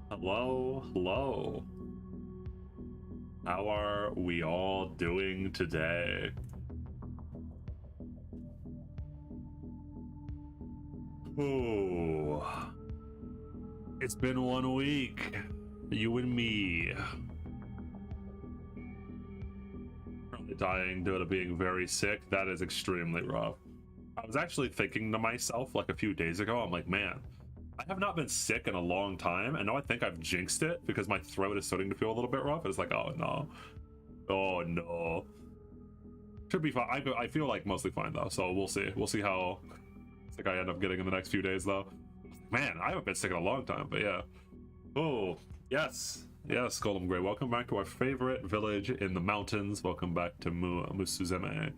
Hello, hello. How are we all doing today? Oh, it's been 1 week. You and me. Currently dying due to being very sick. That is extremely rough. I was actually thinking to myself like a few days ago, I'm like, man, I have not been sick in a long time, and now I think I've jinxed it because my throat is starting to feel a little bit rough. It's like, oh no. Oh no. Should be fine. I feel like mostly fine though, so we'll see. We'll see how sick I end up getting in the next few days though. Man, I haven't been sick in a long time, but yeah. Oh, yes. Yes, Golem Gray. Welcome back to our favorite village in the mountains. Welcome back to Musuzeme.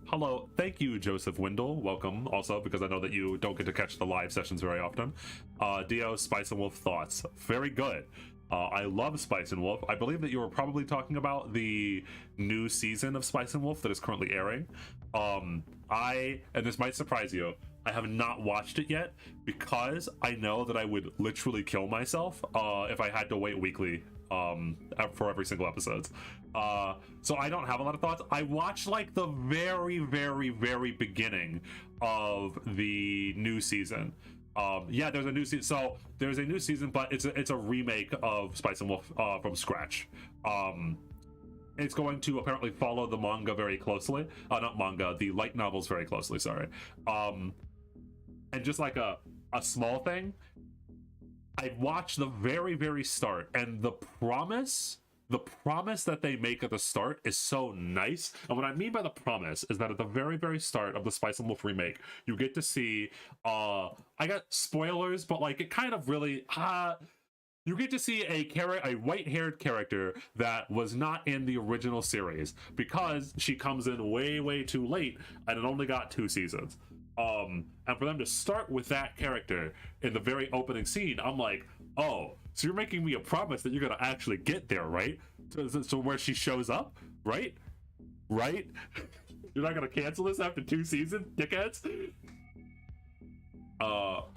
Hello, thank you, Joseph Windle. Welcome also, because I know that you don't get to catch the live sessions very often. Dio, Spice and Wolf thoughts. Very good. I love Spice and Wolf. I believe that you were probably talking about the new season of Spice and Wolf that is currently airing. And this might surprise you, I have not watched it yet because I know that I would literally kill myself if I had to wait weekly for every single episode. So I don't have a lot of thoughts. I watched like the very, very, very beginning of the new season. Yeah, there's a new season. So there's a new season, but it's a remake of Spice and Wolf from scratch. It's going to apparently follow the manga very closely. Not manga, the light novels very closely. Sorry. And just like a small thing, I watched the very, very start, and the promise that they make at the start is so nice. And what I mean by the promise is that at the very, very start of the Spice and Wolf remake, you get to see I got spoilers, but like it kind of really you get to see a white-haired character that was not in the original series because she comes in way, way too late, and it only got 2 seasons. And for them to start with that character in the very opening scene, I'm like, oh, so you're making me a promise that you're gonna actually get there, right? So where she shows up, right? Right? You're not gonna cancel this after 2 seasons, dickheads?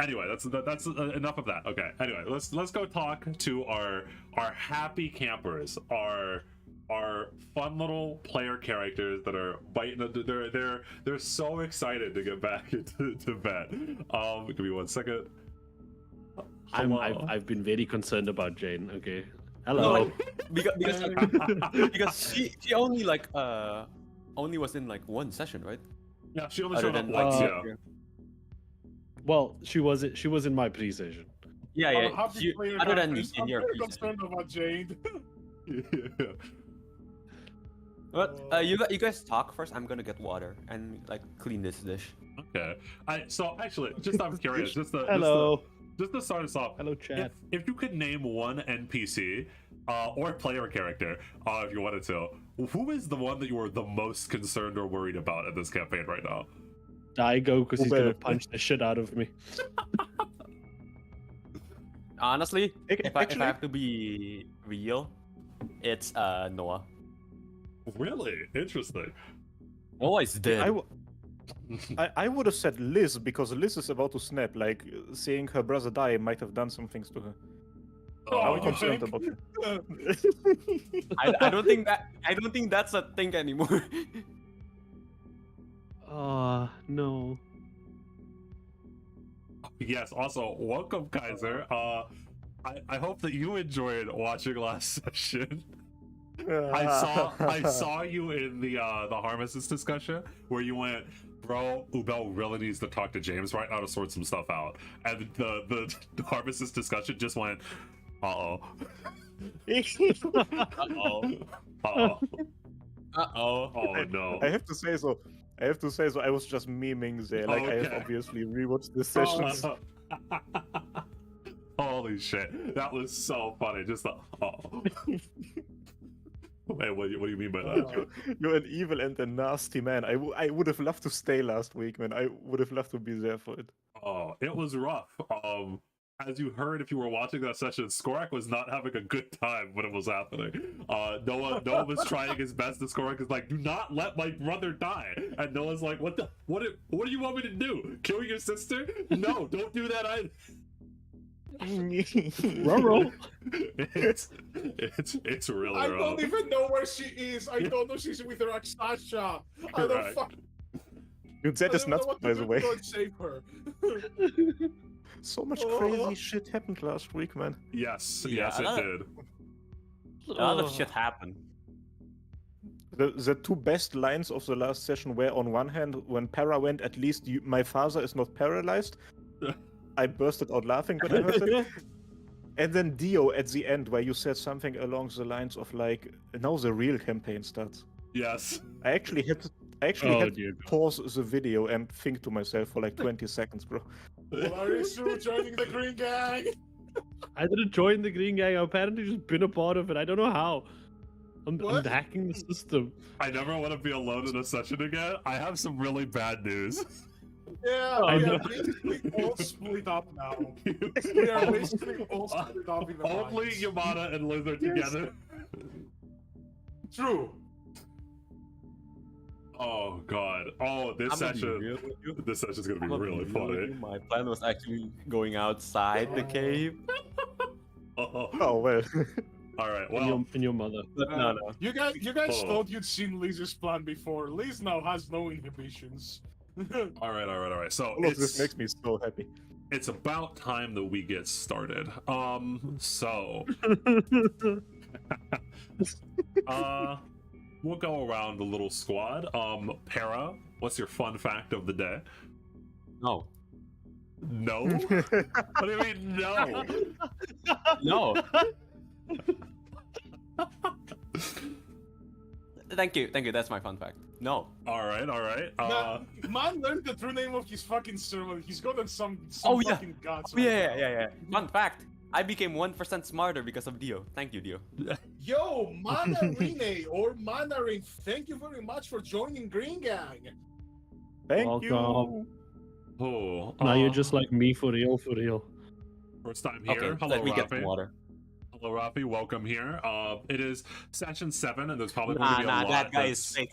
Anyway, that's enough of that. Okay. Anyway, let's go talk to our happy campers, our fun little player characters that are biting. They're so excited to get back to bed. Give me 1 second. I've been very concerned about Jane. Okay. Hello. No, because she only only was in like 1 session, right? Yeah, she only showed up once. Yeah. Well, she was in my pre-session. Yeah. Other than in your I'm concerned about Jade. Yeah. But you guys talk first. I'm gonna get water and like clean this dish. Okay. So actually, just I'm curious. Hello. Just to start us off. Hello, chat. If you could name one NPC or player character, if you wanted to, who is the one that you were the most concerned or worried about in this campaign right now? Daigo, because he's gonna punch the shit out of me. Honestly, if I have to be real, it's Noah. Really interesting. Noah is dead. I would have said Liz because Liz is about to snap. Like seeing her brother die might have done some things to her. I'm concerned about her. I don't think that's a thing anymore. No. Yes. Also, welcome, Kaiser. I hope that you enjoyed watching last session. I saw you in the Harmacists discussion where you went, bro, Ubel really needs to talk to James right now to sort some stuff out. And the Harmacists discussion just went, uh-oh. Uh-oh. Uh-oh. Uh-oh. Oh no. I have to say so. I was just memeing there. Like I have Okay. obviously rewatched the sessions. Holy shit. That was so funny. Just the oh. Wait, what do you mean by that? You're an evil and a nasty man. I would have loved to stay last week, man. I would have loved to be there for it. Oh, it was rough. As you heard, if you were watching that session, Skorak was not having a good time when it was happening. Noah was trying his best. And Skorak is like, "Do not let my brother die." And Noah's like, "What do you want me to do? Kill your sister? No, don't do that either." Ruh-roh. It's really I rough. don't even know where she is. I don't know she's with her ex-Sasha. I don't Correct. fuck. Dude, that I is don't know nuts, what by to the do way. to save her. So much Oh. crazy shit happened last week, man. Yes, Yeah, yes, it I- did. A lot of shit happened. The two best lines of the last session were, on one hand, when Para went, "At least my father is not paralyzed." I bursted out laughing when I heard it. And then Dio at the end, where you said something along the lines of like, "Now the real campaign starts." Yes. I actually had to Oh, dear God. pause the video and think to myself for like 20 seconds, bro. Are you sure joining the Green Gang? I didn't join the Green Gang. I've apparently just been a part of it. I don't know how. I'm What? hacking the system. I never want to be alone in a session again. I have some really bad news. Yeah, I we know. are basically all split up now. We are basically all split up in the Only lines. Yamada and Liz are together. True. Oh god. Oh, this I'm gonna be session. real with you. This session's gonna be I'm gonna really be real with funny. you. My plan was actually going outside the cave. Oh. Oh, well. All right. And Well, your mother. But no, no. You guys Oh. thought you'd seen Liz's plan before. Liz now has no inhibitions. all right. So All of this makes me so happy. it's about time that we get started. So we'll go around the little squad. Para, what's your fun fact of the day? No. No? What do you mean no? No. Thank you. That's my fun fact. No. All right. Man learned the true name of his fucking servant. He's gotten some Oh, yeah. fucking guts. Oh, yeah. Fun fact. I became 1% smarter because of Dio. Thank you, Dio. Yo, Manarine or Manarin, thank you very much for joining Green Gang. Thank you. Welcome. Oh, Now you're just like me for real, for real. first time here. Okay, Hello, let me get some Rafi. water. Hello, Rafi. Welcome here. It is session 7, and there's probably going to Nah, be a lot. that guy is that's- fake.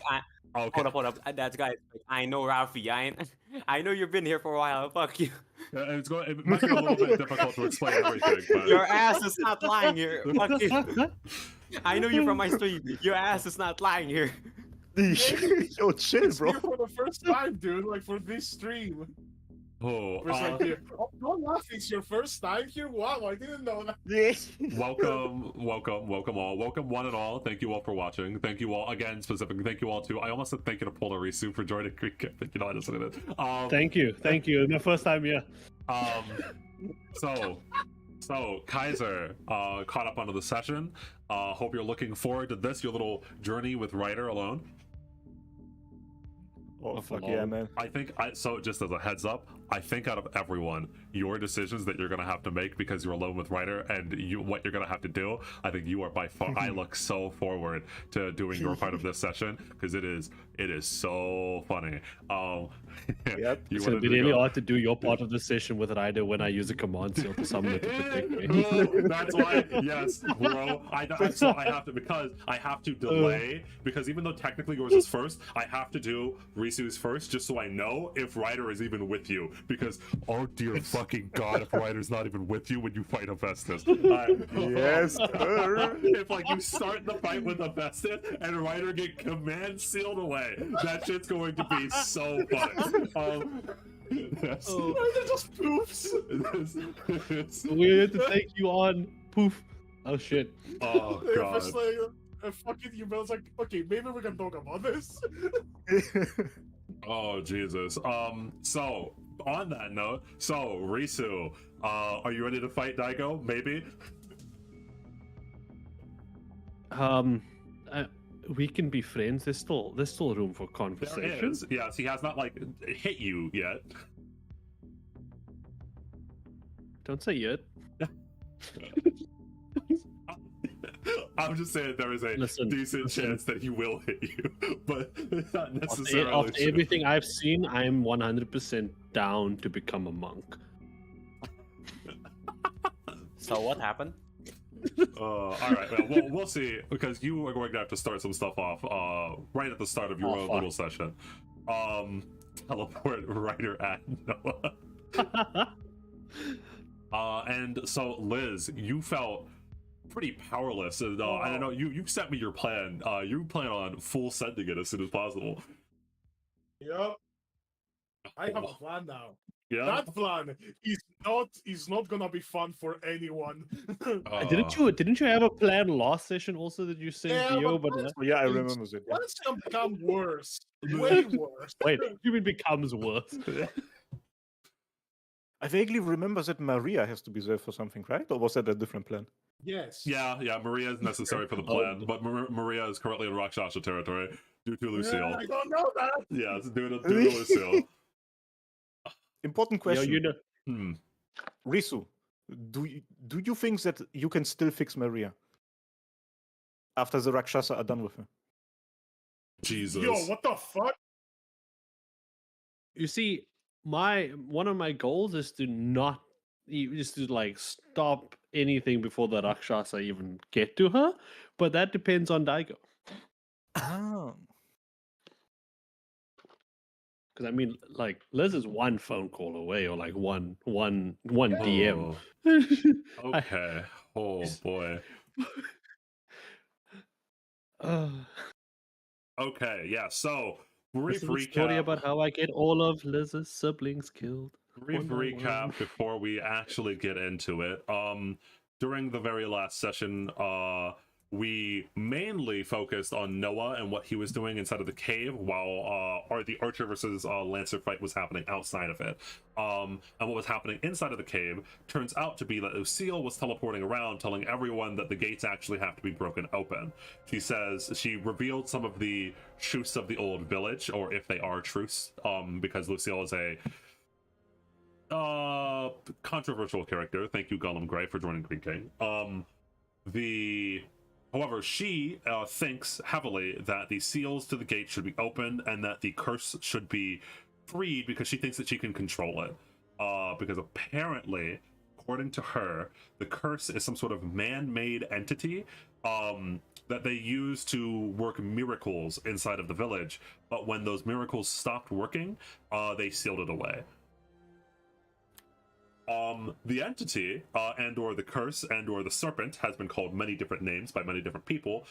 Okay. Hold up. That guy is fake. I know Ralphie. I know you've been here for a while. Fuck you. It might be a little bit difficult to explain everything, but Your ass is not lying here. Fuck you. I know you from my stream. Your ass is not lying here. Yo, chill, It's bro. here for the first time, dude, like for this stream. oh, We're just like here. Oh, don't laugh, it's your first time here? Wow, I didn't know that. welcome all. Welcome one and all. Thank you all for watching. Thank you all again, specifically. Thank you all to. I almost said thank you to Polarisu for joining Greek. You know, I just did it. Thank you. My first time here. So Kaiser caught up onto the session. Hope you're looking forward to this. Your little journey with Ryder alone. Oh, fuck yeah, man. I think so just as a heads up, I think out of everyone, your decisions that you're gonna have to make because you're alone with Ryder and what you're gonna have to do, I think you are by far I look so forward to doing your part of this session because it is so funny. Yep. You It's gonna wanted be to really go- hard to do your part of the session with Ryder when I use a command seal to summon it to protect me. That's why, yes, bro. So I have to because I have to delay because even though technically yours is first, I have to do Risu's first just so I know if Ryder is even with you. Because oh dear fucking god, if Ryder's not even with you when you fight Hephaestus. Yes, sir. If like you start the fight with Hephaestus and Ryder get command sealed away, that shit's going to be so fun. Yes. They're just poofs. We had to take you on. Poof. Oh shit. Oh They're god. just like, And fucking Yubel's like, okay, maybe we can talk about this. Oh Jesus. So on that note, so Risu, are you ready to fight Daigo? Maybe. We can be friends. There's still room for There conversation. is. Yes, he has not like hit you yet. Don't say yet. I'm just saying there is a decent chance that he will hit you, but not necessarily. After everything I've seen, I'm 100% down to become a monk. So what happened? All right, well, we'll see, because you are going to have to start some stuff off right at the start of your little session. Teleport Rider at Noah. And so Liz, you felt pretty powerless, and I don't know, you sent me your plan. You plan on full sending it as soon as possible. Yep. I have a plan now. Yeah. That plan is not gonna be fun for anyone. Didn't you have a plan last session also that you sent Dio? But I remember it. Yeah. It's gonna become worse, way worse. Wait, you mean becomes worse? I vaguely remember that Maria has to be there for something, right? Or was that a different plan? Yes. Yeah, Maria is necessary for the plan, but Maria is currently in Rakshasa territory due to Lucille. I don't know that. Yeah, it's due to Lucille. Important question. Yo, you know, Risu, do you think that you can still fix Maria after the Rakshasa are done with her? Jesus. Yo, what the fuck? you see, one of my goals is to like stop anything before the Rakshasa even get to her, but that depends on Daigo. Oh. Because I mean, like Liz is one phone call away, or like one DM. Okay. Oh boy. Okay. Yeah. So brief recap. Story about how I get all of Liz's siblings killed. Brief recap before we actually get into it. During the very last session, we mainly focused on Noah and what he was doing inside of the cave while the Archer versus Lancer fight was happening outside of it. And what was happening inside of the cave turns out to be that Lucille was teleporting around telling everyone that the gates actually have to be broken open. She says she revealed some of the truths of the old village, or if they are truths, because Lucille is a controversial character. Thank you, Gollum Gray, for joining Green King. However, she thinks heavily that the seals to the gate should be opened and that the curse should be freed because she thinks that she can control it. Because apparently, according to her, the curse is some sort of man-made entity that they use to work miracles inside of the village. But when those miracles stopped working, they sealed it away. The entity, and or the curse, and or the serpent has been called many different names by many different people.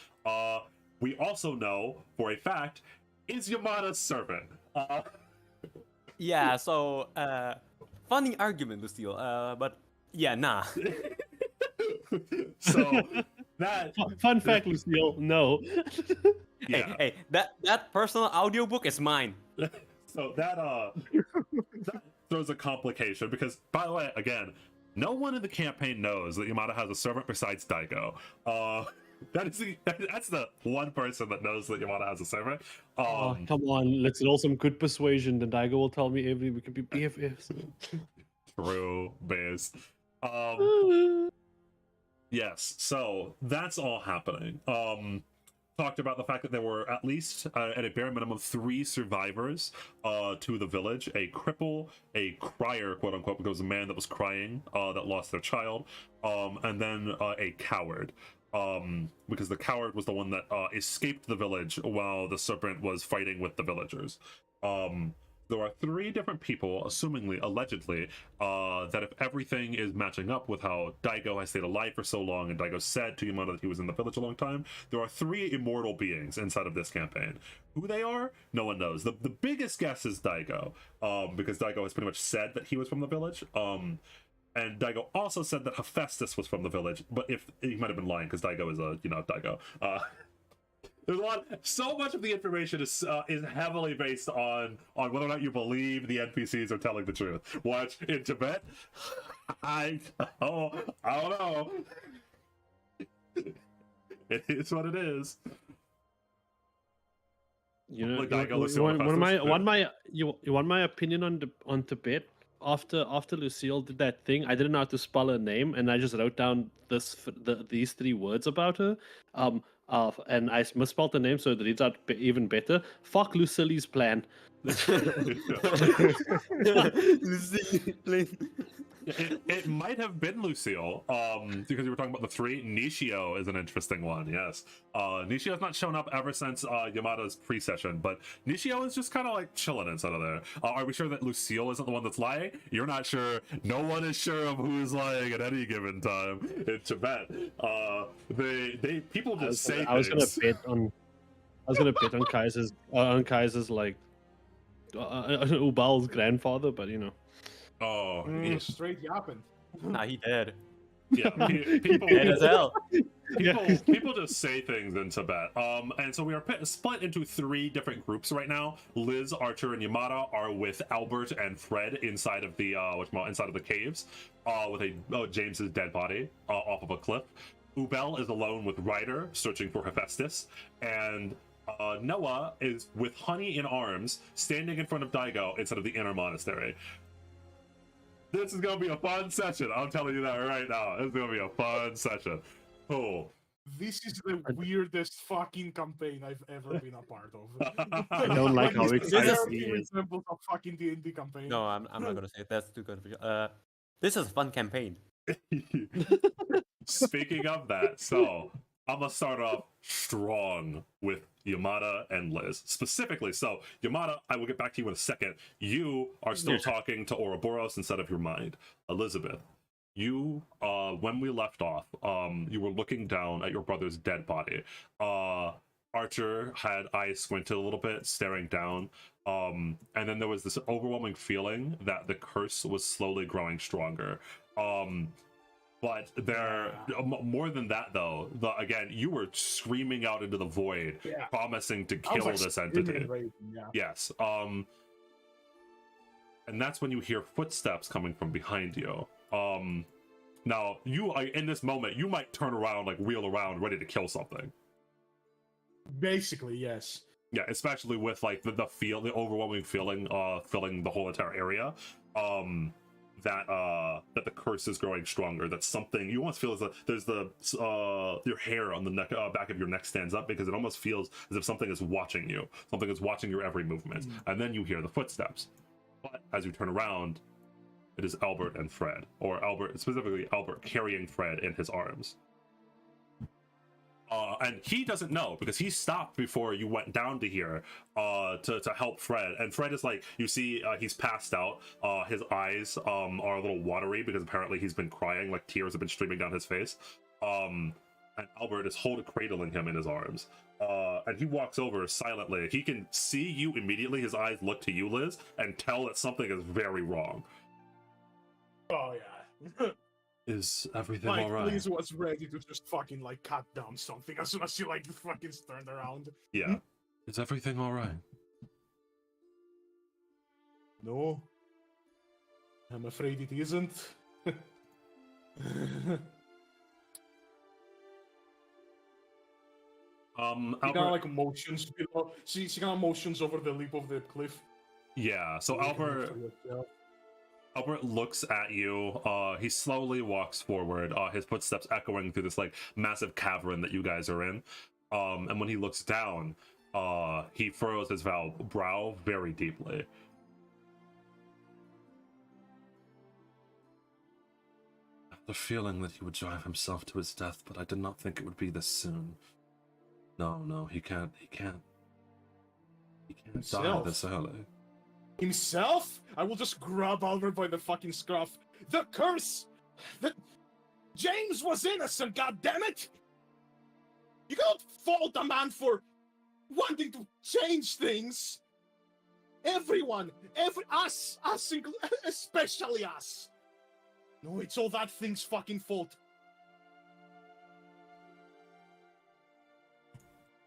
We also know for a fact is Yamada's servant. Yeah, so funny argument, Lucille. But yeah, nah. So that fun fact, Lucille, no. Yeah. Hey, that personal audiobook is mine. So that throws a complication because, by the way, again, no one in the campaign knows that Yamada has a servant besides Daigo. That's the one person that knows that Yamada has a servant. Come on, let's roll some good persuasion. Then Daigo will tell me we can be BFFs. True, based. Yes, so that's all happening. Talked about the fact that there were at least, at a bare minimum, 3 survivors to the village. A cripple, a crier, quote unquote, because a man that was crying that lost their child, and then a coward. Because the coward was the one that escaped the village while the serpent was fighting with the villagers. There are 3 different people, assumingly, allegedly, that if everything is matching up with how Daigo has stayed alive for so long, and Daigo said to Yamada that he was in the village a long time, there are 3 immortal beings inside of this campaign. Who they are, no one knows. The biggest guess is Daigo, because Daigo has pretty much said that he was from the village. And Daigo also said that Hephaestus was from the village, but if he might have been lying, because Daigo is Daigo. There's a lot. So much of the information is heavily based on whether or not you believe the NPCs are telling the truth. What in Tibet? I don't know. It is what it is. You know, Like Daigo, you want Lucille, my opinion on Tibet? After Lucille did that thing, I didn't know how to spell her name, and I just wrote down these 3 words about her. And I misspelled the name, so it reads out even better. Fuck Lucille's plan. It might have been Lucille, because you were talking about the 3. Nishio is an interesting one, yes. Nishio has not shown up ever since Yamada's pre-session, but Nishio is just kind of like chilling inside of there. Are we sure that Lucille isn't the one that's lying? You're not sure. No one is sure of who's lying at any given time in Tibet. People just say I was gonna things. bet on Kaiser's like Ubal's grandfather, but you know. Oh, yeah. Straight yapping. Nah, he dead. Yeah, people Dead as hell. people just say things in Tibet. And so we are split into 3 different groups right now. Liz, Archer, and Yamada are with Albert and Fred inside of the inside of the caves, with James's dead body off of a cliff. Ubel is alone with Ryder, searching for Hephaestus, and Noah is with Honey in arms, standing in front of Daigo inside of the inner monastery. This is gonna be a fun session. I'm telling you that right now. This is gonna be a fun session. Cool. This is the weirdest fucking campaign I've ever been a part of. I don't like how This excited is he is. examples of fucking D&D campaign. No, I'm not gonna say it. That's too good. This is a fun campaign. Speaking of that, so I'm gonna start off strong with Yamada and Liz. Specifically, so Yamada, I will get back to you in a second. You are still talking to Ouroboros instead of your mind. Elizabeth, you, when we left off, you were looking down at your brother's dead body. Archer had eyes squinted a little bit, staring down. And then there was this overwhelming feeling that the curse was slowly growing stronger. But there, more than that, though, again, you were screaming out into the void, promising to kill this entity. Yes. And that's when you hear footsteps coming from behind you. Now, you in this moment, you might turn around, like wheel around, ready to kill something. Basically, yes. Yeah, especially with like the overwhelming feeling, filling the whole entire area. That the curse is growing stronger. That something you almost feel as there's your hair on the neck, back of your neck stands up because it almost feels as if something is watching you. Something is watching your every movement, and then you hear the footsteps. But as you turn around, it is Albert and Fred, or specifically Albert carrying Fred in his arms. And he doesn't know because he stopped before you went down to here to help Fred. And Fred is like, you see, he's passed out. His eyes are a little watery because apparently he's been crying, like tears have been streaming down his face. And Albert is cradling him in his arms. And he walks over silently. He can see you immediately. His eyes look to you, Liz, and tell that something is very wrong. Oh, yeah. Is everything Like, all right? Liz was ready to just fucking, like, cut down something as soon as she, like, fucking turned around. Yeah. Is everything all right? No. I'm afraid it isn't. She kind of, like, motions below. She kind of motions over the lip of the cliff. Yeah, so Albert looks at you. He slowly walks forward, his footsteps echoing through this like massive cavern that you guys are in. And when he looks down, he furrows his brow very deeply. I had the feeling that he would drive himself to his death, but I did not think it would be this soon. No, he can't die this early. Himself? I will just grab Albert by the fucking scruff. The curse! James was innocent, goddammit! You cannot fault a man for wanting to change things! Everyone! Us, especially us! No, it's all that thing's fucking fault.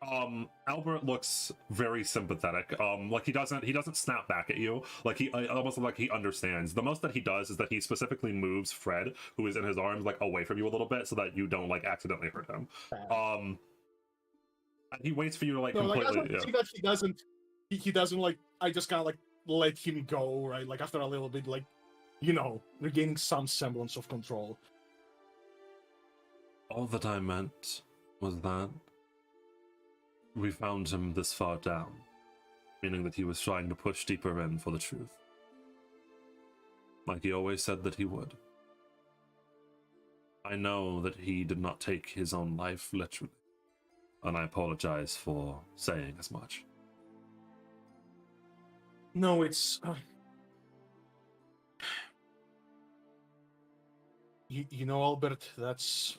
Albert looks very sympathetic. Like he doesn't snap back at you. Like he almost like he understands. The most that he does is that he specifically moves Fred, who is in his arms, like away from you a little bit, so that you don't like accidentally hurt him. And he waits for you to like No, like, completely. I see that he doesn't like. I just kind of like let him go, right? Like after a little bit, like, you know, regaining some semblance of control. All that I meant was that we found him this far down, meaning that he was trying to push deeper in for the truth. Like he always said that he would. I know that he did not take his own life literally, and I apologize for saying as much. No, it's... You know, Albert, it's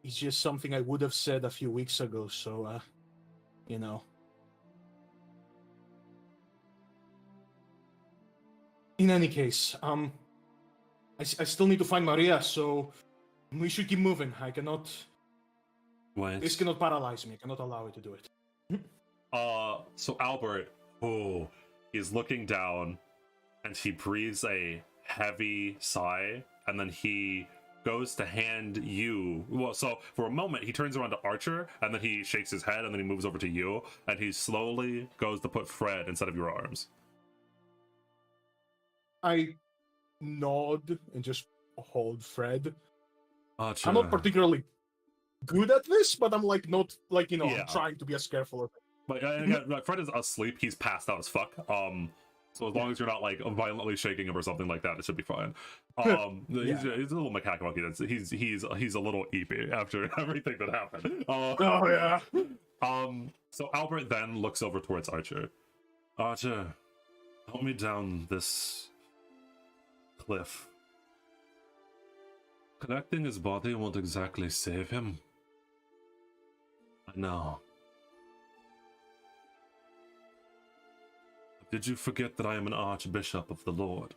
just something I would have said a few weeks ago, so, you know. In any case, I still need to find Maria, so we should keep moving. I cannot... Wait. This cannot paralyze me. I cannot allow it to do it. So Albert, he's looking down, and he breathes a heavy sigh, and then he goes to hand you, well, so for a moment he turns around to Archer, and then he shakes his head, and then he moves over to you, and he slowly goes to put Fred inside of your arms. I nod and just hold Fred. Archer. I'm not particularly good at this, but I'm like not like, you know, Yeah. I'm trying to be as careful as But again, Fred is asleep. He's passed out as fuck. So as long as you're not like violently shaking him or something like that, it should be fine. He's a little macaque monkey. He's a little eepy after everything that happened. oh yeah. So Albert then looks over towards Archer. Archer, help me down this cliff. Connecting his body won't exactly save him. I know. Did you forget that I am an archbishop of the Lord?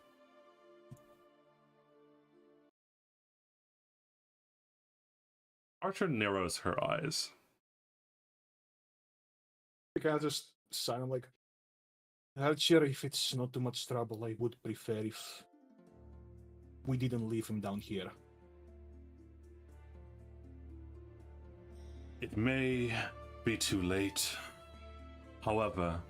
Archer narrows her eyes. I kind of just sound like, Archer, if it's not too much trouble, I would prefer if we didn't leave him down here. It may be too late. However,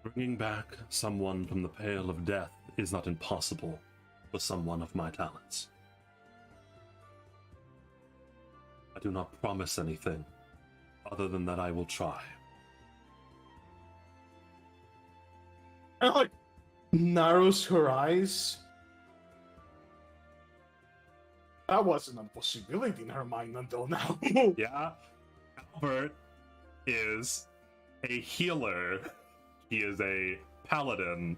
bringing back someone from the pale of death is not impossible for someone of my talents. I do not promise anything, other than that I will try. And like narrows her eyes. That wasn't a possibility in her mind until now. Yeah, Albert is a healer. He is a paladin.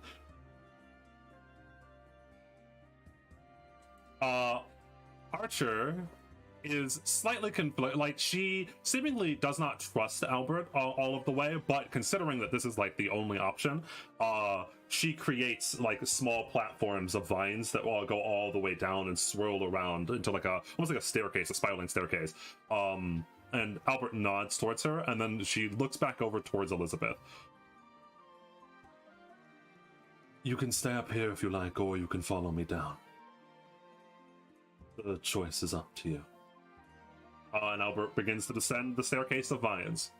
Archer is slightly conflicted. Like, she seemingly does not trust Albert all of the way, but considering that this is like the only option, she creates like small platforms of vines that will go all the way down and swirl around into like almost like a staircase, a spiraling staircase. And Albert nods towards her, and then she looks back over towards Elizabeth. You can stay up here if you like, or you can follow me down. The choice is up to you. And Albert begins to descend the staircase of vines.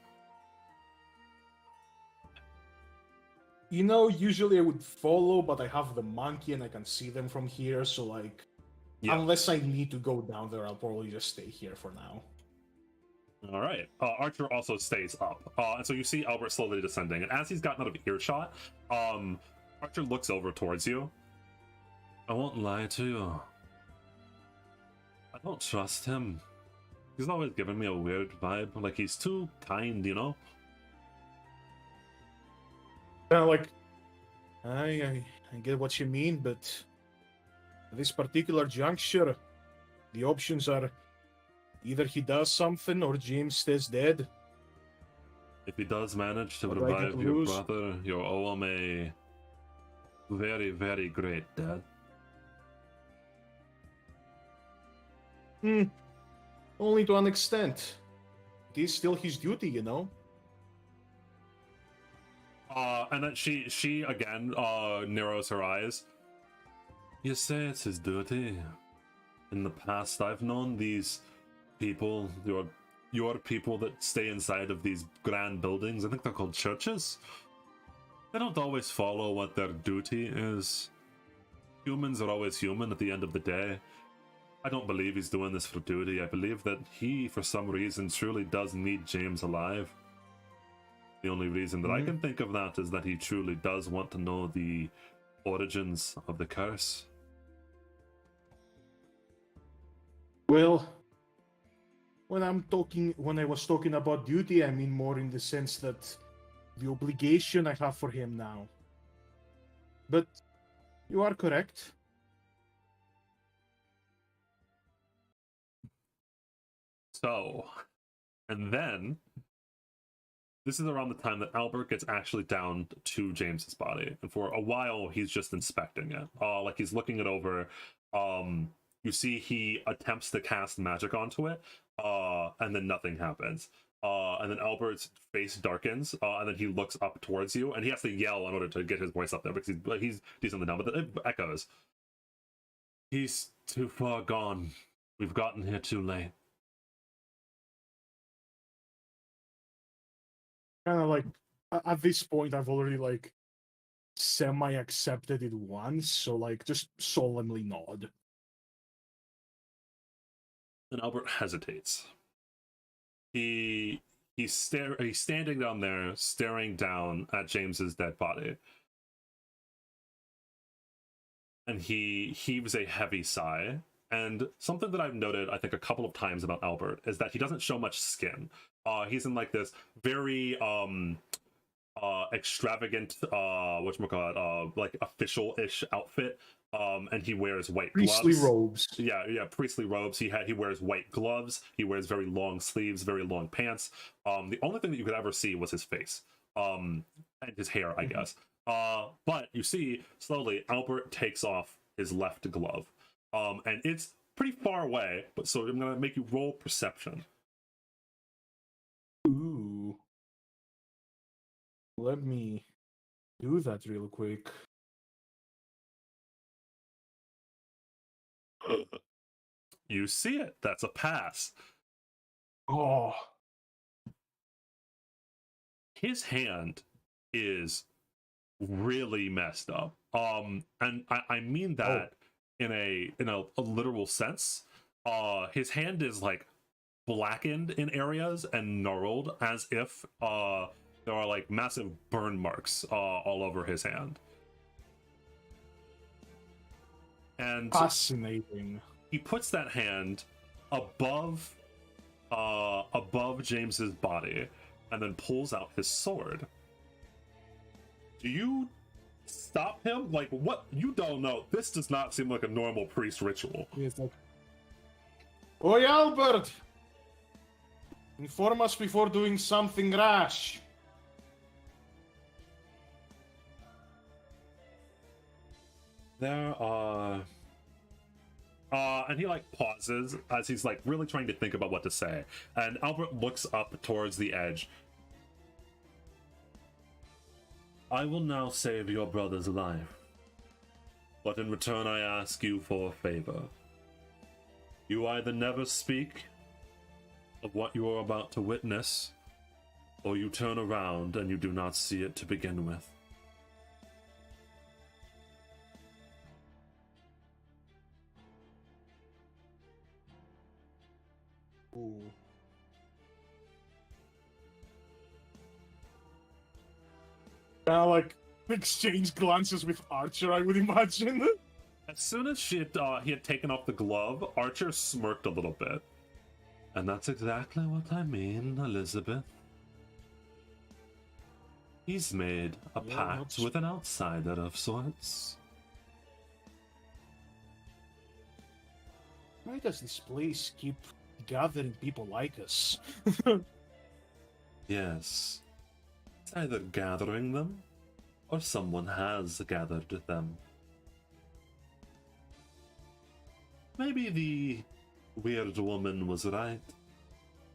You know, usually I would follow, but I have the monkey and I can see them from here, so like, Yeah. unless I need to go down there, I'll probably just stay here for now. All right. Archer also stays up. And so you see Albert slowly descending. And as he's gotten out of earshot, Archer looks over towards you. I won't lie to you. I don't trust him. He's always given me a weird vibe. Like, he's too kind, you know? Like, I get what you mean, but at this particular juncture, the options are either he does something or James stays dead. If he does manage to What do I get revive to your lose? brother, you owe him a very, very great debt. Only to an extent. it is still his duty, you know. And then she again narrows her eyes. You say it's his duty. In the past, I've known these people, your people that stay inside of these grand buildings. I think they're called churches. They don't always follow what their duty is. Humans are always human at the end of the day. I don't believe he's doing this for duty. I believe that he, for some reason, truly does need James alive. The only reason that I can think of that is that he truly does want to know the origins of the curse. Well, when I was talking about duty, I mean more in the sense that the obligation I have for him now. But you are correct. So, and then this is around the time that Albert gets actually down to James's body, and for a while he's just inspecting it. Like he's looking it over. You see he attempts to cast magic onto it, and then nothing happens. And then Albert's face darkens, and then he looks up towards you, and he has to yell in order to get his voice up there because he's decently down, but it echoes. He's too far gone. We've gotten here too late. Kind of like at this point, I've already like semi-accepted it once, so like just solemnly nod. And Albert hesitates. He's standing down there, staring down at James's dead body, and he heaves a heavy sigh. And something that I've noted, I think, a couple of times about Albert is that he doesn't show much skin. He's in like this very extravagant, whatchamacallit, like official-ish outfit. And he wears white Priestly gloves. robes. Yeah, priestly robes. He wears white gloves. He wears very long sleeves, very long pants. The only thing that you could ever see was his face, and his hair, I guess. But you see, slowly, Albert takes off his left glove. And it's pretty far away, but so I'm gonna make you roll perception. Ooh. Let me do that real quick. You see it. That's a pass. Oh. His hand is really messed up. And I mean that in a literal sense. His hand is like blackened in areas and gnarled as if there are like massive burn marks all over his hand. And Fascinating. he puts that hand above James's body and then pulls out his sword. Do you stop him? Like, what? You don't know. This does not seem like a normal priest ritual. It's like, Oi, Albert! Inform us before doing something rash. There are... and he like pauses as he's like really trying to think about what to say. And Albert looks up towards the edge. I will now save your brother's life. But in return I ask you for a favor. You either never speak of what you are about to witness, or you turn around and you do not see it to begin with. Ooh. Like exchange glances with Archer, I would imagine. As soon as he had taken off the glove, Archer smirked a little bit. And that's exactly what I mean, Elizabeth. He's made a pact with an outsider of sorts. Why does this place keep gathering people like us? Yes. It's either gathering them, or someone has gathered them. Maybe the weird woman was right.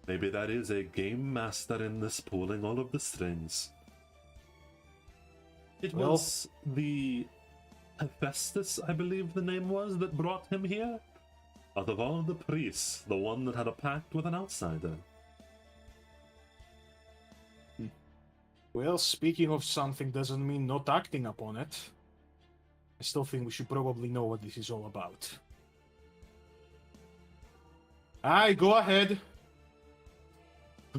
Maybe that is a game master in this pulling all of the strings. It Well- was the Hephaestus, I believe the name was, that brought him here. Out of all the priests, the one that had a pact with an outsider. Well, speaking of something doesn't mean not acting upon it. I still think we should probably know what this is all about. Aye, go ahead.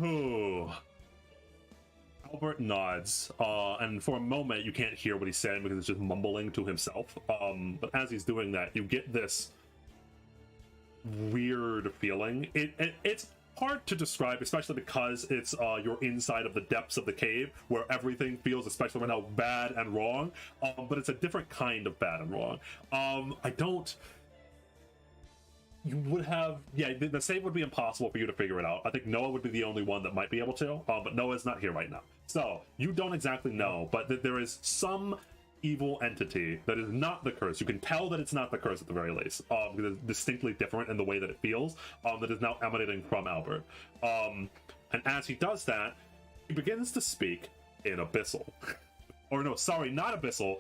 Oh. Albert nods, and for a moment you can't hear what he's saying because it's just mumbling to himself. But as he's doing that, you get this weird feeling. It's hard to describe, especially because it's you're inside of the depths of the cave where everything feels, especially right now, bad and wrong. But it's a different kind of bad and wrong. You would have, yeah, the save would be impossible for you to figure it out. I think Noah would be the only one that might be able to, but Noah's not here right now. So, you don't exactly know, but there is some evil entity that is not the curse. You can tell that it's not the curse at the very least, because it's distinctly different in the way that it feels, that is now emanating from Albert. And as he does that, he begins to speak in Abyssal. Or no, sorry, not Abyssal.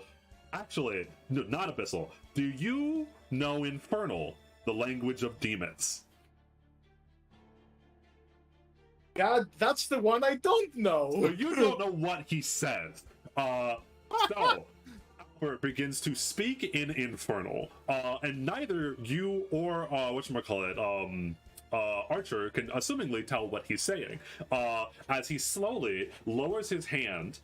Actually, no, not Abyssal. Do you know Infernal? The language of demons. God, that's the one I don't know. So you don't know what he says. So Albert begins to speak in Infernal, and neither you or whatchamacallit, Archer can assumingly tell what he's saying. As he slowly lowers his hand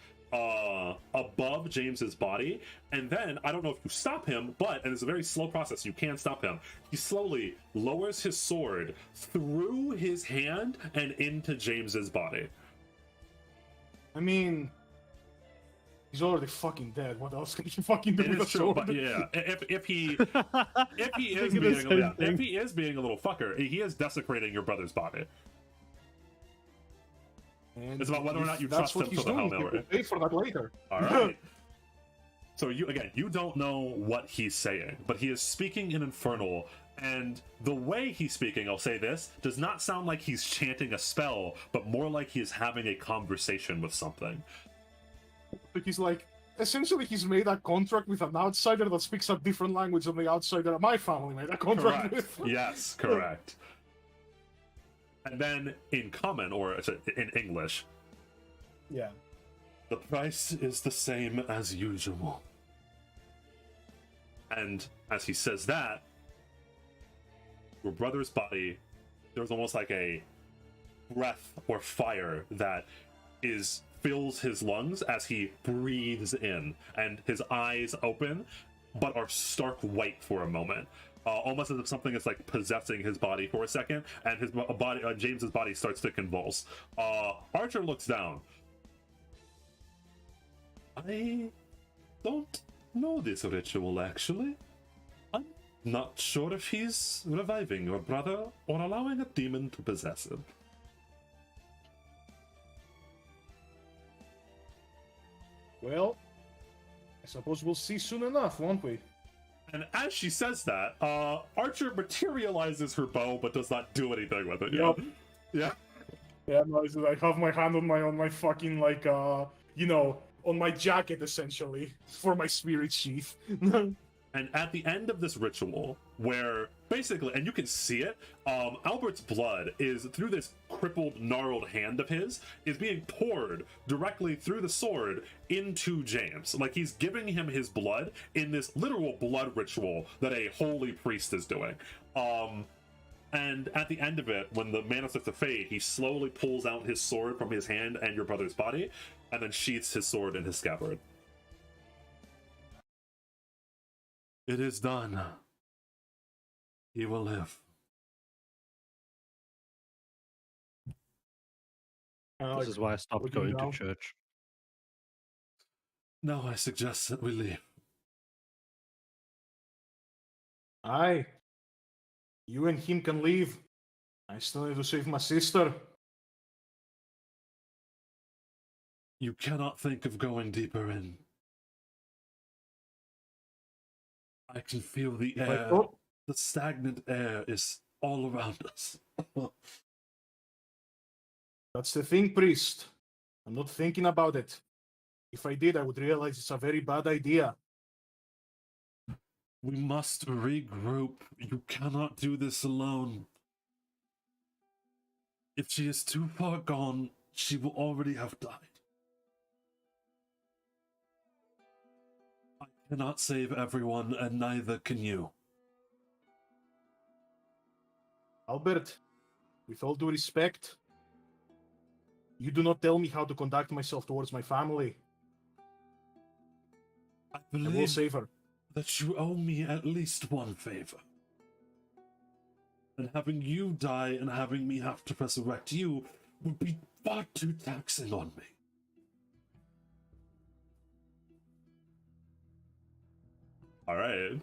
above James's body, and then I don't know if you stop him, and it's a very slow process, you can't stop him. He slowly lowers his sword through his hand and into James's body. I mean, he's already fucking dead. What else can he fucking do It with a is true, sword? but yeah, if he is being a little fucker, he is desecrating your brother's body. And It's about whether or not you that's trust what him he's for the doing. Hail He Mary. will pay for that later. All right. So you don't know what he's saying, but he is speaking in Infernal, and the way he's speaking, I'll say this, does not sound like he's chanting a spell, but more like he is having a conversation with something. But he's like, essentially, he's made a contract with an outsider that speaks a different language than the outsider my family made a contract Correct. with. Yes, correct. And then in common, or in English, Yeah. the price is the same as usual. And as he says that, your brother's body, there's almost like a breath or fire that fills his lungs as he breathes in, and his eyes open, but are stark white for a moment. Almost as if something is like possessing his body for a second, and his body, James's body, starts to convulse. Archer looks down. I don't know this ritual, actually. I'm not sure if he's reviving your brother or allowing a demon to possess him. Well, I suppose we'll see soon enough, won't we? And as she says that, Archer materializes her bow but does not do anything with it. Yup. Yeah. Yeah, no, I have my hand on my fucking, like, on my jacket, essentially, for my spirit sheath. And at the end of this ritual, where basically, and you can see it, Albert's blood is, through this crippled, gnarled hand of his, is being poured directly through the sword into James. Like he's giving him his blood in this literal blood ritual that a holy priest is doing. And at the end of it, when the mana starts to fade, he slowly pulls out his sword from his hand and your brother's body, and then sheaths his sword in his scabbard. It is done. He will live. This is why I stopped looking going down. to church. Now I suggest that we leave. Aye. You and him can leave. I still need to save my sister. You cannot think of going deeper in. I can feel the air. thought- The stagnant air is all around us. That's the thing, priest. I'm not thinking about it. If I did, I would realize it's a very bad idea. We must regroup. You cannot do this alone. If she is too far gone, she will already have died. I cannot save everyone, and neither can you. Albert, with all due respect, you do not tell me how to conduct myself towards my family. I I will believe save her. that you owe me at least one favor. And having you die and having me have to resurrect you would be far too taxing on me. All right.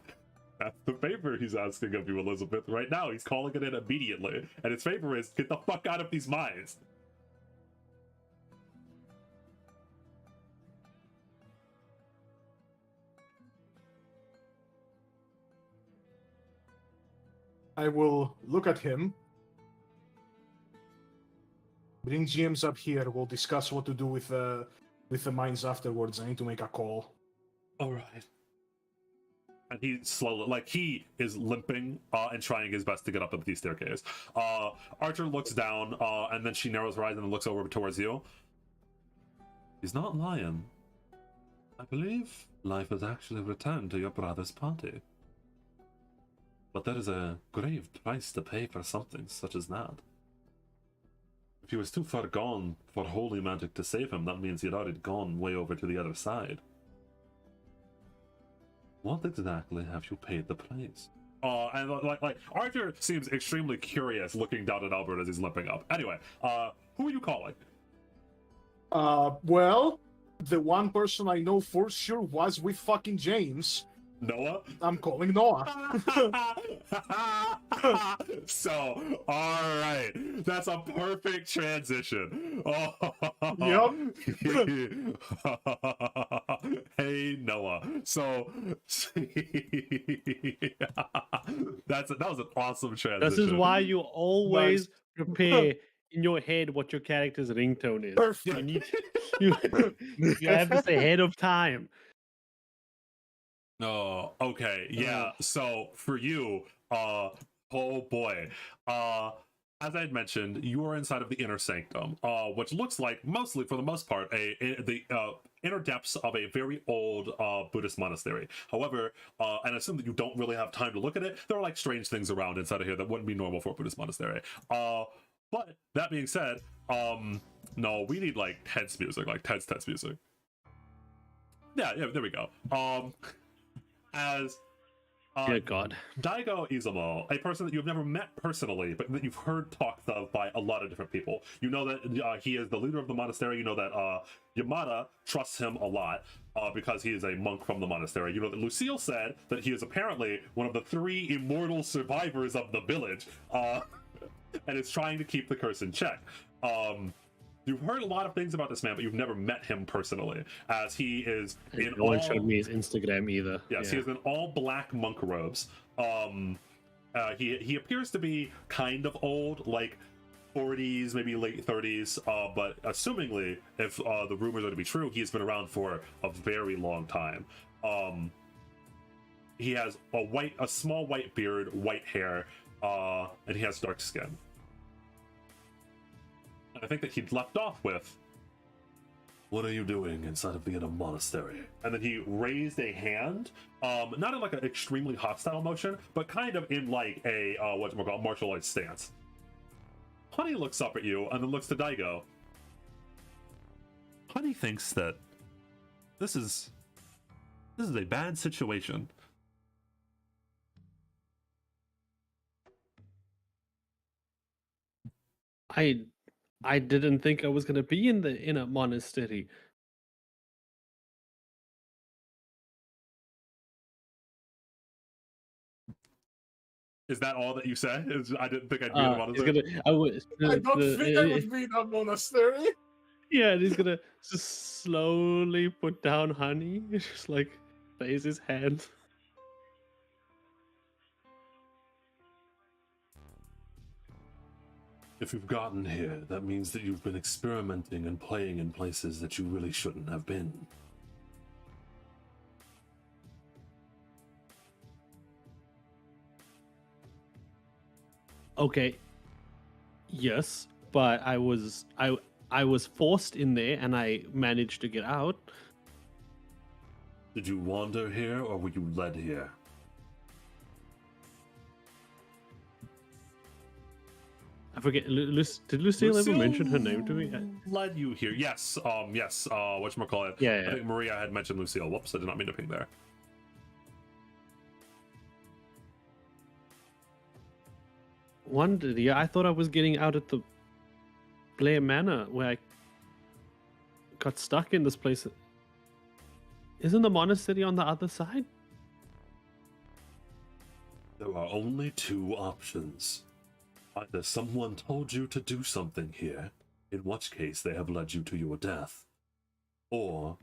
That's the favor he's asking of you, Elizabeth. Right now, he's calling it in immediately. And his favor is, get the fuck out of these mines. I will look at him. Bring GMs up here. We'll discuss what to do with the mines afterwards. I need to make a call. All right. And he slowly, like, he is limping and trying his best to get up the staircase. Archer looks down, and then she narrows her eyes and looks over towards you. He's not lying. I believe life has actually returned to your brother's party. But there is a grave price to pay for something such as that. If he was too far gone for holy magic to save him, that means he had already gone way over to the other side. What exactly have you paid the price? And like Arthur seems extremely curious looking down at Albert as he's limping up. Anyway, who are you calling? Well, the one person I know for sure was with fucking James. Noah? I'm calling Noah. So, all right, that's a perfect transition. Yep. Hey, Noah. So, that was an awesome transition. This is why you always prepare in your head what your character's ringtone is. Perfect. You need you have this ahead of time. Oh, okay. Yeah. So for you, oh boy. As I had mentioned, you are inside of the inner sanctum, which looks like mostly, for the most part, the inner depths of a very old Buddhist monastery. However, and I assume that you don't really have time to look at it, there are like strange things around inside of here that wouldn't be normal for a Buddhist monastery. But that being said, no, we need like tense music, like tense music. Yeah, there we go. As Dear God. Daigo Izumo, a person that you've never met personally, but that you've heard talked of by a lot of different people. You know that he is the leader of the monastery. You know that Yamada trusts him a lot because he is a monk from the monastery. You know that Lucille said that he is apparently one of the 3 immortal survivors of the village and is trying to keep the curse in check. You've heard a lot of things about this man, but you've never met him personally, as he is in No one showed me his Instagram either. Yes, he is in all black monk robes. He appears to be kind of old, like 40s, maybe late 30s, but assumingly, if the rumors are to be true, he's been around for a very long time. He has a small white beard, white hair, and he has dark skin. I think that he'd left off with, "What are you doing inside of the inner monastery?" And then he raised a hand, not in like an extremely hostile motion, but kind of in like a martial arts stance. Honey looks up at you and then looks to Daigo. Honey thinks that this is a bad situation. I didn't think I was gonna be in the inner monastery. Is that all that you said? I didn't think I'd be in the He's monastery. gonna. I would. I don't think I would be in a monastery. Yeah, and he's gonna just slowly put down honey, just like raise his hand. If you've gotten here, that means that you've been experimenting and playing in places that you really shouldn't have been. Okay. Yes, but I was forced in there and I managed to get out. Did you wander here or were you led here? I forget. Did Lucille ever mention her name to me? Led you here. Yes. Yes. Whatchamacallit? Yeah. I think Maria had mentioned Lucille. Whoops, I did not mean to ping there. Wondered. Yeah, I thought I was getting out at the Blair Manor where I got stuck in this place. Isn't the monastery on the other side? There are only two options. Either someone told you to do something here, in which case they have led you to your death, or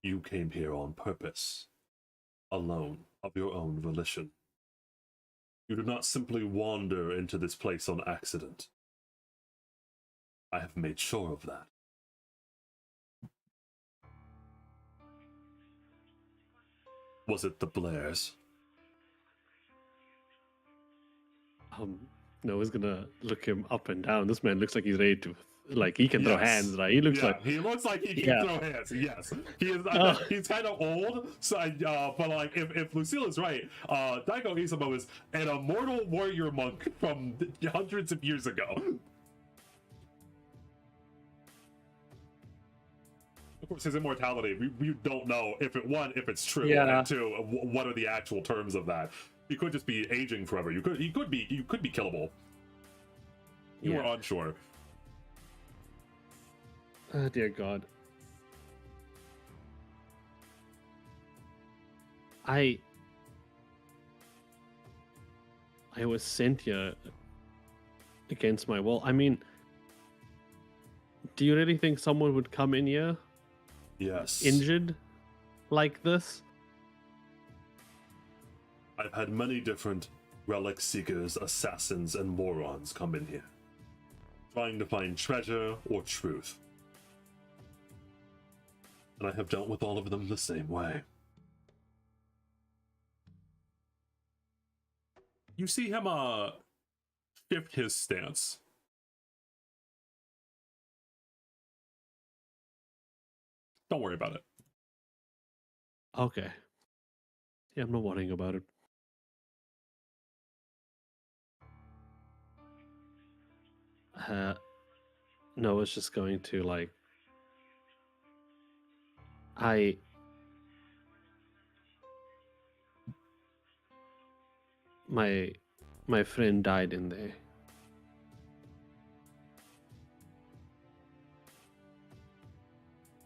you came here on purpose, alone, of your own volition. You did not simply wander into this place on accident. I have made sure of that. Was it the Blairs? Noah's gonna look him up and down. This man looks like he's ready to, like, he can throw hands, right? He looks like he looks like he can throw hands. Yes, he is. He's kind of old, so but like if Lucille is right, Daigo Isamo is an immortal warrior monk from hundreds of years ago. Of course, his immortality, we don't know if it's true, and two, what are the actual terms of that. He could just be aging forever. You could be killable. You are unsure. Oh, dear God. I was sent here against my will. I mean, do you really think someone would come in here Yes. injured like this? I've had many different relic seekers, assassins, and morons come in here, trying to find treasure or truth. And I have dealt with all of them the same way. You see him shift his stance. Don't worry about it. Okay. Yeah, I'm not worrying about it. No, it's just going to, like, my friend died in there.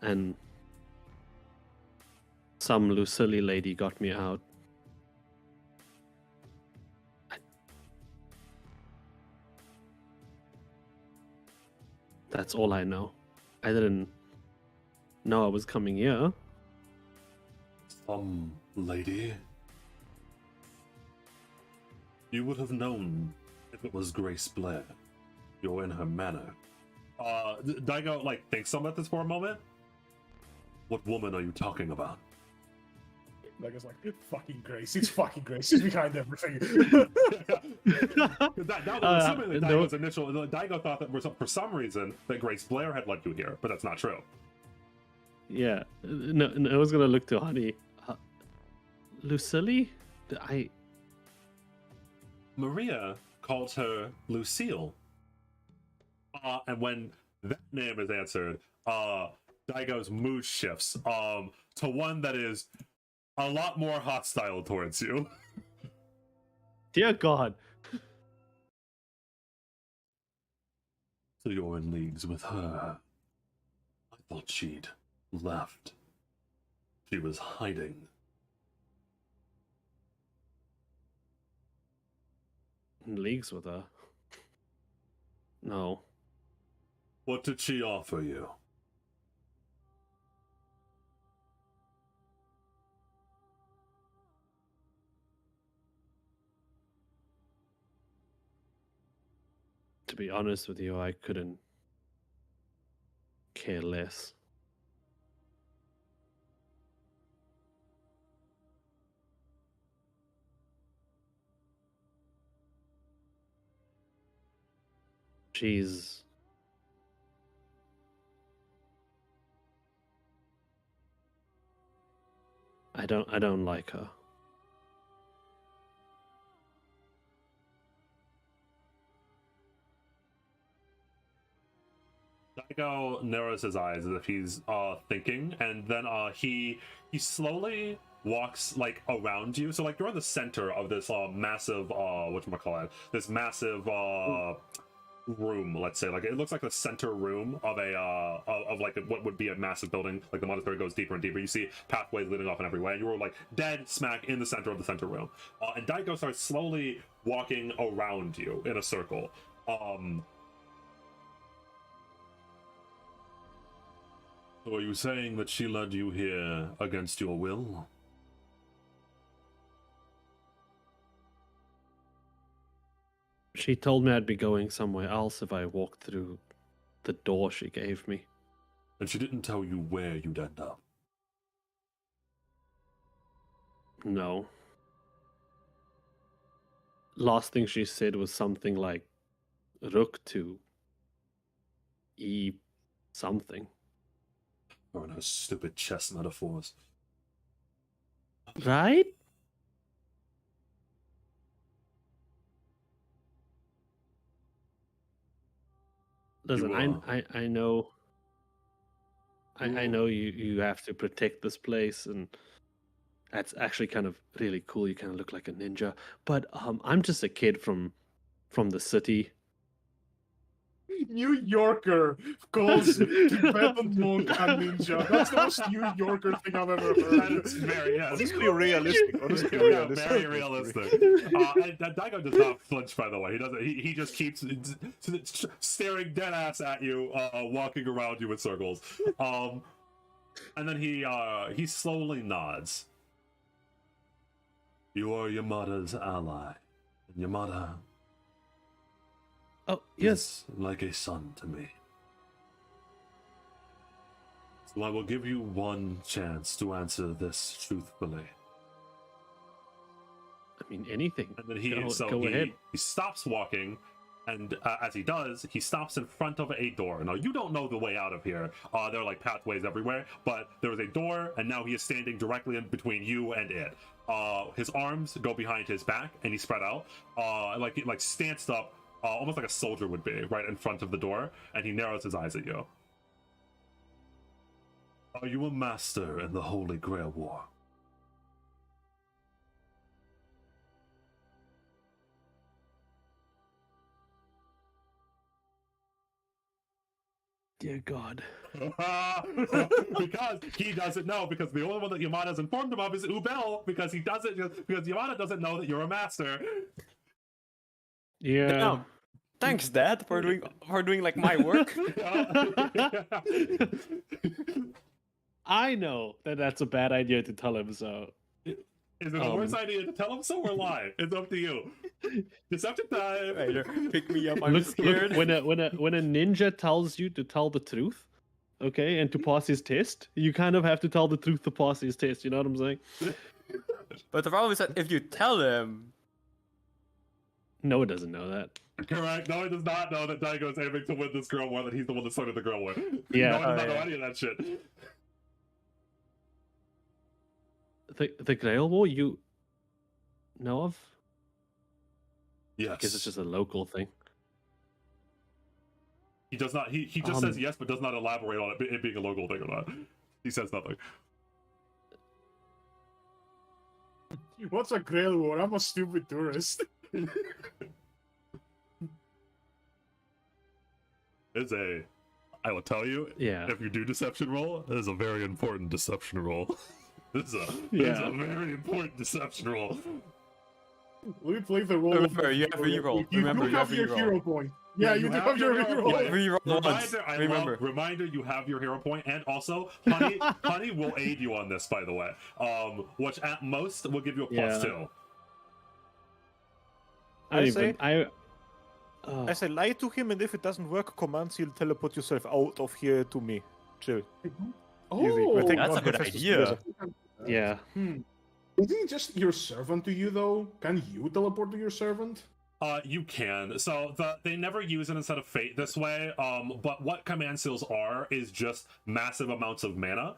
And some Lucille lady got me out. That's all I know. I didn't know I was coming here. Some lady? You would have known if it was Grace Blair. You're in her manor. Daigo, like, thinks about this for a moment. What woman are you talking about? Like, it's like, fucking Grace. It's fucking Grace. She's behind everything. That was assuming that Daigo's initial. Daigo thought that for some reason that Grace Blair had led you here, but that's not true. Yeah. No, I was gonna look to Honey. Lucille? Maria calls her Lucille. And when that name is answered, Daigo's mood shifts to one that is a lot more hostile towards you. Dear God. So you're in leagues with her. I thought she'd left. She was hiding. In leagues with her? No. What did she offer you? To be honest with you, I couldn't care less. She's I don't like her. Daigo narrows his eyes as if he's thinking, and then he slowly walks like around you. So like you're in the center of this massive whatchamacallit, this massive room, let's say. Like it looks like the center room of a of like what would be a massive building. Like the monastery goes deeper and deeper. You see pathways leading off in every way, and you were like dead smack in the center of the center room. And Daigo starts slowly walking around you in a circle. So are you saying that she led you here against your will? She told me I'd be going somewhere else if I walked through the door she gave me. And she didn't tell you where you'd end up? No. Last thing she said was something like rook to e something. Or no stupid chess metaphors. Right? Listen, I know I know you have to protect this place, and that's actually kind of really cool. You kind of look like a ninja, but I'm just a kid from the city. New Yorker calls Tibetan monk a ninja. That's the most New Yorker thing I've ever heard. That's very, Honestly realistic. Honestly yeah, realistic. very realistic. And Daigo does not flinch, by the way. He doesn't. He just keeps staring dead ass at you, walking around you in circles. And then he slowly nods. You are Yamada's ally, and Yamada. Oh yes, like a son to me. So I will give you one chance to answer this truthfully. I mean anything. And then he go ahead. He stops walking, and as he does, he stops in front of a door. Now you don't know the way out of here. There are like pathways everywhere, but there is a door, and now he is standing directly in between you and it. His arms go behind his back, and he's spread out, like stanced up. Almost like a soldier would be, right in front of the door, and he narrows his eyes at you. Are you a master in the Holy Grail War? Dear God. Because he doesn't know, because the only one that Yamada has informed him of is Ubel, because Yamada doesn't know that you're a master. Yeah. No. Thanks, Dad, for doing like my work. I know that that's a bad idea to tell him, so. Is it the worst idea to tell him so or lie? It's up to you. Deceptive time. Right, pick me up. I'm scared. When a ninja tells you to tell the truth, okay, and to pass his test, you kind of have to tell the truth to pass his test. You know what I'm saying? But the problem is that if you tell him, Noah doesn't know that. Correct. Noah does not know that Daigo is aiming to win this girl war, that he's the one that started the girl war. Yeah. Noah does not know any of that shit. The Grail War, you know of? Yes. Because it's just a local thing. He does not. He just says yes, but does not elaborate on it being a local thing or not. He says nothing. What's a Grail War? I'm a stupid tourist. I will tell you, Yeah. if you do deception roll, it is a very important deception roll. This is a very important deception roll. Let me play the role. remember, you have reroll. You Remember, do you have have your reroll. hero point. Yeah, you do have your hero point. Reroll once. Remember. Reminder, you have your hero point, and also, Honey will aid you on this, by the way. Which at most will give you a +2. I say lie to him, and if it doesn't work, command seal teleport yourself out of here to me. Chill. Easy. We're taking that's on a good Hephaestus idea. together. Yeah. Isn't he just your servant to you, though? Can you teleport to your servant? You can. So they never use it instead of fate this way. But what command seals are is just massive amounts of mana.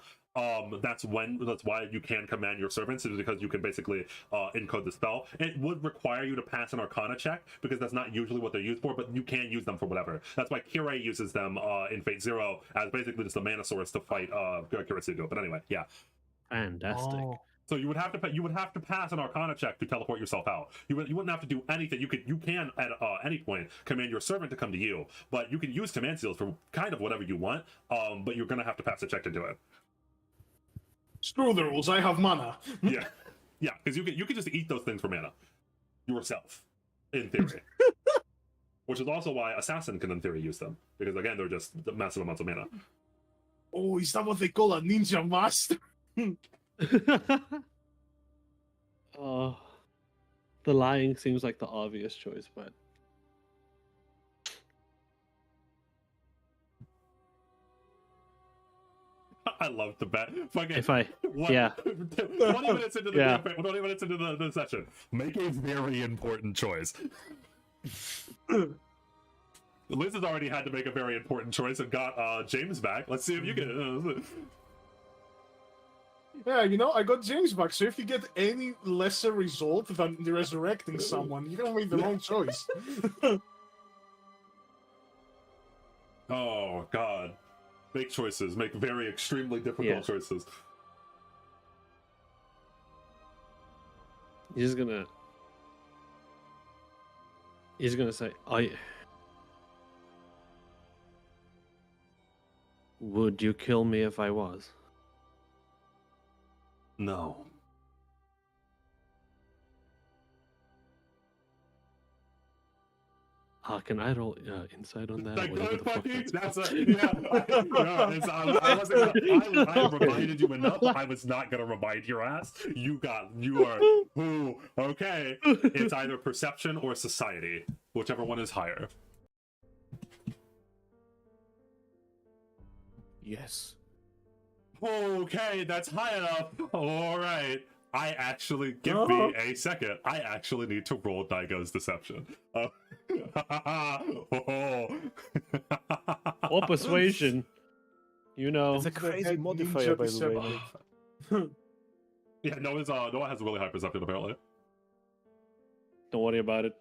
That's why you can command your servants, is because you can basically encode the spell. It would require you to pass an Arcana check because that's not usually what they're used for, but you can use them for whatever. That's why Kirei uses them in Fate Zero as basically just a mana source to fight Kiritsugu. But anyway, yeah. Fantastic. So you would have to pass an Arcana check to teleport yourself out. You wouldn't have to do anything. You can at any point command your servant to come to you, but you can use command seals for kind of whatever you want. But you're gonna have to pass a check to do it. Screw the rules. I have mana. Yeah, because you can just eat those things for mana yourself, in theory. Which is also why assassin can in theory use them, because again they're just massive amounts of mana. Oh, is that what they call a ninja master? Oh, the lying seems like the obvious choice, but I love the bet. Fucking, if I, 20 minutes into the Yeah. campaign, 20 minutes into the session, make a very important choice. Liz has already had to make a very important choice and got James back. Let's see if you can. Yeah, you know, I got James back, so if you get any lesser result than resurrecting someone, you're gonna make the wrong choice. Oh, God. Make choices. Make very extremely difficult Yeah. choices. he's gonna say, would you kill me if I was? No. Can I roll insight on that? That or whatever good the fuck fucking. that's That's called? a yeah. It's, I wasn't. I reminded you enough. I was not gonna remind your ass. You are. Ooh, okay. It's either perception or society, whichever one is higher. Yes. Okay, that's high enough. All right. I actually give me a second. I actually need to roll Daigo's deception. Or persuasion. You know. It's a crazy head modifier, ninja by the way. deception. Yeah, Noah has a really high perception apparently. Don't worry about it.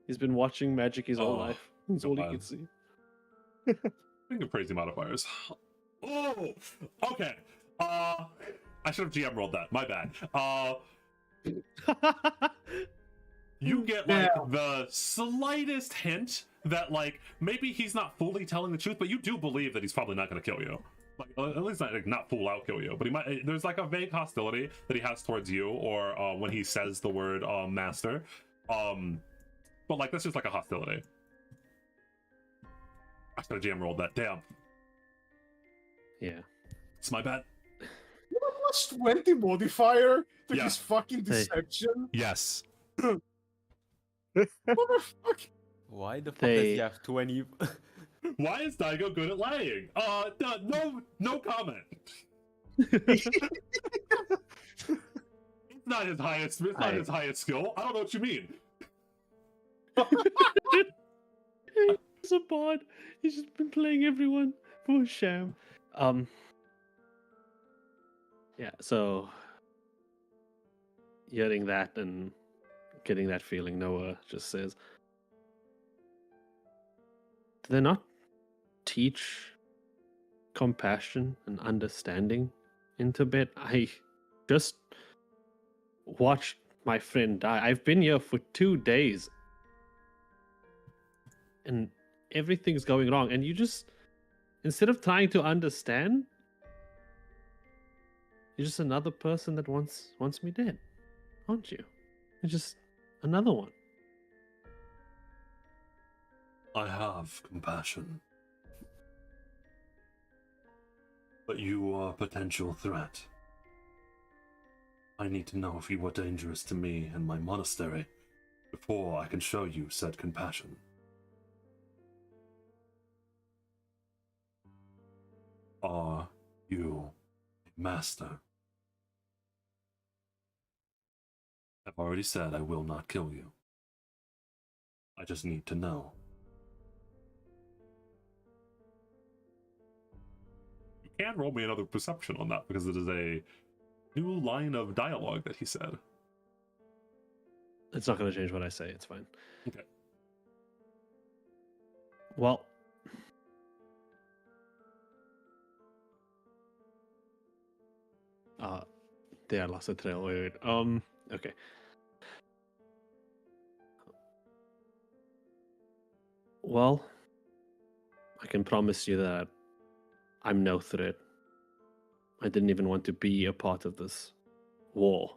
He's been watching magic his whole Oh, life. That's so all he bad. can see. Think of crazy modifiers. Oh, okay. I should have GM rolled that. My bad. You get like the slightest hint that like maybe he's not fully telling the truth, but you do believe that he's probably not going to kill you. Like at least not full out kill you, but he might. There's like a vague hostility that he has towards you, or when he says the word master. But like that's just like a hostility. I should have GM rolled that. Damn. Yeah. It's my bad. You have plus 20 modifier to Yeah. his fucking Hey. deception? Yes. Motherfucker. Why the fuck They- does he have 20? Why is Daigo good at lying? No comment. It's not his highest. It's not his highest skill. I don't know what you mean. He's a bot. He's just been playing everyone for a sham. Yeah, so hearing that and getting that feeling, Noah just says, do they not teach compassion and understanding in Tibet? I just watched my friend die. I've been here for 2 days and everything's going wrong, and you just, instead of trying to understand, you're just another person that wants me dead, aren't you? You're just another one. I have compassion. But you are a potential threat. I need to know if you were dangerous to me and my monastery before I can show you said compassion. Are you a master? I've already said I will not kill you. I just need to know. You can roll me another perception on that because it is a new line of dialogue that he said. It's not going to change what I say. It's fine. Okay. Well, there, I lost the trail. Wait. Okay. Well, I can promise you that I'm no threat. I didn't even want to be a part of this war.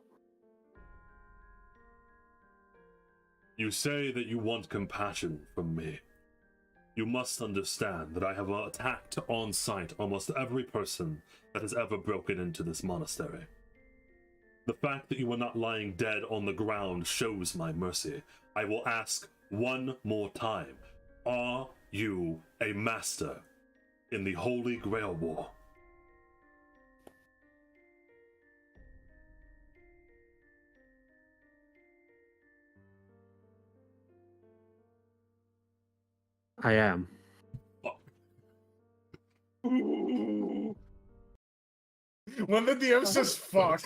You say that you want compassion from me. You must understand that I have attacked on sight almost every person that has ever broken into this monastery. The fact that you are not lying dead on the ground shows my mercy. I will ask one more time. Are you a master in the Holy Grail War? I am. When the DM says fuck.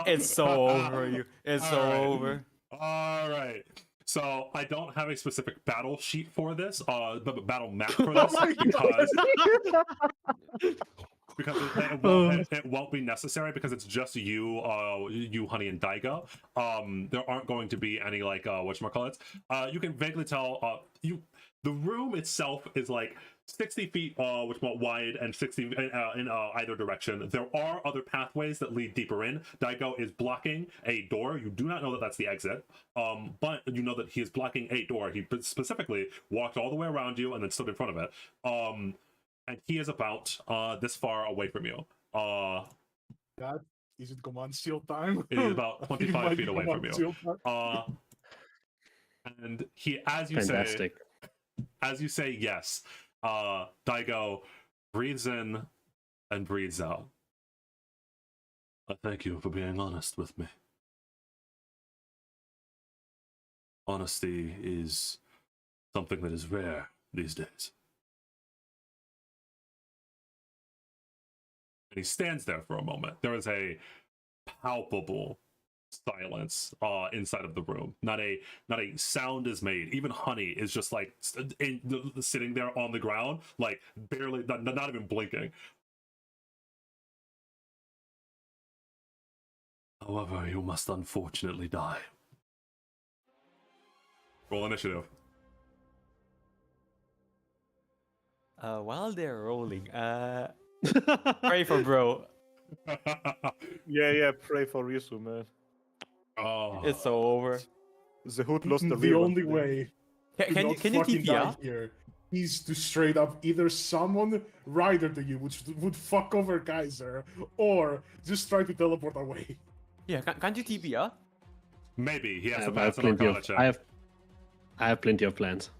It's so over, you. It's so over. All right. So I don't have a specific battle sheet for this, battle map for this, because it won't be necessary because it's just you, Honey, and Daigo. There aren't going to be any like whatchamacallits. You can vaguely tell the room itself is like 60 feet wide and 60 in either direction. There are other pathways that lead deeper in. Daigo is blocking a door. You do not know that that's the exit, but you know that he is blocking a door. He specifically walked all the way around you and then stood in front of it. And he is about this far away from you. God, is it command seal time? It is about 25 feet away from you. And he, as you say yes, Daigo breathes in and breathes out. I thank you for being honest with me. Honesty is something that is rare these days. And he stands there for a moment. There is a palpable silence inside of the room. Not a sound is made. Even Honey is just like sitting there on the ground, like barely, not even blinking. However, you must unfortunately die. Roll initiative. While they're rolling, pray for bro. Yeah, pray for Risu, man. Oh, It's so over. The hood lost the The real only one. way Can you fucking TP die out? here is to straight up either summon Rider to you, which would fuck over Kaiser, or just try to teleport away. Yeah, can't you TP out? maybe he has to I have pass an plenty Arcana of. check. I have plenty of plans.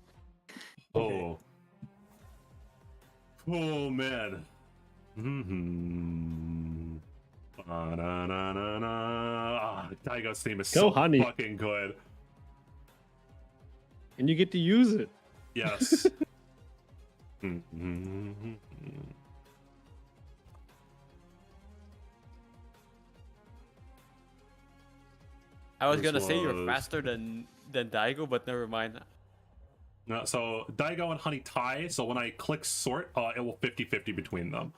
Oh. Oh man. Daigo's theme is so Honey. fucking good. And you get to use it. Yes. I was This gonna say you're was- faster than Daigo, but never mind. No, so Daigo and Honey tie, so when I click sort, it will 50-50 between them.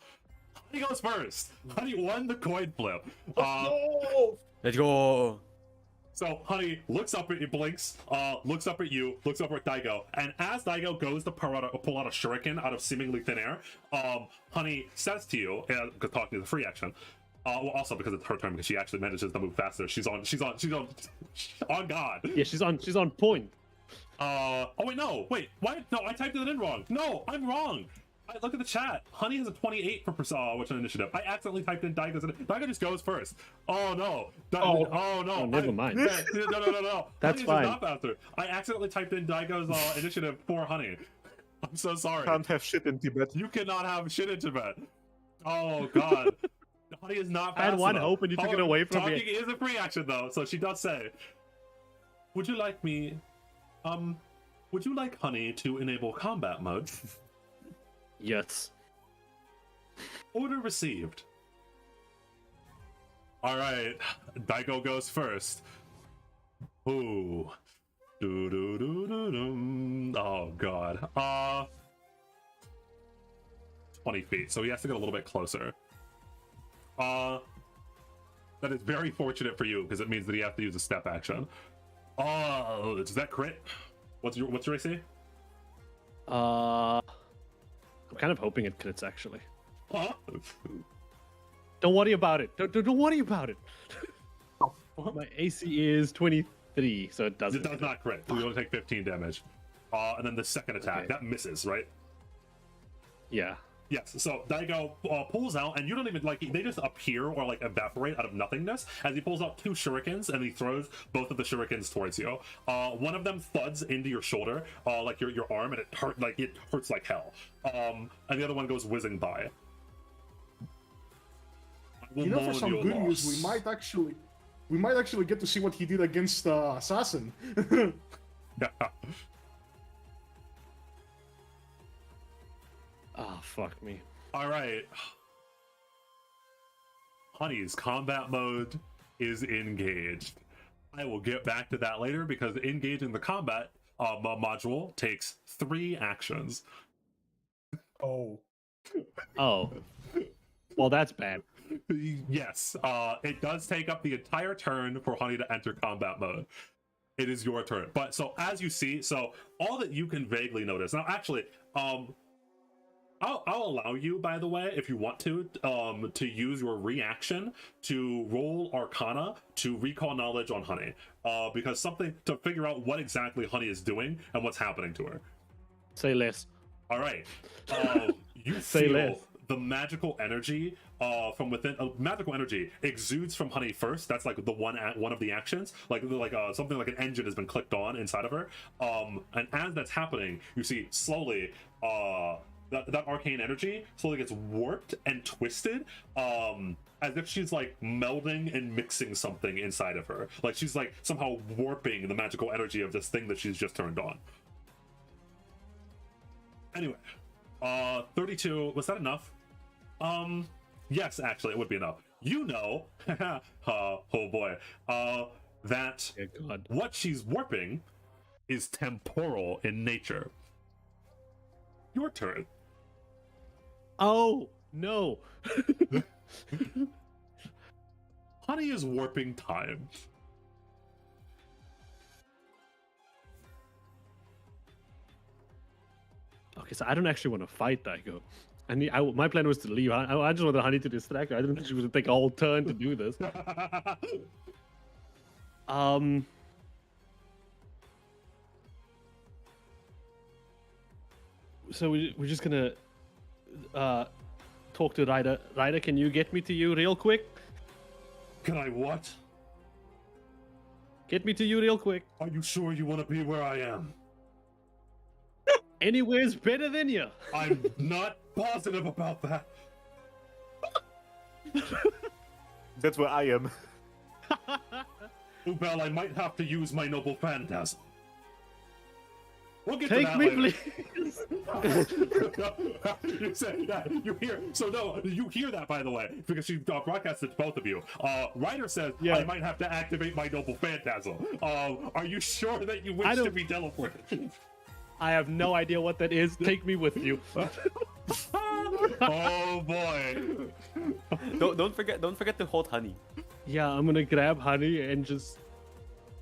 Honey goes first. Honey won the coin flip. No! Let's go. So Honey looks up at you, blinks, looks up at you, looks over at Daigo, and as Daigo goes to pull out a shuriken out of seemingly thin air, Honey says to you, because talking to the free action, well, also because it's her turn, because she actually manages to move faster. She's on God. Yeah, she's on point. Oh wait, no, wait, what? No, I typed it in wrong. No, I'm wrong. I look at the chat. Honey has a 28 for which initiative. I accidentally typed in Daigo's. Daigo just goes first. Oh no. Oh no. Oh, never mind. No. That's Honey fine. Is not faster. I accidentally typed in Daigo's initiative for Honey. I'm so sorry. Can't have shit in Tibet. You cannot have shit in Tibet. Oh god. Honey is not fast I had one enough. hope and you took it away from Talking me. is a free action though, so she does say, would you like Honey to enable combat mode? Yes. Order received. Alright, Daigo goes first. Ooh. Oh god. 20 feet, so he has to get a little bit closer. That is very fortunate for you because it means that he has to use a step action. Oh, does that crit? What's your AC? I'm kind of hoping it crits actually. Huh? Don't worry about it. Don't worry about it. My AC is 23, so it doesn't. It does not crit. We only take 15 damage. And then the second attack, Okay. that misses, right? Yeah. Yes, so Daigo pulls out, and you don't even, they just appear or, evaporate out of nothingness as he pulls out 2 shurikens, and he throws both of the shurikens towards you. One of them thuds into your shoulder, your arm, and it hurts like hell. And the other one goes whizzing by. For some good news, we might actually get to see what he did against Assassin. Oh, fuck me. All right. Honey's combat mode is engaged. I will get back to that later because engaging the combat module takes 3 actions. Oh. Oh. Well, that's bad. Yes, it does take up the entire turn for Honey to enter combat mode. It is your turn. But so as you see, so all that you can vaguely notice. Now, actually, I'll allow you, by the way, if you want to use your reaction to roll Arcana to recall knowledge on Honey, because something to figure out what exactly Honey is doing and what's happening to her. Say less. All right, you Say feel less. the magical energy from within. Magical energy exudes from Honey first. That's like the one of the actions, something like an engine has been clicked on inside of her. And as that's happening, you see slowly. That arcane energy slowly gets warped and twisted, as if she's melding and mixing something inside of her. She's somehow warping the magical energy of this thing that she's just turned on. Anyway, 32, was that enough? Yes, actually, it would be enough. You know, oh boy, that God. what she's warping is temporal in nature. Your turn. Oh, no. Honey is warping time. Okay, so I don't actually want to fight Daigo. My plan was to leave. I just wanted Honey to distract her. I didn't think she was going to take a whole turn to do this. So we're just gonna talk to Ryder. Ryder, can you get me to you real quick? Can I what? Get me to you real quick. Are you sure you want to be where I am? Anywhere's better than you. I'm not positive about that. That's where I am. Ubel, I might have to use my noble phantasm. We'll get Take to that me, later. please. You said that. You hear that, by the way, because she broadcasted to both of you. Ryder says, Yeah. I might have to activate my noble phantasm. Are you sure that you wish to be teleported? I have no idea what that is. Take me with you. Oh boy. Don't forget to hold Honey. Yeah, I'm gonna grab Honey and just.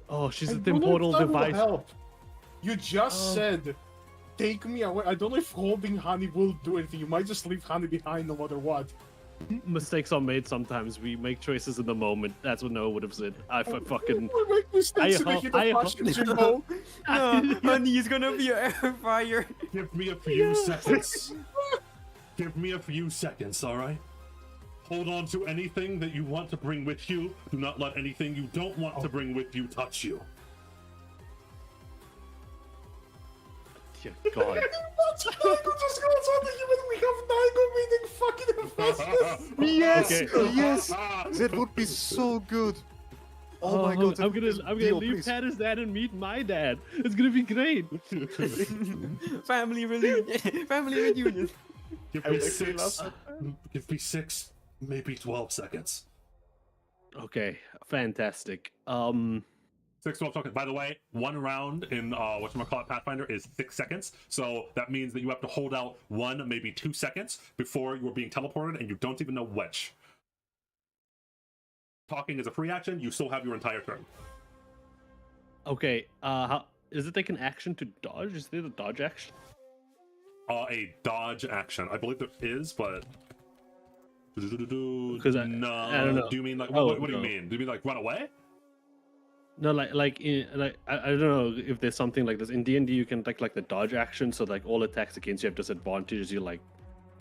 Oh, she's a I don't know temporal if that will device. help. You just said, take me away. I don't know if holding Honey will do anything. You might just leave Honey behind no matter what. Mistakes are made sometimes. We make choices in the moment. That's what Noah would have said. fucking. We make mistakes in the hope- heat I of hope- passion, Jimbo. No, Honey is gonna be an air fryer. Give me a few seconds. Give me a few seconds, all right? Hold on to anything that you want to bring with you. Do not let anything you don't want to bring with you touch you. Dear God. Daigo just goes on the human. We have Daigo meeting fucking Hephaestus. Yes, Okay. yes, that would be so good. Oh my God, I'm gonna Dio, leave please. Tara's dad and meet my dad. It's gonna be great. Family reunion. Family reunion. Give I me would actually love 6. Give me 6, maybe 12 seconds. Okay, fantastic. 6, 12 seconds. By the way, 1 round in whatchamacallit Pathfinder is 6 seconds. So that means that you have to hold out 1, maybe 2 seconds before you're being teleported, and you don't even know which. Talking is a free action. You still have your entire turn. Okay, how is it like an action to dodge? Is there the dodge action? A dodge action. I believe there is, but Because I don't know. Do you mean like Oh, what do you no. mean? Do you mean like run away? No, like I don't know if there's something like this in D&D. You can like the dodge action, so like all attacks against you have disadvantages. You like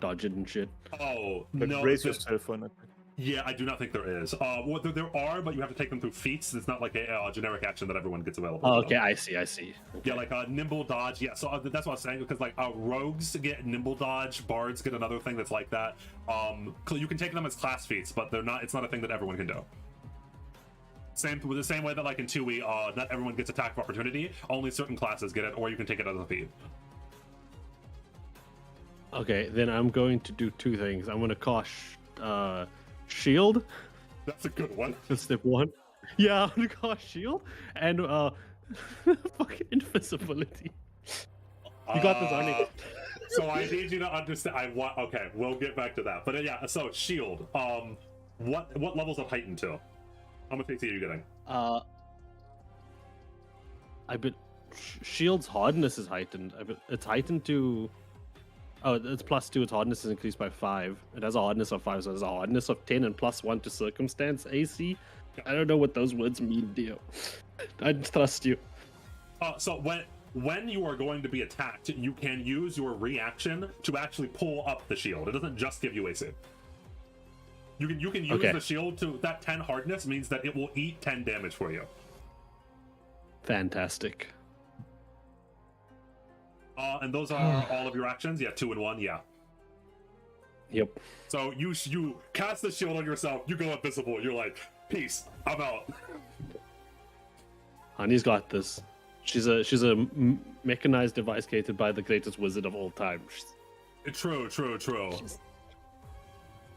dodge it and shit. Oh Like, no! brace yourself for an attack. Yeah, I do not think there is. Well, there are, but you have to take them through feats. It's not like a generic action that everyone gets available. Oh, to. okay, I see. Yeah, like nimble dodge. Yeah, so that's what I was saying, because like rogues get nimble dodge, bards get another thing that's like that. You can take them as class feats, but they're not. It's not a thing that everyone can do. With the same way that like in 2e, not everyone gets attack of opportunity. Only certain classes get it, or you can take it as a feat. Okay, then I'm going to do 2 things. I'm gonna cast shield. That's a good one. That's step 1. Yeah, I'm gonna cast shield and fucking invisibility. You got this, Arnie. So I need you to understand. Okay, we'll get back to that. But yeah, so shield. What levels of heightened to? How much AC are you getting? Shield's hardness is heightened. It's heightened to. Oh, it's +2. Its hardness is increased by 5. It has a hardness of 5, so it has a hardness of 10 and +1 to circumstance AC. I don't know what those words mean, Dio. I trust you. So when you are going to be attacked, you can use your reaction to actually pull up the shield. It doesn't just give you AC. You can use the shield to that 10 hardness means that it will eat 10 damage for you. Fantastic. And those are all of your actions. Yeah, 2 and 1. Yeah. Yep. So you cast the shield on yourself. You go invisible. You're like, peace. I'm out. Honey's got this. She's a mechanized device created by the greatest wizard of all time. True.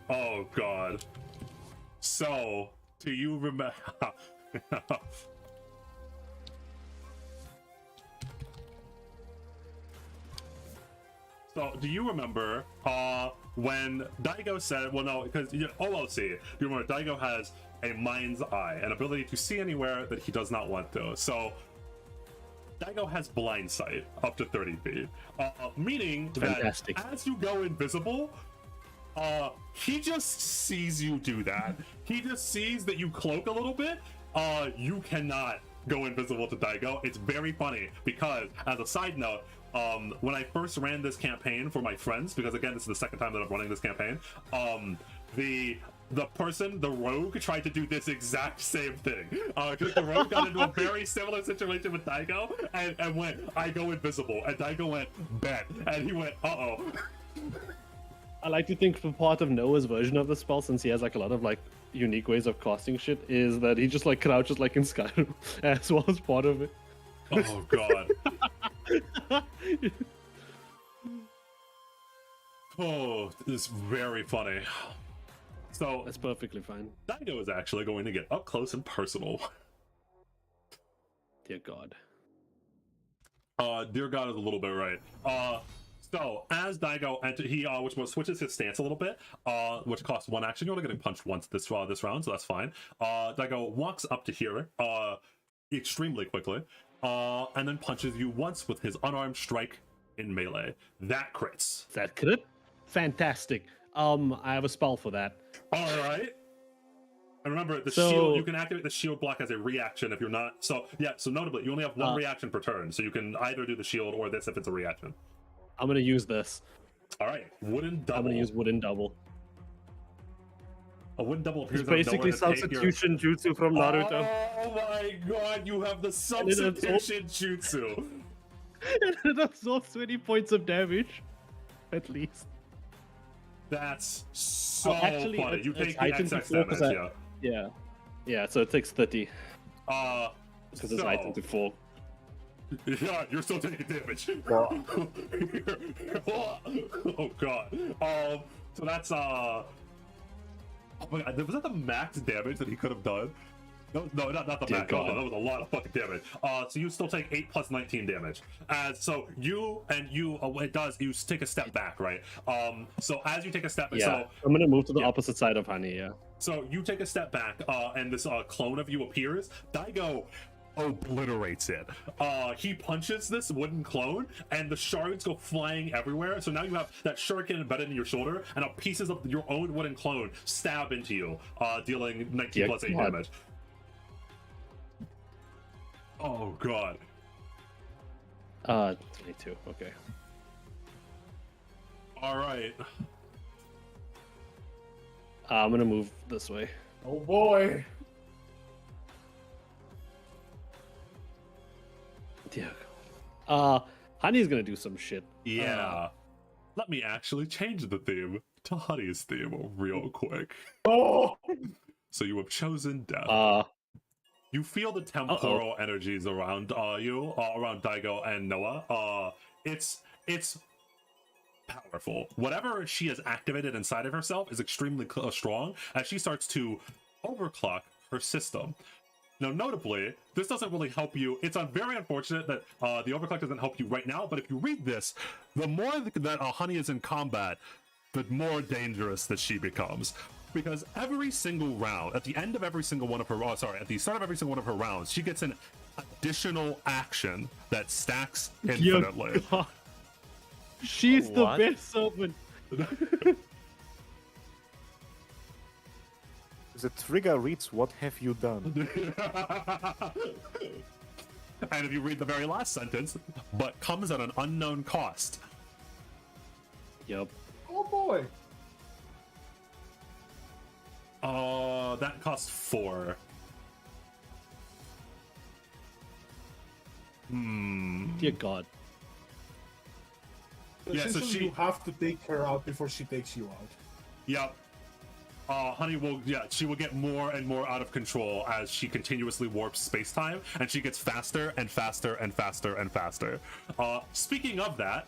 Oh God. So, do you remember? So, do you remember when Daigo said, well, no, because OOC, do you remember Daigo has a mind's eye, an ability to see anywhere that he does not want to. So, Daigo has blind sight up to 30 feet, meaning Fantastic. that as you go invisible, he just sees you do that. He just sees that you cloak a little bit. You cannot go invisible to Daigo. It's very funny because, as a side note, when I first ran this campaign for my friends, because again, this is the second time that I'm running this campaign, the rogue tried to do this exact same thing. Because the rogue got into a very similar situation with Daigo and went, I go invisible. And Daigo went, bet. And he went, uh-oh. I like to think for part of Noah's version of the spell, since he has like a lot of like unique ways of casting shit, is that he just like crouches like in Skyrim as well as part of it. Oh God. Oh, this is very funny. So That's perfectly fine. Daigo is actually going to get up close and personal. Dear God. Dear God is a little bit right. So as Daigo enters, he switches his stance a little bit, which costs 1 action. You're only getting punched once this round, so that's fine. Daigo walks up to here extremely quickly, and then punches you once with his unarmed strike in melee. That crits. Is that crit? Fantastic. I have a spell for that. All right. And remember, the shield, you can activate the shield block as a reaction if you're not. So notably, you only have 1 reaction per turn, so you can either do the shield or this if it's a reaction. I'm gonna use this. All right, wooden double. I'm gonna use wooden double. A wooden double appears It's out of nowhere basically to take your- substitution jutsu from Naruto. Oh my god, you have the it substitution jutsu. And it absorbs 20 points of damage, at least. That's so actually, funny. it's- You it's take the item XX before 'cause damage, Yeah, yeah. So it takes 30 yeah. because it's item to 4. Yeah, you're still taking damage. Oh god. So that's oh my god, was that the max damage that he could have done? No, not the Dear max. God. No, that was a lot of fucking damage. So you still take 8 plus 19 damage. So you it does. You take a step back, right? So as you take a step, Yeah, so I'm gonna move to the yeah. opposite side of Honey. Yeah. So you take a step back, and this clone of you appears. Daigo obliterates it. He punches this wooden clone, and the shards go flying everywhere. So now you have that shuriken embedded in your shoulder, and pieces of your own wooden clone stab into you, dealing 19 plus 8 damage. Oh god. 22. Okay. All right. I'm gonna move this way. Oh boy. Yeah. Honey's gonna do some shit. Yeah. Let me actually change the theme to Honey's theme real quick. Oh. So you have chosen death. You feel the temporal energies around you, around Daigo and Noah. It's powerful. Whatever she has activated inside of herself is extremely strong as she starts to overclock her system. Now, notably, this doesn't really help you. It's very unfortunate that the overclock doesn't help you right now, but if you read this, the more that Honey is in combat, the more dangerous that she becomes. Because every single round, at the end of every single one of her, at the start of every single one of her rounds, she gets an additional action that stacks infinitely. She's the What? best servant. The trigger reads, "What have you done?" And if you read the very last sentence, but comes at an unknown cost. Yep. Oh boy. That costs 4. Dear God. Yeah, so Essentially, she- you have to take her out before she takes you out. Yep. Honey will, she will get more and more out of control as she continuously warps space-time, and she gets faster and faster and faster and faster. Speaking of that,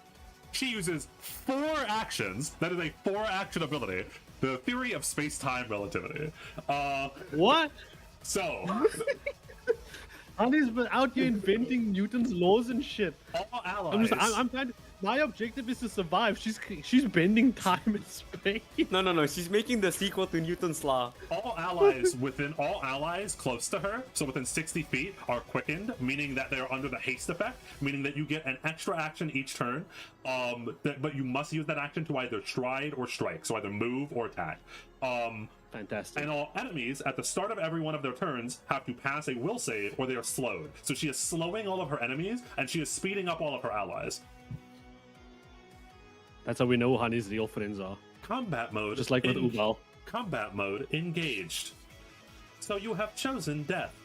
she uses 4 actions. That is a 4-action ability. The theory of space-time relativity. What? So, Honey's been out here inventing Newton's laws and shit. all allies. I'm trying to, my objective is to survive. She's bending time and space. No. She's making the sequel to Newton's Law. All allies close to her, so within 60 feet, are quickened, meaning that they're under the haste effect, meaning that you get an extra action each turn. But you must use that action to either stride or strike, so either move or attack. Fantastic. And all enemies at the start of every one of their turns have to pass a will save or they are slowed. So she is slowing all of her enemies and she is speeding up all of her allies. That's how we know who Honey's real friends are. Combat mode. Just like with Ubal. Combat mode engaged. So you have chosen death.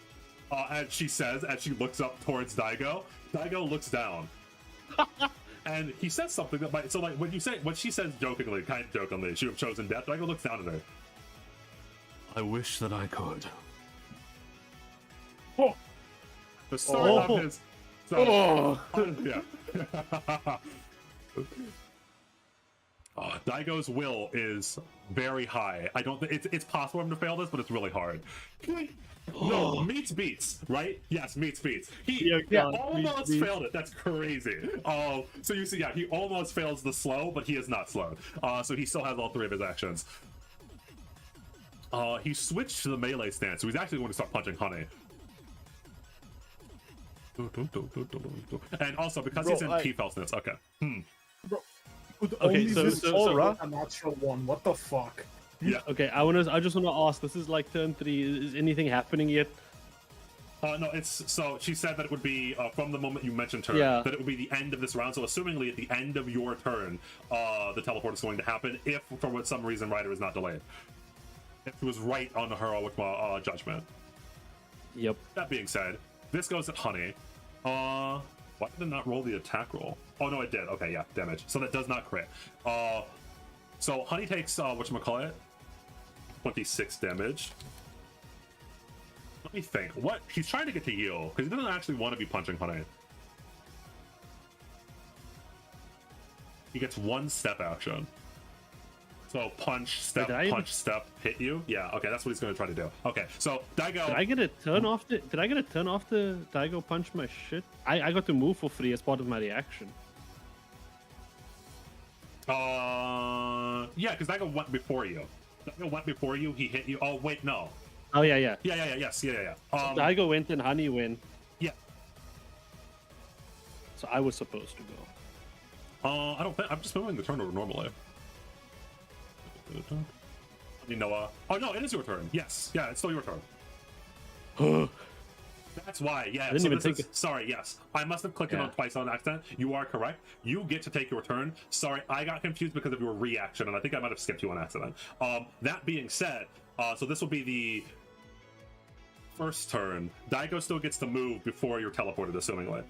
As she says, as she looks up towards Daigo. Daigo looks down. And he says something that might, so like when she says jokingly, kind of jokingly, she would have chosen death, Daigo looks down at her. I wish that I could. Oh. The start of his. So, yeah. Daigo's will is very high. I don't think it's possible for him to fail this, but it's really hard. No, meets beats, right? Yes, meets beats. He almost failed it. That's crazy. So you see, he almost fails the slow, but he is not slowed. So he still has all 3 of his actions. He switched to the melee stance, so he's actually going to start punching Honey. And also, because he's in P-Fel stance, okay. Bro, could Okay, only so- this so- aura a natural one. What the fuck? Yeah. Okay, I just want to ask. This is like turn 3. Is anything happening yet? No, it's so she said that it would be from the moment you mentioned her, Yeah. that it would be the end of this round. So, assumingly, at the end of your turn, the teleport is going to happen if, for some reason, Ryder is not delayed. If she was right on her judgment. Yep. That being said, this goes at Honey. Why did it not roll the attack roll? Oh no, it did. Okay, yeah, damage. So that does not crit. So Honey takes whatchamacallit, 26 damage. Let me think. What? He's trying to get to heal because he doesn't actually want to be punching Honey. He gets one step action. So punch, step, punch, step, hit you. Yeah. Okay, that's what he's going to try to do. Okay. So Daigo. Did I get a turn off the? Did I get a turn off the Daigo punch my shit? I got to move for free as part of my reaction. Yeah, because Daigo went before you. Daigo went before you. He hit you. Oh wait, no. Oh yeah. Yes. Daigo went and Honey went. Yeah. So I was supposed to go. I don't think I'm just moving the turn order normally. I mean, Noah. Oh no, it is your turn. Yes, yeah, it's still your turn. That's why. Yeah. So this is, sorry. Yes, I must have clicked it on twice on accident. You are correct. You get to take your turn. Sorry, I got confused because of your reaction, and I think I might have skipped you on accident. That being said, so this will be the first turn. Daigo still gets to move before you're teleported, assumingly.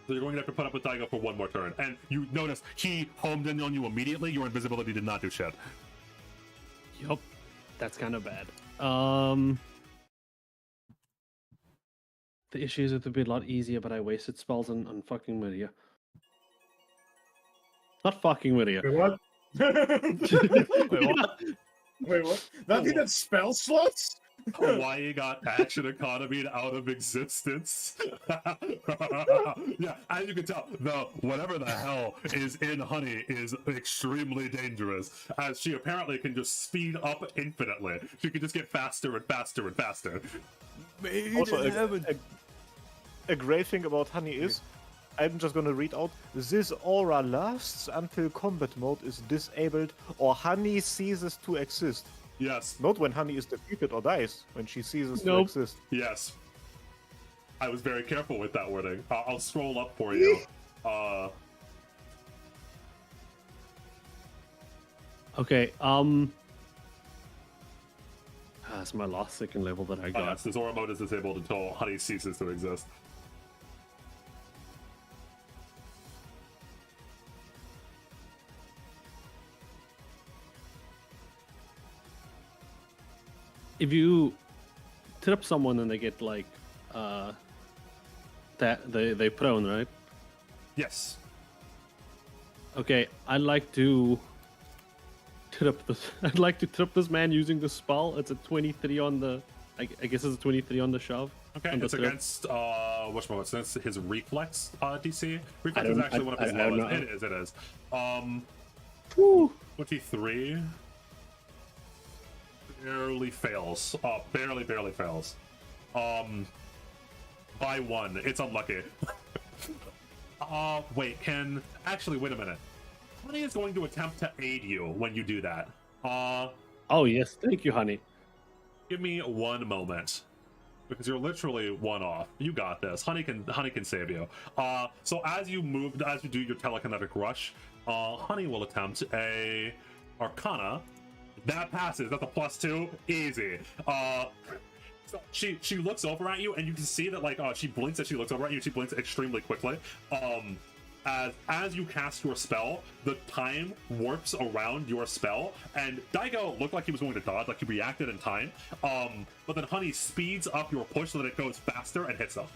So you're going to have to put up with Daigo for one more turn. And you notice he homed in on you immediately. Your invisibility did not do shit. Yup. That's kind of bad. The issue is it would be a lot easier, but I wasted spells on fucking Maria. Not fucking Maria. Wait, what? Wait, what? Wait, what? That needed spell slots? Hawaii got action economy out of existence. Yeah, as you can tell, whatever the hell is in Honey is extremely dangerous, as she apparently can just speed up infinitely. She can just get faster and faster and faster. Also, a great thing about Honey is, I'm just gonna read out, this aura lasts until combat mode is disabled or Honey ceases to exist. Yes. Not when Honey is defeated or dies, when she ceases to exist. Yes. I was very careful with that wording. I'll scroll up for you. Okay, that's my last second level that I got. Yes, this aura mode is disabled until Honey ceases to exist. If you trip someone and they get like that they prone, right? Yes. Okay, I'd like to trip this. I'd like to trip this man using the spell. It's a 23 on the. I guess it's a 23 on the shove. Okay, it's against what's it's his reflex DC. Reflex is actually one of his lowest. It is. 23. Barely fails. Barely fails. By one. It's unlucky. Wait a minute. Honey is going to attempt to aid you when you do that. Oh yes, thank you, Honey. Give me one moment. Because you're literally one off. You got this. Honey can save you. So as you do your telekinetic rush, Honey will attempt a Arcana. That passes. That's a +2. Easy. So she looks over at you, and you can see that she blinks as she looks over at you. She blinks extremely quickly. As you cast your spell, the time warps around your spell, and Daigo looked like he was going to dodge, like he reacted in time. But then Honey speeds up your push so that it goes faster and hits them.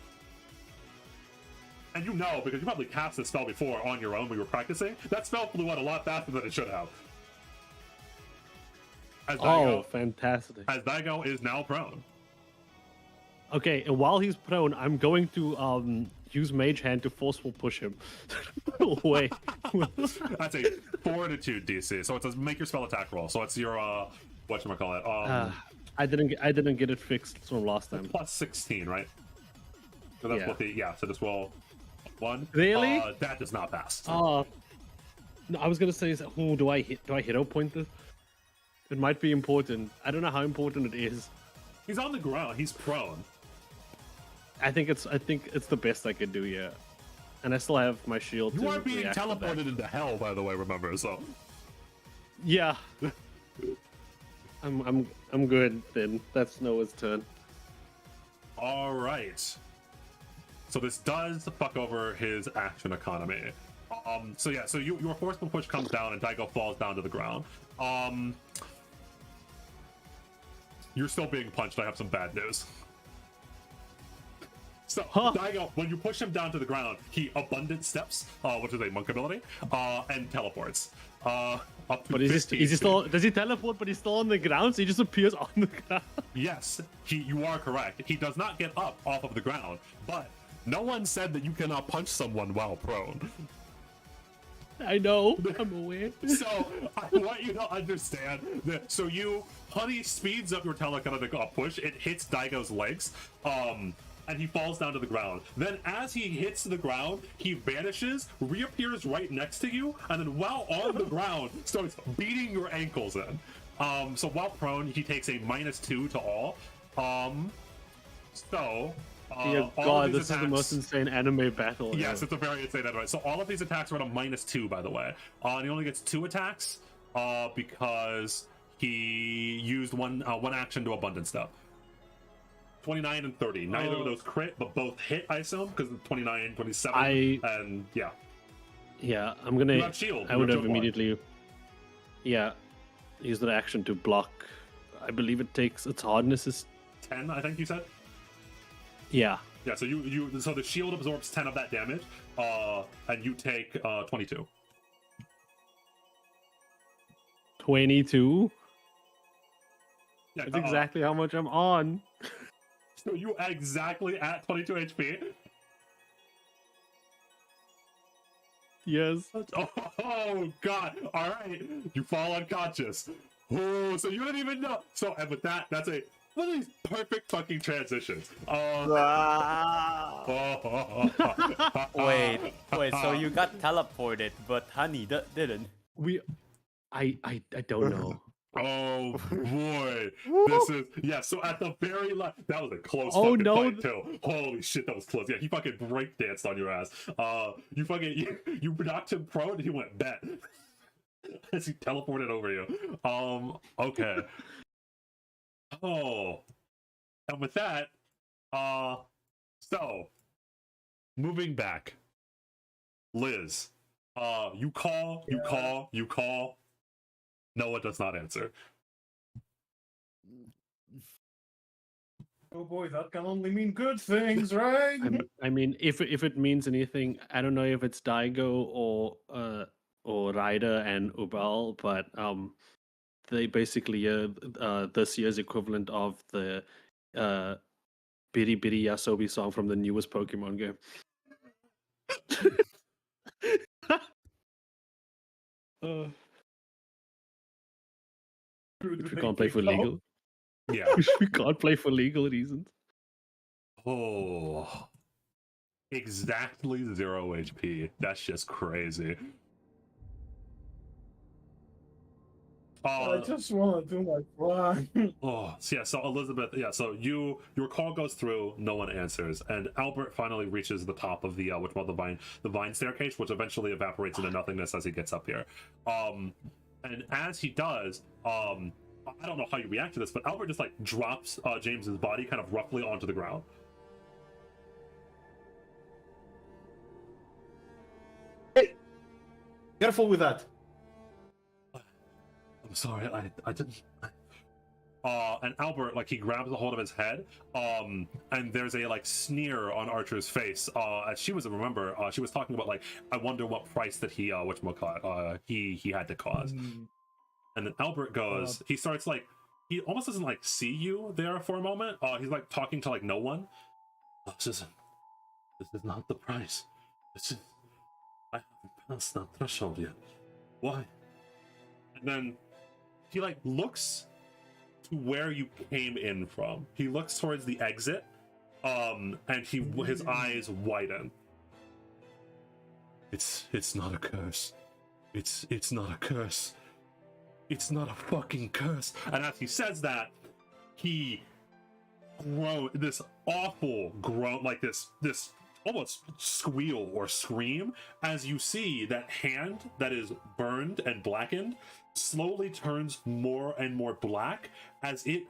And you know, because you probably cast this spell before on your own when you were practicing, that spell flew out a lot faster than it should have. Oh, fantastic. As Daigo is now prone. Okay, and while he's prone, I'm going to use Mage Hand to forceful push him away. That's a Fortitude DC, so it says make your spell attack roll. So it's your whatchamacallit. I didn't get it fixed from last time. +16, right? So that's so just roll 1. Really? That does not pass. No, I was gonna say, do I hero point this? It might be important. I don't know how important it is. He's on the ground. He's prone. I think it's the best I could do, yeah. And I still have my shield. You to are being react to that. teleported into hell, by the way. Remember, so Yeah. I'm good then. That's Noah's turn. all right. So this does fuck over his action economy. So yeah, so your forceful push comes down and Daigo falls down to the ground. You're still being punched. I have some bad news. So Daigo, when you push him down to the ground, he abundant steps, which is a monk ability, and teleports. Up to But is he still? Does he teleport? But he's still on the ground, so he just appears on the ground. Yes, you are correct. He does not get up off of the ground, but no one said that you cannot punch someone while prone. I know. I'm aware. So I want you to understand that. So Honey speeds up your telekinetic push. It hits Daigo's legs, and he falls down to the ground. Then as he hits the ground, he vanishes, reappears right next to you, and then while on the ground, starts beating your ankles in. So while prone, he takes a -2 to all. Dear God, this is the most insane anime battle. Yes, ever. it's a very insane anime. So all of these attacks are at a -2, by the way. And he only gets 2 attacks because he used one action to abundant step. 29 and 30. Neither of those crit, but both hit, I assume, because 29, 27, and yeah. Yeah, I'm gonna. You have shield. I would have immediately. Yeah, use that action to block. I believe it takes its hardness is 10, I think you said. Yeah. Yeah. So so the shield absorbs 10 of that damage, and you take 22. 22. Yeah, That's exactly how much I'm on. So you exactly at 22 HP. Yes. Oh God! All right, you fall unconscious. Oh, so you didn't even know. So and with that, that's one of these perfect fucking transitions. Wait, so you got teleported, but Honey didn't. I don't know. Oh boy, this is so at the very last, that was a close fucking fight too. Holy shit, that was close. Yeah, he fucking breakdanced on your ass. You knocked him prone and he went bet as he teleported over you. Okay. Oh, and with that, so moving back, Liz, you call. Noah does not answer. Oh boy, that can only mean good things, right? I mean, if it means anything, I don't know if it's Daigo or Ryder and Ubal, but they basically this year's equivalent of the Biri Biri Yasobi song from the newest Pokemon game. Which we can't play for legal. Yeah. We can't play for legal reasons. Oh. Exactly 0 HP. That's just crazy. I just want to do my fly. So Elizabeth, so your call goes through, no one answers, and Albert finally reaches the top of the the vine staircase, which eventually evaporates into nothingness as he gets up here. And as he does, I don't know how you react to this, but Albert just like drops James's body kind of roughly onto the ground. Hey, careful with that. I'm sorry, I didn't. And Albert, like, he grabs a hold of his head, and there's a like sneer on Archer's face. As she was she was talking about like, I wonder what price that he he had to cause. And then Albert goes, he starts like, he almost doesn't like see you there for a moment. He's like talking to like no one. This is not the price. I haven't passed that threshold yet. Why? And then he like looks to where you came in from. He looks towards the exit, and his eyes widen. It's not a curse. It's not a curse. It's not a fucking curse. And as he says that, he groan, this awful groan, like this almost squeal or scream, as you see that hand that is burned and blackened slowly turns more and more black as it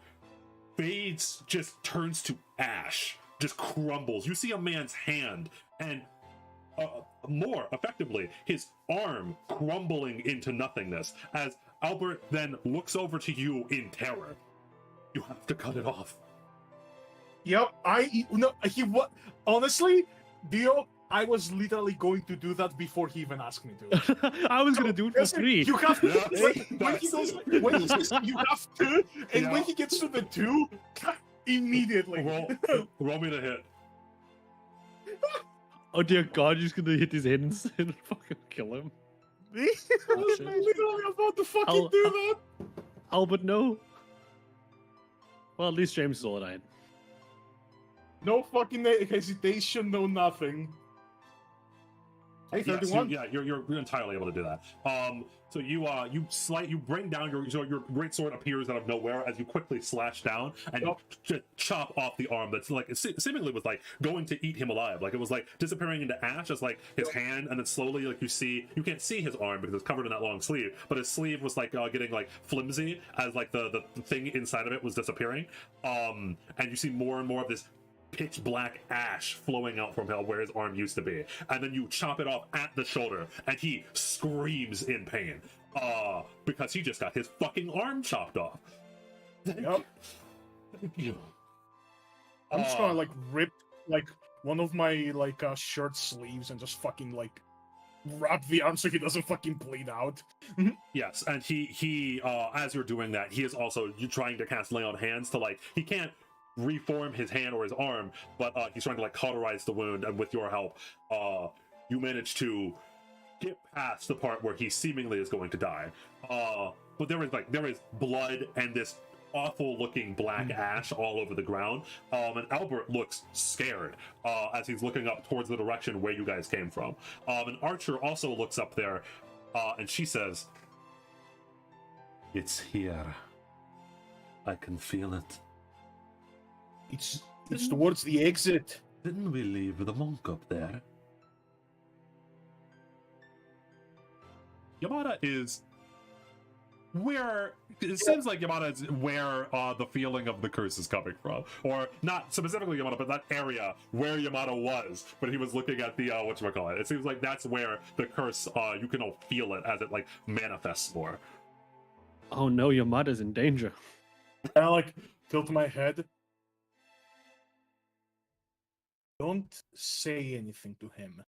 fades, just turns to ash, just crumbles. You see a man's hand and more effectively his arm crumbling into nothingness as Albert then looks over to you in terror. You have to cut it off. Yep, honestly, Dio, I was literally going to do that before he even asked me to. I was gonna do it for free. You have when he goes, when he says you have to, and when he gets to the 2, immediately. Roll me the hit. Oh dear God, you're just gonna hit his head and fucking kill him. I was literally about to fucking do that. Albert, no. Well, at least James is all right. No fucking hesitation, no nothing. Hey, 31. Yes, you're entirely able to do that. So you bring down your great sword appears out of nowhere as you quickly slash down and just chop off the arm that's like seemingly was like going to eat him alive. Like it was like disappearing into ash as like his hand, and then slowly like you can't see his arm because it's covered in that long sleeve, but his sleeve was like getting like flimsy as like the thing inside of it was disappearing. And you see more and more of this pitch black ash flowing out from where his arm used to be, and then you chop it off at the shoulder and he screams in pain because he just got his fucking arm chopped off. Thank you. I'm just gonna like rip like one of my like shirt sleeves and just fucking like wrap the arm so he doesn't fucking bleed out. Yes, and he as you're doing that, he is also trying to cast lay on hands to like he can't reform his hand or his arm, but he's trying to like cauterize the wound, and with your help you manage to get past the part where he seemingly is going to die, but there is blood and this awful looking black ash all over the ground, and Albert looks scared as he's looking up towards the direction where you guys came from, and Archer also looks up there, and she says, "It's here. I can feel it. It's towards the exit." Didn't we leave the monk up there?" Yamada is where it seems like Yamada is where the feeling of the curse is coming from, or not specifically Yamada, but that area where Yamada was when he was looking at the whatchamacallit. It seems like that's where the curse you can all feel it as it like manifests more. Oh no, Yamada's in danger. And I like tilt my head. Don't say anything to him.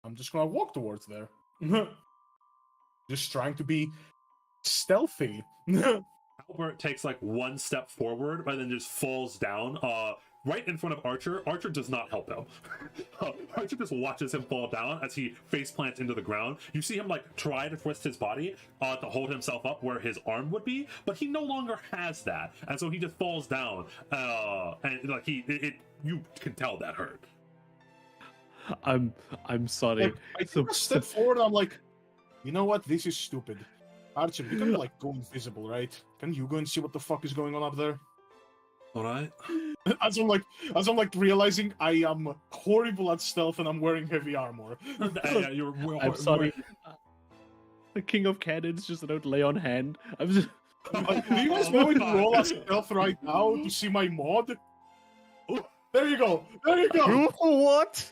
I'm just gonna walk towards there. Just trying to be stealthy. Albert takes like one step forward, but then just falls down right in front of Archer. Archer does not help him. Archer just watches him fall down as he face plants into the ground. You see him like try to twist his body to hold himself up where his arm would be, but he no longer has that, and so he just falls down. And like you can tell that hurt. I'm sorry. Like, I took a step forward and I'm like, you know what? This is stupid. Archer, you can like go invisible, right? Can you go and see what the fuck is going on up there? All right. As I'm like realizing I am horrible at stealth and I'm wearing heavy armor. I'm sorry. The King of Cannons just about lay on hand. I'm just. Do you guys want me to roll a stealth right now to see my mod? There you go. There you go. What?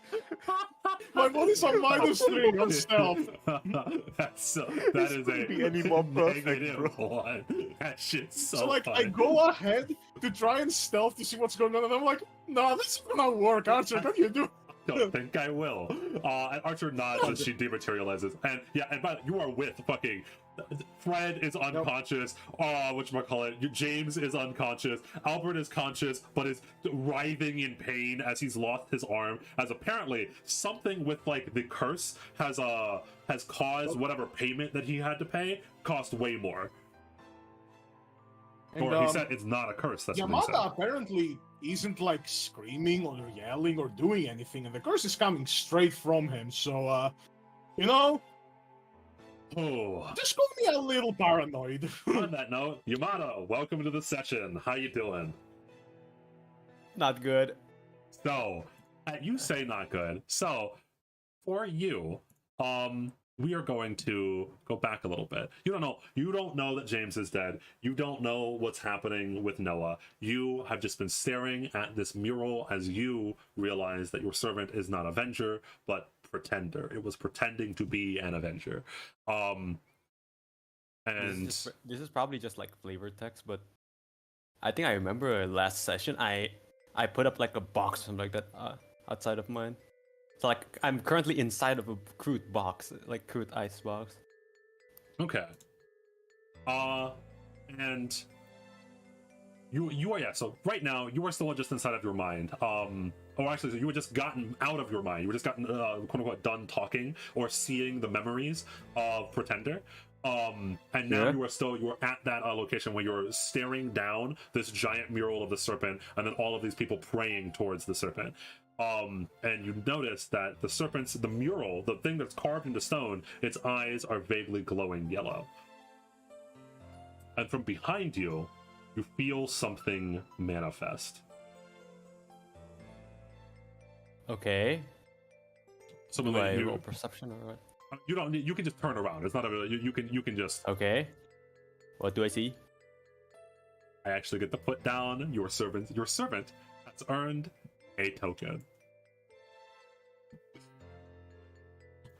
My mod is on -3 on stealth. That is a Any more perfect, negative one. That shit's so like funny. I go ahead to try and stealth to see what's going on, and I'm like, nah, this is gonna work, Archer. What do you do? Don't think I will. And Archer nods as she dematerializes. And yeah, and by you are with fucking Fred is unconscious. Whatchamacallit? James is unconscious. Albert is conscious, but is writhing in pain as he's lost his arm. As apparently something with like the curse has caused whatever payment that he had to pay cost way more. And, or he said it's not a curse. That's what he said. Yamada apparently isn't like screaming or yelling or doing anything, and the curse is coming straight from him. So, you know, Oh. Just got me a little paranoid. On that note, Yamada, welcome to the session. How you doing? Not good. So, you say not good. So, for you, we are going to go back a little bit. You don't know that James is dead. You don't know what's happening with Noah. You have just been staring at this mural as you realize that your servant is not Avenger, but Pretender. It was pretending to be an Avenger. And this is probably just like flavor text, but I think I remember last session I put up like a box or something like that outside of mine. So like I'm currently inside of a crude box, like crude ice box. okay. And you are, yeah, so right now you are still just inside of your mind. Or actually, so you were just gotten out of your mind. You were just gotten quote unquote done talking or seeing the memories of Pretender. And now you are at that location where you're staring down this giant mural of the serpent, and then all of these people praying towards the serpent. And you notice that the mural, the thing that's carved into stone, its eyes are vaguely glowing yellow. And from behind you, you feel something manifest. Okay. Something Do like I roll perception or what? you don't need, you can just turn around. It's not a you can just. Okay. What do I see? I actually get to put down your servant. Your servant has earned a token.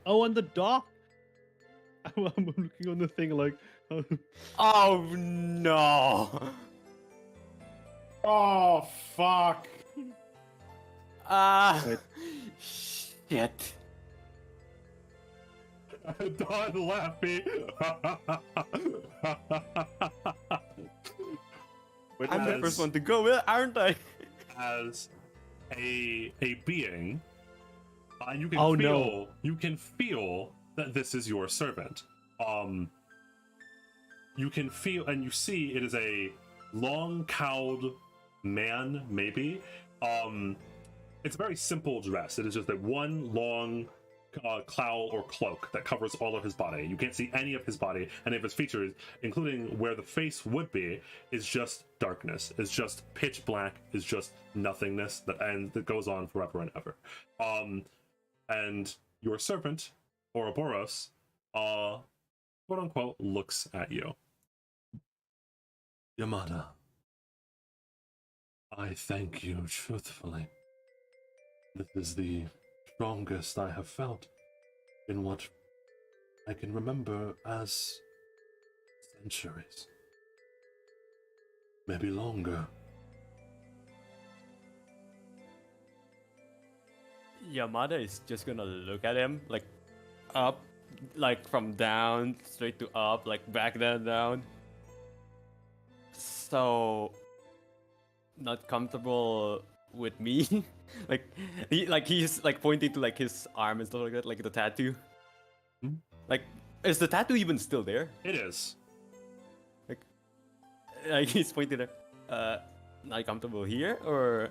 Oh, and the dock. I'm looking on the thing like. Oh no! Oh, fuck. Wait. Shit. Don laughing. Wait, I'm the As- first one to go, aren't I? As a being, and you can Oh, feel no. you can feel that this is your servant. You can feel and you see it is a long cowled man, maybe. It's a very simple dress. It is just a one long cowl or cloak that covers all of his body. You can't see any of his body, and of his features, including where the face would be, is just darkness. It's just pitch black. It's just nothingness that goes on forever and ever. And your servant, Ouroboros, quote unquote, looks at you. Yamada, I thank you truthfully. This is the strongest I have felt in what I can remember as centuries. Maybe longer. Yamada is just gonna look at him, like, up, like from down, straight to up, like back then down. So, not comfortable with me. he's like pointing to like his arm and stuff like that, like the tattoo. Hmm? Like, is the tattoo even still there? It is. Like he's pointing there. Not comfortable here, or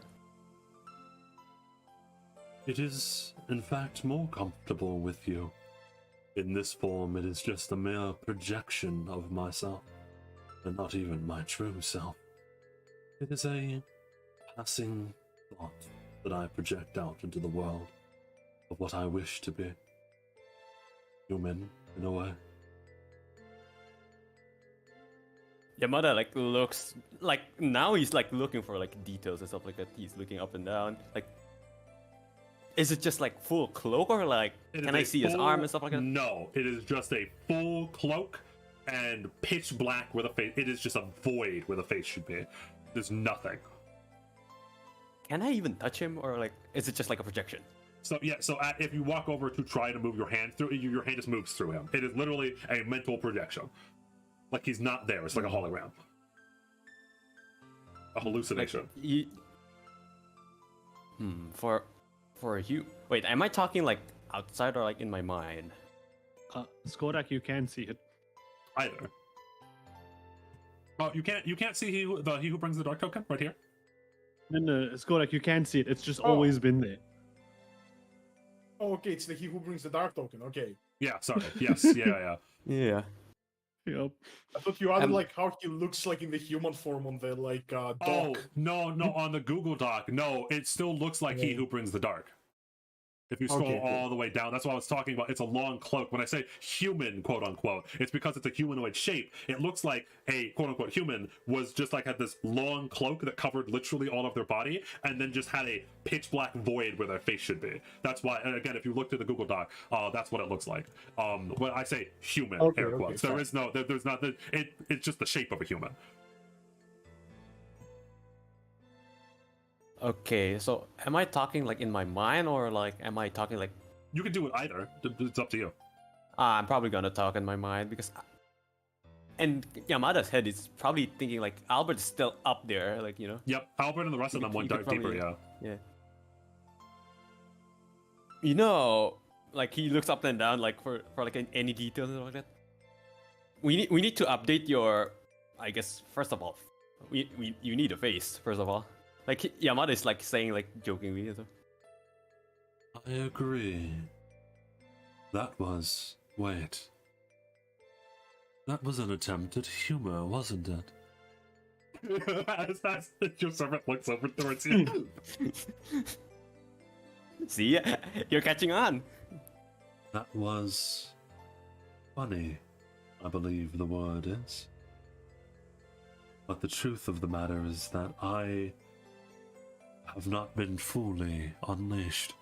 It is, in fact, more comfortable with you. In this form, it is just a mere projection of myself, and not even my true self. It is a passing thought that I project out into the world of what I wish to be. Human, in a way. Yamada like looks like now he's like looking for like details and stuff like that. He's looking up and down. Like, is it just like full cloak or like It can is I a see his full- arm and stuff like that? No, it is just a full cloak and pitch black where the face. It is just a void where the face should be. There's nothing. Can I even touch him, or like is it just like a projection? So yeah, if you walk over to try to move your hand through, your hand just moves through him. It is literally a mental projection. Like he's not there. It's like a hologram, a hallucination. For you. Wait, am I talking like outside or like in my mind? Skorak, you can see it. Either. Oh, you can't see he who brings the dark token right here. No, Skorak, you can see it. It's just always been there. Oh, okay, it's the he who brings the dark token. Okay. Yeah, sorry. Yes, yeah. Yeah. Yep. I thought you added Um, like how he looks like in the human form on the like Oh, dock. no, on the Google Doc, no, it still looks like He Yeah. Who Brings the Dark. If you scroll Okay, cool. all the way down, that's what I was talking about. It's a long cloak. When I say human, quote unquote, it's because it's a humanoid shape. It looks like a quote unquote human was just like had this long cloak that covered literally all of their body, and then just had a pitch black void where their face should be. That's why. And again, if you looked at the Google Doc, that's what it looks like. When I say human, Okay, air okay, quotes, fine. there is no, there's not. It's just the shape of a human. Okay, so am I talking like in my mind or like am I talking like You can do it either. It's up to you. I'm probably gonna talk in my mind because and Yamada's head is probably thinking like Albert's still up there, like Yep, Albert and the rest of them went you could dive deeper. probably- Yeah. yeah. Like he looks up and down like for like any details and all that. We need to update your, I guess first of all, you need a face first of all. Like Yamada is like saying like jokingly. So. I agree. That was... Wait. That was an attempt at humor, wasn't it? as your servant looks over towards you. See, you're catching on. That was... funny, I believe the word is. But the truth of the matter is that I have not been fully unleashed.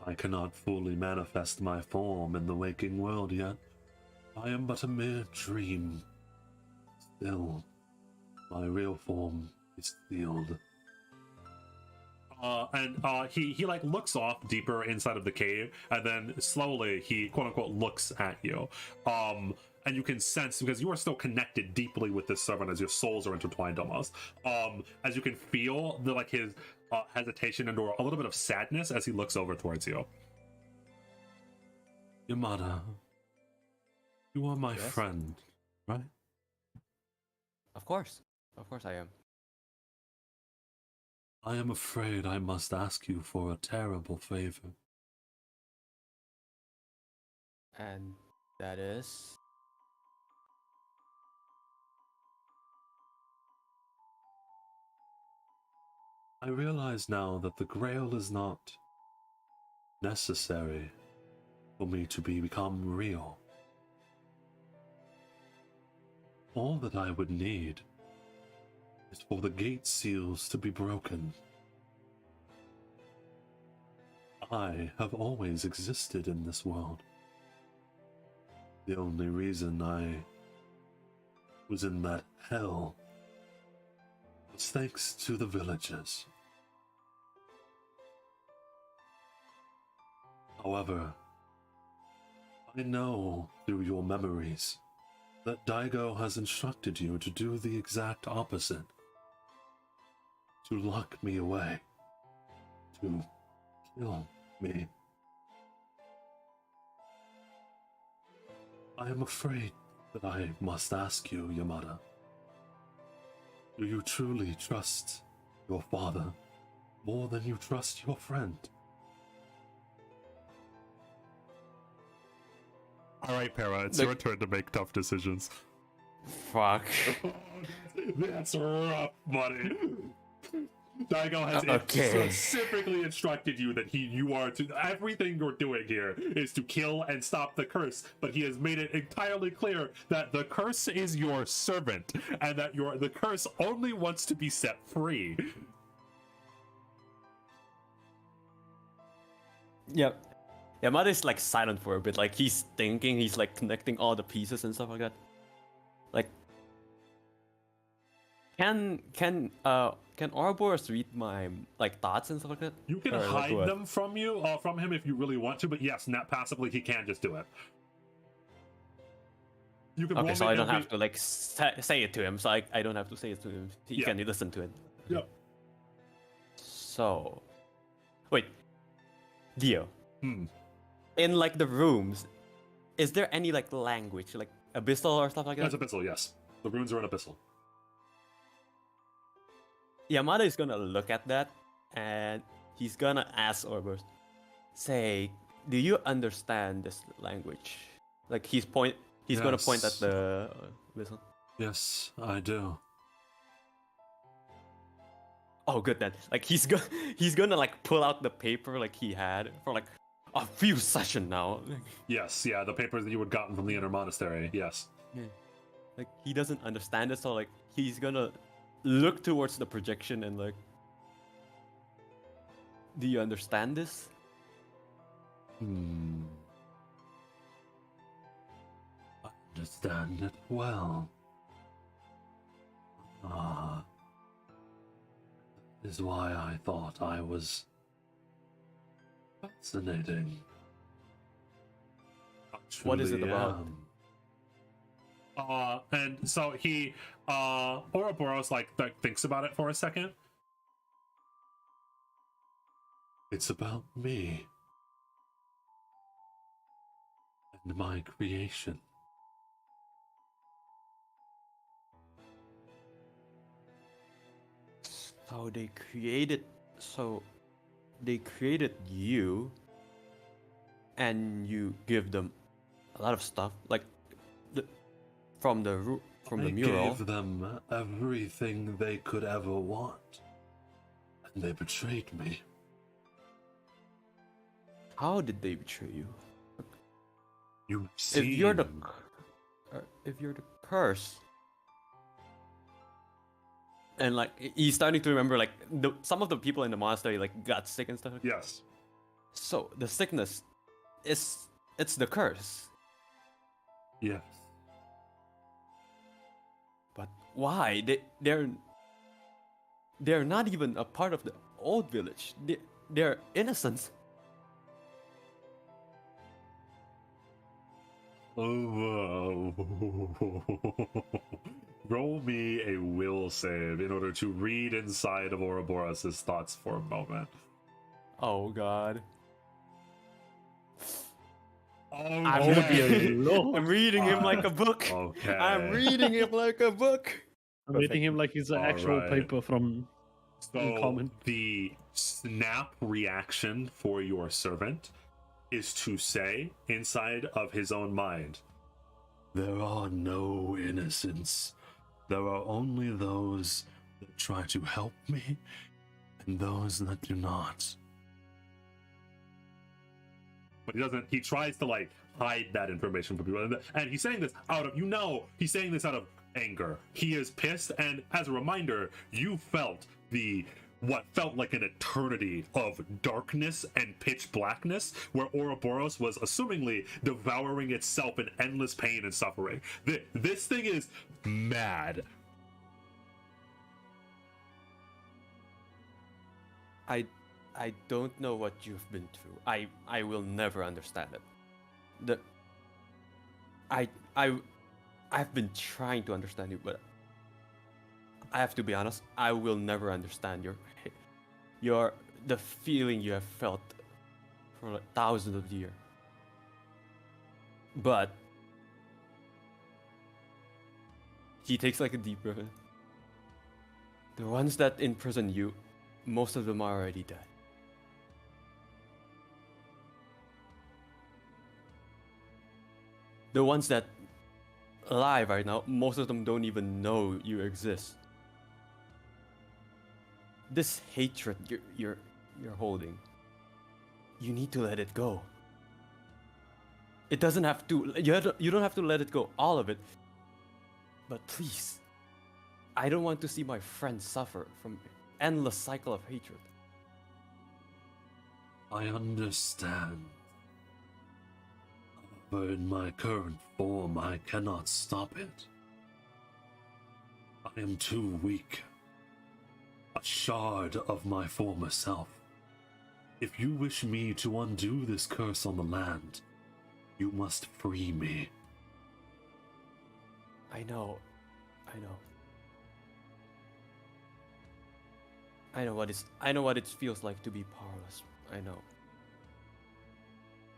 I cannot fully manifest my form in the waking world yet. I am but a mere dream. Still, my real form is sealed. He like looks off deeper inside of the cave, and then slowly he quote unquote looks at you. And you can sense, because you are still connected deeply with this servant as your souls are intertwined almost. As you can feel the like his hesitation and or a little bit of sadness as he looks over towards you. Yamada, you are my Yes? friend, right? Of course I am. I am afraid I must ask you for a terrible favor. And that is. I realize now that the Grail is not necessary for me to become real. All that I would need is for the gate seals to be broken. I have always existed in this world. The only reason I was in that hell was thanks to the villagers. However, I know through your memories that Daigo has instructed you to do the exact opposite. To lock me away. To kill me. I am afraid that I must ask you, Yamada. Do you truly trust your father more than you trust your friend? Alright, Para, it's Look- your turn to make tough decisions. Fuck. That's rough, buddy. Daigo has Okay. specifically instructed you that you are to everything you're doing here is to kill and stop the curse, but he has made it entirely clear that the curse is your servant and that the curse only wants to be set free. Yep. Yamada is like silent for a bit, like he's thinking, he's like connecting all the pieces and stuff like that. Like, can Ouroboros read my like thoughts and stuff like that? You can Or, like, hide what? them from him if you really want to, but yes, not passively, he can just do it. You can Okay, so roll I me don't every- have to like say it to him. So I don't have to say it to him. He Yeah. can listen to it. Yep. So, wait, Dio. Hmm. In like the rooms, is there any like language, like abyssal or stuff like that? That's abyssal, yes. The runes are in abyssal. Yamada is gonna look at that and he's gonna ask Ouroboros, say, do you understand this language? Like he's gonna point at Yes. the whistle. Yes, I do. Oh, good then. Like he's gonna like pull out the paper like he had for like a few sessions now. Yes, yeah, the papers that you had gotten from the inner monastery. Yes. Like he doesn't understand it, so like he's gonna look towards the projection and like, do you understand this? I understand it well. Is why I thought I was fascinating. I What is it truly about? am. And so he, Ouroboros like thinks about it for a second. It's about me and my creation. So they created you, and you give them a lot of stuff, like from the mural. I gave them everything they could ever want, and they betrayed me. How did they betray you? You've If you're the seen- curse, and like he's starting to remember, like some of the people in the monastery like got sick and stuff. Yes. So the sickness it's the curse. Yes. But why? They're not even a part of the old village. They're innocents. Oh, roll me a will save in order to read inside of Ouroboros' thoughts for a moment. Oh god. Okay. I'm reading him like a book. Okay. I'm reading him like a book. I'm reading him like he's an actual Alright. paper from So common. the snap reaction for your servant is to say inside of his own mind, there are no innocents. There are only those that try to help me and those that do not. But he tries to like hide that information from people. And he's saying this out of, he's saying this out of anger. He is pissed, and as a reminder, you felt what felt like an eternity of darkness and pitch blackness, where Ouroboros was assumingly devouring itself in endless pain and suffering. This thing is mad. I don't know what you've been through. I will never understand it. I've been trying to understand you, but I have to be honest, I will never understand the feeling you have felt for like thousands of years. But he takes like a deep breath in. The ones that imprison you, most of them are already dead. The ones that alive right now, most of them don't even know you exist. This hatred you're holding, you need to let it go. It doesn't have to. You don't have to let it go, all of it. But please, I don't want to see my friends suffer from endless cycle of hatred. I understand. But in my current form, I cannot stop it. I am too weak. A shard of my former self. If you wish me to undo this curse on the land, you must free me. I know. I know what it feels like to be powerless. I know.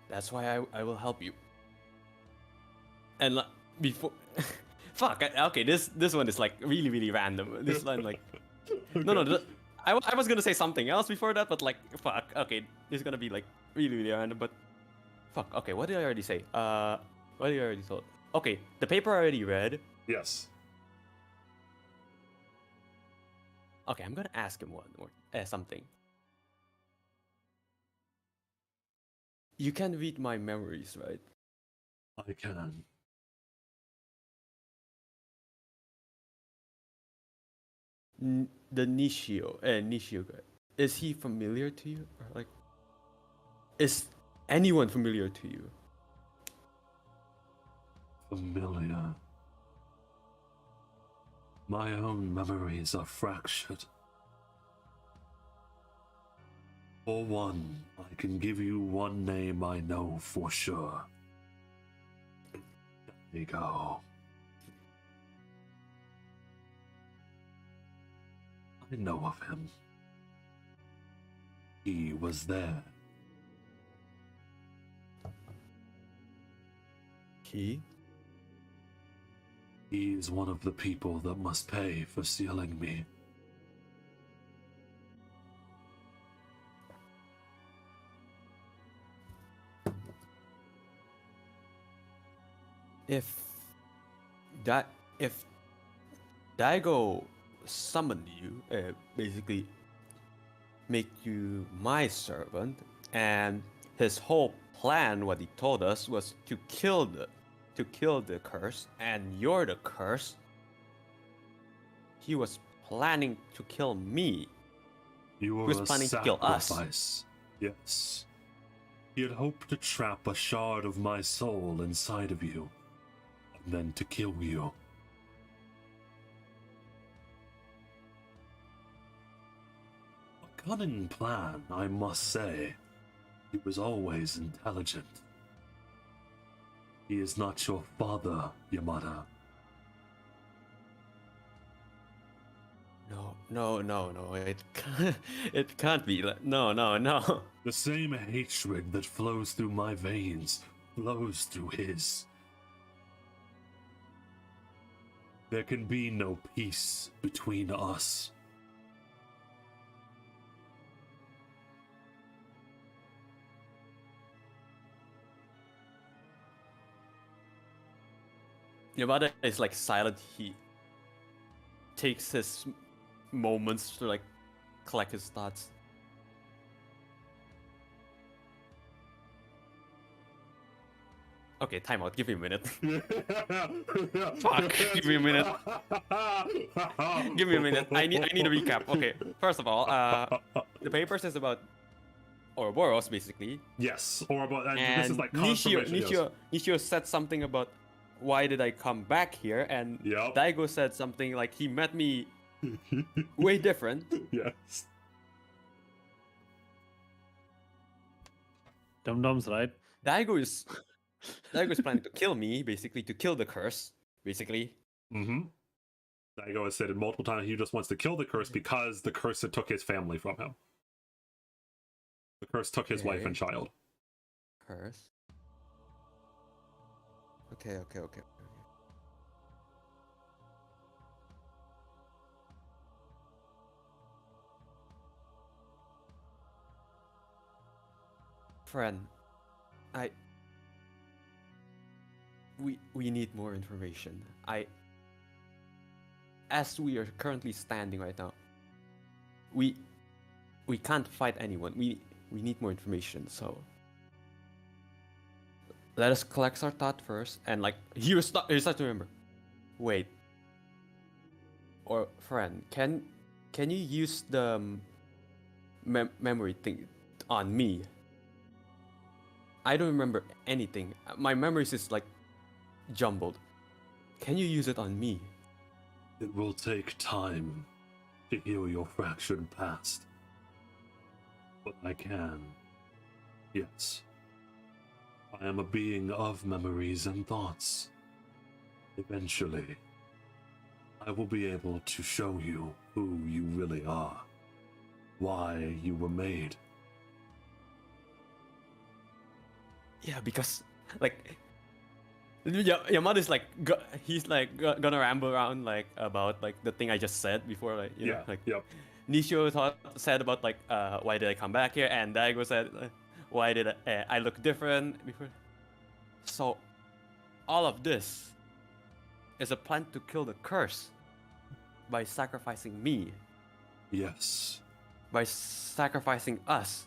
That's why I will help you. And before, fuck. Okay, this one is like really random. This line like, no. I was gonna say something else before that, but like, fuck. Okay, this is gonna be like really random. But Fuck. Okay, what did I already say? What did I already told? Okay, the paper I already read. Yes. Okay, I'm gonna ask him one more something. You can read my memories, right? I can. The Nishio guy. Is he familiar to you? Or like, is anyone familiar to you? Familiar. My own memories are fractured. For one, I can give you one name I know for sure. Daigo. I know of him. He was there. He? He is one of the people that must pay for sealing me. If Daigo summoned you, basically make you my servant, and his whole plan, what he told us, was to kill the curse, and you're the curse. He was planning to kill me. You were was a planning to kill us. sacrifice. Yes. He had hoped to trap a shard of my soul inside of you, and then to kill you. A cunning plan, I must say. He was always intelligent. He is not your father, Yamada. No. It can't be. No. The same hatred that flows through my veins flows through his. There can be no peace between us. Yamada is like silent. He takes his moments to like collect his thoughts. Okay, time out. Give me a minute. Fuck. Give me a minute. Give me a minute. I need a recap. Okay. First of all, the paper says about Ouroboros basically. Yes, or about And this is like confirmation. yes. Nishio said something about why did I come back here, and Yep. Daigo said something like he met me way different. Yes. Dum-dums, right? Daigo is planning to kill me, basically to kill the curse, basically. Mm-hmm. Daigo has said it multiple times he just wants to kill the curse because the curse had took his family from him. The curse took his wife Okay. and child. Curse. Okay. Friend, we need more information. As we are currently standing right now, we can't fight anyone. We need more information. So let us collect our thought first, and like you start to remember. Wait, or friend, can you use the memory thing on me? I don't remember anything. My memories is like jumbled. Can you use it on me? It will take time to heal your fractured past. But I can. Yes. I am a being of memories and thoughts. Eventually, I will be able to show you who you really are. Why you were made. Yeah, because like Yamada's like he's like gonna ramble around like about like the thing I just said before, like Yeah, like yep. Nishio said about like why did I come back here, and Daigo said Why did I look different before? So, all of this is a plan to kill the curse by sacrificing me, Yes. by sacrificing us.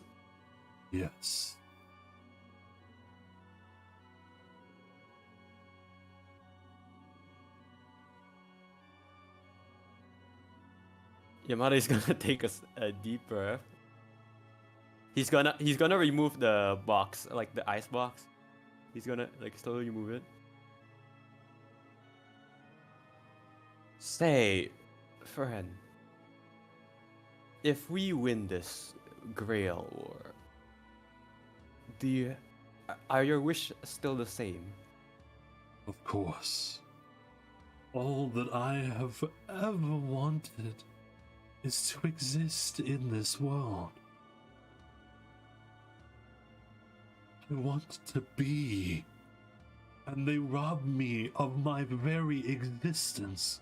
Yes. Yamada is gonna take a deep breath. He's gonna remove the box, like the ice box. He's gonna like slowly remove it. Say, friend, if we win this Grail War, are your wishes still the same? Of course. All that I have ever wanted is to exist in this world. I want to be, and they rob me of my very existence.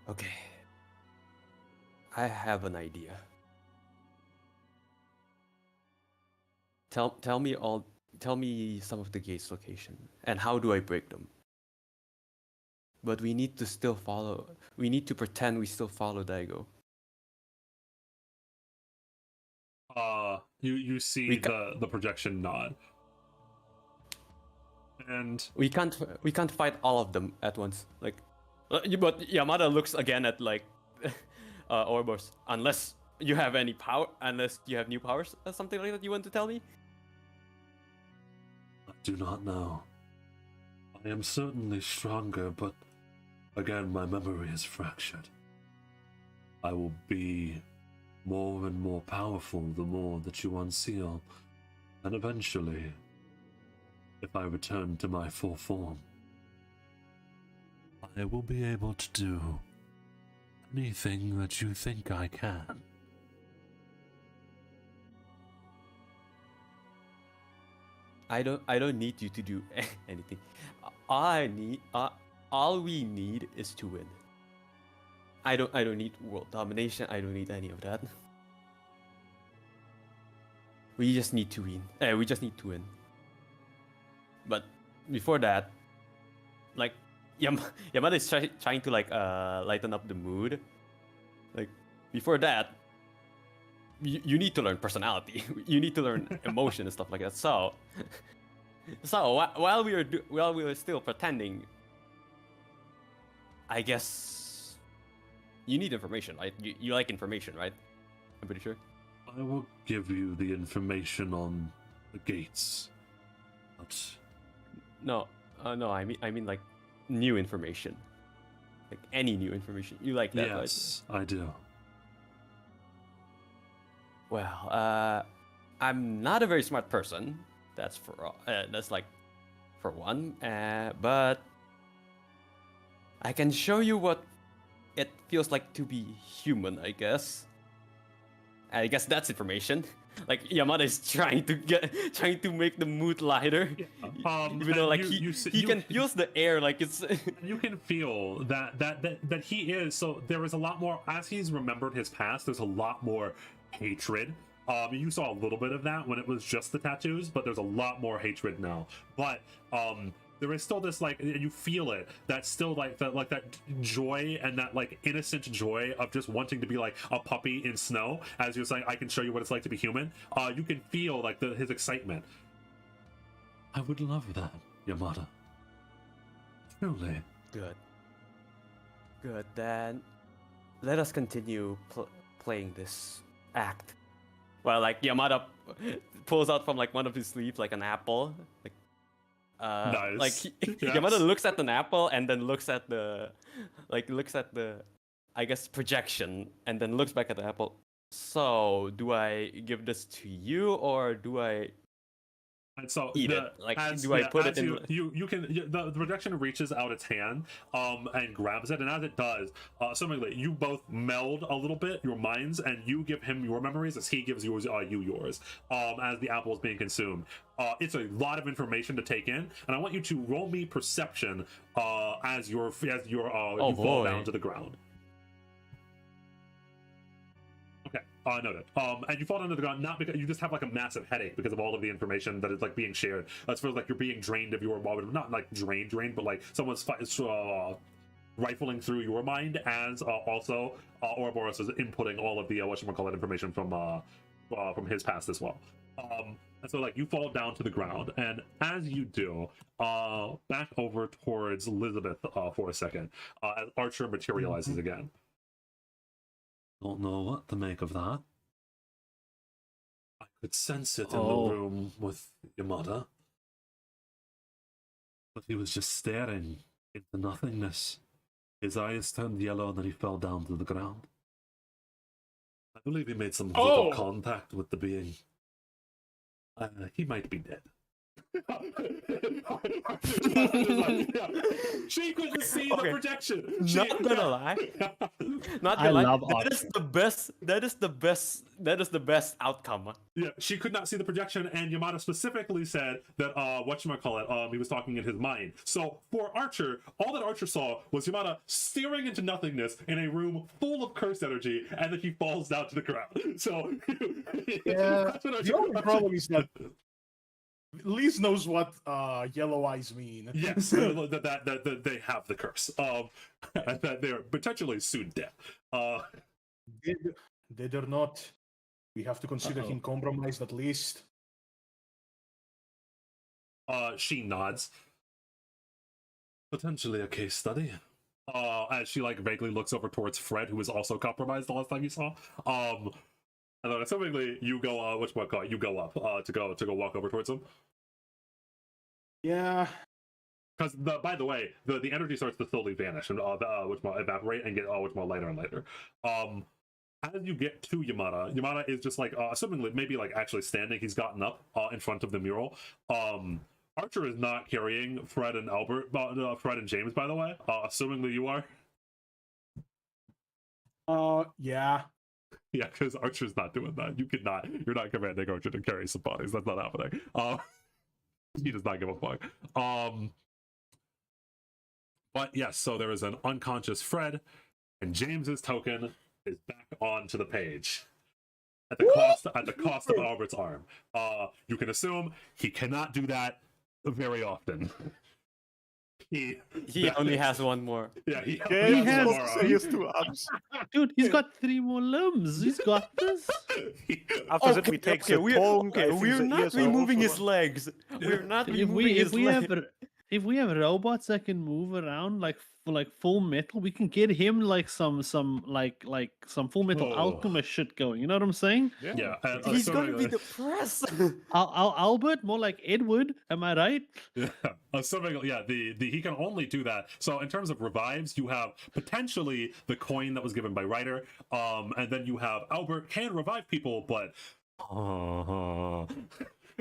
Okay. I have an idea. Tell me some of the gates location and how do I break them? But we need to pretend we still follow Daigo. You see the projection nod. And we can't fight all of them at once. Like but Yamada looks again at like Ouroboros. Unless you have any power, unless you have new powers or something like that you want to tell me? I do not know. I am certainly stronger, but again, my memory is fractured. I will be more and more powerful the more that you unseal, and eventually, if I return to my full form, I will be able to do anything that you think I can. I don't need you to do anything. All we need is to win. I don't need world domination. I don't need any of that. We just need to win. We just need to win. But before that, like Yamada is trying to like lighten up the mood. Like before that, you need to learn personality. You need to learn emotion and stuff like that. So while we were still pretending, I guess you need information, right? You like information, right? I'm pretty sure. I will give you the information on the gates, but no. I mean like new information, like any new information. You like that, yes, right? I do. Well, I'm not a very smart person. That's like for one. But I can show you what it feels like to be human, I guess. I guess that's information. Like Yamada is trying to make the mood lighter. Yeah. Even though like he can feel the air, like it's. You can feel that he is. So there is a lot more as he's remembered his past. There's a lot more hatred. You saw a little bit of that when it was just the tattoos, but there's a lot more hatred now. But there is still this like, and you feel it. That's still like that joy and that like innocent joy of just wanting to be like a puppy in snow. As you're saying, I can show you what it's like to be human. You can feel like his excitement. I would love that, Yamada. Truly. Good. Then let us continue playing this act. Well, like Yamada pulls out from like one of his sleeves like an apple. Like, nice. Like Yes. Yamada looks at an apple and then looks at the I guess projection and then looks back at the apple. So do I give this to you or do I and so eat it? Like do I put it in? The projection reaches out its hand and grabs it, and as it does, similarly, you both meld a little bit your minds, and you give him your memories as he gives yours, you yours. As the apple is being consumed, it's a lot of information to take in, and I want you to roll me perception as you fall down to the ground. Noted. And you fall down to the ground not because you just have like a massive headache because of all of the information that is like being shared. That's for like you're being drained of your not like drained, but like someone's rifling through your mind, as also Ouroboros is inputting all of the whatchamacallit information from his past as well. And so like you fall down to the ground, and as you do, back over towards Elizabeth for a second, as Archer materializes again. Don't know what to make of that. I could sense it in the room with Yamada, but he was just staring into nothingness. His eyes turned yellow, and then he fell down to the ground. I believe he made some little contact with the being. He might be dead. She couldn't see the projection. Not gonna lie. Not I gonna lie. love That is the best. That is the best outcome. Yeah, she could not see the projection, and Yamada specifically said that whatchamacallit, he was talking in his mind. So for Archer, all that Archer saw was Yamada staring into nothingness in a room full of curse energy, and then he falls down to the ground. So yeah, the only problem is that Liz knows what yellow eyes mean. Yes, that they have the curse. And that they're potentially soon dead. Dead or not, we have to consider him compromised at least. She nods. Potentially a case study. As she like vaguely looks over towards Fred, who was also compromised the last time you saw. And then assumingly you go you go up to go walk over towards him. Yeah. Because by the way, the energy starts to slowly vanish and evaporate and get lighter and lighter. As you get to Yamada is just like assumingly maybe like actually standing. He's gotten up in front of the mural. Archer is not carrying Fred and Fred and James, by the way. Assumingly you are. Yeah. Yeah, because Archer's not doing that. You're not commanding Archer to carry some bodies. That's not happening. He does not give a fuck. But yes, so there is an unconscious Fred, and James's token is back onto the page. At the cost of Albert's arm. You can assume he cannot do that very often. He only has one more. Yeah, he has 2 arms. Dude, he's got 3 more limbs. He's got this. After that, we take the tongue. I think we're the not ears are removing also his legs. We're not If removing his legs. if we have robots that can move around like full metal, we can get him like some Full Metal Alchemist shit going. You know what I'm saying? Yeah, He's gonna be depressed. Albert, more like Edward. Am I right? Yeah, he can only do that. So in terms of revives, you have potentially the coin that was given by Ryder, and then you have Albert can revive people, but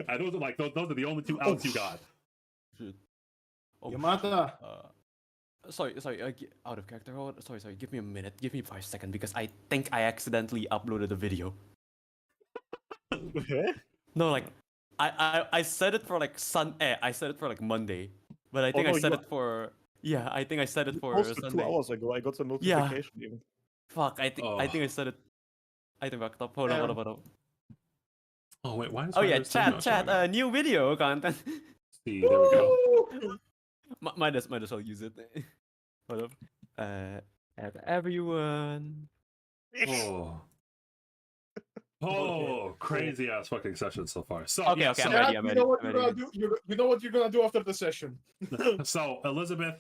and those are the only 2 outs you got. Yamada. Sorry, out of character. Sorry, give me a minute. Give me 5 seconds because I think I accidentally uploaded a video. No, like I set it for like I set it for like Monday, but I think I set it for I think I set it for Sunday. 2 hours ago, I got the notification. Even. Fuck, I think I set it. I think backed up. Hold on. Oh wait, why is chat, new video content. See, there we go. Might as well use it. Hold up. Everyone. Crazy ass fucking session so far. So okay, I'm ready. You know what you're gonna do. You know what you're gonna do after the session. So Elizabeth,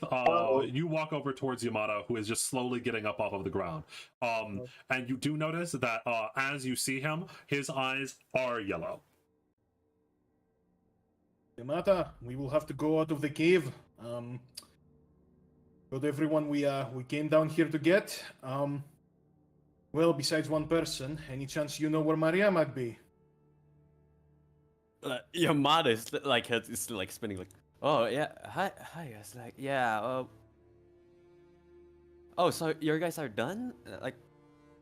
you walk over towards Yamada, who is just slowly getting up off of the ground. And you do notice that as you see him, his eyes are yellow. Yamada, we will have to go out of the cave. Got everyone we came down here to get. Well, besides one person, any chance you know where Maria might be? Yamada is like head is like spinning like, oh yeah, hi guys, like yeah. Oh, so your guys are done? Like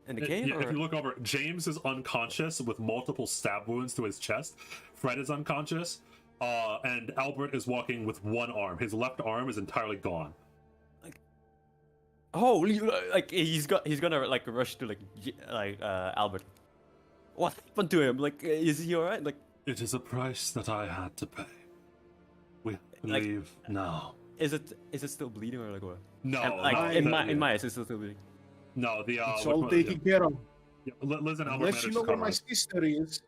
in the cave? Yeah, if you look over, James is unconscious with multiple stab wounds to his chest. Fred is unconscious. And Albert is walking with 1 arm. His left arm is entirely gone. Like he's gonna like rush to like Albert. What happened to him? Like, is he alright? Like, It is a price that I had to pay. We Like- leave now. is it still bleeding or like what? No, And, like no, in my eyes, it's still bleeding. no, the It's which all one- taken care of. yeah, Liz and Albert Unless you managed know to where cover my it. sister is,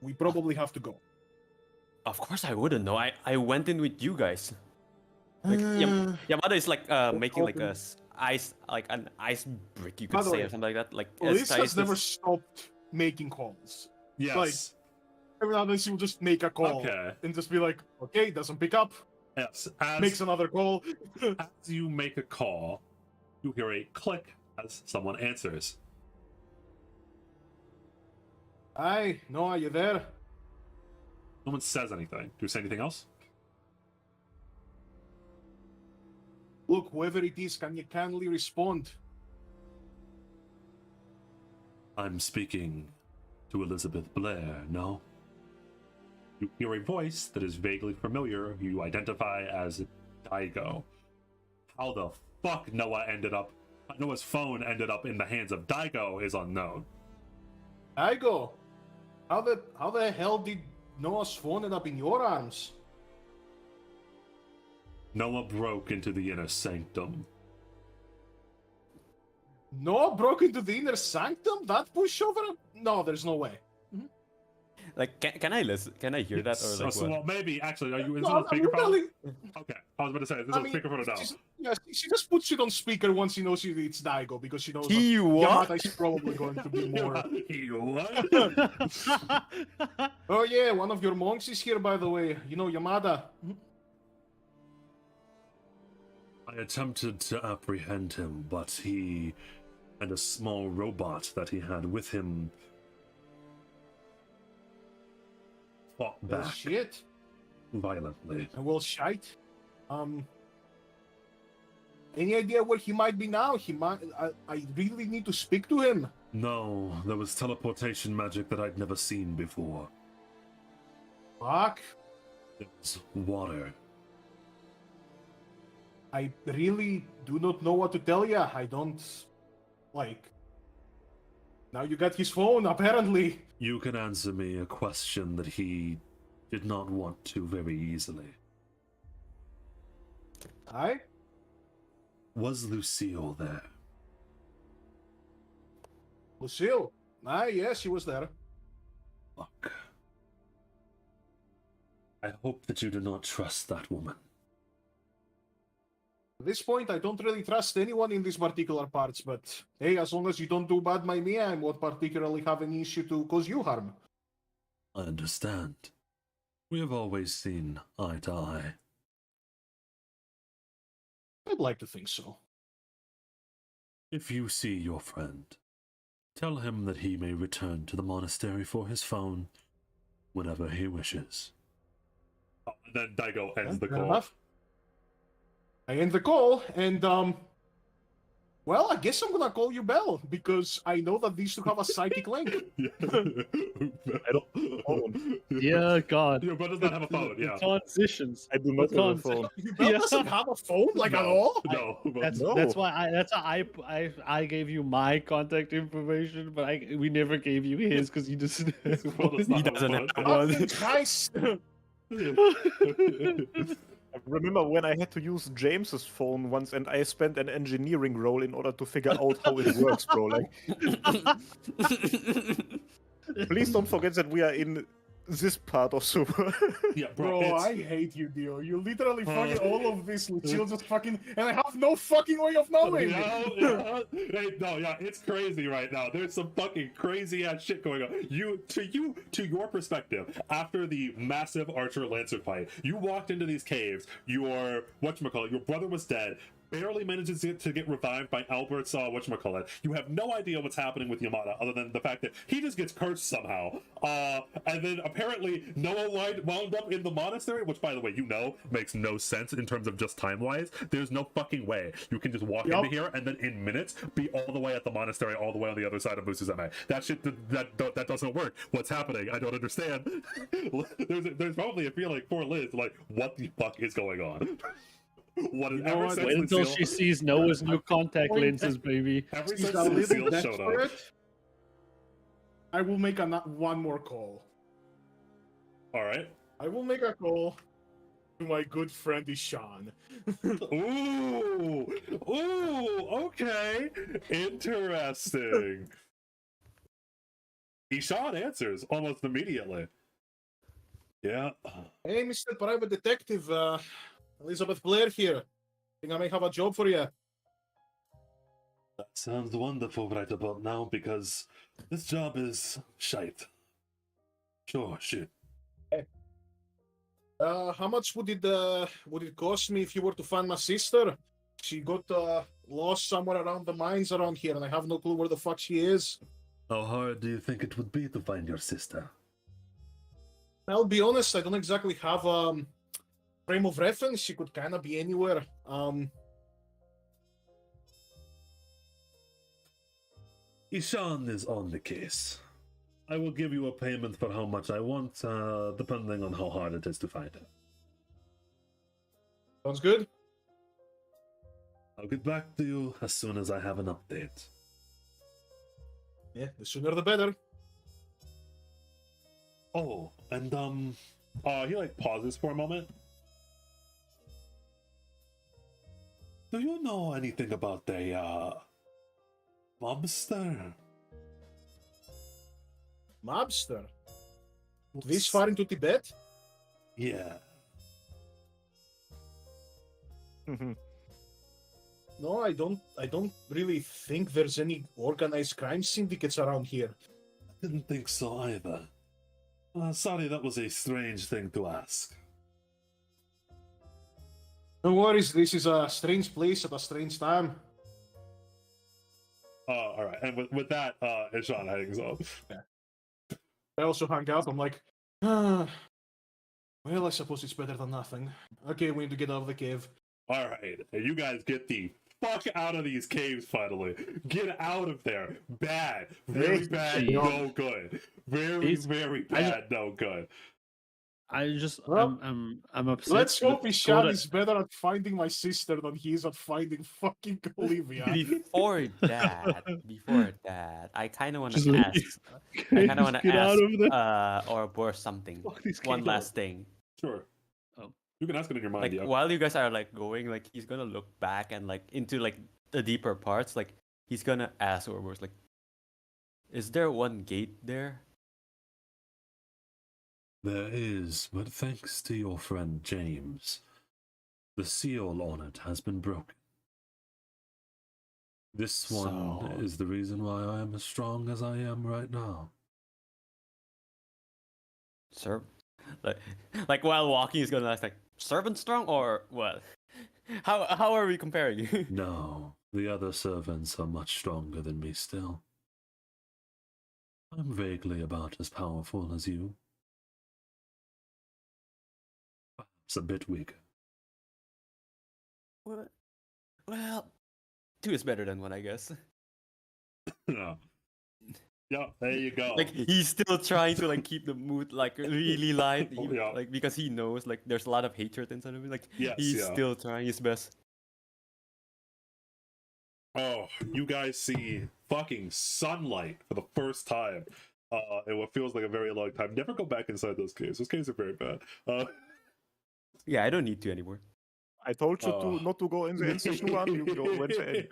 we probably have to go. Of course, I wouldn't know. I went in with you guys. Like, Yamada is like making like open. an ice brick, you By could the say, way, or something like that. Like, Liz has Escalating. never stopped making calls. Yes. Every now and then she will just make a call Okay. and just be like, okay, doesn't pick up, Yes. makes another call. As you make a call, you hear a click as someone answers. Hi, Noah, are you there? No one says anything. Do you say anything else? Look, whoever it is, can you kindly respond? I'm speaking to Elizabeth Blair, no? You hear a voice that is vaguely familiar. You identify as Daigo. How the fuck Noah's phone ended up in the hands of Daigo is unknown. Daigo, how the hell did Noah's phone end up in your arms? Noah broke into the inner sanctum. Noah broke into the inner sanctum? That pushover? No, there's no way. Like, can I listen? Can I hear that or like so, what? well, maybe actually, are you is No, it on I'm speakerphone? telling- Okay, I was about to say, is this I on mean, speakerphone or no? she just puts it on speaker once she knows it's Daigo because she knows He that what? Yamada is probably going to be more. What? Oh yeah, one of your monks is here, by the way. You know Yamada. I attempted to apprehend him, but he and a small robot that he had with him fought Well, back shit. violently. Well, shite. Any idea where he might be now? I really need to speak to him. No, there was teleportation magic that I'd never seen before. Fuck. It was water. I really do not know what to tell you. I don't like. Now you got his phone, apparently. You can answer me a question that he did not want to very easily. Aye? Was Lucille there? Lucille? Aye, yes, she was there. Fuck. I hope that you do not trust that woman. At this point, I don't really trust anyone in these particular parts, but hey, as long as you don't do bad by me, I won't particularly have any issue to cause you harm. I understand. We have always seen eye to eye. I'd like to think so. If you see your friend, tell him that he may return to the monastery for his phone whenever he wishes. Oh, and then Daigo ends the Fair call. enough. I end the call, and well, I guess I'm gonna call you Bell because I know that these two have a psychic link. I don't own. Yeah, God. Your brother does not have a phone, yeah. Transitions. I do not have a phone. Bell Yeah. doesn't have a phone, like at No, all. No. That's No. that's why I gave you my contact information, but we never gave you his because you just. Well, does not He have a doesn't phone. have Oh, one. Christ. I remember when I had to use James's phone once, and I spent an engineering role in order to figure out how it works, bro. Like, please don't forget that we are in this part of Super. Yeah, Bro, it's- I hate you, Dio. You literally fucking all of this, Lucille just fucking, and I have no fucking way of knowing. Yeah. Hey, no, yeah, it's crazy right now. There's some fucking crazy ass shit going on. To your perspective, after the massive Archer Lancer fight, you walked into these caves. Your brother was dead. Barely manages to get revived by Albert's whatchamacallit. You have no idea what's happening with Yamada other than the fact that he just gets cursed somehow. And then apparently Noah wound up in the monastery, which by the way, makes no sense in terms of just time-wise. There's no fucking way you can just walk into here and then in minutes be all the way at the monastery, all the way on the other side of Musuzume. That shit, that doesn't work. What's happening? I don't understand. There's probably a feeling for Liz, like, what the fuck is going on? What is ever since Wait until Lucille- she sees Noah's new contact Point lenses, baby. Ever She's since a little Lucille showed up. desperate. I will make one more call. All right. I will make a call to my good friend Ishan. Ooh, okay, interesting. Ishan answers almost immediately. Yeah. Hey, Mr. Private Detective, Elizabeth Blair here. Think I may have a job for you. That sounds wonderful right about now because this job is shite. Sure, shit. How much would it cost me if you were to find my sister? She got lost somewhere around the mines around here, and I have no clue where the fuck she is. How hard do you think it would be to find your sister? I'll be honest, I don't exactly have frame of reference. She could kind of be anywhere. Ishan is on the case. I will give you a payment for how much I want, depending on how hard it is to find her. Sounds good. I'll get back to you as soon as I have an update. Yeah, the sooner the better. Oh, and he like pauses for a moment. Do you know anything about a mobster? Mobster? This far into Tibet? Yeah. No, I don't really think there's any organized crime syndicates around here. I didn't think so either. Sorry, that was a strange thing to ask. No worries, this is a strange place at a strange time. All right, and with that, Ishan hangs up. I also hung out, I'm like, well, I suppose it's better than nothing. Okay, we need to get out of the cave. All right, you guys get the fuck out of these caves finally. Get out of there. Bad. Very bad, no good. Very bad, no good. Well, I'm upset. Let's hope with Ishan Koda- is better at finding my sister than he is at finding fucking Olivia. Before that, I kind of want Just to leave. ask. I kind of want to Get out of there. ask Ouroboros something. Fuck these One caves. last thing. Sure. Oh. You can ask it in your mind, Like yeah. while you guys are like going, like he's gonna look back and like into like the deeper parts. Like he's gonna ask Ouroboros, like, is there one gate there? There is, but thanks to your friend James, the seal on it has been broken. This one So- is the reason why I am as strong as I am right now. Sir, like while walking, he's gonna ask like, servant strong or what? How are we comparing? No, the other servants are much stronger than me still. I'm vaguely about as powerful as you. Perhaps a bit weaker. What? Well, 2 is better than 1, I guess. Yeah. Yeah, there you go. Like he's still trying to like keep the mood like really light, Yeah. like because he knows like there's a lot of hatred inside of him. Like Yes, he's yeah. still trying his best. Oh, you guys see fucking sunlight for the first time in what feels like a very long time. Never go back inside those caves. Those caves are very bad. Yeah, I don't need to anymore. I told you Oh. not to go in the session 1, you go went in.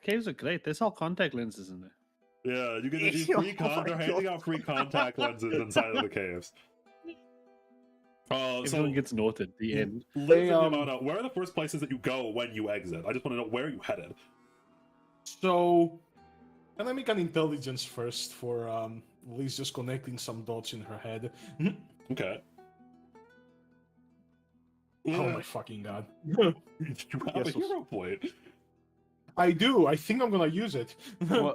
Caves are great. There's all contact lenses in there. Yeah, you get these Oh free my they're handing God. out free contact lenses inside of the caves. So Everyone gets noted. The end. Liz and Yamada, where are the first places that you go when you exit? I just want to know where you headed. So, can I make an intelligence first for Liz just connecting some dots in her head? Okay. Oh my fucking god. You have Yes, a hero point. I do. I think I'm gonna use it.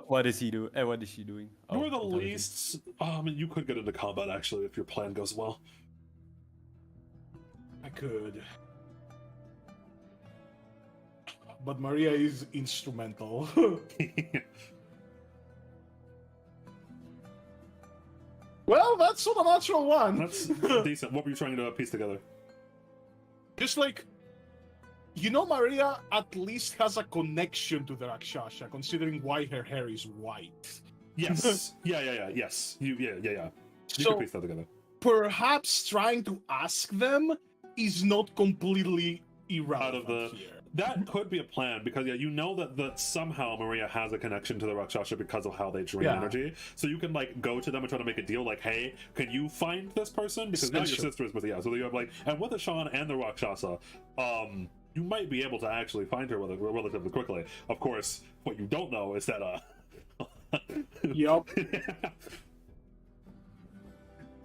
What is he doing? What is she doing? You are the intelligence. least. You could get into combat actually if your plan goes well. I could. But Maria is instrumental. Well, that's not a natural one. That's decent. What were you trying to piece together? Just like You know, Maria at least has a connection to the Rakshasa, considering why her hair is white. Yes. Yes. You can So piece that together. perhaps trying to ask them is not completely irrelevant here. That could be a plan because you know that somehow Maria has a connection to the Rakshasa because of how they drain Yeah. energy. So you can like go to them and try to make a deal like, hey, can you find this person? Because now your Essentially. sister is with so you have like, and with the Sean and the Rakshasa, you might be able to actually find her relatively quickly. Of course, what you don't know is that Yup.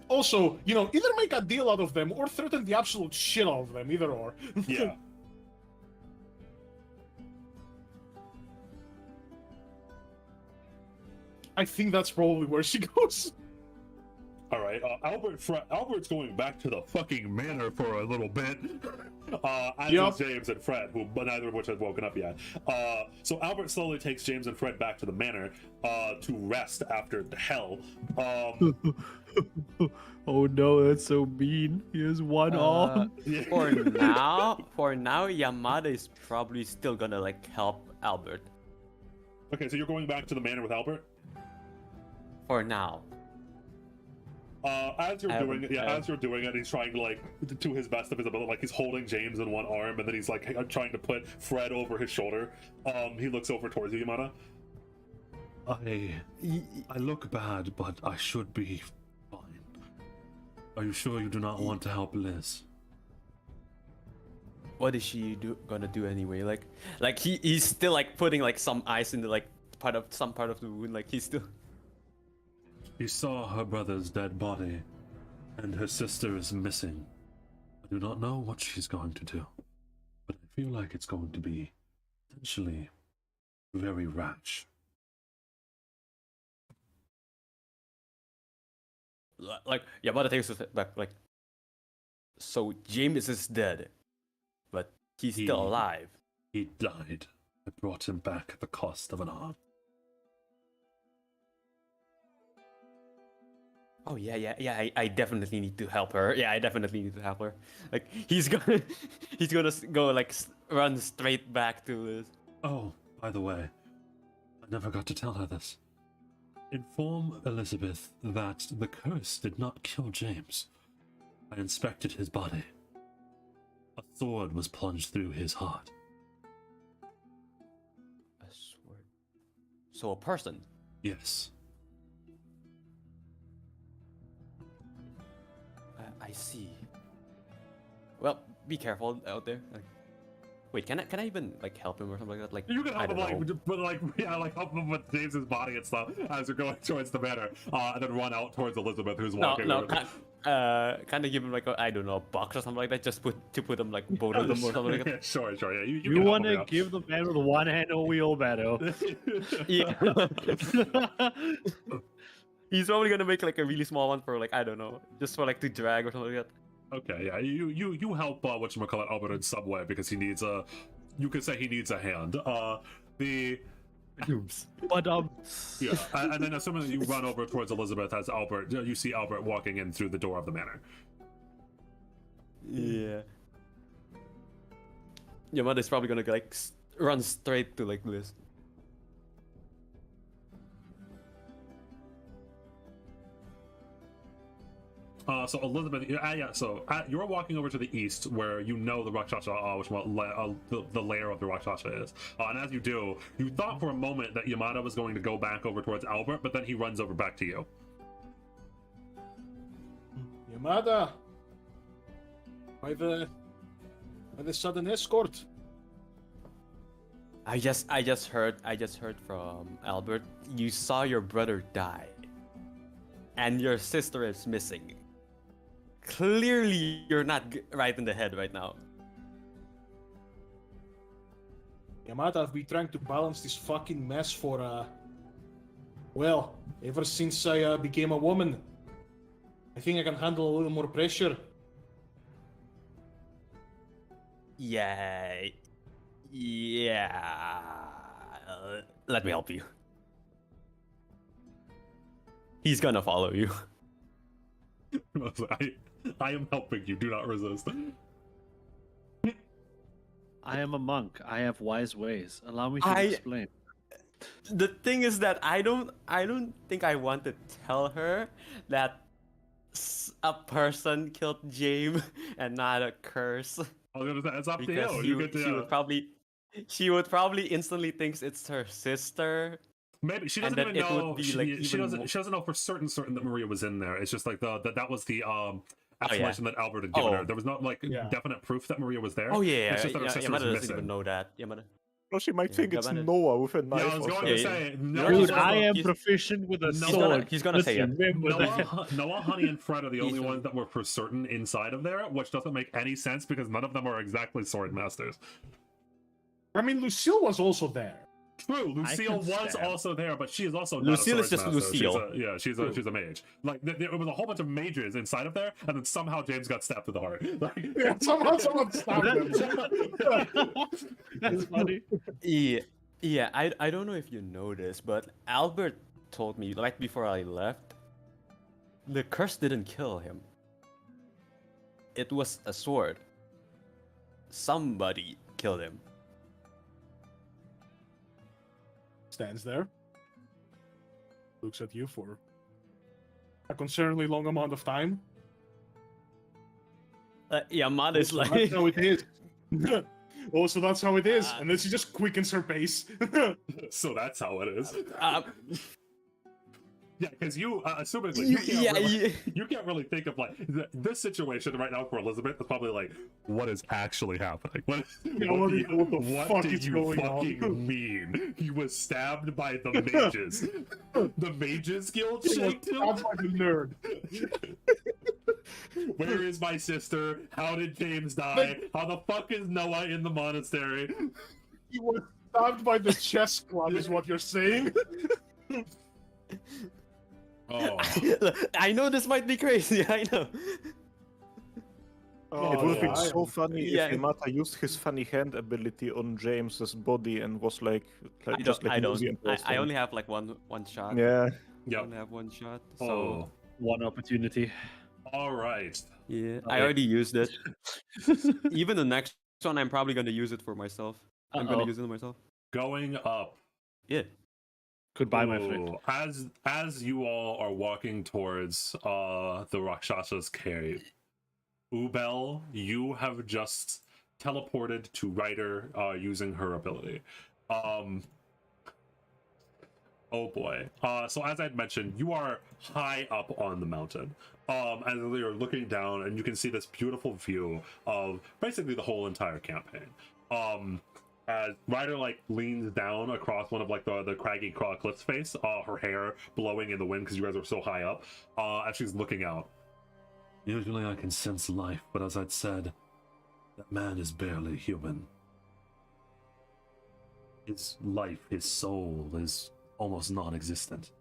Also, you know, either make a deal out of them or threaten the absolute shit out of them, either or. yeah. I think that's probably where she goes. All right, Albert's going back to the fucking manor for a little bit. As Yup. is James and Fred, but neither of which have woken up yet. So Albert slowly takes James and Fred back to the manor to rest after the hell. Oh no, that's so mean. He has one arm. For now, Yamada is probably still gonna like help Albert. Okay, so you're going back to the manor with Albert? For now. As you're doing it, he's trying to like to his best of his ability, like he's holding James in one arm, and then he's like trying to put Fred over his shoulder. He looks over towards you, Yamada. I look bad, but I should be fine. Are you sure you do not want to help Liz? What is she gonna do anyway? Like he's still like putting like some ice in the like part of the wound. Like he's still. She saw her brother's dead body, and her sister is missing. I do not know what she's going to do, but I feel like it's going to be potentially very rash. Like Yamada takes a step back. Like, so James is dead, but he's still alive. He died. I brought him back at the cost of an arm. Oh yeah. I definitely need to help her. Yeah, I definitely need to help her. Like he's gonna go like run straight back to Liz. Oh, by the way, I never got to tell her this. Inform Elizabeth that the curse did not kill James. I inspected his body. A sword was plunged through his heart. A sword. So a person. Yes. I see. Well, be careful out there. Like, wait, can I even like help him or something like that? Like You can I help him, don't know. like help him with James's body and stuff as you're going towards the manor, and then run out towards Elizabeth, who's walking. Kind of give him like a, I don't know, a box or something like that, just put them like both of them or something like that. Sure. Yeah, You want to give the man with one hand a wheelbarrow. Yeah. He's probably gonna make like a really small one for like I don't know, just for like to drag or something like that. Okay, yeah, you help whatchamacallit Albert in some way because he needs a. You could say he needs a hand. But Yeah, and then assuming that you run over towards Elizabeth as Albert, you see Albert walking in through the door of the manor. Yeah. Yamada is probably gonna like run straight to like Liz. So Elizabeth, you're walking over to the east where you know the Rakshasa, the lair of the Rakshasa is. And as you do, you thought for a moment that Yamada was going to go back over towards Albert, but then he runs over back to you. Yamada, by the sudden escort. I just heard from Albert. You saw your brother die, and your sister is missing. Clearly, you're not right in the head right now. Yamada, I've been trying to balance this fucking mess for, well, ever since I became a woman. I think I can handle a little more pressure. Yeah. Let me help you. He's gonna follow you. I am helping you. Do not resist. I am a monk. I have wise ways. Allow me to I- explain. The thing is that I don't think I want to tell her that a person killed James and not a curse, I was gonna say, it's up to because you. You get to, she would probably instantly thinks it's her sister. maybe she and doesn't then even it would know. be, She, like, she even doesn't. more- She doesn't know for certain that Maria was in there. It's just like that was the yeah. explanation that Albert had given her. Oh. There was not like Yeah. definite proof that Maria was there. Oh yeah, It's just that her sister was Yamada doesn't missing. even know that. Yamada. Well, she might Yeah, think it's Yamada- Noah with a knife. Yeah, I was or going Yeah, to yeah. say, You know, Noah, Dude, he's I am he's- proficient with a He's gonna- sword. he's gonna say Listen, it. remember that. Noah, Honey, and Fred are the only He's- ones that were for certain inside of there, which doesn't make any sense because none of them are exactly sword masters. I mean, Lucille was also there. True, Lucille can was stab. also there, but she is also not Lucille a is sword just master. Lucille. She's a mage. Like there was a whole bunch of mages inside of there, and then somehow James got stabbed through the heart. Like, Yeah, someone stopped him. That's funny. Yeah, I don't know if you know this, but Albert told me right before I left, the curse didn't kill him. It was a sword. Somebody killed him. Stands there. Looks at you for a concerningly long amount of time. Yamada is So like, that's how it is. Oh, so that's how it is. Ah. And then she just quickens her pace. so that's how it is. um, Yeah, because you, assumingly, you can't, yeah, really, yeah. you can't really think of like this situation right now for Elizabeth is probably like, what is actually happening? What what the fuck is going on? fucking mean? He was stabbed by the mages. The mages guild shaked him. Sounds like a nerd. Where is my sister? How did James die? How the fuck is Noah in the monastery? He was stabbed by the chess club, is what you're saying. Oh, I know this might be crazy. I know. Oh, It would yeah, be so funny Yeah. if Yamada used his funny hand ability on James's body and was like just like I don't. nosy and close to I him. only have like one shot. Yeah. I yep. only have one shot. So Oh, One opportunity. all right. yeah, I Okay. already used it. Even the next one, I'm probably gonna use it for myself. I'm gonna Uh-oh. use it myself. Going up. Yeah. Goodbye, my friend. Ooh, as you all are walking towards the Rakshas's cave, Ubel, you have just teleported to Ryder using her ability. Oh boy. So as I'd mentioned, you are high up on the mountain. As you're looking down, and you can see this beautiful view of basically the whole entire campaign. As Ryder like leans down across one of like the craggy cliff's face, her hair blowing in the wind because you guys are so high up. As she's looking out. Usually I can sense life, but as I'd said, that man is barely human. His life, his soul is almost non-existent.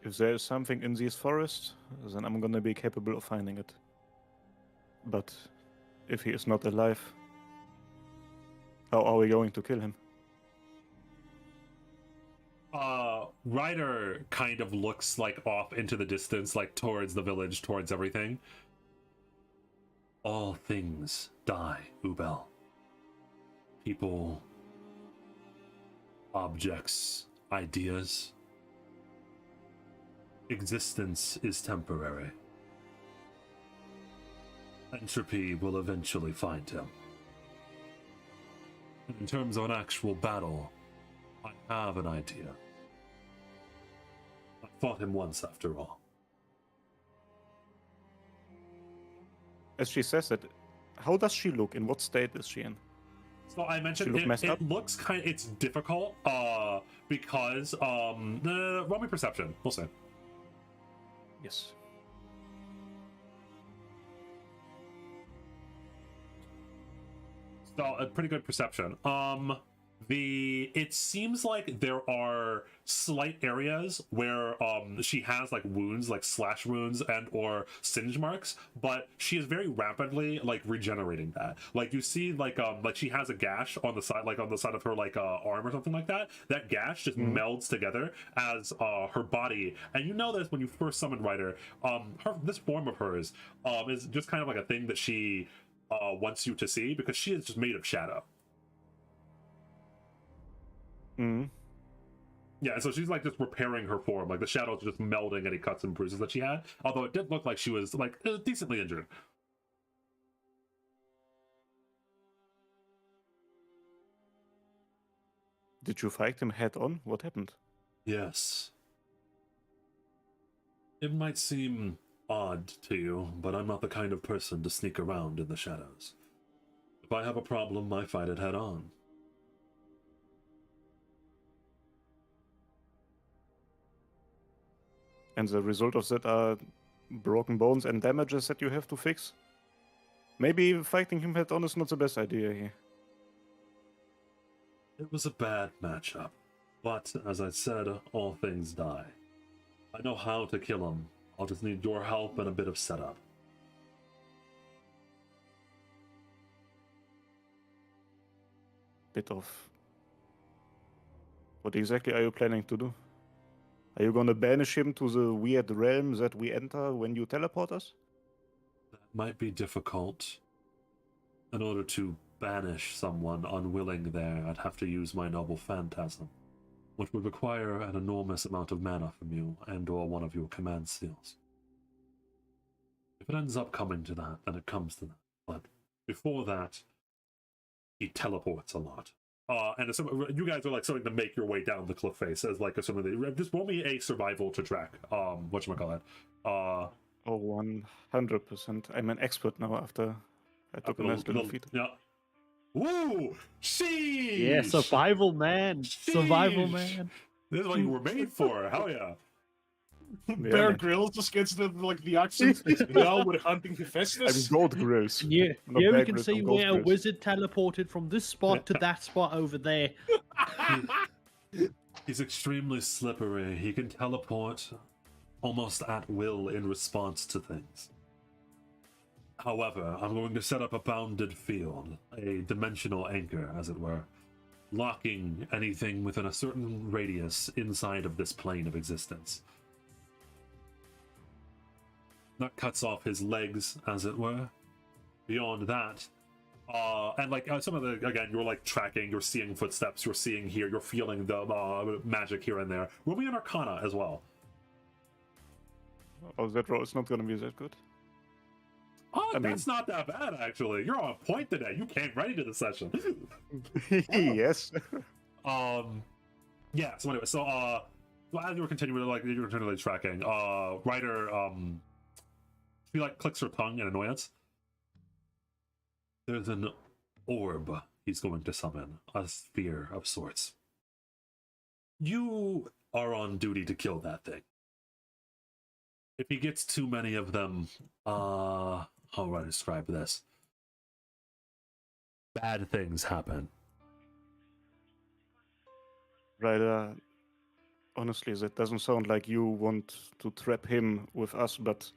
If there is something in these forests, then I'm gonna be capable of finding it. But if he is not alive, how are we going to kill him? Ryder kind of looks like off into the distance, like towards the village, towards everything. All things die, Ubel. People, objects, ideas. Existence is temporary. Entropy will eventually find him. In terms of an actual battle, I have an idea. I fought him once after all. As she says it, how does she look? In what state is she in? So I mentioned She look messed up? it looks it's difficult because roll me perception. We'll see. Yes. So a pretty good perception. It seems like there are slight areas where she has like wounds, like slash wounds and or singe marks, but she is very rapidly like regenerating that. Like you see like she has a gash on the side, like on the side of her like arm or something like that. That gash just melds together as her body. And you know this when you first summon Ryder, this form of hers is just kind of like a thing that she wants you to see, because she is just made of shadow. Mm. Yeah, so she's like just repairing her form, like the shadows just melding any cuts and bruises that she had. Although it did look like she was like decently injured. Did you fight him head on? What happened? Yes. It might seem odd to you, but I'm not the kind of person to sneak around in the shadows. If I have a problem, I fight it head on. And the result of that are broken bones and damages that you have to fix? Maybe fighting him head on is not the best idea here. It was a bad matchup, but as I said, all things die. I know how to kill him. I'll just need your help and a bit of setup. Bit of... What exactly are you planning to do? Are you gonna banish him to the weird realm that we enter when you teleport us? That might be difficult. In order to banish someone unwilling there, I'd have to use my noble phantasm, which would require an enormous amount of mana from you and or one of your command seals. If it ends up coming to that, then it comes to that. But before that, he teleports a lot. And you guys are like starting to make your way down the cliff face as like just roll me a survival to track. Whatchamacallit. Oh, 100%. I'm an expert now after I took a nice little feat. Yeah. Woo! Sheesh! Yeah, survival man. Survival Sheesh! man. This is what you were made for. Hell yeah. Bear man. Grylls just gets the accent. Now we're hunting Hephaestus. I'm gold grills. Yeah, Not here we Bear can Grylls, see I'm Gold where a Grylls. wizard teleported from this spot to that spot over there. He's extremely slippery. He can teleport almost at will in response to things. However, I'm going to set up a bounded field, a dimensional anchor, as it were, locking anything within a certain radius inside of this plane of existence. That cuts off his legs, as it were. Beyond that, and like some of the, again, you're like tracking, you're seeing footsteps, you're seeing here, you're feeling the magic here and there. Roll me an Arcana as well. Oh, that roll is not gonna be that good. Oh, I mean- that's not that bad, actually. You're on point today. You came ready to the session. Yes. Yeah, so anyway, so as you were continually tracking, Ryder, she like clicks her tongue in annoyance. There's an orb he's going to summon, a sphere of sorts. You are on duty to kill that thing. If he gets too many of them, how do I describe this? Bad things happen. Right, honestly, that doesn't sound like you want to trap him with us, but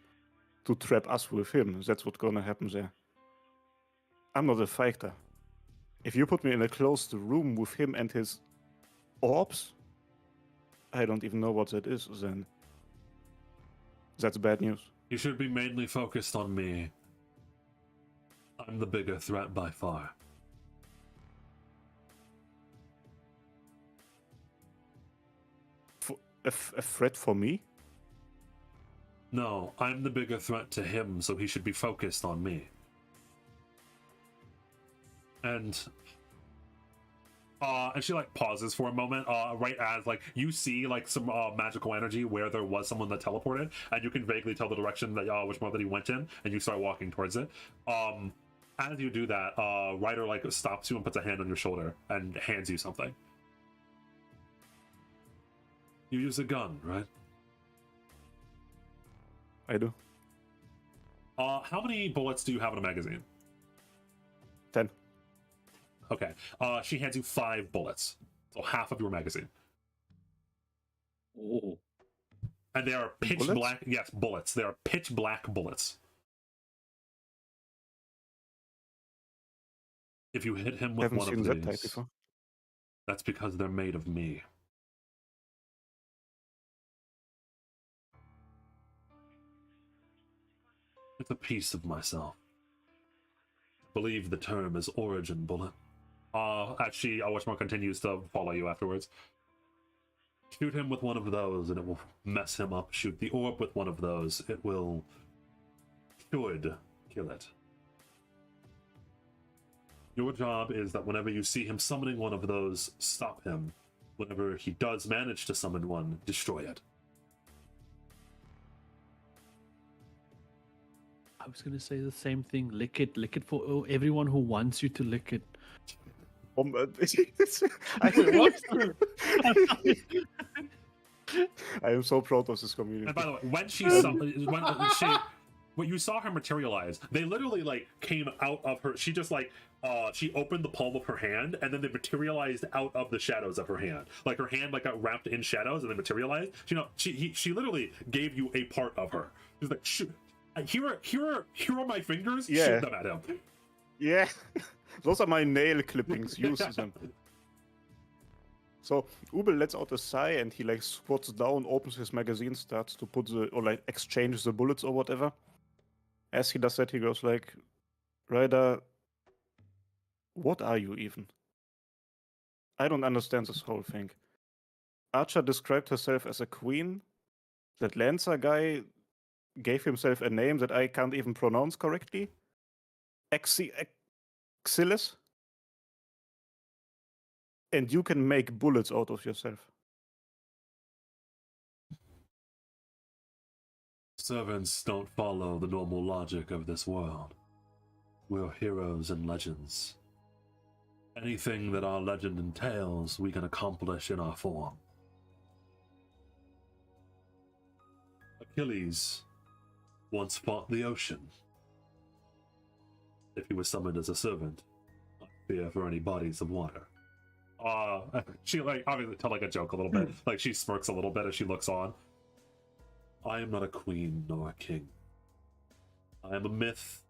to trap us with him. That's what's gonna happen there. I'm not a fighter. If you put me in a closed room with him and his orbs, I don't even know what that is then. That's bad news. You should be mainly focused on me. I'm the bigger threat by far. A threat for me? No, I'm the bigger threat to him, so he should be focused on me. And she like pauses for a moment, right as like you see like some magical energy where there was someone that teleported, and you can vaguely tell the direction that which one that he went in, and you start walking towards it. As you do that, Ryder like stops you and puts a hand on your shoulder and hands you something. You use a gun, right? I do. How many bullets do you have in a magazine? 10. Okay. She hands you 5 bullets, so half of your magazine. Oh. And they are pitch Bullets? black. Yes, bullets. They are pitch black bullets. If you hit him with Haven't one seen of that type these, before. that's because they're made of me. It's a piece of myself. I believe the term is origin bullet. Actually, Wishmore continues to follow you afterwards. Shoot him with one of those and it will mess him up. Shoot the orb with one of those. It should kill it. Your job is that whenever you see him summoning one of those, stop him. Whenever he does manage to summon one, destroy it. I was gonna say the same thing. Lick it for everyone who wants you to lick it. I am so proud of this community. And by the way, when when you saw her materialize, they literally like came out of her. She just like she opened the palm of her hand, and then they materialized out of the shadows of her hand. Like her hand like got wrapped in shadows and then materialized. She literally gave you a part of her. She's like, here are my fingers. Yeah. Shoot them at him. Yeah, those are my nail clippings. Use them. So Ubel lets out a sigh and he like squats down, opens his magazine, starts to put exchange the bullets or whatever. As he does that, he goes like, Ryder, what are you even? I don't understand this whole thing. Archer described herself as a queen. That Lancer guy gave himself a name that I can't even pronounce correctly. Xylus? And you can make bullets out of yourself. Servants don't follow the normal logic of this world. We're heroes and legends. Anything that our legend entails, we can accomplish in our form. Achilles once fought the ocean. If he was summoned as a servant, not fear for any bodies of water. She like obviously tell like a joke a little bit. Like she smirks a little bit as she looks on. I am not a queen nor a king. I am a myth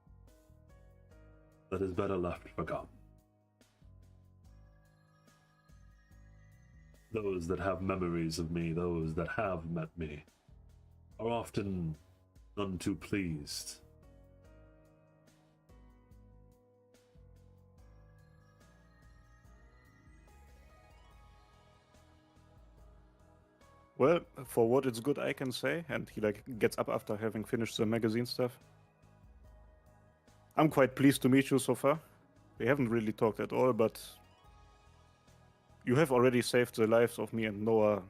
that is better left forgotten. Those that have memories of me, those that have met me, are often none too pleased. Well, for what it's good, I can say. And he like gets up after having finished the magazine stuff. I'm quite pleased to meet you so far. We haven't really talked at all, but you have already saved the lives of me and Noah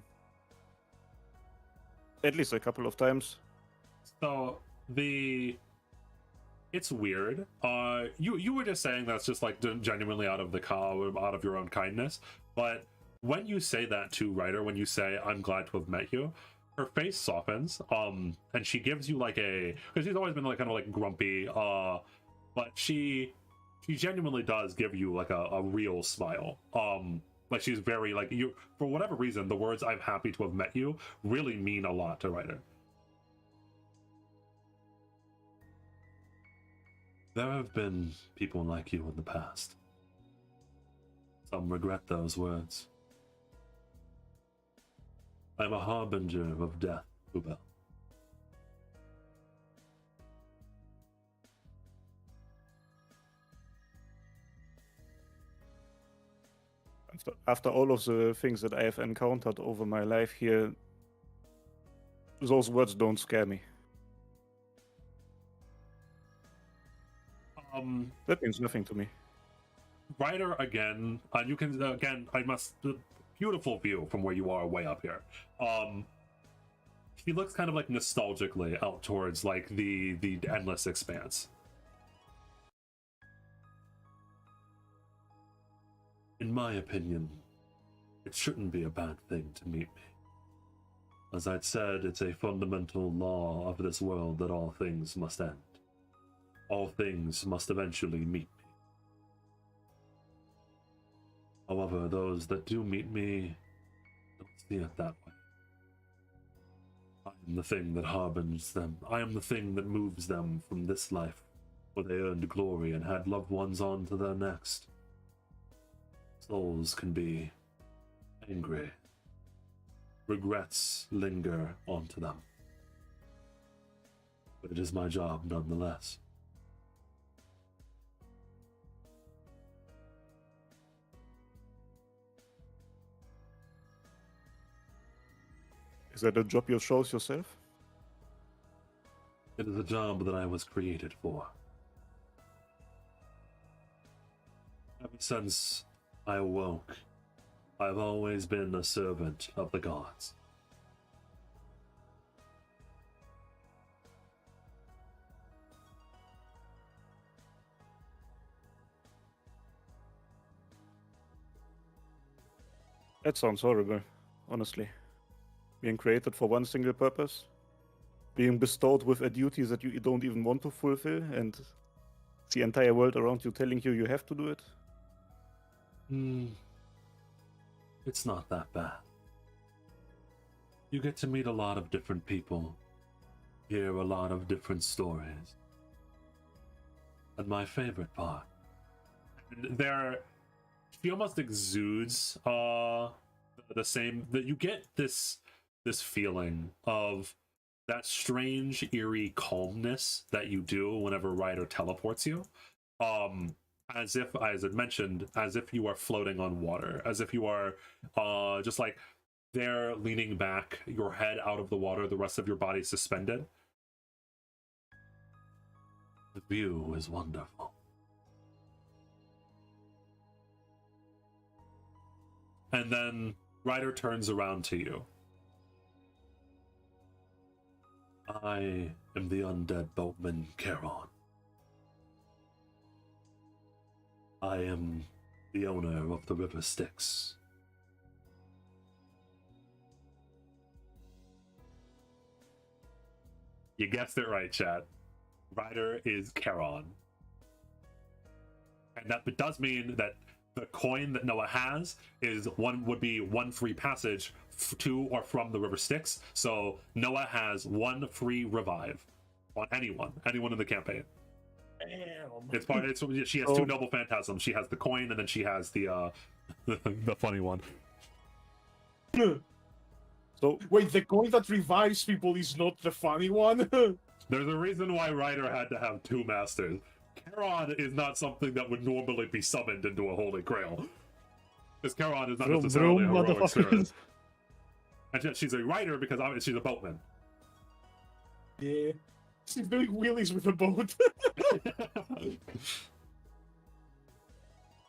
at least a couple of times. So it's weird. You were just saying that's just like genuinely out of the car, out of your own kindness, but when you say that to Ryder, when you say, I'm glad to have met you, her face softens, and she gives you like because she's always been like kind of like grumpy, but she genuinely does give you like a real smile. Like she's very like, you, for whatever reason, the words "I'm happy to have met you" really mean a lot to Ryder. There have been people like you in the past. Some regret those words. I'm a harbinger of death, Ubel. After all of the things that I have encountered over my life here, those words don't scare me. That means nothing to me. Ryder again, you can again. Beautiful view from where you are, way up here. He looks kind of like nostalgically out towards like the endless expanse. In my opinion, it shouldn't be a bad thing to meet me. As I'd said, it's a fundamental law of this world that all things must end. All things must eventually meet me. However, those that do meet me don't see it that way. I am the thing that harbins them. I am the thing that moves them from this life, where they earned glory and had loved ones on to their next. Souls can be angry. Regrets linger onto them. But it is my job nonetheless. Is that a job you chose yourself? It is a job that I was created for. Ever since I awoke, I've always been a servant of the gods. That sounds horrible, honestly. Being created for one single purpose, being bestowed with a duty that you don't even want to fulfill, and the entire world around you telling you you have to do it. It's not that bad. You get to meet a lot of different people, hear a lot of different stories. And my favorite part, she almost exudes the same, that you get this feeling of that strange eerie calmness that you do whenever Ryder teleports you. As if, as I mentioned, as if you are floating on water, as if you are just like there leaning back, your head out of the water, the rest of your body suspended. The view is wonderful. And then Ryder turns around to you. I am the undead boatman Charon. I am the owner of the river Styx. You guessed it right, Chad. Ryder is Charon. And that does mean that the coin that Noah has would be one free passage to or from the river Styx. So Noah has one free revive on anyone in the campaign. Damn. She has two noble phantasms. She has the coin, and then she has the funny one. So Wait, the coin that revives people is not the funny one? There's a reason why Ryder had to have two masters. Charon is not something that would normally be summoned into a holy grail. Because Charon is not Vroom, necessarily a vroom, heroic spirit. motherfuckers. And she's a writer because obviously she's a boatman. Yeah. She's doing wheelies with a boat.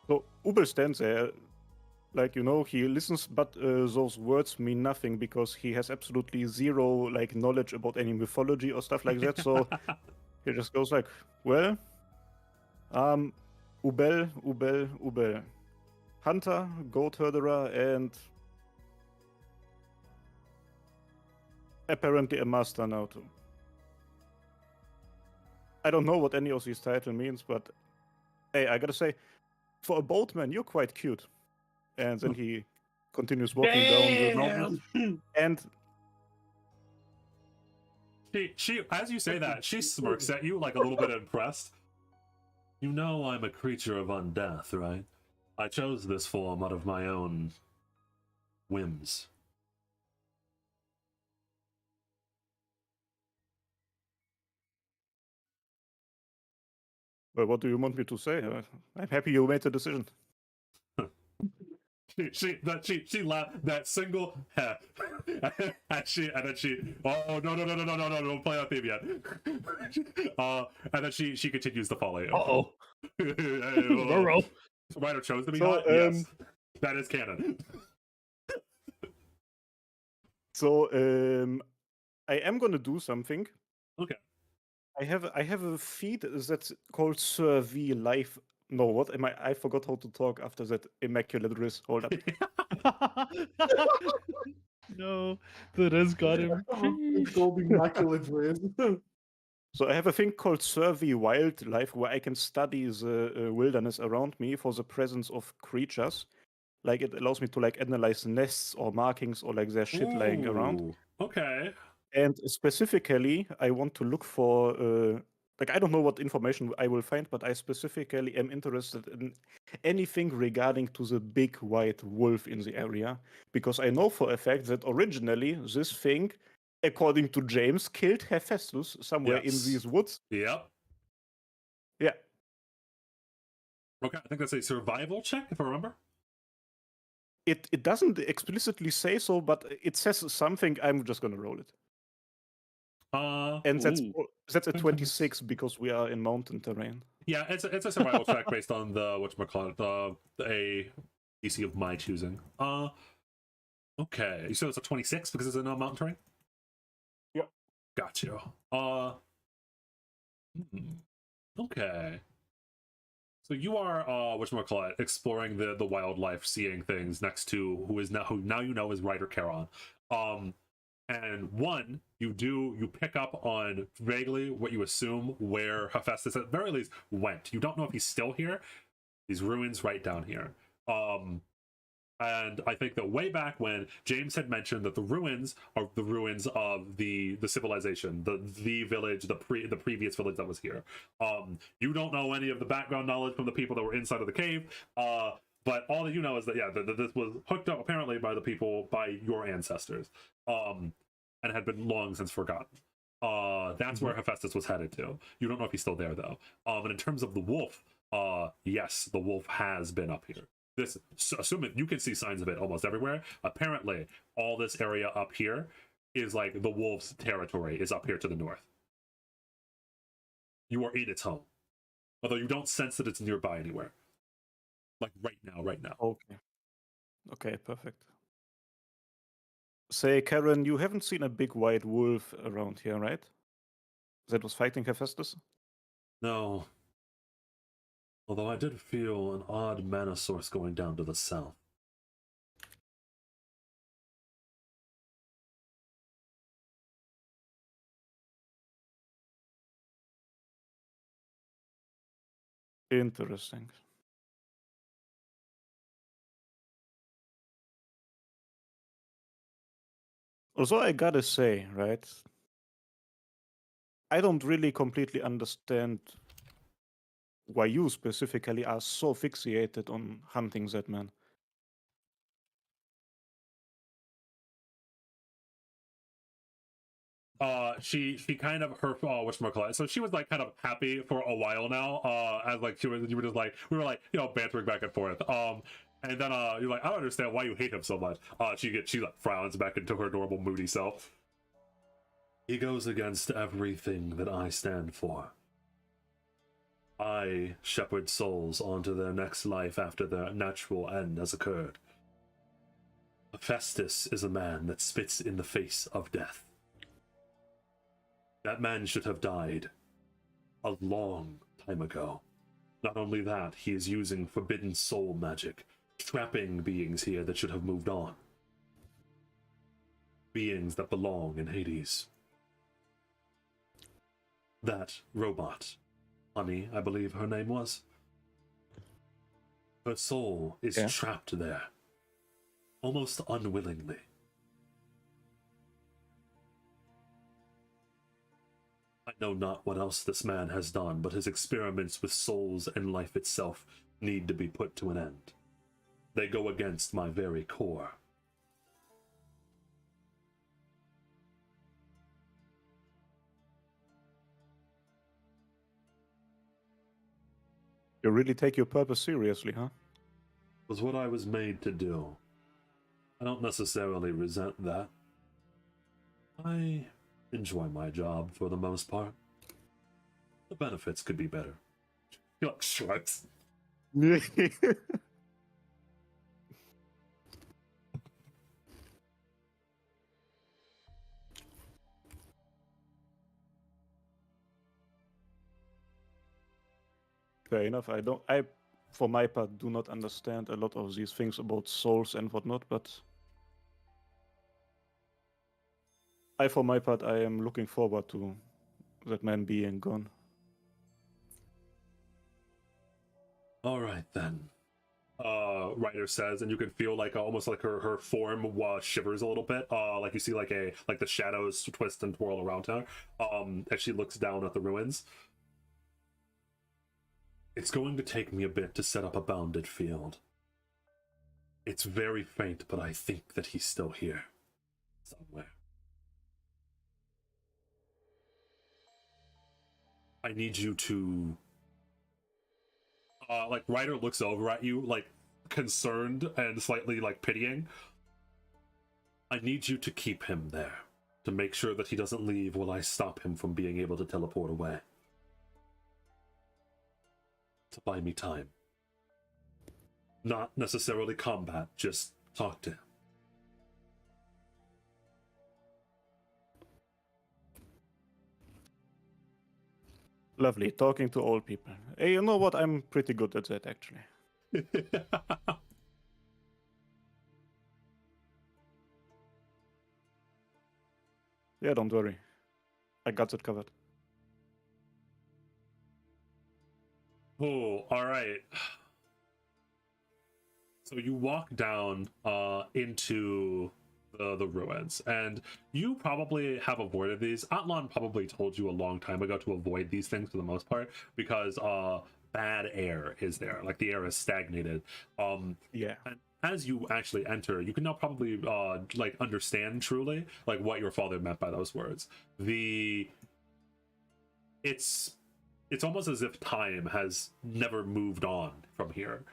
So Ubel stands there, like, you know, he listens, but those words mean nothing because he has absolutely zero, like, knowledge about any mythology or stuff like that. So he just goes like, well, Ubel, hunter, goat herderer, and apparently a master now too. I don't know what any of these titles means, but hey, I gotta say, for a boatman, you're quite cute. And then he continues walking down the mountain. And she, as you say that, she smirks at you like a little bit impressed. You know I'm a creature of undeath, right? I chose this form out of my own whims. well, what do you want me to say? I'm happy you made the decision. She laughed that single and then she oh no don't play that theme yet. And then she continues to follow you. Uh-oh. Ruh-roh. Ryder chose to be So, hot? Yes. That is canon. So I am gonna do something. Okay. I have a feat that's called Survey Life. No, what am I? I forgot how to talk after that immaculate risk. Hold up. No, the Riz got him. It's called Immaculate Riz. So I have a thing called Survey Wildlife where I can study the wilderness around me for the presence of creatures. Like it allows me to like analyze nests or markings or like there's shit lying around. Ooh, okay. And specifically, I want to look for like I don't know what information I will find, but I specifically am interested in anything regarding to the big white wolf in the area, because I know for a fact that originally this thing, according to James, killed Hephaestus somewhere in Yes. these woods. Yep. Yeah. Okay, I think that's a survival check, if I remember. It doesn't explicitly say so, but it says something. I'm just gonna roll it. And Ooh. that's a 26 because we are in mountain terrain. Yeah, it's a survival check based on the whatchamacallit, a DC of my choosing. Okay. You said it's a 26 because it's in a mountain terrain? Yep. Got you. Okay. So you are whatchamacallit, exploring the wildlife, seeing things next to who now you know is Ryder Charon. And one, you pick up on vaguely what you assume where Hephaestus at very least went. You don't know if he's still here. These ruins right down here. And I think that way back when James had mentioned that the ruins are the ruins of the civilization, the village, the previous village that was here. You don't know any of the background knowledge from the people that were inside of the cave. But all that you know is that that this was hooked up apparently by the people, by your ancestors, and had been long since forgotten. That's where Hephaestus was headed to. You don't know if he's still there though. And in terms of the wolf, yes, the wolf has been up here. Assuming you can see signs of it almost everywhere. Apparently, all this area up here is like the wolf's territory is up here to the north. You are in its home, although you don't sense that it's nearby anywhere. Like right now. Okay, perfect. Say, Karen, you haven't seen a big white wolf around here, right? That was fighting Hephaestus? No. Although I did feel an odd mana source going down to the south. Interesting. Also, I gotta say, right? I don't really completely understand why you specifically are so fixated on hunting that man. She kind of her whatchamacallit. So she was like kind of happy for a while now. As like you were just like we were like bantering back and forth. And then you're like, I don't understand why you hate him so much. She like frowns back into her normal moody self. He goes against everything that I stand for. I shepherd souls onto their next life after their natural end has occurred. Hephaestus is a man that spits in the face of death. That man should have died a long time ago. Not only that, he is using forbidden soul magic, trapping beings here that should have moved on. Beings that belong in Hades. That robot, Honey, I believe her name was. Her soul is trapped there, almost unwillingly. I know not what else this man has done, but his experiments with souls and life itself need to be put to an end. They go against my very core. You really take your purpose seriously, huh? It was what I was made to do. I don't necessarily resent that. I enjoy my job for the most part. The benefits could be better. He like shrugs. Fair enough. I, for my part, do not understand a lot of these things about souls and whatnot, but for my part, I am looking forward to that man being gone. All right, then. Ryder says, and you can feel like almost like her form shivers a little bit. Like you see like the shadows twist and twirl around her. As she looks down at the ruins. It's going to take me a bit to set up a bounded field. It's very faint, but I think that he's still here. Somewhere. I need you to... like, Ryder looks over at you, like, concerned and slightly, like, pitying. I need you to keep him there, to make sure that he doesn't leave while I stop him from being able to teleport away. To buy me time. Not necessarily combat, just talk to him. Lovely, talking to old people. Hey, you know what? I'm pretty good at that, actually. Yeah, don't worry. I got it covered. Oh, all right. So you walk down into the ruins, and you probably have avoided these. Atlan probably told you a long time ago to avoid these things for the most part because bad air is there. Like the air is stagnated. Yeah. And as you actually enter, you can now probably like understand truly like what your father meant by those words. It's almost as if time has never moved on from here.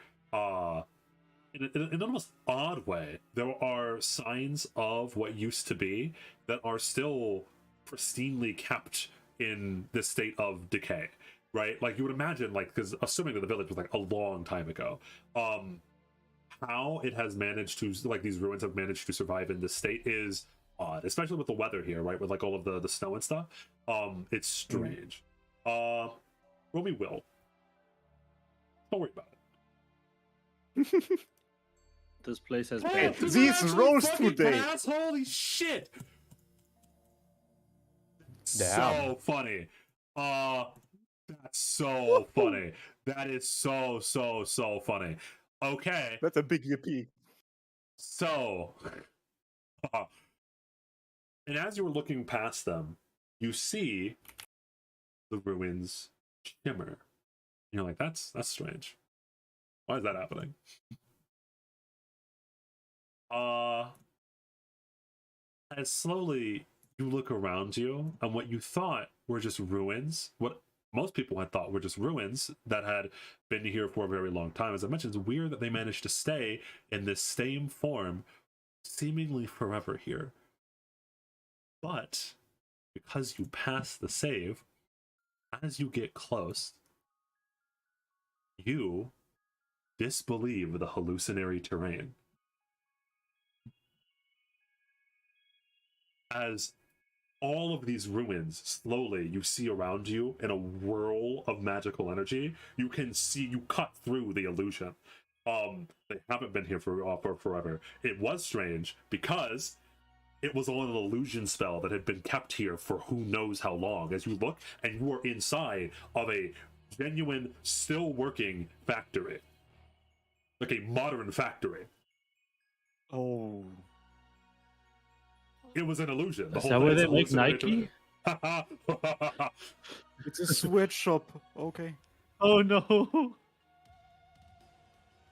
In an almost odd way, there are signs of what used to be that are still pristinely kept in this state of decay, right? Like you would imagine, like, because assuming that the village was like a long time ago, how it has managed to, like, these ruins have managed to survive in this state is odd, especially with the weather here, right? With like all of the snow and stuff. It's strange. Roll me will. Don't worry about it. This place has Hey, bad. this These is actually rolls fucking today. pass? Holy shit! So Damn. funny. That's so funny. That is so funny. Okay, That's a big yippee. so and as you were looking past them, you see the ruins shimmer. You're like, that's strange. Why is that happening? As slowly you look around you, and what you thought were just ruins, what most people had thought were just ruins that had been here for a very long time. As I mentioned, it's weird that they managed to stay in this same form seemingly forever here. But because you pass the save, as you get close, you disbelieve the hallucinatory terrain. As all of these ruins slowly you see around you in a whirl of magical energy, you can see, you cut through the illusion. They haven't been here for forever. It was strange because it was all an illusion spell that had been kept here for who knows how long. As you look, and you are inside of a genuine, still working factory, like a modern factory. Oh. It was an illusion. The Is whole that thing where is they make hallucinatory. Nike? It's a sweatshop. Okay. Oh no!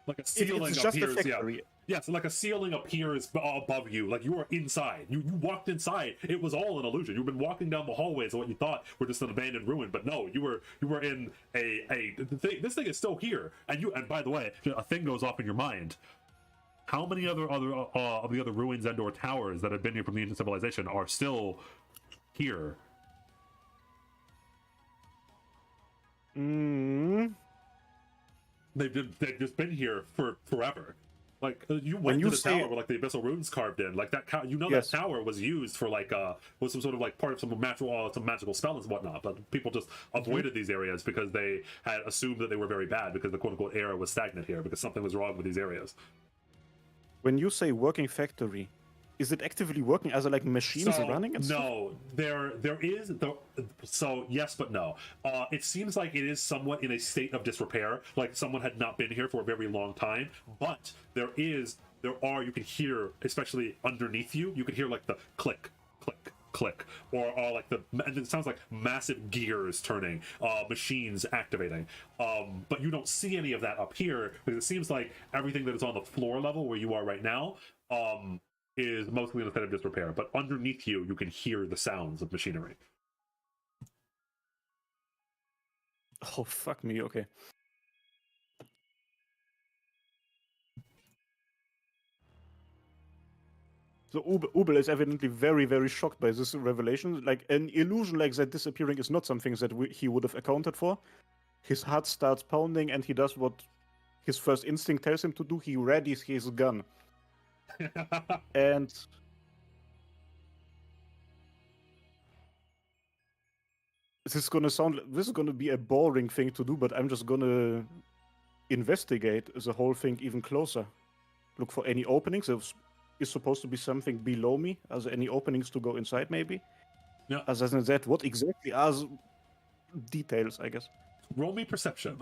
Like a ceiling It's just a appears, yeah. factory. Yeah, so like a ceiling appears above you, like you are inside. You walked inside. It was all an illusion. You've been walking down the hallways of what you thought were just an abandoned ruin, but no, you were in this thing is still here. And by the way, a thing goes off in your mind. How many other of the other ruins and/or towers that have been here from the ancient civilization are still here? They've just been here for forever. Like you went to the tower where like the abyssal runes carved in, like that. That tower was used for like was some sort of like part of some magical spell and whatnot. But people just avoided these areas because they had assumed that they were very bad because the quote unquote era was stagnant here because something was wrong with these areas. When you say working factory, Is it actively working? Are there like machines running and stuff? No, there is the so yes but no. It seems like it is somewhat in a state of disrepair, like someone had not been here for a very long time. But you can hear, especially underneath you, you can hear like the click, click, click, or like and it sounds like massive gears turning, machines activating. But you don't see any of that up here because it seems like everything that is on the floor level where you are right now, is mostly in a state of disrepair, but underneath you, you can hear the sounds of machinery. Oh, fuck me, okay. So Ubel is evidently very, very shocked by this revelation. Like, an illusion like that disappearing is not something that he would have accounted for. His heart starts pounding and he does what his first instinct tells him to do. He readies his gun. And this is gonna be a boring thing to do, but I'm just gonna investigate the whole thing even closer. Look for any openings. There is supposed to be something below me. Are there any openings to go inside, maybe? Yeah. Other than that, what exactly are details, I guess? Roll me perception.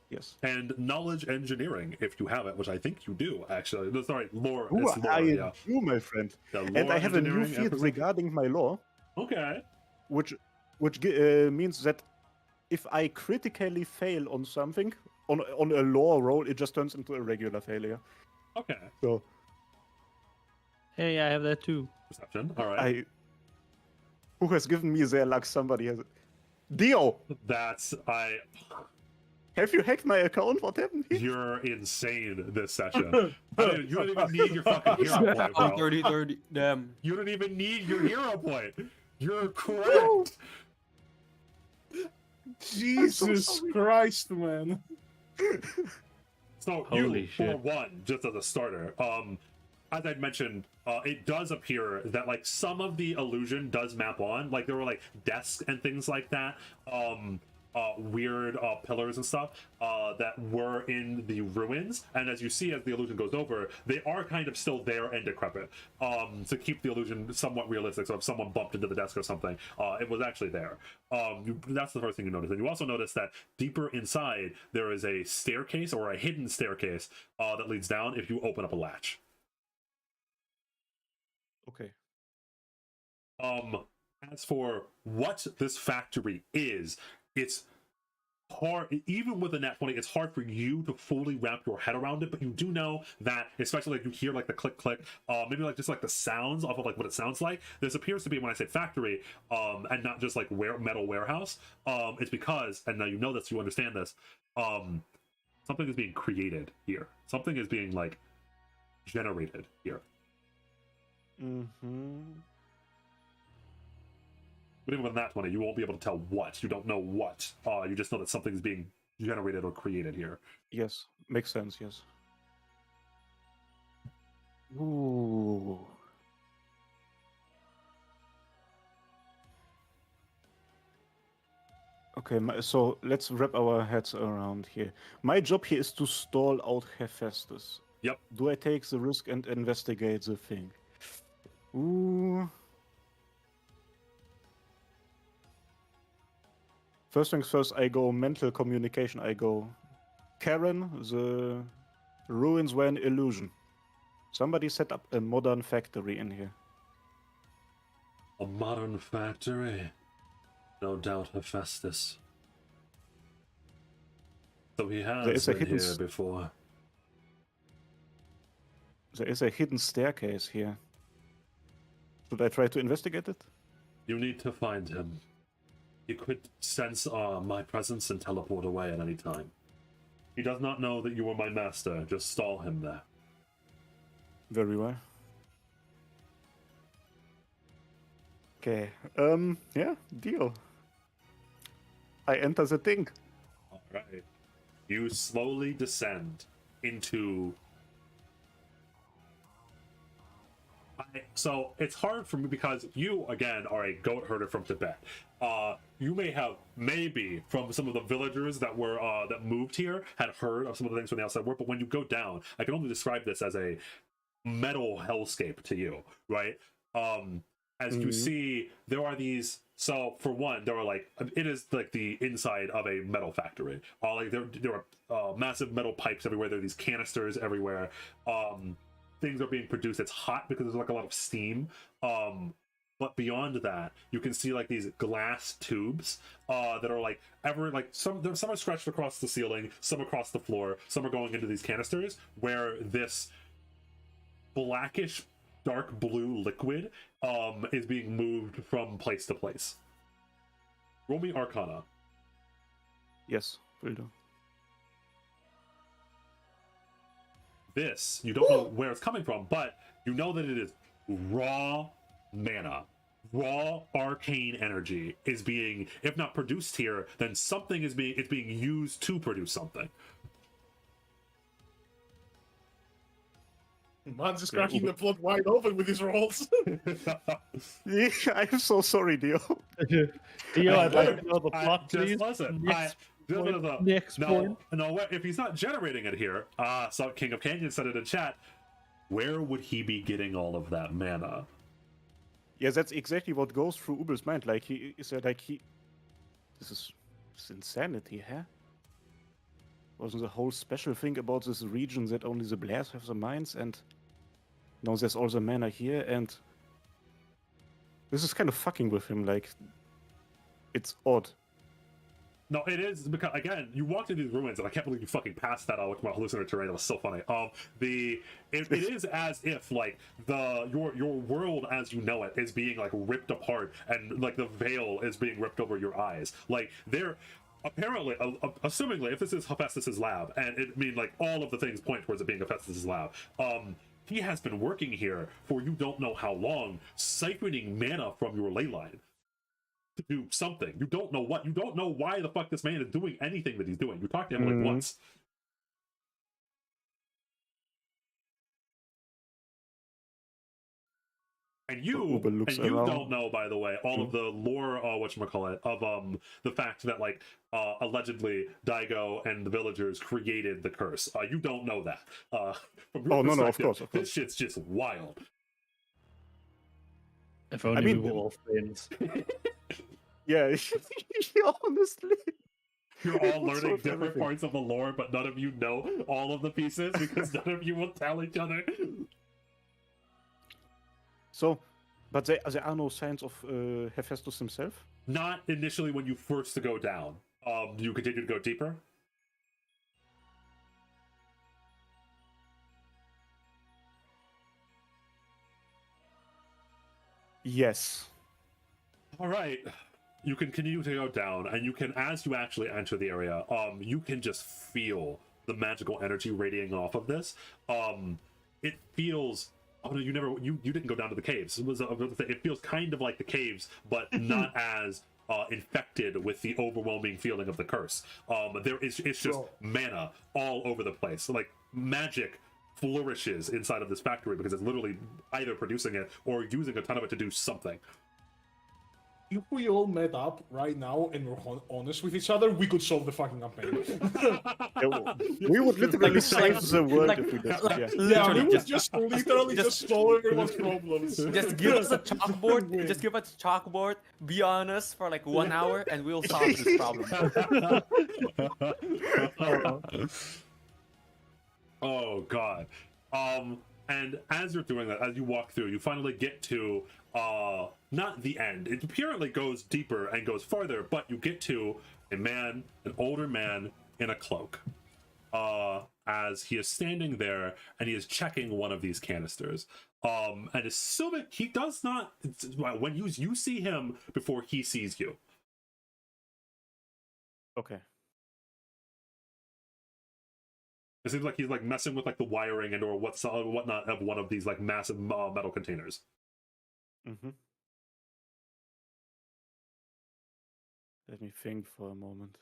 Yes. And knowledge engineering, if you have it, which I think you do, actually. No, sorry, lore. Who It's lore, I yeah. do, my friend. Yeah, And lore, I have a new engineering, and field perception. regarding my law, Okay. which means that if I critically fail on something, on a law roll, it just turns into a regular failure. Okay. So Hey, I have that too. Perception. All right. who has given me their luck? Somebody has it. Dio, have you hacked my account? What happened here? You're insane this session. You don't even need your fucking hero point, bro. 30. Damn. You don't even need your hero point. You're correct. Jesus Christ, man. So Holy you, shit. for one, just as a starter, as I'd mentioned, it does appear that like some of the illusion does map on. Like there were like desks and things like that, weird pillars and stuff that were in the ruins. And as you see, as the illusion goes over, they are kind of still there and decrepit. To keep the illusion somewhat realistic. So if someone bumped into the desk or something, it was actually there. That's the first thing you notice. And you also notice that deeper inside, there is a staircase or a hidden staircase that leads down if you open up a latch. Okay. As for what this factory is, it's hard, even with a nat 20, it's hard for you to fully wrap your head around it, but you do know that, especially like you hear like the click click, maybe like just like the sounds of like what it sounds like. This appears to be, when I say factory, and not just like metal warehouse, it's because, and now you know this, you understand this, something is being created here. Something is being like generated here. Mm-hmm. But even with that 20, you won't be able to tell what. You don't know what. You just know that something is being generated or created here. Yes, makes sense, yes. Ooh. Okay, so let's wrap our heads around here. My job here is to stall out Hephaestus. Yep. Do I take the risk and investigate the thing? Ooh. First things first, I go mental communication. I go, Karen, the ruins were an illusion. Somebody set up a modern factory in here. A modern factory? No doubt Hephaestus. So he has been here before. There is a hidden staircase here. Should I try to investigate it? You need to find him. He could sense my presence and teleport away at any time. He does not know that you are my master. Just stall him there. Very well. Okay. Yeah, deal. I enter the thing. All right. You slowly descend into... So it's hard for me because you, again, are a goat herder from Tibet. You may have, maybe, from some of the villagers that were that moved here, had heard of some of the things from the outside world, but when you go down, I can only describe this as a metal hellscape to you, right? As you see, there are these. So for one, there are like it is like the inside of a metal factory. Like there are massive metal pipes everywhere. There are these canisters everywhere. Things are being produced. It's hot because there's like a lot of steam. But beyond that, you can see like these glass tubes that are like some are stretched across the ceiling, some across the floor, some are going into these canisters where this blackish dark blue liquid is being moved from place to place. Roll me Arcana. Yes, will do. This, you don't know where it's coming from, but you know that it is raw mana. Raw arcane energy is being, if not produced here, then something is being used to produce something. Man's just cracking the plot wide open with his rolls. Yeah, I'm so sorry, Dio. Dio, I'd like to know the plot, Just please. listen. Next point. No, if he's not generating it here, so King of Canyon said it in chat, where would he be getting all of that mana? Yeah, that's exactly what goes through Ubel's mind. Like he said, this is insanity, huh? Wasn't the whole special thing about this region that only the Blairs have the mines, and now there's also mana here, and this is kind of fucking with him. Like, it's odd. No, it is because again, you walked into these ruins, and I can't believe you fucking passed that out with my hallucinatory terrain. That was so funny. It is as if like your world as you know it is being like ripped apart, and like the veil is being ripped over your eyes. Like they're apparently, assumingly, if this is Hephaestus's lab, and it mean like all of the things point towards it being Hephaestus's lab. He has been working here for you don't know how long, siphoning mana from your ley line to do something. You don't know what. You don't know why the fuck this man is doing anything that he's doing. You talked to him like once. And you don't know, by the way, all of the lore, whatchamacallit, of the fact that like allegedly Daigo and the villagers created the curse. You don't know that. From your no, of course. This shit's just wild. If only we were all friends. Yeah, honestly. You're all learning different parts of the lore, but none of you know all of the pieces because none of you will tell each other. So, but there are no signs of Hephaestus himself? Not initially when you first go down. Do you continue to go deeper? Yes. All right. You can continue to go down, and you can, as you actually enter the area, you can just feel the magical energy radiating off of this. It feels. Oh no, you didn't go down to the caves. It feels kind of like the caves, but not as infected with the overwhelming feeling of the curse. It's just mana all over the place. Like magic flourishes inside of this factory because it's literally either producing it or using a ton of it to do something. If we all met up right now and were honest with each other, we could solve the fucking campaign. We would literally save the world if we did. Yeah, we would just literally just solve everyone's problems. Just give us a chalkboard. Just give us a chalkboard. Be honest for like 1 hour, and we'll solve this problem. Oh god. And as you're doing that, as you walk through, you finally get to not the end. It apparently goes deeper and goes farther, but you get to an older man in a cloak. As he is standing there and he is checking one of these canisters. And assuming he does not, when you see him before he sees you. Okay. It seems like he's like messing with like the wiring and or whatnot of one of these like massive metal containers. Mm-hmm. Let me think for a moment.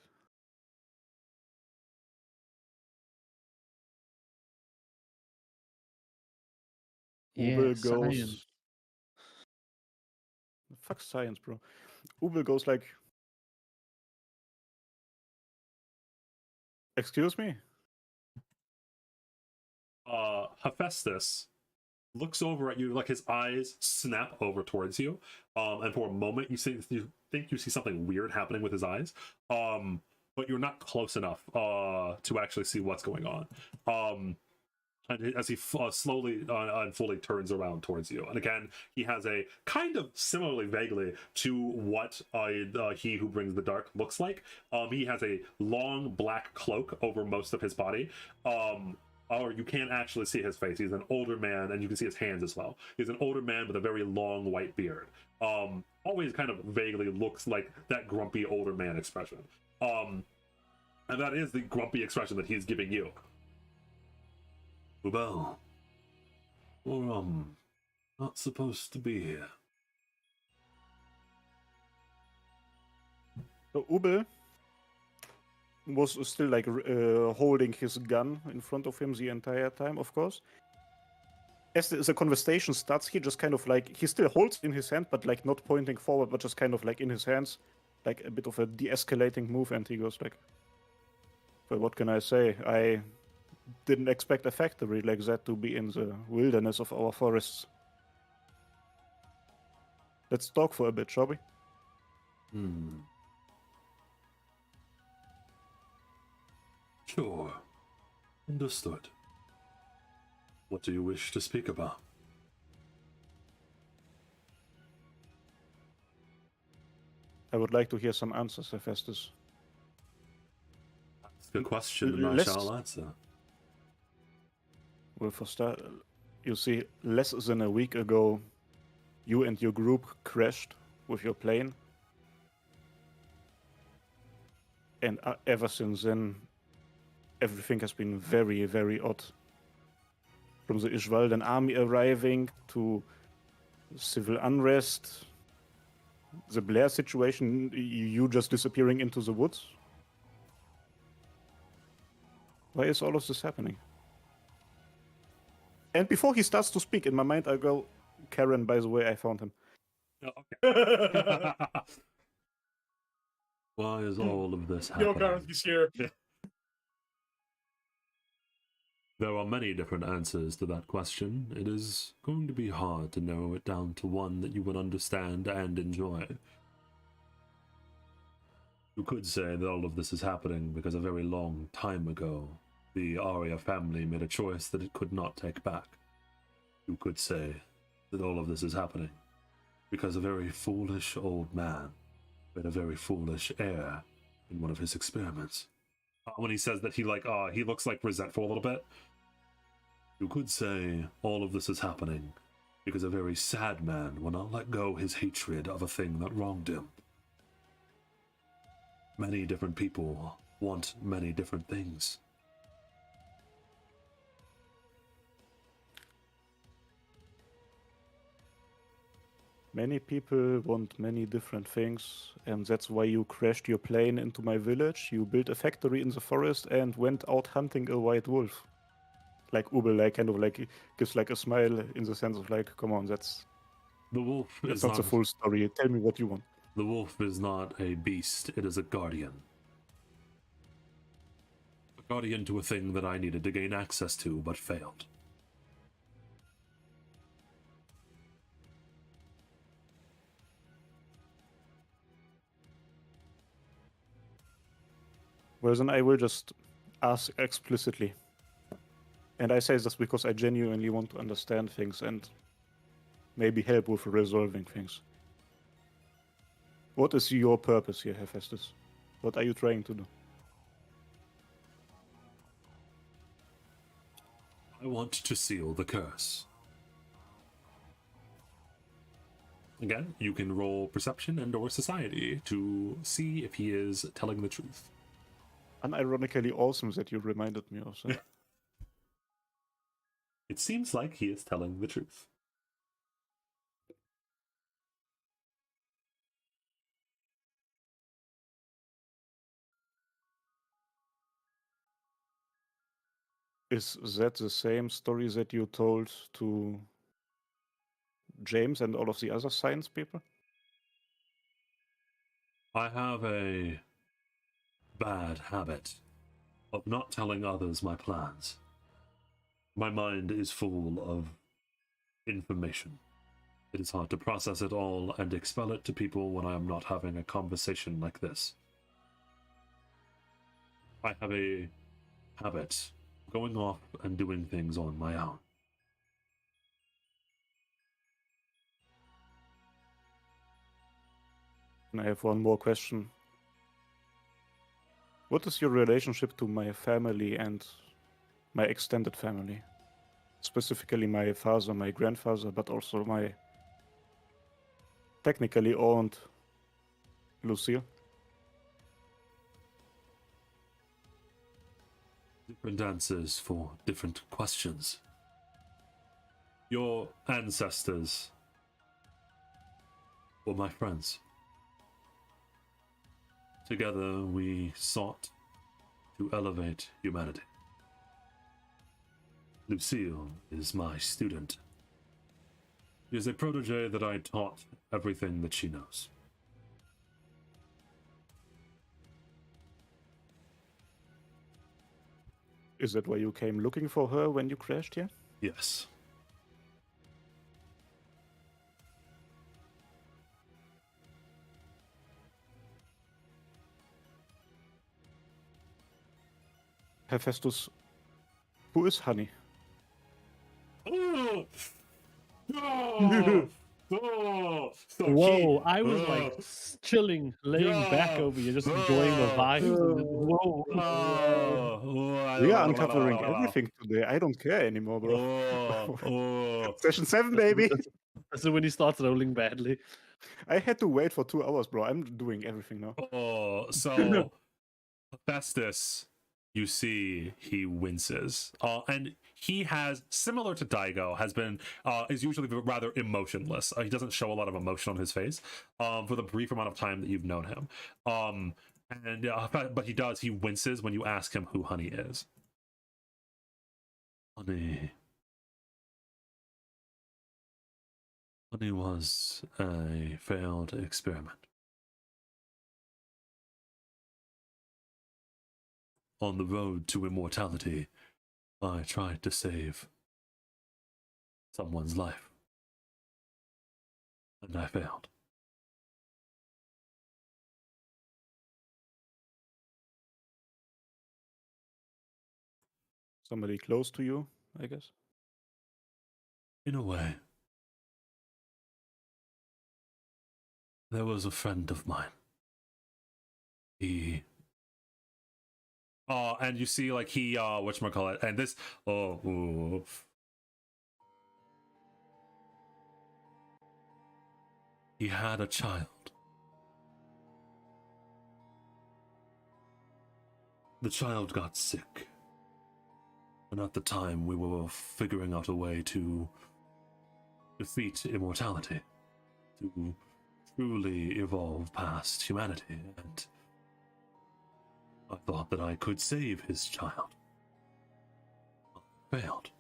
Ubel goes. Science. Fuck science, bro. Ubel goes like. Excuse me? Hephaestus looks over at you, like his eyes snap over towards you, and for a moment you think you see something weird happening with his eyes, but you're not close enough to actually see what's going on. And as he slowly and fully turns around towards you, and again, he has a kind of similarly, vaguely to what he who brings the dark looks like. He has a long black cloak over most of his body. Or you can't actually see his face. He's an older man, and you can see his hands as well. He's an older man with a very long white beard. Always kind of vaguely looks like that grumpy older man expression. And that is the grumpy expression that he's giving you. Well, or not supposed to be here. So Ubel was still like holding his gun in front of him the entire time, of course. As the conversation starts, he just kind of like, he still holds in his hand, but like not pointing forward, but just kind of like in his hands, like a bit of a de-escalating move, and he goes like, well, what can I say? I didn't expect a factory like that to be in the wilderness of our forests. Let's talk for a bit, shall we? Sure. Understood. What do you wish to speak about? I would like to hear some answers, Hephaestus. Ask a question and I shall answer. Well, for start, you see, less than a week ago, you and your group crashed with your plane. And ever since then, everything has been very, very odd. From the Ishvaldan army arriving to civil unrest, the Blair situation, you just disappearing into the woods. Why is all of this happening? And before he starts to speak, in my mind I go, Karen, by the way, I found him. Oh, okay. Why is all of this happening? Yo, Gareth, he's here. There are many different answers to that question. It is going to be hard to narrow it down to one that you would understand and enjoy. You could say that all of this is happening because a very long time ago, the Arya family made a choice that it could not take back. You could say that all of this is happening because a very foolish old man made a very foolish heir in one of his experiments. When he says that he looks like resentful a little bit, you could say all of this is happening because a very sad man will not let go his hatred of a thing that wronged him. Many different people want many different things. Many people want many different things, and that's why you crashed your plane into my village, you built a factory in the forest, and went out hunting a white wolf. Like Ubel, like kind of like gives like a smile in the sense of like, come on, that's The wolf that's is not the full story. Tell me what you want. The wolf is not a beast, it is a guardian. A guardian to a thing that I needed to gain access to, but failed. Well, then I will just ask explicitly. And I say this because I genuinely want to understand things and maybe help with resolving things. What is your purpose here, Hephaestus? What are you trying to do? I want to seal the curse. Again, you can roll perception and or society to see if he is telling the truth. Unironically awesome that you reminded me of that. It seems like he is telling the truth. Is that the same story that you told to James and all of the other science people? I have a bad habit of not telling others my plans. My mind is full of information. It is hard to process it all and expel it to people when I am not having a conversation like this. I have a habit of going off and doing things on my own. And I have one more question. What is your relationship to my family and my extended family? Specifically my father, my grandfather, but also my technically owned Lucille. Different answers for different questions. Your ancestors were my friends. Together we sought to elevate humanity. Lucille is my student. She is a protege that I taught everything that she knows. Is that why you came looking for her when you crashed here? Yes. Hephaestus, who is Honey? Oh! Oh! Oh! So Whoa, he- I was like chilling, laying back over here, just enjoying the vibes. And then, whoa. We are uncovering everything today. I don't care anymore, bro. Session 7, baby. So when he starts rolling badly. I had to wait for 2 hours, bro. I'm doing everything now. Oh, so Hephaestus, you see, he winces, and he has, similar to Daigo, has been is usually rather emotionless. He doesn't show a lot of emotion on his face for the brief amount of time that you've known him. But he does. He winces when you ask him who Honey is. Honey was a failed experiment. On the road to immortality, I tried to save someone's life. And I failed. Somebody close to you, I guess. In a way. There was a friend of mine. He... and you see, like, he, whatchamacallit, and this, he had a child. The child got sick. And at the time, we were figuring out a way to defeat immortality, to truly evolve past humanity, and I thought that I could save his child. I failed.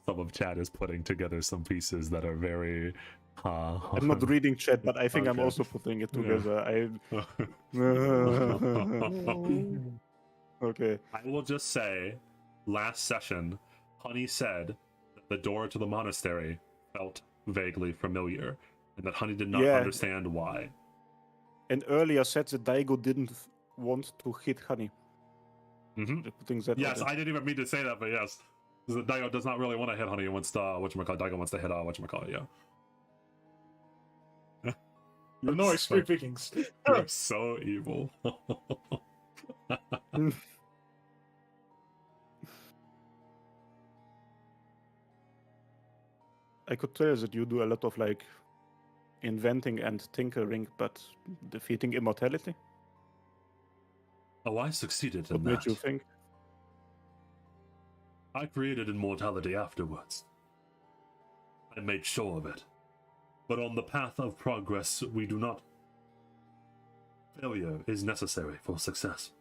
Some of chat is putting together some pieces that are very... I'm not reading chat, but I think I'm Okay. also putting it together. Okay. I will just say, last session, Honey said that the door to the monastery felt vaguely familiar, and that Honey did not understand why. And earlier said that Daigo didn't want to hit Honey. Mm-hmm. Putting that Yes, out I didn't even mean to say that, but yes. Daigo does not really want to hit Honey and wants to, Daigo wants to hit, yeah. You know, Spirit Vikings. You're so evil. I could tell that you do a lot of like inventing and tinkering, but defeating immortality. Oh, I succeeded in What that. made you think? I created immortality afterwards. I made sure of it. But on the path of progress, we do not... Failure is necessary for success.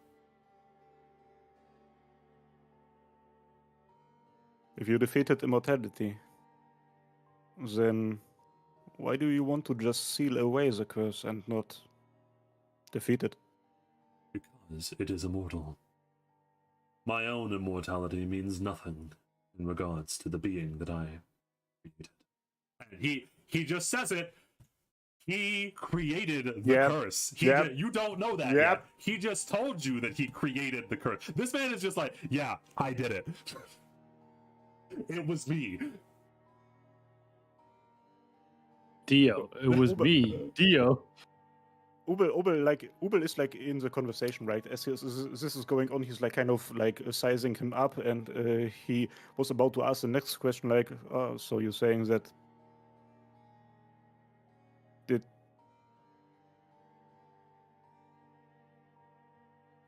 If you defeated immortality, then why do you want to just seal away the curse and not defeat it? Because it is immortal. My own immortality means nothing in regards to the being that I created. And he just says it. He created the curse. You don't know that yet. He just told you that he created the curse. This man is just like, yeah, I did it. It was me. Dio, it was me. Dio. Ubel is like in the conversation, right? As this is going on, he's like kind of like sizing him up, and he was about to ask the next question, like, oh, so you're saying that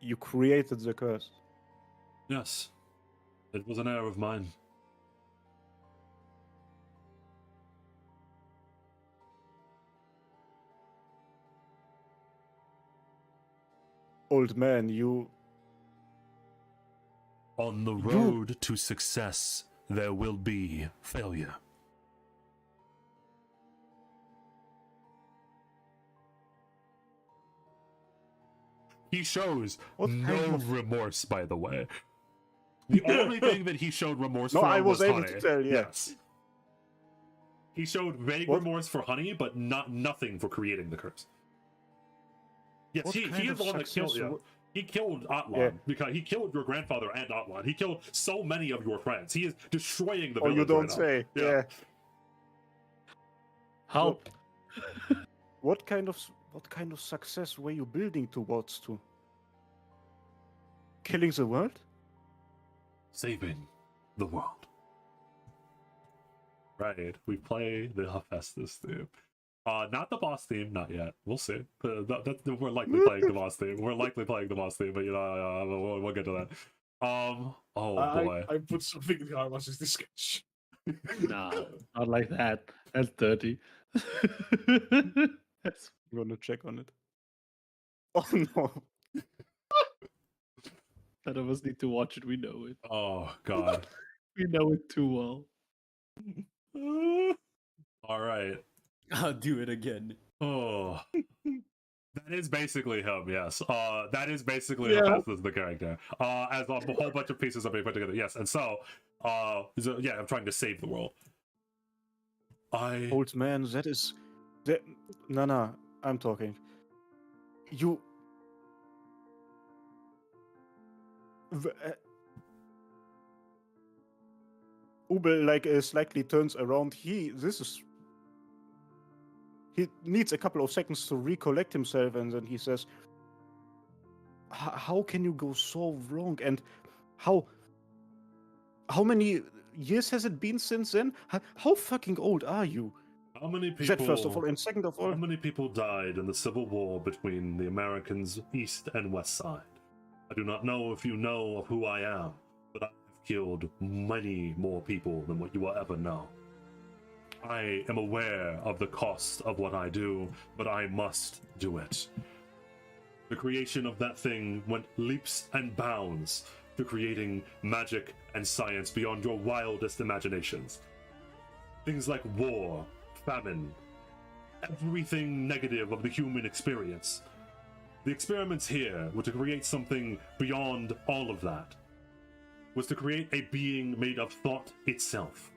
you created the curse? Yes, it was an error of mine. Old man, you... On the road to success, there will be failure. He shows no remorse, by the way. The only thing that he showed remorse for I was able Honey. to tell, Yes. He showed vague remorse for Honey, but nothing for creating the curse. Yes, he is the one that killed you. He killed Atlan because he killed your grandfather and Atlan. He killed so many of your friends. He is destroying the village. Oh, you don't right say. Now. Yeah. Help. What kind of success were you building towards to? Killing the world? Saving the world. Right. We play the Hephaestus theme. Not the boss theme, not yet. We'll see. We're likely playing the boss theme. We're likely playing the boss theme, but we'll get to that. Oh boy. I put something in the Harmacists this sketch. Nah, not like that. That's dirty. That's... I'm gonna check on it. Oh no. None of us need to watch it. We know it. Oh god. We know it too well. All right. I'll do it again. Oh. That is basically him, yes. That is basically Hephaestus, the character. As a whole bunch of pieces are being put together. Yes, and so, I'm trying to save the world. Old man, No, I'm talking. You... Ubel like slightly turns around. He needs a couple of seconds to recollect himself, and then he says, "How can you go so wrong? And how many years has it been since then? How fucking old are you?" How many people? That first of all, and second of all, how many people died in the Civil War between the Americans' East and West Side? I do not know if you know of who I am, but I have killed many more people than what you will ever know. I am aware of the cost of what I do, but I must do it. The creation of that thing went leaps and bounds to creating magic and science beyond your wildest imaginations. Things like war, famine, everything negative of the human experience. The experiments here were to create something beyond all of that. Was to create a being made of thought itself.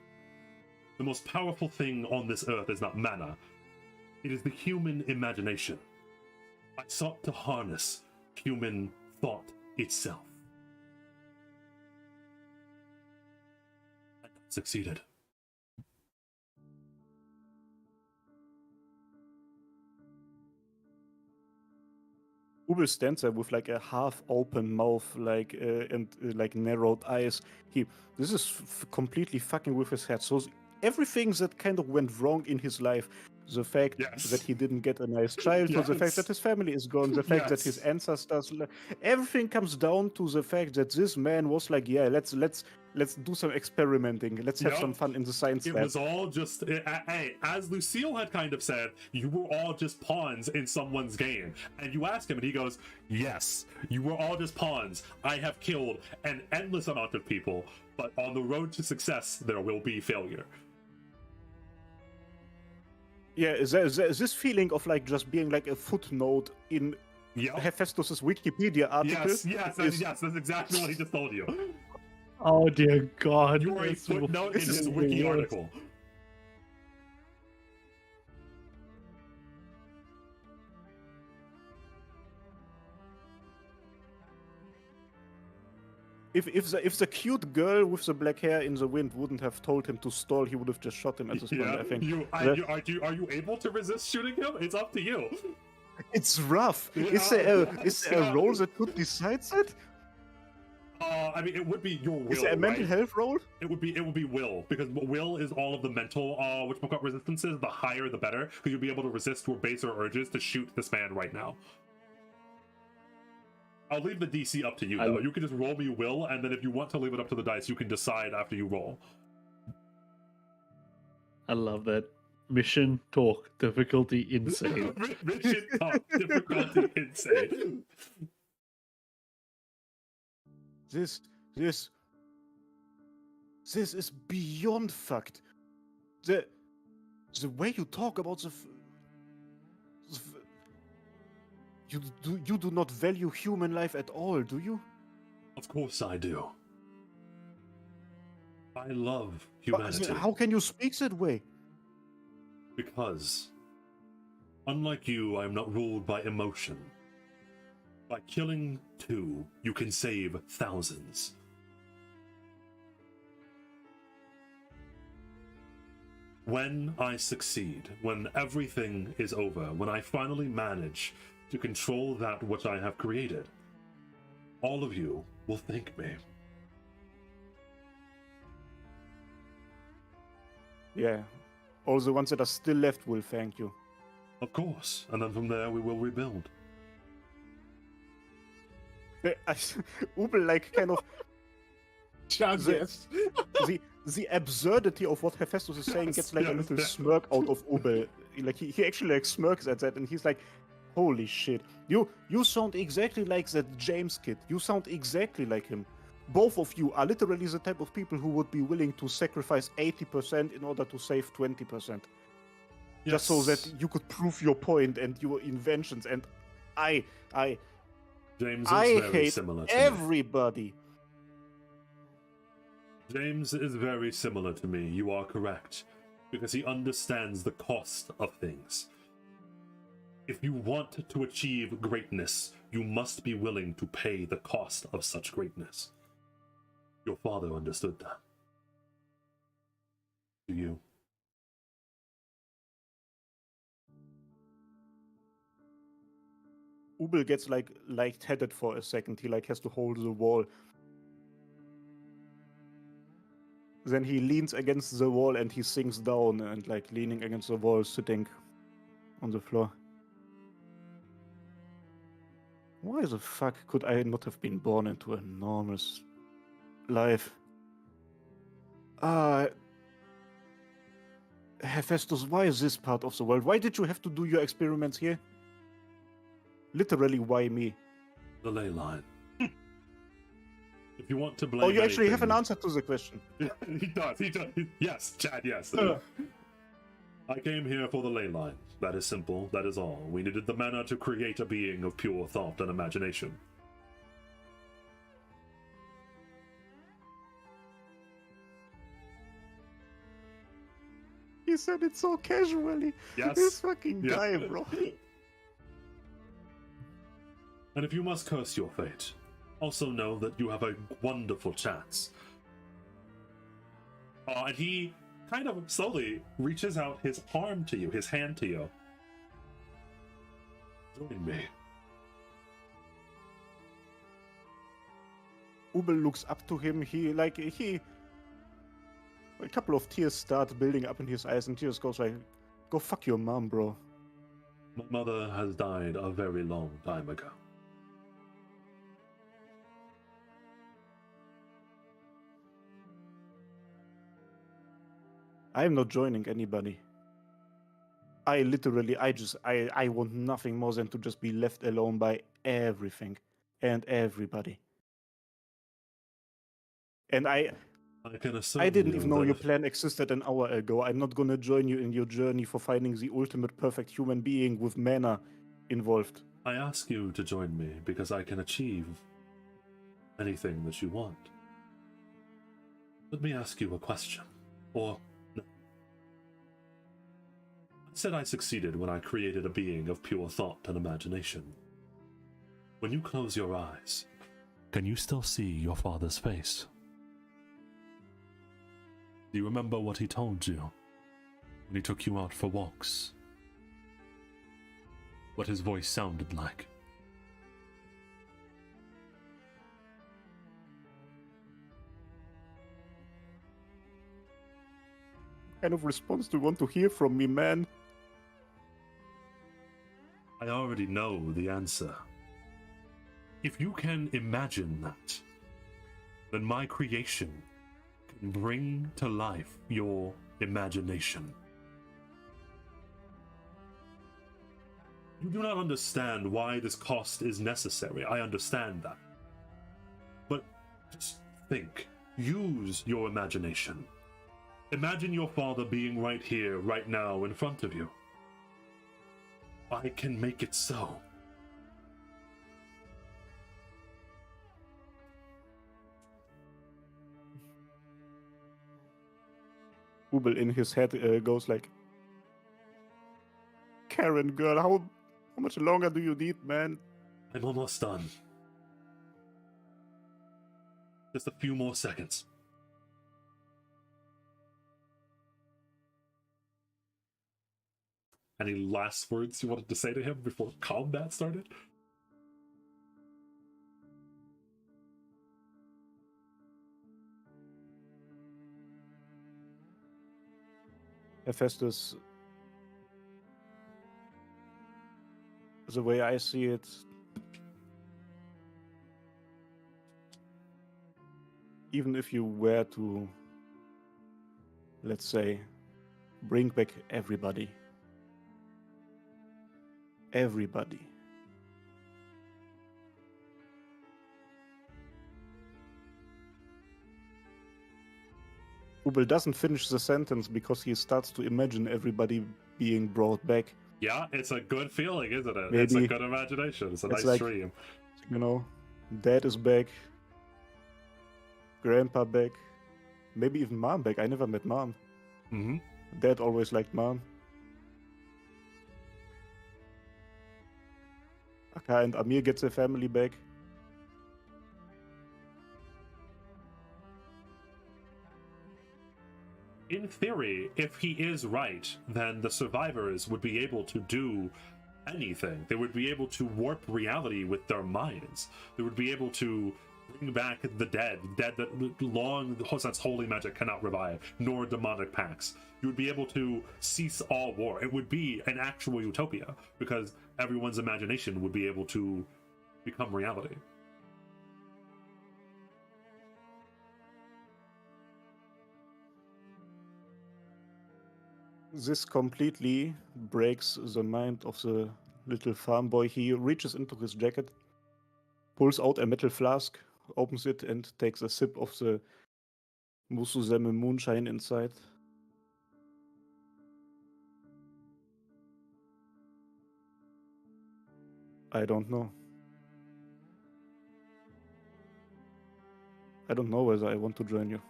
The most powerful thing on this earth is not mana. It is the human imagination. I sought to harness human thought itself. And I succeeded. Ubel stands there with like a half-open mouth, and narrowed eyes. This is completely fucking with his head. So everything that kind of went wrong in his life, the fact that he didn't get a nice childhood, the fact that his family is gone, the fact that his ancestors, everything comes down to the fact that this man was like, yeah, let's do some experimenting, let's have some fun in the science lab. It was all just, as Lucille had kind of said, you were all just pawns in someone's game. And you ask him, and he goes, yes, you were all just pawns. I have killed an endless amount of people, but on the road to success, there will be failure. Yeah, is this feeling of like just being like a footnote in Yep. Hephaestus's Wikipedia article. Yes, that's exactly what he just told you. Oh dear God! You are a This- footnote in this his is wiki the worst. article. If the cute girl with the black hair in the wind wouldn't have told him to stall, he would have just shot him at this point. Yeah, I think are you able to resist shooting him? It's up to you. it's rough. Is Yeah, there a role that could decide that? I mean, it would be your will. Is there a mental right? health role? It would be will, because will is all of the mental resistances. The higher, the better, because you'll be able to resist your baser urges to shoot this man right now. I'll leave the DC up to you, though. You can just roll me will, and then if you want to leave it up to the dice, you can decide after you roll. I love that. Mission talk difficulty insane. Mission talk difficulty insane. This is beyond fucked. The way you talk about you do not value human life at all, do you? Of course I do. I love But humanity. how can you speak that way? Because, unlike you, I am not ruled by emotion. By killing 2, you can save thousands. When I succeed, when everything is over, when I finally manage to control that which I have created, all of you will thank me. Yeah. All the ones that are still left will thank you. Of course, and then from there we will rebuild. Ubel, like, kind of Chad, The- yes. the absurdity of what Hephaestus is saying gets like a little smirk out of Ubel. Like he actually like smirks at that, and he's like, "Holy shit! You sound exactly like that James kid. You sound exactly like him. Both of you are literally the type of people who would be willing to sacrifice 80% in order to save 20%, just so that you could prove your point and your inventions. And I James is I very hate similar to me. everybody." James is very similar to me, you are correct, because he understands the cost of things. If you want to achieve greatness, you must be willing to pay the cost of such greatness. Your father understood that. Do you? Ubel gets like lightheaded for a second. He like has to hold the wall. Then he leans against the wall and he sinks down and like leaning against the wall, sitting on the floor. Why the fuck could I not have been born into a normal life? Hephaestus, why is this part of the world? Why did you have to do your experiments here? Literally, why me? The ley line. If you want to blame Oh, you actually have an anything- answer to the question. He does. Yes, Chad, yes. I came here for the ley line. That is simple. That is all. We needed the mana to create a being of pure thought and imagination. He said it so casually. Yes. This fucking Yeah. guy, bro. And if you must curse your fate, also know that you have a wonderful chance. And he kind of slowly reaches out his arm to you, his hand to you. Join me. Ubel looks up to him. A couple of tears start building up in his eyes, and he just goes like, "Go fuck your mom, bro." My mother has died a very long time ago. I am not joining anybody. I want nothing more than to just be left alone by everything and everybody. And I can assure didn't you even know that your if- plan existed an hour ago. I'm not gonna join you in your journey for finding the ultimate perfect human being with mana involved. I ask you to join me because I can achieve anything that you want. Let me ask you a question. Or, no. I said I succeeded when I created a being of pure thought and imagination. When you close your eyes, can you still see your father's face? Do you remember what he told you when he took you out for walks? What his voice sounded like? What kind of response do you want to hear from me, man? I already know the answer. If you can imagine that, then my creation can bring to life your imagination. You do not understand why this cost is necessary. I understand that. But just think. Use your imagination. Imagine your father being right here, right now, in front of you. I can make it so. Ubel in his head goes like, Karen, girl, how much longer do you need, man? I'm almost done. Just a few more seconds. Any last words you wanted to say to him before combat started? Hephaestus, the way I see it, even if you were to, let's say, bring back everybody, Ubel doesn't finish the sentence because he starts to imagine everybody being brought back. Yeah, it's a good feeling, isn't it? Maybe it's a good imagination. It's a it's nice like, dream. You know, dad is back, grandpa back, maybe even mom back. I never met mom. Mm-hmm. Dad always liked mom. Aka and Amir gets their family back. In theory, if he is right, then the survivors would be able to do anything. They would be able to warp reality with their minds. They would be able to bring back the dead that long since holy magic cannot revive, nor demonic pacts. You would be able to cease all war. It would be an actual utopia, because everyone's imagination would be able to become reality. This completely breaks the mind of the little farm boy. He reaches into his jacket, pulls out a metal flask, opens it, and takes a sip of the Musuzeme moonshine inside. I don't know. I don't know whether I want to join you.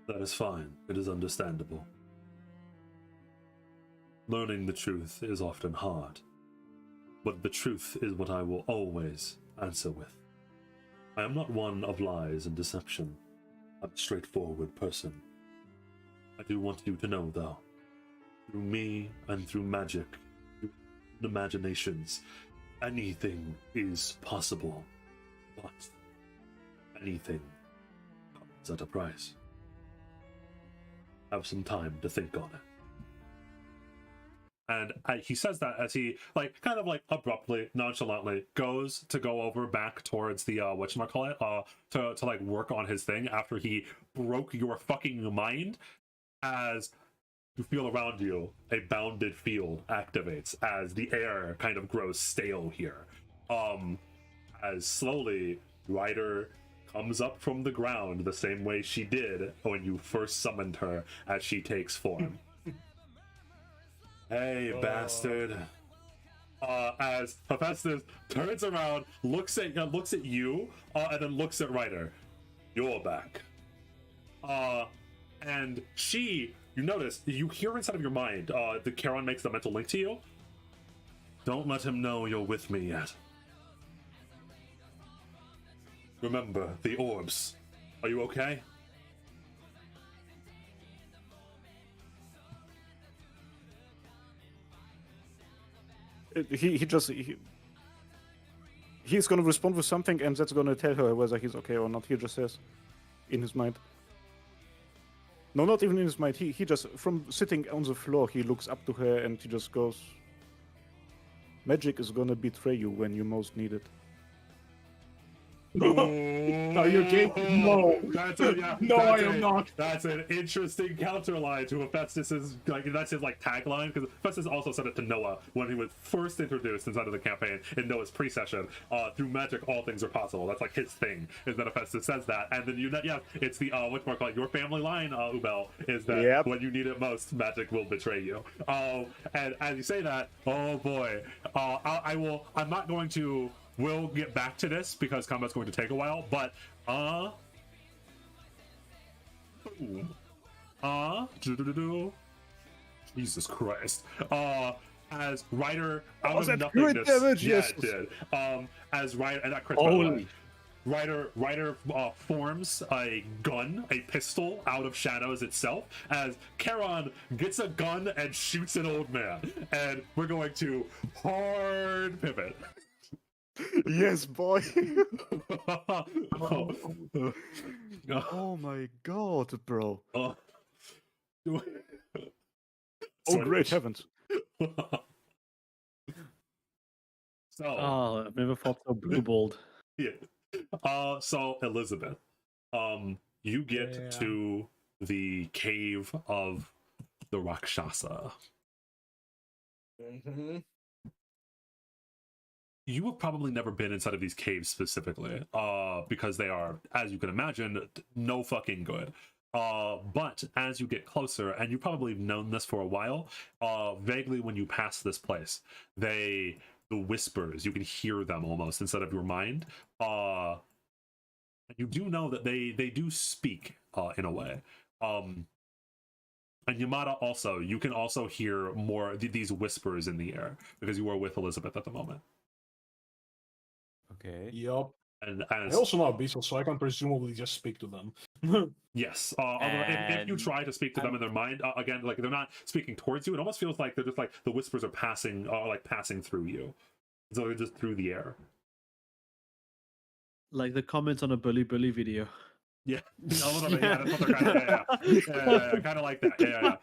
That is fine. It is understandable. Learning the truth is often hard, but the truth is what I will always answer with. I am not one of lies and deception. I'm a straightforward person. I do want you to know, though, through me and through magic, through imaginations, anything is possible, but anything comes at a price. Have some time to think on it. And he says that as he, kind of abruptly, nonchalantly goes to go over back towards the, whatchamacallit, to work on his thing after he broke your fucking mind. As you feel around you, a bounded field activates as the air kind of grows stale here. As slowly, Ryder comes up from the ground the same way she did when you first summoned her, as she takes form. Hey, bastard. As Hephaestus turns around, looks at you, and then looks at Ryder. You're back. And you notice, you hear inside of your mind, the Charon makes the mental link to you. Don't let him know you're with me yet. Remember, the orbs. Are you okay? He's gonna respond with something, and that's gonna tell her whether he's okay or not. He just says, in his mind. No, not even in his mind. He just, from sitting on the floor, he looks up to her and he just goes, "Magic is gonna betray you when you most need it." Are you kidding? No. No, I am not. That's an interesting counterline to Hephaestus's, that's his tagline, because Hephaestus also said it to Noah when he was first introduced inside of the campaign in Noah's pre-session. Through magic, all things are possible. That's his thing, is that Hephaestus says that. And then it's the your family line, Ubel, is that when you need it most, magic will betray you. And as you say that, oh boy, I'm not going to. We'll get back to this because combat's going to take a while, but Jesus Christ. As Ryder out of nothingness. Damage, yeah, yes. It did. As Ryder, and that crit, Holy. Ryder forms a gun, a pistol out of shadows itself, as Charon gets a gun and shoots an old man. And we're going to hard pivot. Yes, boy. Oh my god, bro. Oh, Great heavens. So, I've never felt so blue balled. yeah. So Elizabeth, you get to the cave of the Rakshasa. Mm-hmm. You have probably never been inside of these caves specifically, because they are, as you can imagine, no fucking good. But as you get closer, and you probably have known this for a while, vaguely when you pass this place, the whispers, you can hear them almost inside of your mind. You do know that they do speak in a way. And Yamada also, you can also hear more these whispers in the air because you are with Elizabeth at the moment. Okay. Yup. And I also know Abyssal, so I can presumably just speak to them. Yes. Although if you try to speak to them in their mind, again, they're not speaking towards you. It almost feels like they're just the whispers are passing, passing through you. So they're just through the air. Like the comments on a Bully video. Yeah. A little bit. Yeah, that's what they're kind of. Yeah. Kind of like that. Yeah.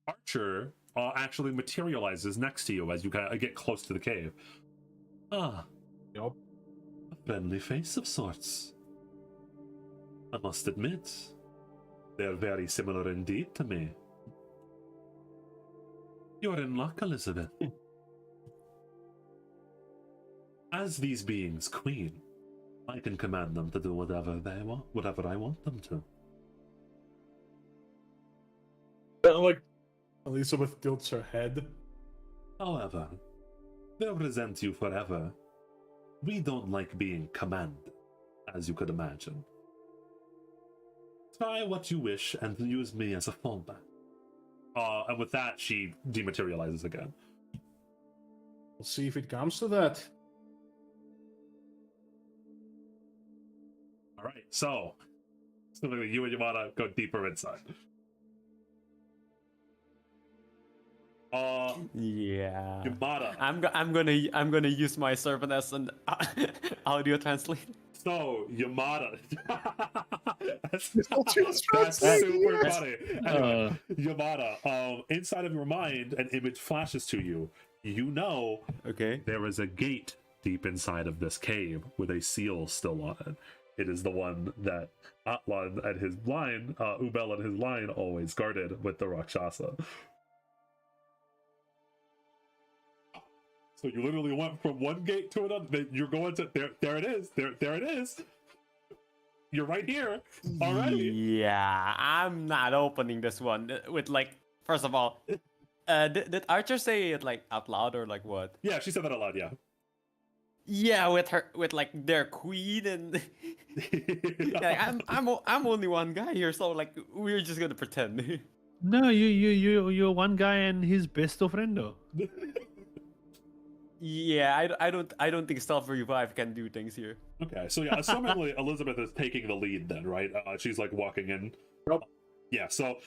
Archer actually materializes next to you as you get close to the cave. Yup. A friendly face of sorts. I must admit, they're very similar indeed to me. You're in luck, Elizabeth. As these beings' queen, I can command them to do whatever they want, whatever I want them to. Elizabeth tilts her head. However, they'll resent you forever. We don't like being commanded, as you could imagine. Try what you wish and use me as a fallback. And with that, she dematerializes again. We'll see if it comes to that. All right, so you and Yamada go deeper inside. Yeah. Yamada. I'm gonna use my servant as an audio translator. So Yamada. that's That's super funny. Anyway, Yamada. Inside of your mind, an image flashes to you. You know, Okay. there is a gate deep inside of this cave with a seal still on it. It is the one that Atlan and his line, Ubel and his line, always guarded with the Rakshasa. So you literally went from one gate to another. You're going to there. There it is. There it is. You're right here already. Yeah, I'm not opening this one with like. First of all, did Archer say it like out loud or like what? Yeah, she said that out loud. Yeah. Yeah, with like their queen and like, I'm only one guy here, so like we're just gonna pretend. No, you're one guy and his best friendo. Yeah, I don't think Self Revive can do things here. Okay, so yeah, assumingly Elizabeth is taking the lead then, right? She's like walking in. Yep. Yeah. So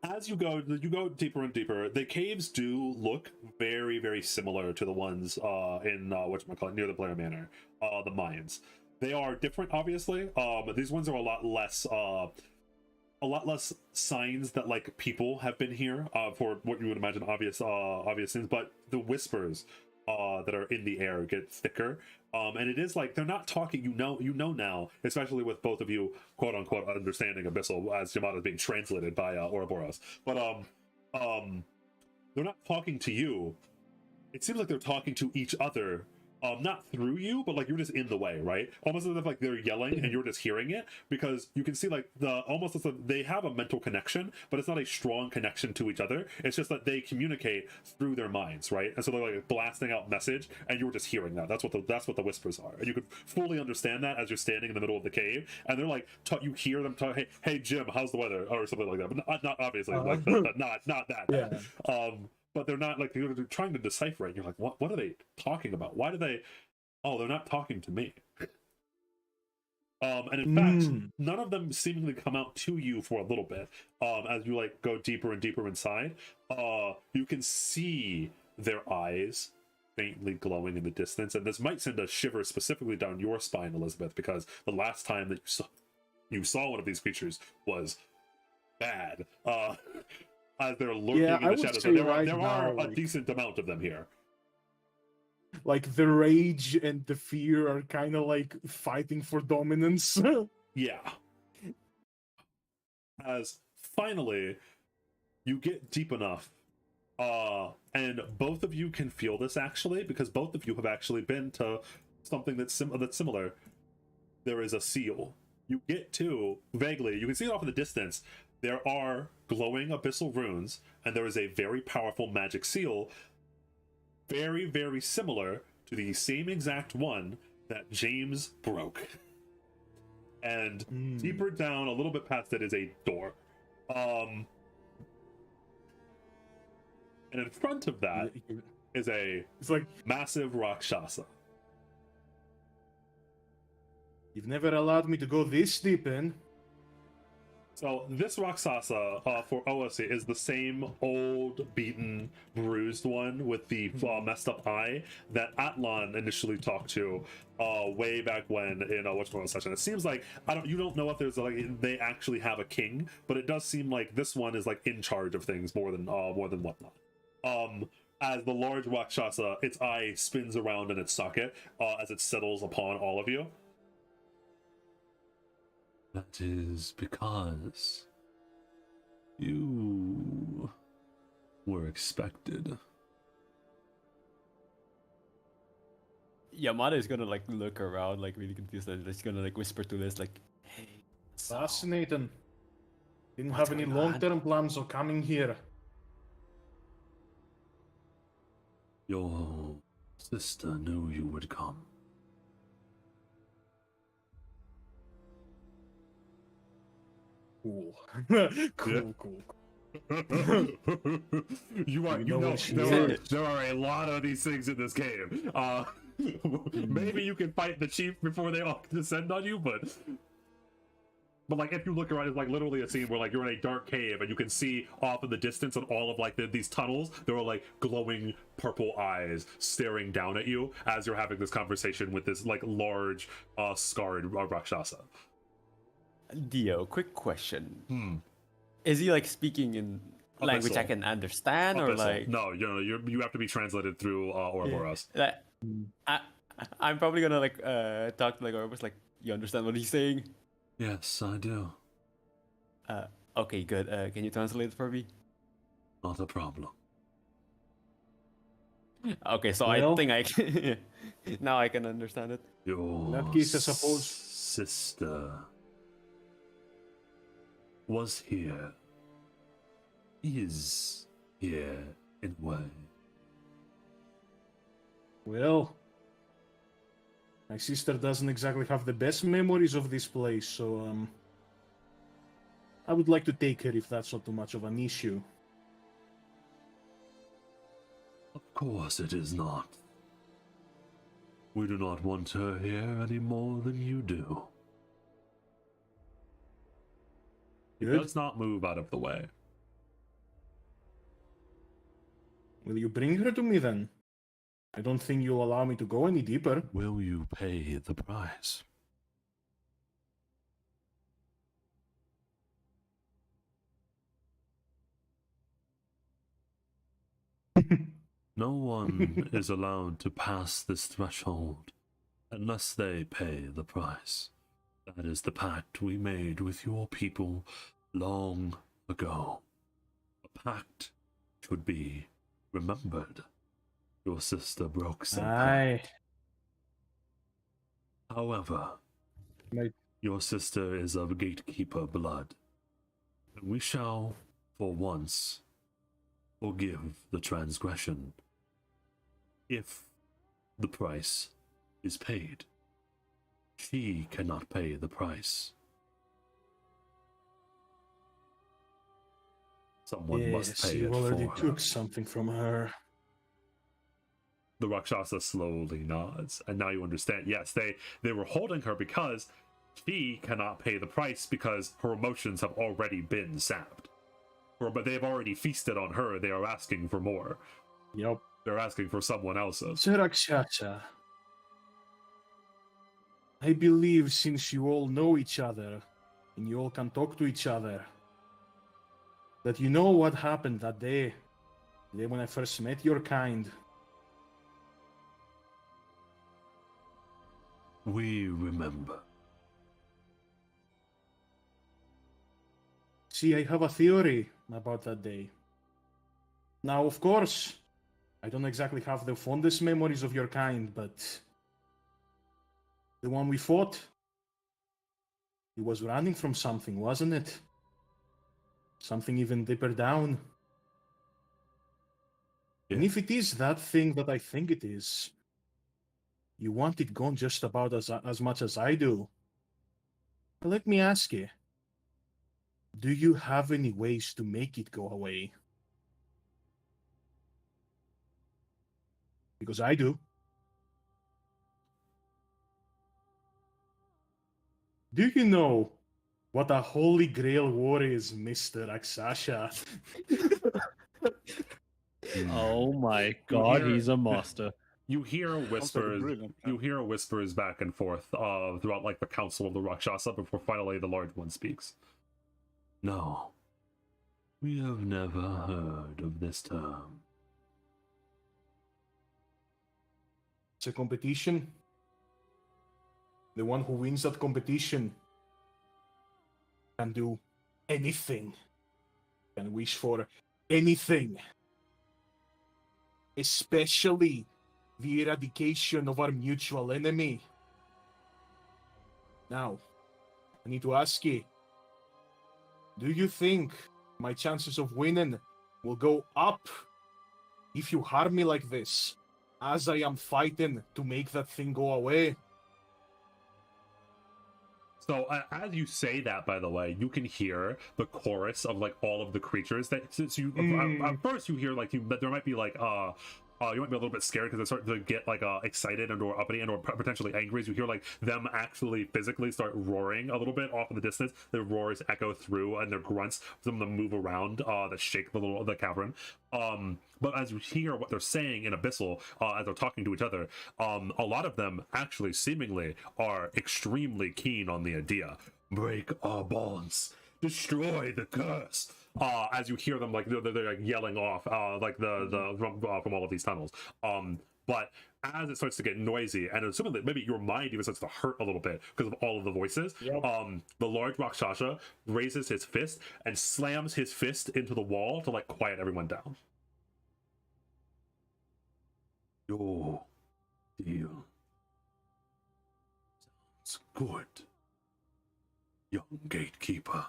as you go deeper and deeper, the caves do look very, very similar to the ones in whatchamacallit, near the Blair Manor, the mines. They are different, obviously. These ones are a lot less signs that like people have been here for what you would imagine obvious things, but the whispers that are in the air get thicker, and it is like they're not talking. You know now, especially with both of you quote unquote understanding Abyssal as Yamada is being translated by Ouroboros, but they're not talking to you. It seems like they're talking to each other. Not through you, but like you're just in the way, right? Almost as if like they're yelling and you're just hearing it, because you can see like almost as if they have a mental connection, but it's not a strong connection to each other. It's just that they communicate through their minds, right? And so they're like blasting out message, and you're just hearing that. That's what the whispers are, and you could fully understand that as you're standing in the middle of the cave, and they're like you hear them talk, hey Jim, how's the weather, or something like that, but not obviously like not that. Yeah. But they're not like they're trying to decipher it. You're like, what are they talking about? Why do they? Oh, they're not talking to me. And in fact, none of them seemingly come out to you for a little bit. As you like go deeper and deeper inside, you can see their eyes faintly glowing in the distance, and this might send a shiver specifically down your spine, Elizabeth, because the last time that you saw one of these creatures was bad. As they're lurking in the shadows. So there are a decent amount of them here. Like the rage and the fear are kind of like fighting for dominance. Yeah. As finally you get deep enough, and both of you can feel this actually, because both of you have actually been to something that's similar. There is a seal. You get to vaguely. You can see it off in the distance. There are glowing abyssal runes, and there is a very powerful magic seal, very, very similar to the same exact one that James broke. And deeper down, a little bit past it, is a door. And in front of that is it's like massive Rakshasa. you've never allowed me to go this deep in. So this Rakshasa for OSC is the same old, beaten, bruised one with the messed up eye that Atlan initially talked to way back when in what's session. It seems like you don't know if there's like they actually have a king, but it does seem like this one is like in charge of things more than whatnot. As the large Rakshasa, its eye spins around in its socket as it settles upon all of you. That is because you were expected. Yamada is gonna like look around like really confused, and he's gonna like whisper to Liz like, "Hey, Fascinating. Didn't What's have any going on? long-term plans of coming here. Your sister knew you would come. Cool. cool. You know there are a lot of these things in this game. Maybe you can fight the chief before they all descend on you, but like if you look around, it's like literally a scene where like you're in a dark cave and you can see off in the distance on all of like these tunnels there are like glowing purple eyes staring down at you as you're having this conversation with this like large scarred Rakshasa. Dio, quick question. Is he like speaking in language I can understand, or like no? You have to be translated through Ouroboros. I'm probably gonna like talk to like Ouroboros, like, you understand what he's saying? Yes, I do. Okay, good. Can you translate it for me? Not a problem. Okay, so Well, I think I can now I can understand it. Your in that case, I suppose sister was here, is here in a way. Well, my sister doesn't exactly have the best memories of this place, so I would like to take her if that's not too much of an issue. Of course it is not. We do not want her here any more than you do. He Good. does not move out of the way. Will you bring her to me then? I don't think you'll allow me to go any deeper. Will you pay the price? No one is allowed to pass this threshold unless they pay the price. That is the pact we made with your people long ago. A pact should be remembered. Your sister broke said Aye. pact. However, My- your sister is of gatekeeper blood, and we shall, for once, forgive the transgression if the price is paid. She cannot pay the price. Someone must Yes, pay you it already for her. took something from her. The Rakshasa slowly nods, and now you understand. Yes, they were holding her because she cannot pay the price because her emotions have already been sapped. But they've already feasted on her. They are asking for more. Yup. They're asking for someone else's. Rakshasa. I believe since you all know each other, and you all can talk to each other, that you know what happened that day. The day when I first met your kind. We remember. See, I have a theory about that day. Now, of course, I don't exactly have the fondest memories of your kind, but the one we fought, he was running from something, wasn't it? Something even deeper down. And if it is that thing that I think it is, you want it gone just about as much as I do. But let me ask you, do you have any ways to make it go away? Because I do. Do you know what a holy grail war is, Mr. Aksasha? Oh my god, hear- he's a master. You hear Sounds like a whispers. brilliant You plan. hear whispers back and forth throughout like the council of the Rakshasa before finally the large one speaks. No, we have never heard of this term. It's a competition. The one who wins that competition can do anything, can wish for anything, especially the eradication of our mutual enemy. Now, I need to ask you, do you think my chances of winning will go up if you harm me like this, as I am fighting to make that thing go away? So as you say that, by the way, you can hear the chorus of like all of the creatures that since you at first you hear like that there might be like you might be a little bit scared because they start to get like excited and or uppity and or potentially angry as you hear like them actually physically start roaring a little bit off in the distance. Their roars echo through and their grunts, some of them move around that shake the cavern. But as you hear what they're saying in Abyssal as they're talking to each other, a lot of them actually seemingly are extremely keen on the idea. Break our bonds, destroy the curse. As you hear them like they're like yelling off like the from all of these tunnels. But as it starts to get noisy, and assuming that maybe your mind even starts to hurt a little bit because of all of the voices, the large Rakshasa raises his fist and slams his fist into the wall to like quiet everyone down. Your deal sounds good. young gatekeeper.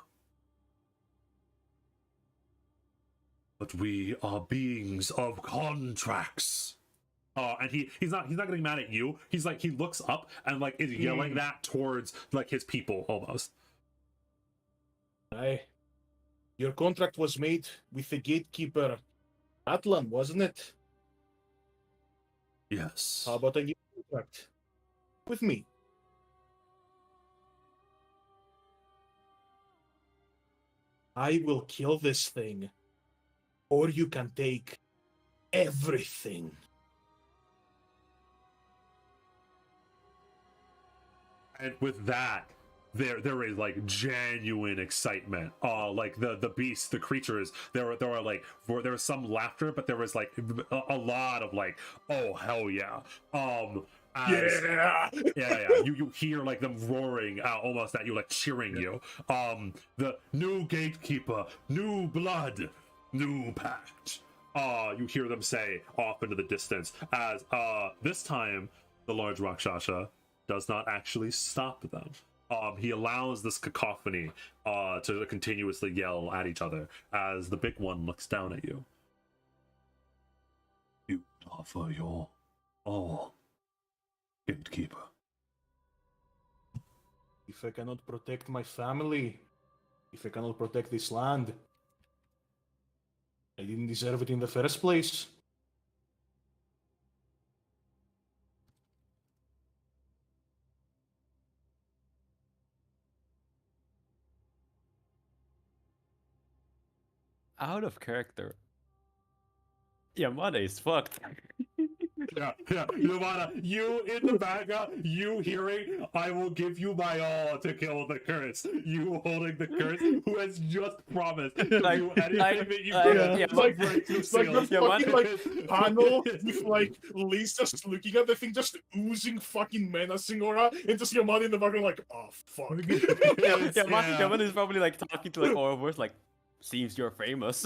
But we are beings of contracts. And he's not getting mad at you. He's like, he looks up and like is yelling that towards like his people almost. Aye. Your contract was made with the gatekeeper Atlan, wasn't it? Yes. How about a new contract? With me. I will kill this thing. Or you can take everything. And with that, there is like genuine excitement. Like the beasts, the creatures, there was some laughter, but there was like a lot of like, oh hell yeah. Yeah. You hear like them roaring almost at you, like cheering you. The new gatekeeper, new blood, new pact. You hear them say off into the distance as this time the large Rakshasa does not actually stop them. He allows this cacophony to continuously yell at each other as the big one looks down at you. You offer your all, gatekeeper. If I cannot protect my family, if I cannot protect this land, I didn't deserve it in the first place. Out of character. Yamada is fucked. Yeah. Yamada, you in the background, you hearing, I will give you my all to kill the curse. You holding the curse, who has just promised to do anything that you can. It's like the fucking like panel with like Liz just looking at the thing, just oozing fucking menacing aura, and just Yamada in the background like, oh fuck. Yamada is probably like talking to like Ouroboros, like, seems you're famous.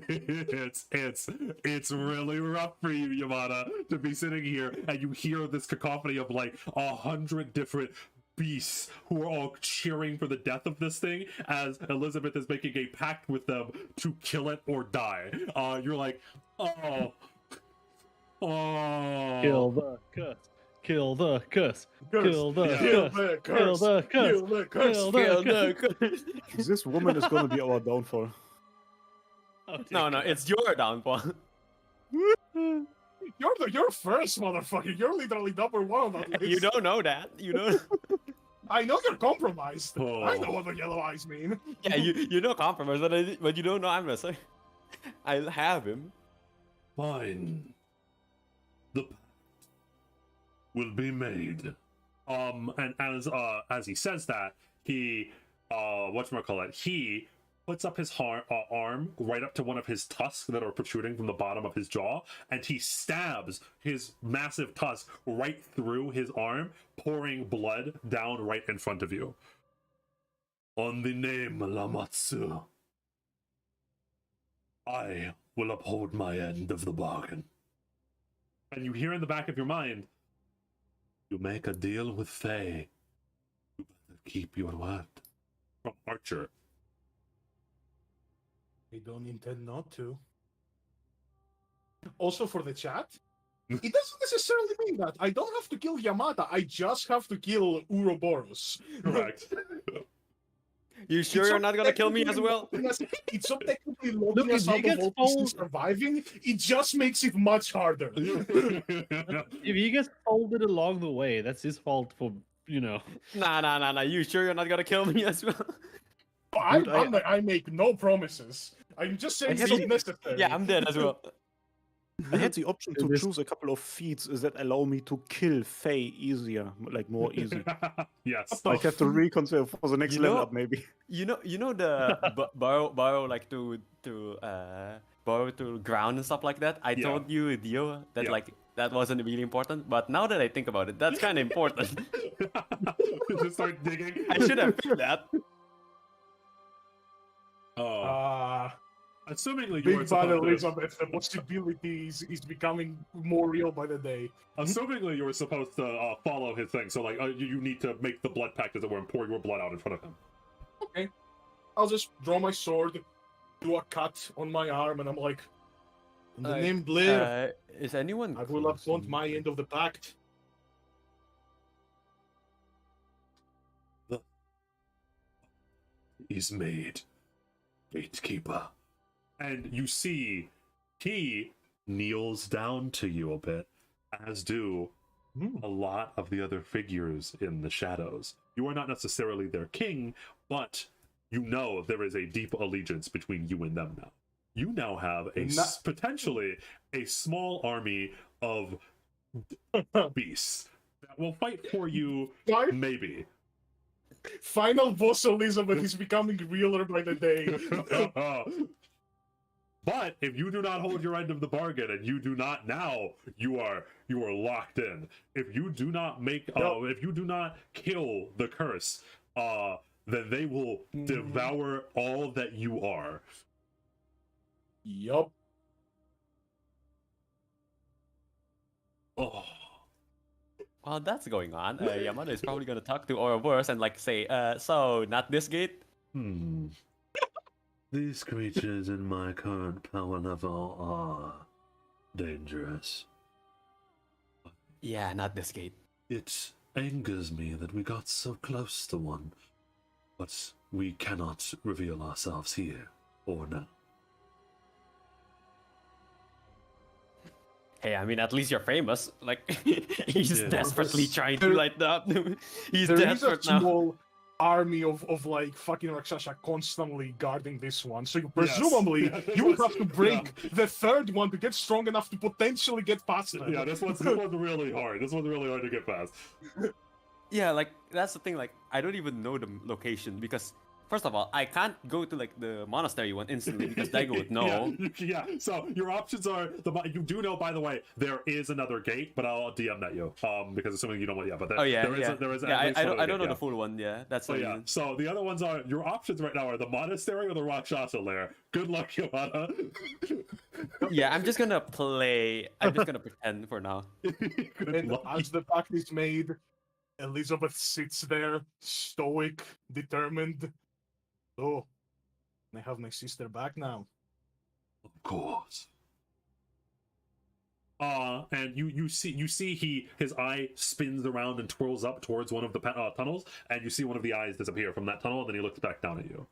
it's really rough for you, Yamada, to be sitting here and you hear this cacophony of like 100 different beasts who are all cheering for the death of this thing as Elizabeth is making a pact with them to kill it or die. You're like, oh. Kill the curse. Kill the curse. Kill the curse. Kill the curse. Kill the curse. Kill the curse. This woman is gonna be our downfall. No, it's your downfall. You're first, motherfucker. You're literally number one on that list. You don't know that. You don't. I know you're compromised. Oh. I know what the yellow eyes mean. Yeah, you know compromise, but you don't know I'm missing. I'll have him. Fine. The pact will be made. And as he says that, he he puts up his arm right up to one of his tusks that are protruding from the bottom of his jaw, and he stabs his massive tusk right through his arm, pouring blood down right in front of you. On the name Lamatsu, I will uphold my end of the bargain. And you hear in the back of your mind, you make a deal with Faye, you better keep your word. From Archer. I don't intend not to. Also for the chat, it doesn't necessarily mean that I don't have to kill Yamada, I just have to kill Ouroboros. Correct. You sure you're not gonna kill me as well? It's so technically logging us out of all this and surviving, it just makes it much harder. If he gets folded along the way, that's his fault for, you know. Nah. You sure you're not gonna kill me as well? I make no promises. I'm just saying it's not necessary. Yeah, I'm dead as well. I had the option to choose a couple of feats that allow me to kill Faye easier, like more easy. Yes. I have to reconsider for the next level up, maybe. You know the borrow like to borrow to ground and stuff like that. I told you, Dio, that like that wasn't really important, but now that I think about it, that's kind of important. Just start digging. I should have picked that. Assuming you Big were bad supposed Elizabeth, the possibility is becoming more real by the day. Assumingly you were supposed to follow his thing, so like you need to make the blood pact as it were and pour your blood out in front of him. Okay. I'll just draw my sword, do a cut on my arm, and I'm like, in the name Blair, Is anyone? I will close uphold in? my end of the pact. He's made gatekeeper. And you see he kneels down to you a bit, as do a lot of the other figures in the shadows. You are not necessarily their king, but you know there is a deep allegiance between you and them now. You now have potentially a small army of beasts that will fight for you, maybe. Final boss Elizabeth is becoming realer by the day. But if you do not hold your end of the bargain, and you do not now, you are locked in. If you do not make, if you do not kill the curse, then they will devour all that you are. Yup. Oh. While that's going on, Yamada is probably gonna talk to Ouroboros and like say, so not this gate? These creatures in my current power level are dangerous. Yeah, not this gate. It angers me that we got so close to one, but we cannot reveal ourselves here or now. Hey, I mean, at least you're famous. Like, he's Yeah. desperately trying to light up. He's There is a desperate now. small army of like fucking Rakshasa constantly guarding this one. So presumably you will have to break the third one to get strong enough to potentially get past them. Yeah, this one's really hard. This one's really hard to get past. Yeah, like, that's the thing. Like, I don't even know the location because, first of all, I can't go to like the monastery one instantly because Daigo would know. Yeah, so your options are you do know, by the way, there is another gate, but I'll DM that you because it's something you don't want. Yeah, but there is. Yeah, at least I one don't other know gate, the full one. Yeah, that's So yeah, so the other ones are your options right now are the monastery or the Rakshasa lair. Good luck, Yamada. Yeah, I'm just gonna play. I'm just gonna pretend for now. And as the pact is made, Elizabeth sits there, stoic, determined. Oh, I have my sister back now. Of course. And you see his eye spins around and twirls up towards one of the tunnels, and you see one of the eyes disappear from that tunnel, and then he looks back down at you.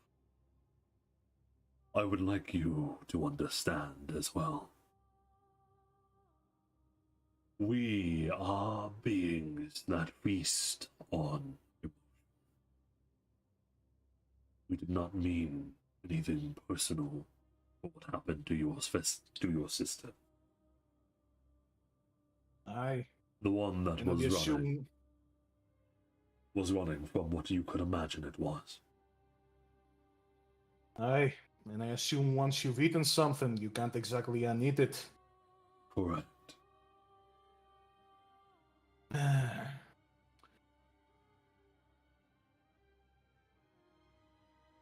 I would like you to understand as well. We are beings that feast on emotion. We did not mean anything personal for what happened to your sister. Aye. The one that And I was assume running from what you could imagine it was. Aye. And I assume once you've eaten something, you can't exactly uneat it. Correct.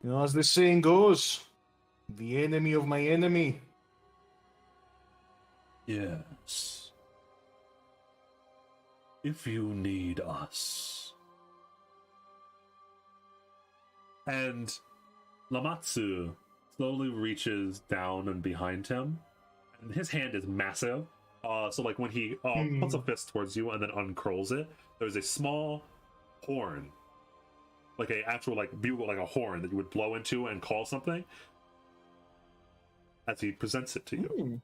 You know, as the saying goes, the enemy of my enemy. Yes. If you need us. And Lamatsu slowly reaches down and behind him. And his hand is massive. So like when he puts a fist towards you and then uncurls it, there's a small horn. Like a actual like bugle, like a horn that you would blow into and call something. As he presents it to you.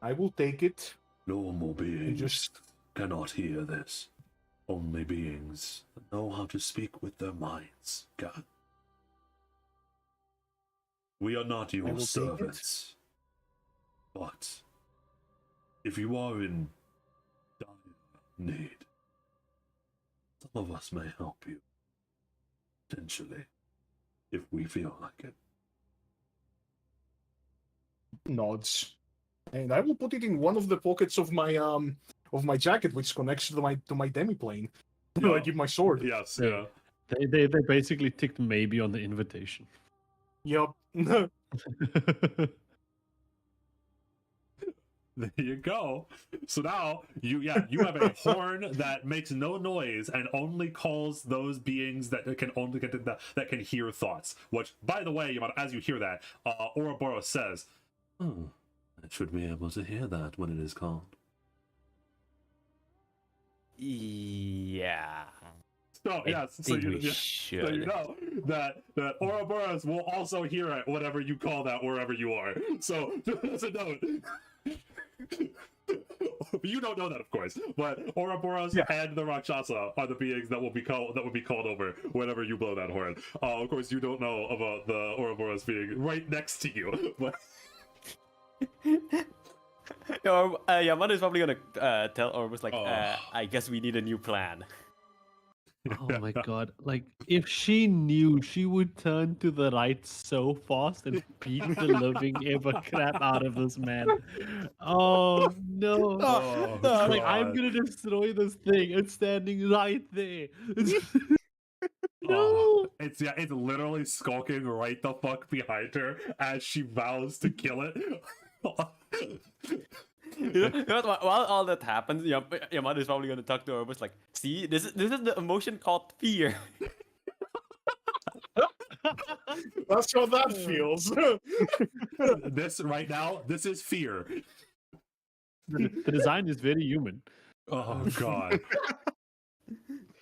I will take it. Normal beings cannot hear this. Only beings that know how to speak with their minds, God. We are not your servants. But if you are in dire need, some of us may help you. Potentially. If we feel like it. Nods. And I will put it in one of the pockets of my jacket, which connects to my demiplane. I give my sword. Yes, Yeah. They basically ticked maybe on the invitation. Yup. There you go. So now you have a horn that makes no noise and only calls those beings that can only get that can hear thoughts. Which, by the way, as you hear that, Ouroboros says, "Oh, I should be able to hear that when it is called." Yeah. So I yes, so think you, we yeah, should. so you know that Ouroboros will also hear it whatever you call that wherever you are. So that's a note. You don't know that, of course, but Ouroboros and the Rakshasa are the beings that will be called over whenever you blow that horn. Of course, you don't know about the Ouroboros being right next to you, but Yamada is probably gonna tell Orbus like, I guess we need a new plan. Oh my god. Like, if she knew, she would turn to the right so fast and beat the living ever crap out of this man. Oh no. oh, She's like, I'm God. gonna destroy this thing. It's standing right there. Oh, No. it's literally skulking right the fuck behind her as she vows to kill it. You know, while all that happens, Yamada is probably gonna talk to Orbus like, see, this is the emotion called fear. That's how that feels. This right now, this is fear. The design is very human. Oh God.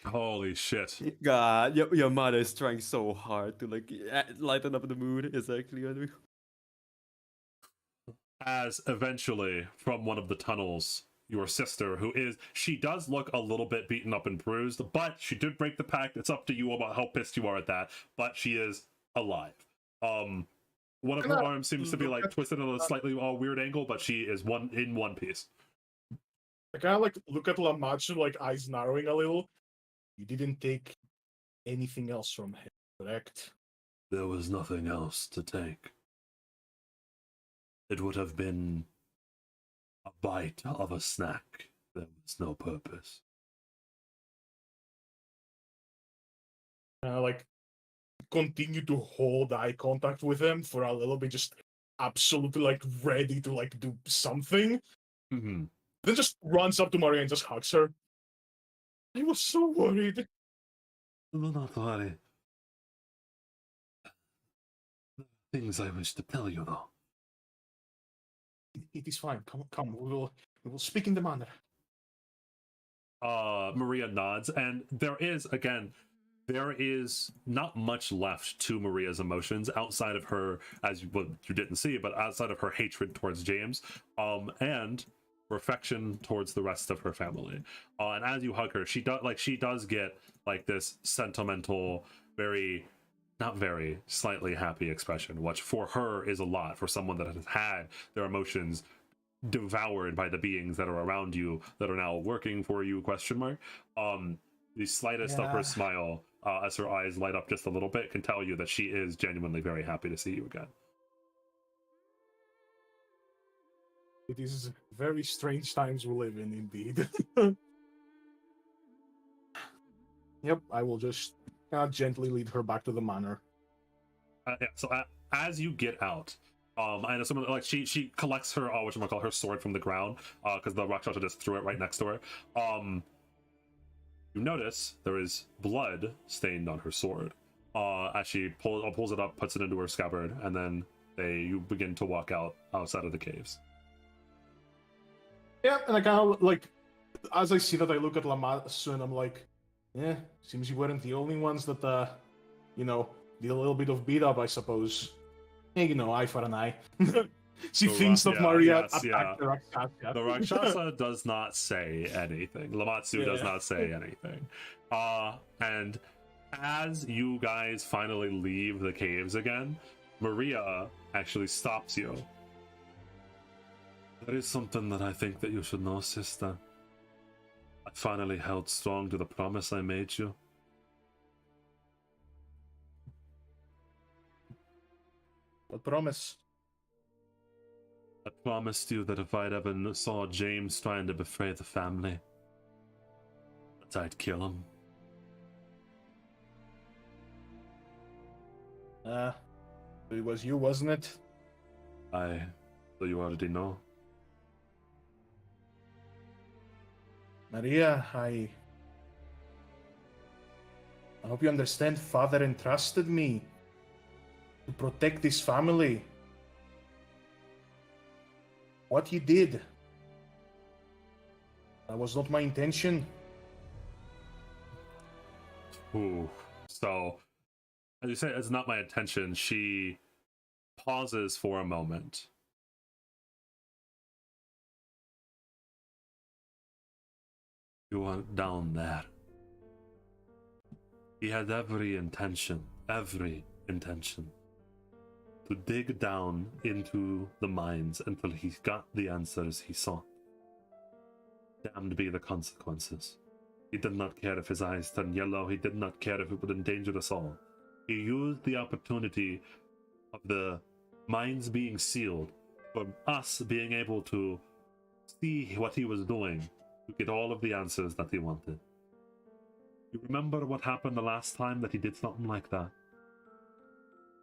Holy shit. God, Yamada is trying so hard to like lighten up the mood. It's actually gonna be. As eventually, from one of the tunnels, your sister, she does look a little bit beaten up and bruised, but she did break the pact. It's up to you about how pissed you are at that, but she is alive. One of her arms seems to be like twisted at a slightly weird angle, but she is in one piece. I kind of like look at Lamatsu, like eyes narrowing a little. You didn't take anything else from him, correct? There was nothing else to take. It would have been a bite of a snack. There was no purpose. Like, continue to hold eye contact with him for a little bit, just absolutely like ready to like do something. Mm-hmm. Then just runs up to Maria and just hugs her. I was so worried. Not worry. Things I wish to tell you, though. It is fine. Come. We will speak in the manner. Maria nods, and there is not much left to Maria's emotions outside of her, as you didn't see, but outside of her hatred towards James, and affection towards the rest of her family. And as you hug her, she does get like this sentimental, slightly happy expression, which for her is a lot for someone that has had their emotions devoured by the beings that are around you that are now working for you, ? The slightest of her smile, as her eyes light up just a little bit, can tell you that she is genuinely very happy to see you again. It is very strange times we live in, indeed. Yep, I will just gently lead her back to the manor. So as you get out, I know someone like she collects her her sword from the ground, because the Rakshasa just threw it right next to her. You notice there is blood stained on her sword. As she pulls it up, puts it into her scabbard, and then you begin to walk outside of the caves. Yeah, and I kind of like, as I see that, I look at Lamatsu and I'm like, yeah, seems you weren't the only ones that, did a little bit of beat up, I suppose. Yeah, eye for an eye. She thinks that Maria attacked the Rakshasa. The Rakshasa does not say anything. Lamatsu does not say anything. And as you guys finally leave the caves again, Maria actually stops you. There is something that I think that you should know, sister. I finally held strong to the promise I made you. What promise? I promised you that if I'd ever saw James trying to betray the family, that I'd kill him. It was you, wasn't it? So you already know. Maria, I hope you understand. Father entrusted me to protect this family. What he did, that was not my intention. Ooh. So, as you say, it's not my intention. She pauses for a moment. You went down there. He had every intention to dig down into the mines until he got the answers he sought. Damned be the consequences. He did not care if his eyes turned yellow. He did not care if it would endanger us all. He used the opportunity of the mines being sealed for us being able to see what he was doing to get all of the answers that he wanted. You remember what happened the last time that he did something like that?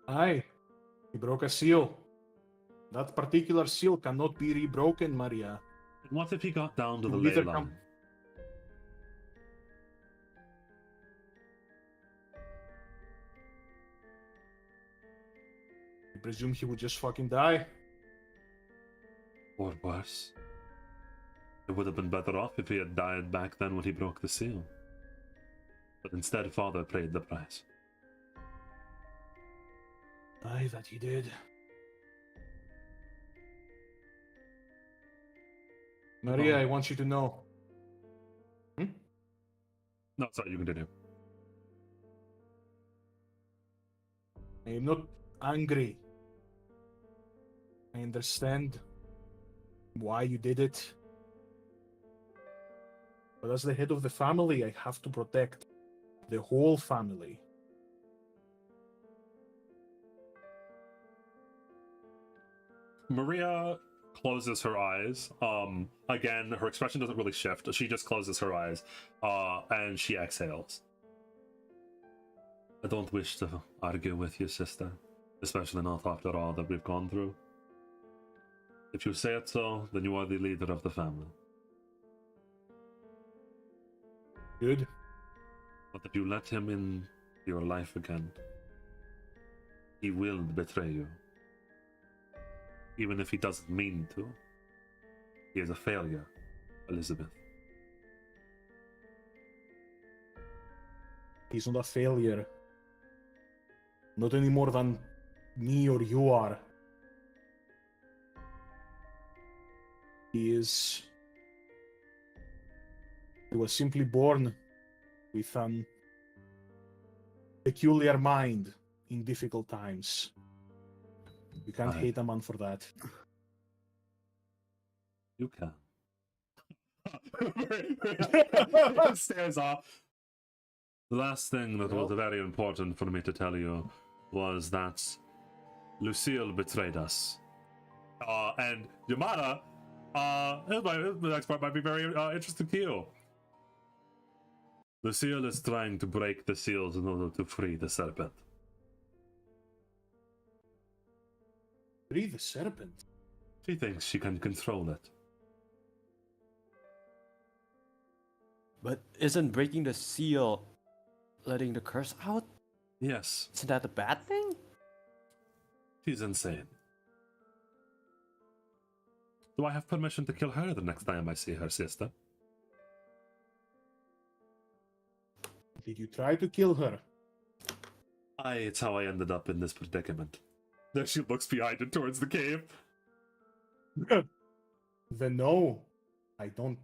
Aye, he broke a seal. That particular seal cannot be rebroken, Maria. And what if he got down to the You ley either line? come- I presume he would just fucking die. Or worse. It would have been better off if he had died back then when he broke the seal. But instead, Father paid the price. Aye, that he did. Maria, I want you to know. No, sorry, you continue. I am not angry. I understand why you did it. But as the head of the family, I have to protect the whole family. Maria closes her eyes. Again, her expression doesn't really shift. She just closes her eyes, and she exhales. I don't wish to argue with you, sister, especially not after all that we've gone through. If you say it so, then you are the leader of the family. Good. But if you let him in your life again, he will betray you. Even if he doesn't mean to. He is a failure, Elizabeth. He's not a failure. Not any more than me or you are. He was simply born with an peculiar mind in difficult times. You can't Aye. hate a man for that. You can. Stares off. The last thing that was very important for me to tell you was that Lucille betrayed us. And Yamada, the next part might be very interesting to you. Lucille is trying to break the seals in order to free the serpent. Free the serpent? She thinks she can control it. But isn't breaking the seal letting the curse out? Yes, Isn't that a bad thing? she's insane. Do I have permission to kill her the next time I see her, sister? Did you try to kill her? It's how I ended up in this predicament. There she looks behind it towards the cave. Then no. I don't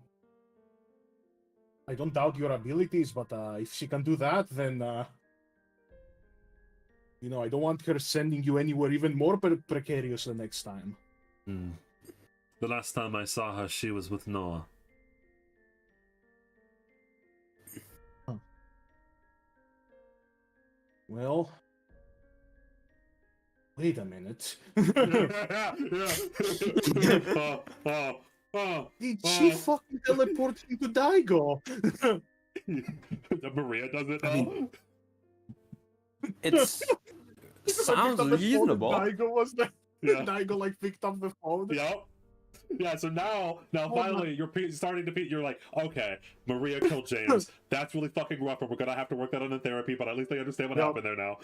doubt your abilities, but if she can do that, then I don't want her sending you anywhere even more precarious the next time. The last time I saw her, she was with Noah. Well, wait a minute. Did she fucking teleport into Daigo? Maria does it now? I mean, It's sounds reasonable. Daigo was there. Yeah. Daigo picked up the phone. Yeah. Yeah, so now my- finally you're starting to you're like, okay, Maria killed James. That's really fucking rough, and we're gonna have to work that on in therapy. But at least I understand what Yep. happened there now.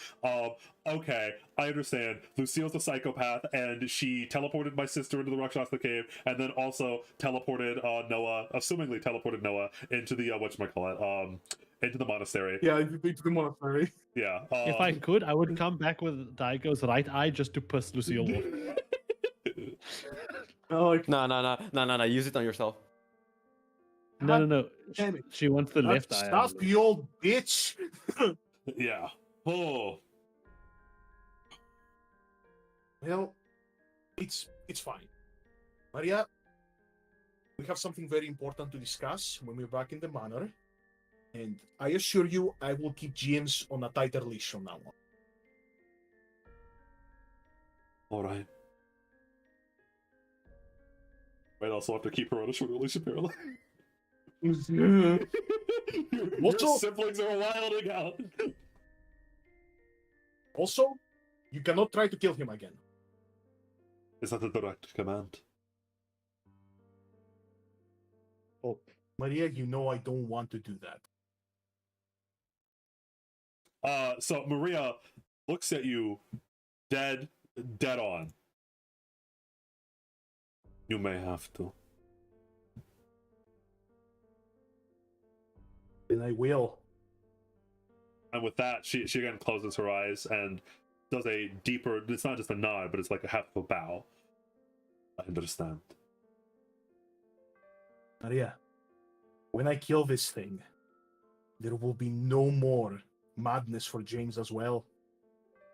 Okay, I understand. Lucille's a psychopath, and she teleported my sister into the Rakshasa cave, and then also teleported Noah, assumingly teleported Noah into the whatchamacallit, into the monastery. Yeah, into the monastery. Yeah. If I could, I would come back with Daigo's right eye just to piss Lucille off. Like, No. Use it on yourself. No. damn it. She wants the left eye. I Stop, believe. you old bitch. Yeah. Oh. Well, it's fine. Maria, we have something very important to discuss when we're back in the manor. And I assure you, I will keep James on a tighter leash from now on. All right. Might also have to keep her on a short leash, apparently. Your Also- siblings are wilding out. Also, you cannot try to kill him again. Is that a direct command? Oh, Maria, you know I don't want to do that. So Maria looks at you dead on. You may have to. Then I will. And with that, she again closes her eyes and does a deeper, it's not just a nod, but it's like a half of a bow. I understand. Maria, when I kill this thing, there will be no more madness for James as well.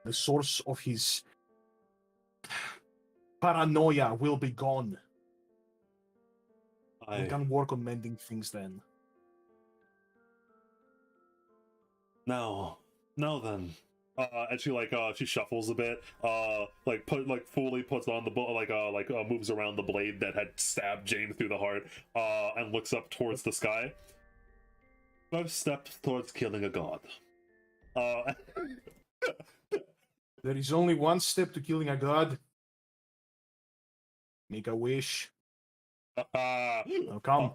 The source of his paranoia will be gone. We can work on mending things then. Now then. And she she shuffles a bit, fully puts on the moves around the blade that had stabbed James through the heart, and looks up towards the sky. First step towards killing a god. There is only one step to killing a god. Make a wish. Now come.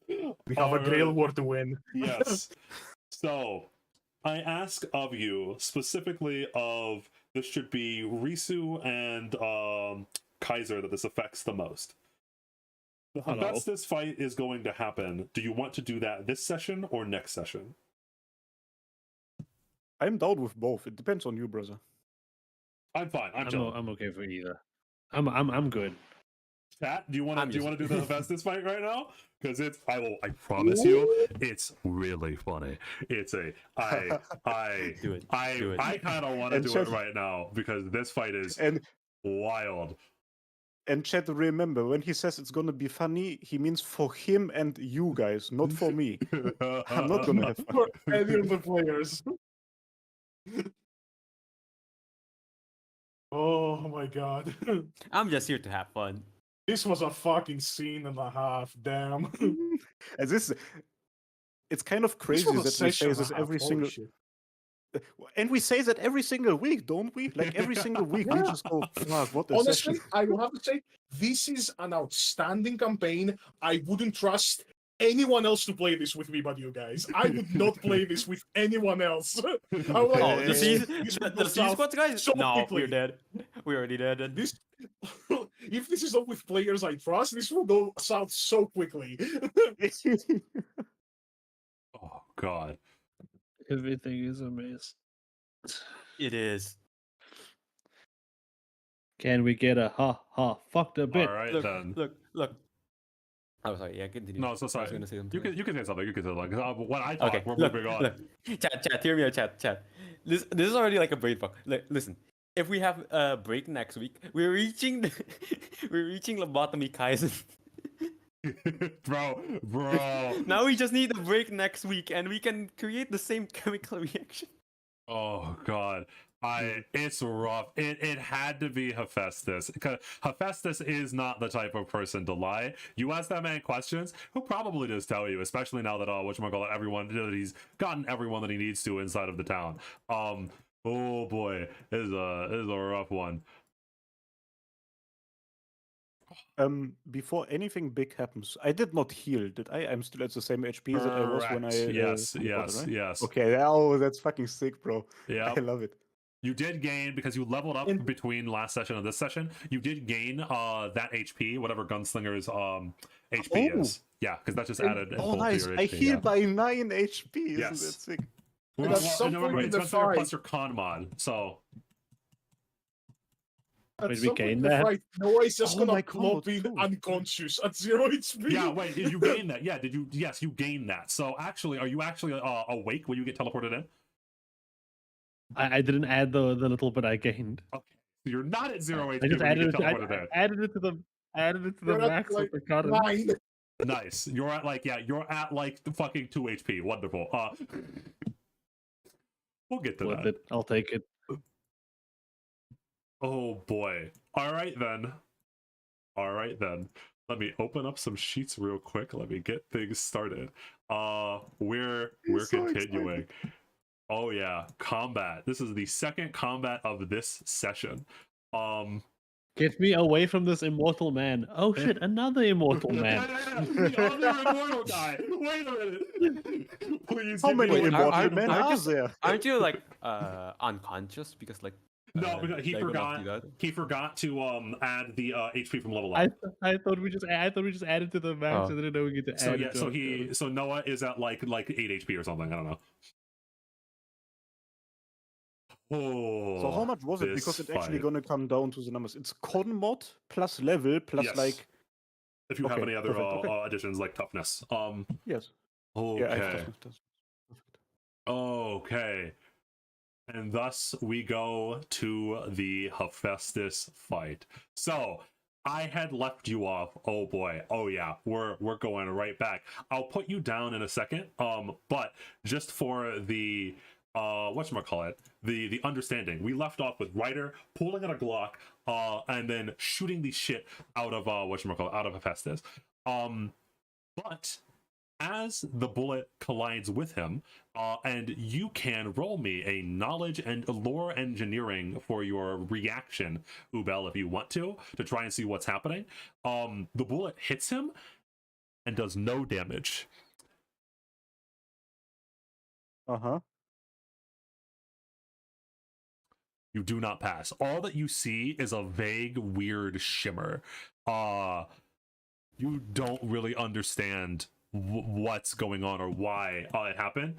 We have a Grail war to win. Yes. So, I ask of you, specifically of, this should be Risu and Kaiser that this affects the most. The Hello. Hephaestus fight is going to happen. Do you want to do that this session or next session? I'm down with both. It depends on you, brother. I'm fine. I'm chilling. I'm okay for either. I'm good. Chat, do you want I'm to just- do the Hephaestus fight right now? Because I promise you, it's really funny. It's Do it. I Do it. kind of want to And do it Chad- right now because this fight is And wild. Chad, remember, when he says it's gonna be funny, he means for him and you guys, not for me. I'm not gonna have fun. For any of the players. Oh my god. I'm just here to have fun. This was a fucking scene and a half, damn. And this, it's kind of crazy was a that we session say and a this half, every holy single, shit. and we say that every single week, don't we? Like every single week, we Yeah. just go, fuck, what a Honestly, session. I will have to say, this is an outstanding campaign. I wouldn't trust anyone else to play this with me but you guys. I would not play this with anyone else. I would like, Oh, the the season- season, this the, would the go season south squad guys? so No, quickly. we're dead. We're already dead. This, if this is not with players I trust, this will go south so quickly. Oh god. Everything is a mess. It is. Can we get a fucked a bit? All right Look, then. look. Oh, sorry. Yeah, continue. No, so I was sorry. gonna say something. You can say something. You can say something. When I talk, Okay, we're look, moving on. look. Chat, hear me out, chat. This is already like a brain fuck. Listen, if we have a break next week, we're reaching lobotomy Kaizen. bro. Now we just need a break next week, and we can create the same chemical reaction. Oh god. It's rough. It had to be Hephaestus, because Hephaestus is not the type of person to lie. You ask that man questions, he'll probably just tell you, especially now that everyone that he's gotten everyone that he needs to inside of the town. Oh boy, it is a rough one. Before anything big happens, I did not heal, did I? I'm still at the same HP that I was when I. Correct. Yes, teleported, yes, right? yes. Okay. Oh, that's fucking sick, bro. Yeah. I love it. You did gain, because you leveled up And- between last session and this session, you did gain that HP, whatever Gunslinger's HP Oh. is. Yeah, because that's just And- added in Oh, full to nice. your I HP. heal yeah. by 9 HP. Isn't Yes. that sick? Well, at well, some and remember, point in it's the Gunslinger fight- plus your con mod, so At Wait, we some point in gained the that? fight, Noah's just Oh gonna my plop God, in cool. unconscious at 0 HP. yeah. Wait, did you gain that? Yeah, did you? Yes, you gained that. So actually, are you actually awake when you get teleported in? I didn't add the little bit I gained. Okay, so you're not at 0 I HP just when you added get it. I teleported in. added it to the You're at, max like, of the cutter. 9. Nice. You're at like you're at like the fucking 2 HP. Wonderful. We'll get to Worth that. it. I'll take it. Oh boy. All right then. All right then. Let me open up some sheets real quick. Let me get things started. We're so continuing. Oh yeah, combat. This is the second combat of this session. Get me away from this immortal man. Oh shit, another immortal man. The other immortal guy. Wait a minute. Please. How give me many one- immortal aren't- men aren't are you- there? Aren't you like unconscious because like? No, because he Daigo knocked forgot. you out? He forgot to add the HP from level I up. I thought we just added to the max. Oh. I didn't know we get to So add yeah, it. To so Noah is at like 8 HP or something. I don't know. Oh. So how much was it? this Because it's actually fight. going to come down to the numbers. It's con mod plus level plus Yes. like If you have Okay, any other perfect, okay. additions like toughness. yes. Okay. Yeah, I have toughness. Perfect. Okay. And thus we go to the Hephaestus fight. So I had left you off. Oh boy. Oh yeah. We're going right back. I'll put you down in a second. But just for the whatchamacallit, the understanding, we left off with Ryder pulling out a Glock, and then shooting the shit out of whatchamacallit, out of Hephaestus. But as the bullet collides with him, and you can roll me a knowledge and lore engineering for your reaction, Ubel, if you want to try and see what's happening. The bullet hits him and does no damage. Uh-huh. You do not pass. All that you see is a vague, weird shimmer. You don't really understand what's going on or why it happened,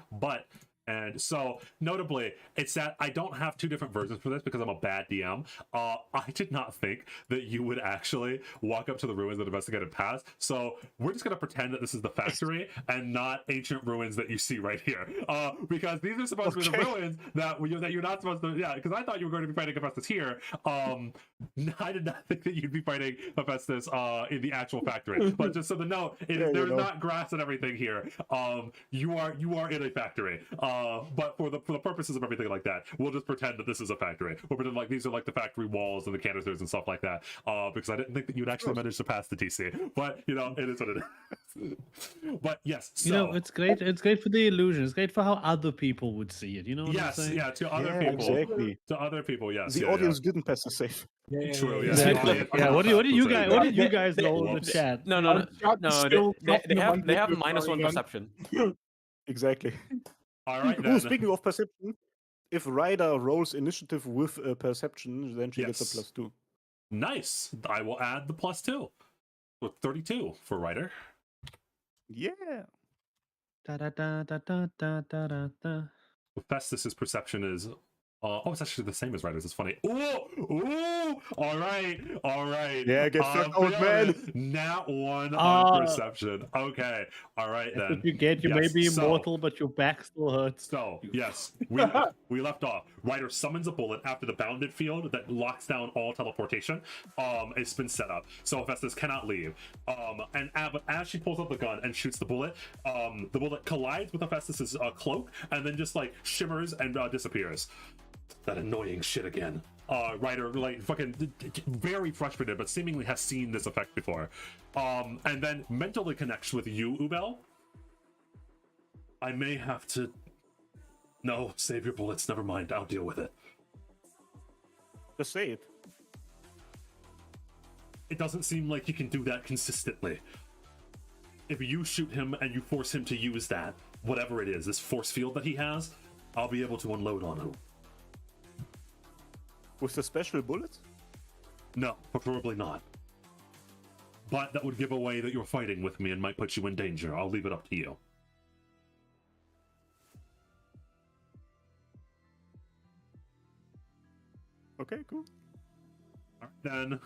and so notably it's that I don't have two different versions for this because I'm a bad DM. I did not think that you would actually walk up to the ruins that investigated past, so we're just going to pretend that this is the factory and not ancient ruins that you see right here, because these are supposed to be the ruins that you're not supposed to. Yeah, because I thought you were going to be fighting Hephaestus here. I did not think that you'd be fighting Hephaestus in the actual factory, but just so the note, there's not grass and everything here. You are in a factory, but for the purposes of everything like that, we'll just pretend that this is a factory. We'll pretend like these are like the factory walls and the canisters and stuff like that, because I didn't think that you'd actually manage to pass the TC, but you know, it is what it is. But yes, so, you know, it's great. It's great for the illusion. It's great for how other people would see it. You know what I'm yes, saying? yeah, to other Yeah, people, exactly. to other people, yes. The yeah, audience didn't pass the safe. True, yeah. Exactly. Yeah. What do you guys? What did you guys know in the Whoops. chat? No, Shot no. still They not in the have one minus one gun. perception. Exactly. All right Ooh, then. speaking of perception, if Ryder rolls initiative with perception, then she gets a Yes. +2. Nice. I will add the +2 with 32 for Ryder. Yeah. Da, da, da, da, da, da, da, da, da. Hephaestus's perception is it's actually the same as Ryder's. It's funny. Ooh, all right. Yeah, get I'm fucked out, man. feeling it. Nat 1 on perception. Okay, all right That's then. what you get. You may Yes, be so- immortal, but your back still hurts. So, yes, we left off. Ryder summons a bullet after the bounded field that locks down all teleportation. It's been set up, so Hephaestus cannot leave. And as she pulls up the gun and shoots the bullet collides with Hephaestus's cloak and then just like shimmers and disappears. That annoying shit again. Ryder, like, fucking very frustrated, but seemingly has seen this effect before. And then mentally connects with you, Ubel. I may have to... No, save your bullets. Never mind. I'll deal with it. Just say it. it doesn't seem like he can do that consistently. If you shoot him and you force him to use that, whatever it is, this force field that he has, I'll be able to unload on him. With the special bullets? No, preferably not. But that would give away that you're fighting with me and might put you in danger. I'll leave it up to you. Okay, cool. All right, then.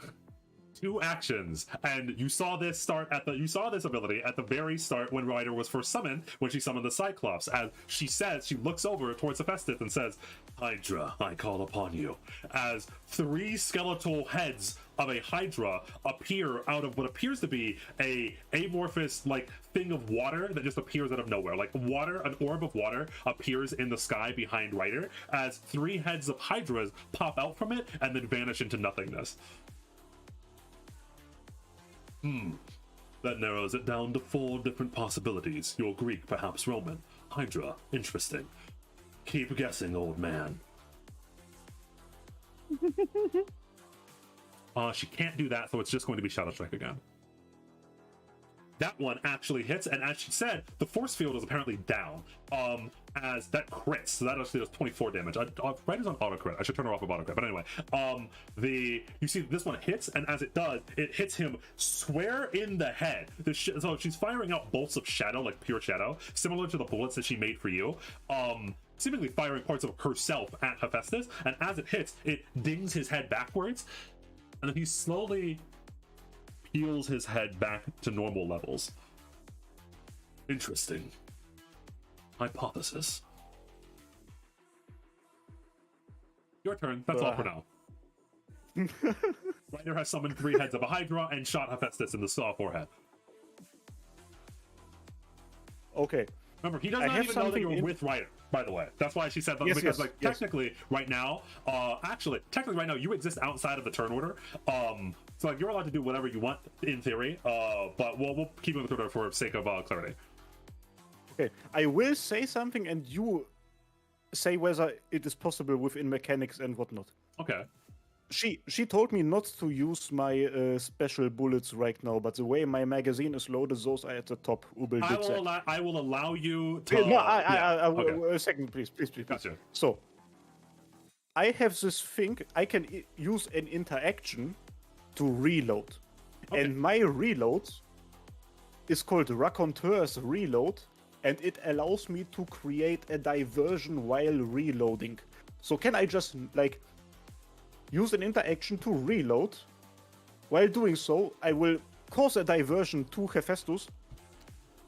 2 actions, and you saw this ability at the very start when Ryder was first summoned, when she summoned the Cyclops. As she says, she looks over towards Hephaestus and says, "Hydra, I call upon you." As 3 skeletal heads of a Hydra appear out of what appears to be a amorphous like thing of water that just appears out of nowhere. Like water, an orb of water appears in the sky behind Ryder as 3 heads of Hydras pop out from it and then vanish into nothingness. That narrows it down to 4 different possibilities. You're Greek, perhaps Roman. Hydra, interesting. Keep guessing, old man. She can't do that, so it's just going to be Shadow Strike again. That one actually hits, and as she said, the force field is apparently down. As that crits, so that actually does 24 damage. Ryder's on auto crit. I should turn her off of auto crit, but anyway. You see this one hits, and as it does, it hits him square in the head. So she's firing out bolts of shadow, like pure shadow, similar to the bullets that she made for you. Seemingly firing parts of herself at Hephaestus, and as it hits, it dings his head backwards, and then he slowly peels his head back to normal levels. Interesting. Hypothesis. Your turn. That's all for now. Ryder has summoned 3 heads of a Hydra and shot Hephaestus in the forehead. Okay. Remember, he does not even know that you're with Ryder, by the way. That's why she said that, because technically right now, right now you exist outside of the turn order. So like you're allowed to do whatever you want in theory, but we'll keep it with order for sake of clarity. Okay, I will say something and you say whether it is possible within mechanics and whatnot. Okay. She told me not to use my special bullets right now, but the way my magazine is loaded, those are at the top. I will allow you to... No, okay. A second, please. Gotcha. So, I have this thing, I can use an interaction to reload. Okay. And my reload is called Raconteur's Reload, and it allows me to create a diversion while reloading. So can I just, like, use an interaction to reload? While doing so, I will cause a diversion to Hephaestus,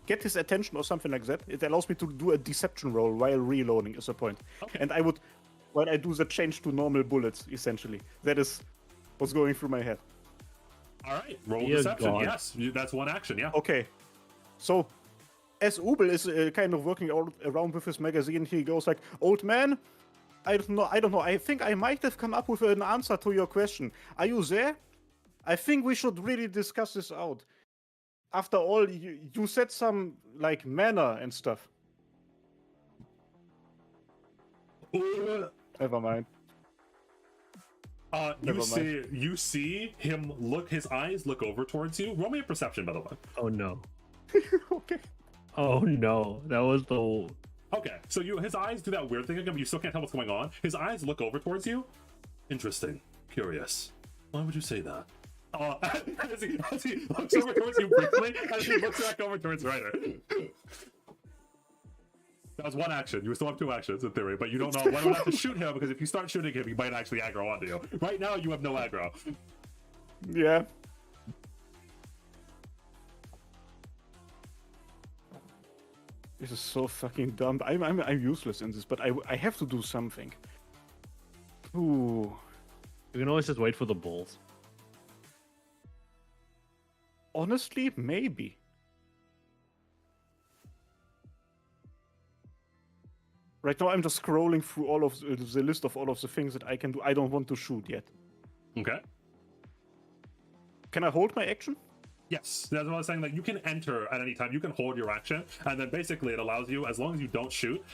get his attention or something like that. It allows me to do a deception roll while reloading is the point. Okay. And I would, while I do the change to normal bullets, essentially. That is what's going through my head. All right, roll deception. God. Yes, that's one action, yeah. Okay. So, as Ubel is kind of working around with his magazine, he goes like, "Old man, I don't know. I think I might have come up with an answer to your question. Are you there? I think we should really discuss this out. After all, you said some, like, manner and stuff." Never mind. You see him look, his eyes look over towards you. Roll me a perception, by the way. Oh no. Okay. Oh no. That was the... Okay, so his eyes do that weird thing again, but you still can't tell what's going on. His eyes look over towards you. Interesting. Curious. Why would you say that? As he looks over towards you briefly, as he looks back over towards Ryder. That was one action. You still have 2 actions in theory, but you don't know whether or not to shoot him, because if you start shooting him, he might actually aggro onto you. Right now, you have no aggro. Yeah. This is so fucking dumb. I'm useless in this, but I have to do something. Ooh. You can always just wait for the bulls. Honestly, maybe. Right now, I'm just scrolling through all of the list of all of the things that I can do. I don't want to shoot yet. Okay. Can I hold my action? Yes, that's what I was saying. Like, you can enter at any time. You can hold your action, and then basically it allows you, as long as you don't shoot,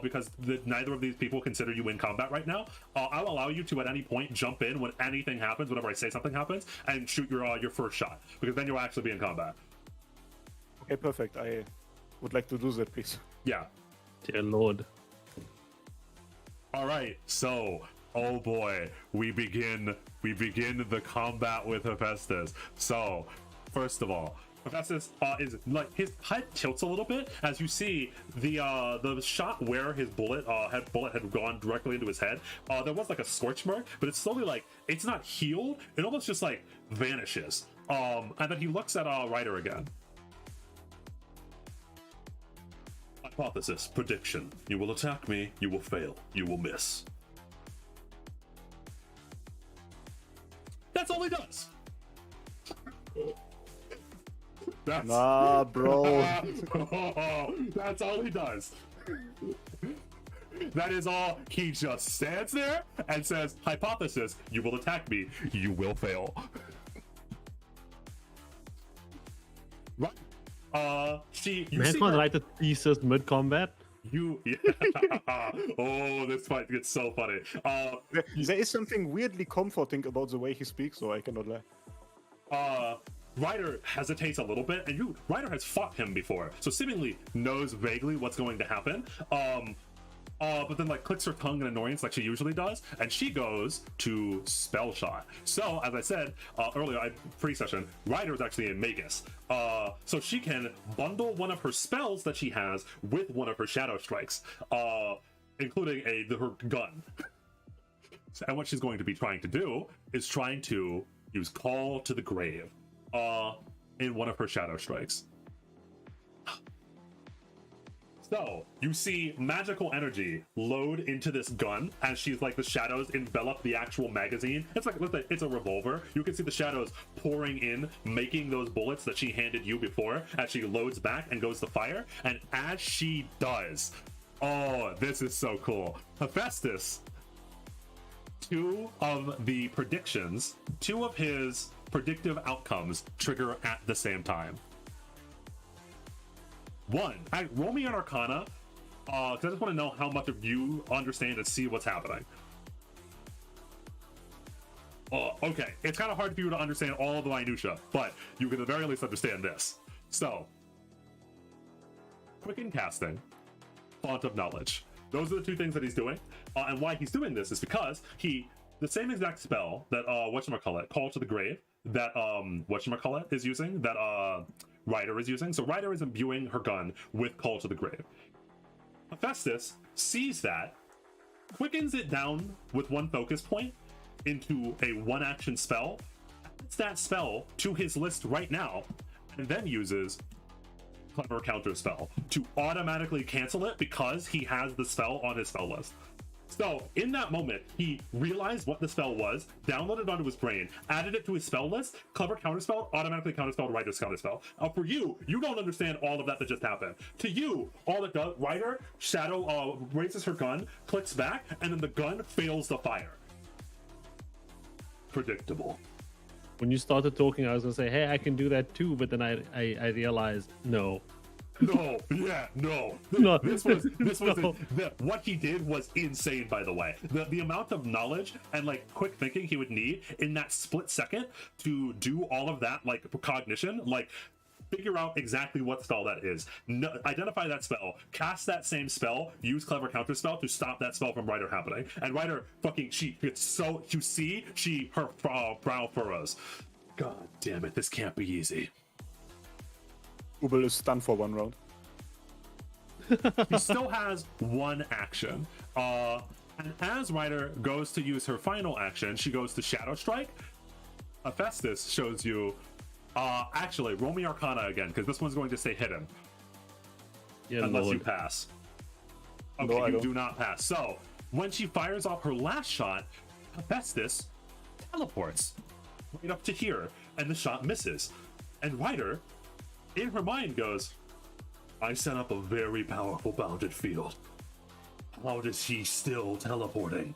because neither of these people consider you in combat right now. I'll allow you to at any point jump in when anything happens, whenever I say something happens, and shoot your first shot, because then you'll actually be in combat. Okay, perfect. I would like to do that, please. Yeah. Dear Lord. All right. So, oh boy, we begin the combat with Hephaestus. So, first of all, Hephaestus is like, his head tilts a little bit as you see the shot where his bullet had gone directly into his head. There was like a scorch mark, but it's slowly, like, it's not healed. It almost just like vanishes. And then he looks at Ryder again. Hypothesis, prediction. You will attack me, you will fail, you will miss. That's all he does. That's, Nah, bro. that's all he does. That is all. He just stands there and says, hypothesis, you will attack me, you will fail. Right. You Man see can't her- write a thesis mid-combat. Oh, this fight gets so funny. There is something weirdly comforting about the way he speaks, so I cannot lie. Ryder hesitates a little bit, and Ryder has fought him before, so seemingly knows vaguely what's going to happen. But then like clicks her tongue in annoyance like she usually does, and she goes to spell shot. So as I said earlier, pre-session, Ryder is actually a magus. So she can bundle one of her spells that she has with one of her shadow strikes, including her gun. And what she's going to be trying to do is trying to use Call to the Grave in one of her shadow strikes. So you see magical energy load into this gun as she's like, the shadows envelop the actual magazine. It's like, it's a revolver. You can see the shadows pouring in, making those bullets that she handed you before as she loads back and goes to fire. And as she does, oh, this is so cool. Hephaestus, two of his predictive outcomes trigger at the same time. One, roll me an Arcana, because I just want to know how much of you understand and see what's happening. Okay, it's kind of hard for you to understand all of the minutia, but you can at the very least understand this. So, Quicken Casting, Font of Knowledge. Those are the two things that he's doing, and why he's doing this is because the same exact spell that whatchamacallit, Call to the Grave, that whatchamacallit is using, that Ryder is using. So Ryder is imbuing her gun with Call to the Grave. Hephaestus sees that, quickens it down with one focus point into a one action spell, adds that spell to his list right now, and then uses Clever Counter Spell to automatically cancel it because he has the spell on his spell list. So in that moment, he realized what the spell was, downloaded it onto his brain, added it to his spell list, Clever Counterspell, automatically counterspelled Ryder's counterspell. For you don't understand all of that just happened. To you, all it does, Ryder, Shadow raises her gun, clicks back, and then the gun fails the fire. Predictable. When you started talking, I was gonna say, "Hey, I can do that too," but then I realized, no. No, yeah, no. No. This was No. what he did was insane, by the way. The amount of knowledge and like quick thinking he would need in that split second to do all of that, like cognition, like figure out exactly what spell that is, identify that spell, cast that same spell, use Clever Counterspell to stop that spell from Ryder happening. And Ryder she gets so, you see, her brow furrows. God damn it, this can't be easy. Ubel is stunned for one round. He still has one action. And as Ryder goes to use her final action, she goes to Shadow Strike. Hephaestus shows you, actually, roll me Arcana again, because this one's going to say hidden. Yeah, unless Lord. you pass. Okay, No, I you don't. do not pass. So, when she fires off her last shot, Hephaestus teleports right up to here, and the shot misses. And Ryder, in her mind, goes, I set up a very powerful bounded field. How is she still teleporting?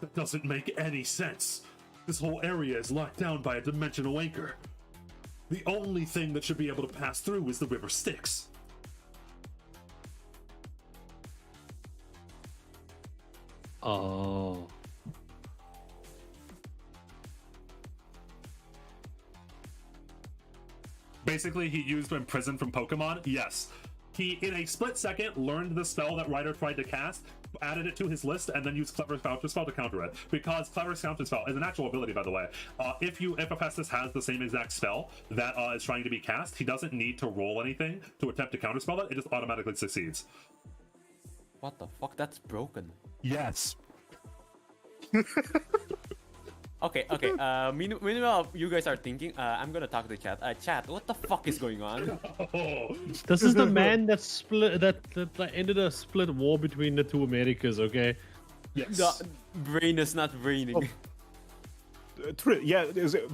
That doesn't make any sense. This whole area is locked down by a dimensional anchor. The only thing that should be able to pass through is the river Styx. Oh. Basically, he used Imprison from Pokemon. Yes. He, in a split second, learned the spell that Ryder tried to cast, added it to his list, and then used Clever's Counterspell to counter it. Because Clever's Counterspell is an actual ability, by the way. If Hephaestus has the same exact spell that is trying to be cast, he doesn't need to roll anything to attempt to counterspell it. It just automatically succeeds. What the fuck? That's broken. Yes. Okay. Meanwhile, you guys are thinking. I'm gonna talk to chat. Chat, what the fuck is going on? Oh. This is the man that split that ended a split war between the two Americas. Okay. Yes. The brain is not braining.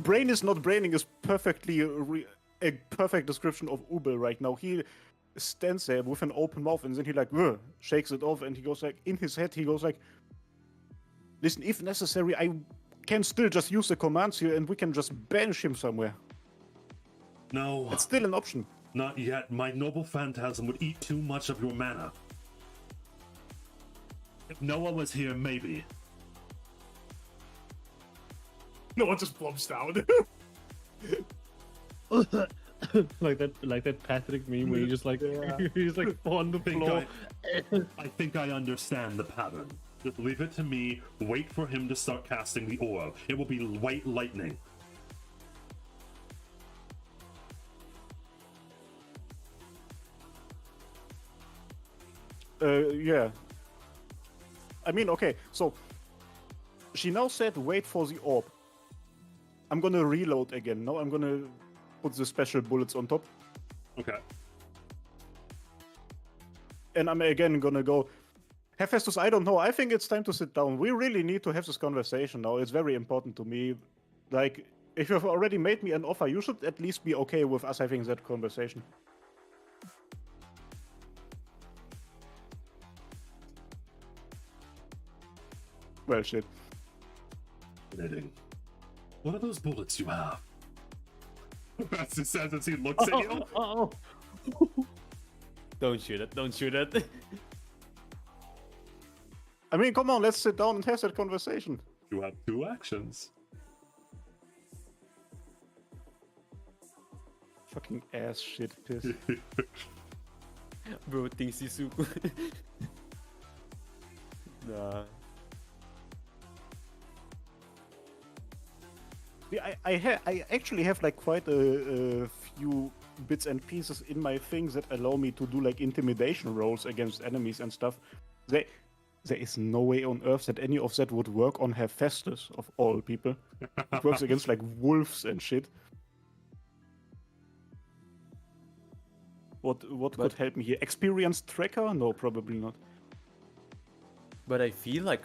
Brain is not braining is perfectly a perfect description of Ubel right now. He stands there with an open mouth and then he like shakes it off and he goes like, in his head he goes like, listen, if necessary, I can still just use the commands here and we can just banish him somewhere. No. It's still an option. Not yet. My noble phantasm would eat too much of your mana. If Noah was here, maybe. No one just plumps down. like that Patrick meme where he just like he's like on the floor. I think I understand the pattern. Just leave it to me. Wait for him to start casting the orb. It will be white lightning. Yeah. I mean, okay, so she now said wait for the orb. I'm gonna reload again. Now I'm gonna put the special bullets on top. Okay. And I'm again gonna go, Hephaestus, I don't know. I think it's time to sit down. We really need to have this conversation now. It's very important to me. Like, if you've already made me an offer, you should at least be okay with us having that conversation. Well, shit. What are those bullets you have? That's just as he looks at you. Oh. Don't shoot it. Don't shoot it. I mean, come on, let's sit down and have that conversation. You have two actions. Fucking ass shit piss. Bro thinks he's super. Nah. Yeah, I actually have like quite a few bits and pieces in my things that allow me to do like intimidation rolls against enemies and stuff. There is no way on earth that any of that would work on Hephaestus, of all people. It works against like wolves and shit. What could help me here? Experienced tracker? No, probably not. But I feel like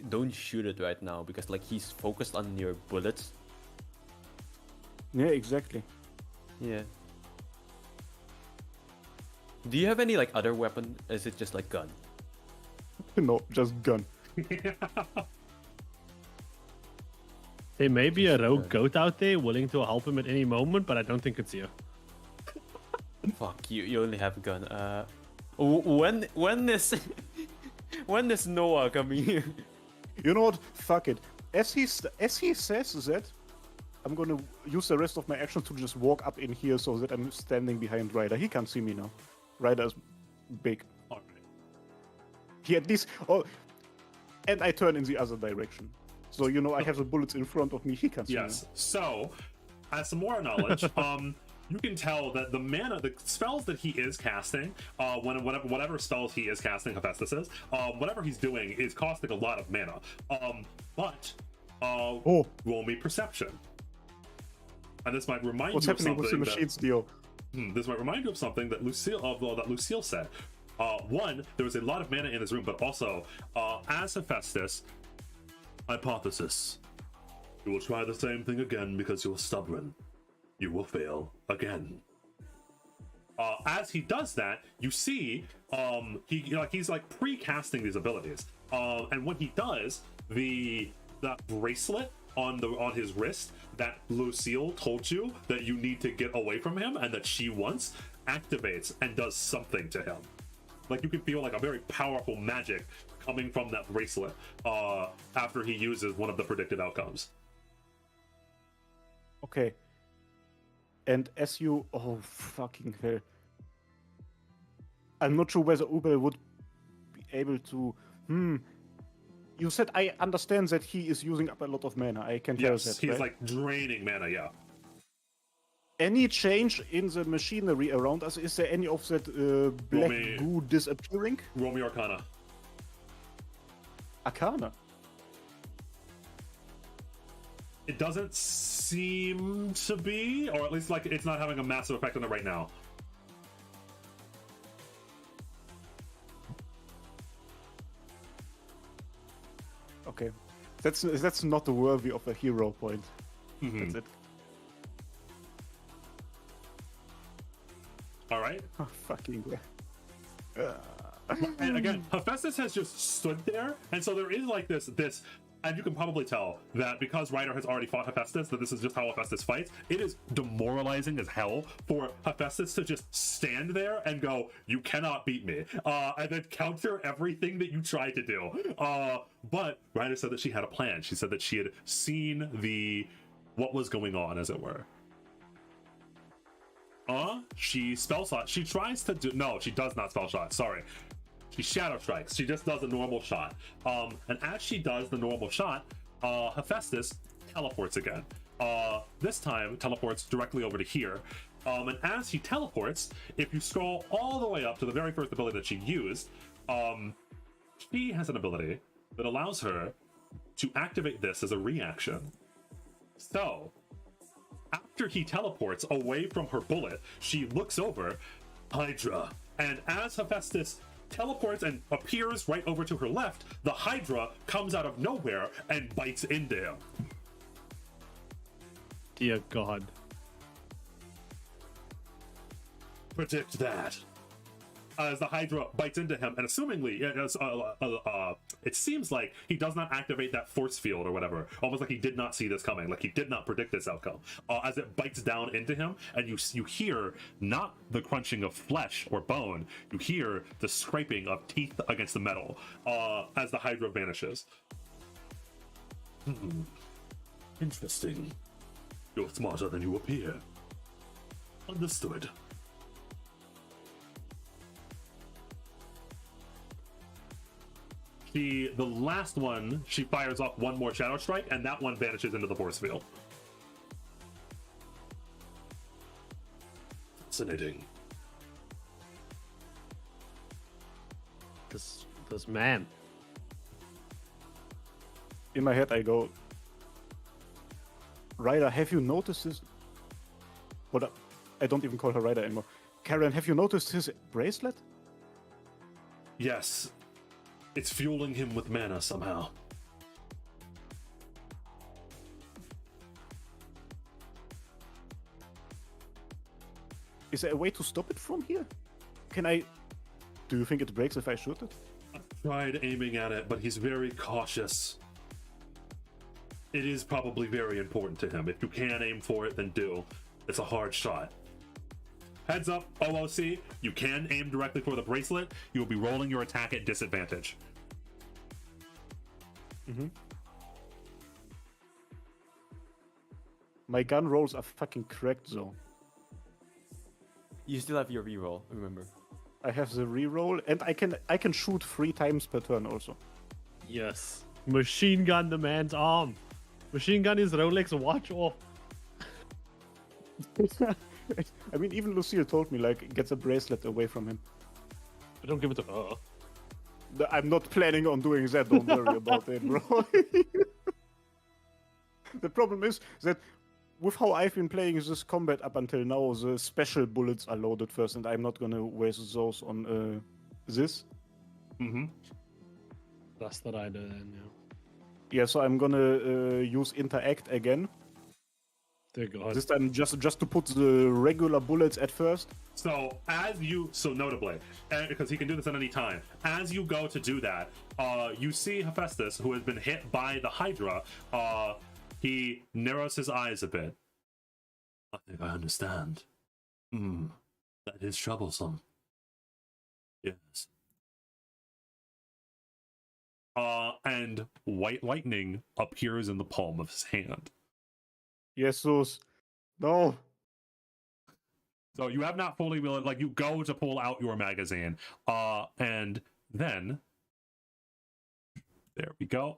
don't shoot it right now because like he's focused on your bullets. Yeah, exactly. Yeah. Do you have any like other weapon? Is it just like gun? No, just gun. There may be a rogue goat out there willing to help him at any moment, but I don't think it's you. Fuck you! You only have a gun. When is when is Noah coming here? You know what? Fuck it. As he says that, I'm gonna use the rest of my action to just walk up in here so that I'm standing behind Ryder. He can't see me now. Ryder is big. Alright. He at least. Oh, and I turn in the other direction. So, you know, I have the bullets in front of me. He can't see me. Yes. So, as some more knowledge, you can tell that the spells that he is casting, whatever spells he is casting, Hephaestus is, whatever he's doing is costing a lot of mana. Roll me perception. And this might remind What's you of happening with the something machines, Dio? this might remind you of something that Lucille said. One, there was a lot of mana in this room, but also, as Hephaestus, hypothesis. You will try the same thing again because you're stubborn. You will fail again. As he does that, you see he's like pre-casting these abilities. And when he does, that bracelet on his wrist that Lucille told you that you need to get away from him and that she wants activates and does something to him. Like you can feel like a very powerful magic coming from that bracelet after he uses one of the predicted outcomes. Okay. And as you... Oh, fucking hell. I'm not sure whether Ubel would be able to... You said I understand that he is using up a lot of mana. I can tell Yes, that, he's right? like draining mana, yeah. Any change in the machinery around us? Is there any of that black me- goo disappearing? Roll me Arcana. Arcana? It doesn't seem to be, or at least like it's not having a massive effect on it right now. Okay. That's not worthy of a hero point. Mhm. That's it. All right. Oh, fucking yeah. And again, Hephaestus has just stood there, and so there is like this, and you can probably tell that because Ryder has already fought Hephaestus, that this is just how Hephaestus fights. It is demoralizing as hell for Hephaestus to just stand there and go, "You cannot beat me," and then counter everything that you tried to do. But Ryder said that she had a plan. She said that she had seen what was going on, as it were. She spell shot. She tries to do. No, she does not spell shot. Sorry. She shadow strikes. She just does a normal shot. And as she does the normal shot, Hephaestus teleports again. This time teleports directly over to here. And as he teleports, if you scroll all the way up to the very first ability that she used, she has an ability that allows her to activate this as a reaction. So, after he teleports away from her bullet, she looks over, Hydra. And as Hephaestus teleports and appears right over to her left, the Hydra comes out of nowhere and bites into him. Dear God. Predict that. As the Hydra bites into him, and assumingly, it seems like he does not activate that force field or whatever, almost like he did not see this coming, like he did not predict this outcome. As it bites down into him, and you hear not the crunching of flesh or bone, you hear the scraping of teeth against the metal as the Hydra vanishes. Interesting. You're smarter than you appear. Understood. The last one, she fires off one more shadow strike, and that one vanishes into the force field. Fascinating. This man. In my head, I go, Ryder, have you noticed this? What? I don't even call her Ryder anymore. Karen, have you noticed his bracelet? Yes. It's fueling him with mana somehow. Is there a way to stop it from here? Can I... Do you think it breaks if I shoot it? I've tried aiming at it, but he's very cautious. It is probably very important to him. If you can aim for it, then do. It's a hard shot. Heads up, OOC, you can aim directly for the bracelet. You will be rolling your attack at disadvantage. My gun rolls are fucking cracked though. You still have your reroll, remember? I have the reroll, and I can shoot 3 times per turn also. Yes. Machine gun the man's arm. Machine gun his Rolex watch off. I mean, even Lucille told me, like, get the bracelet away from him. But don't give it to her. I'm not planning on doing that, don't worry about it, bro. The problem is that with how I've been playing this combat up until now, the special bullets are loaded first, and I'm not gonna waste those on this. That's the Rider then, yeah. Yeah, so I'm gonna use interact again. Dear God. This time just to put the regular bullets at first. So notably, because he can do this at any time, as you go to do that, you see Hephaestus, who has been hit by the Hydra, He narrows his eyes a bit. I think I understand. That is troublesome. Yes. And white lightning appears in the palm of his hand. Jesus. No. So you have not fully realized, like, you go to pull out your magazine, and then there we go.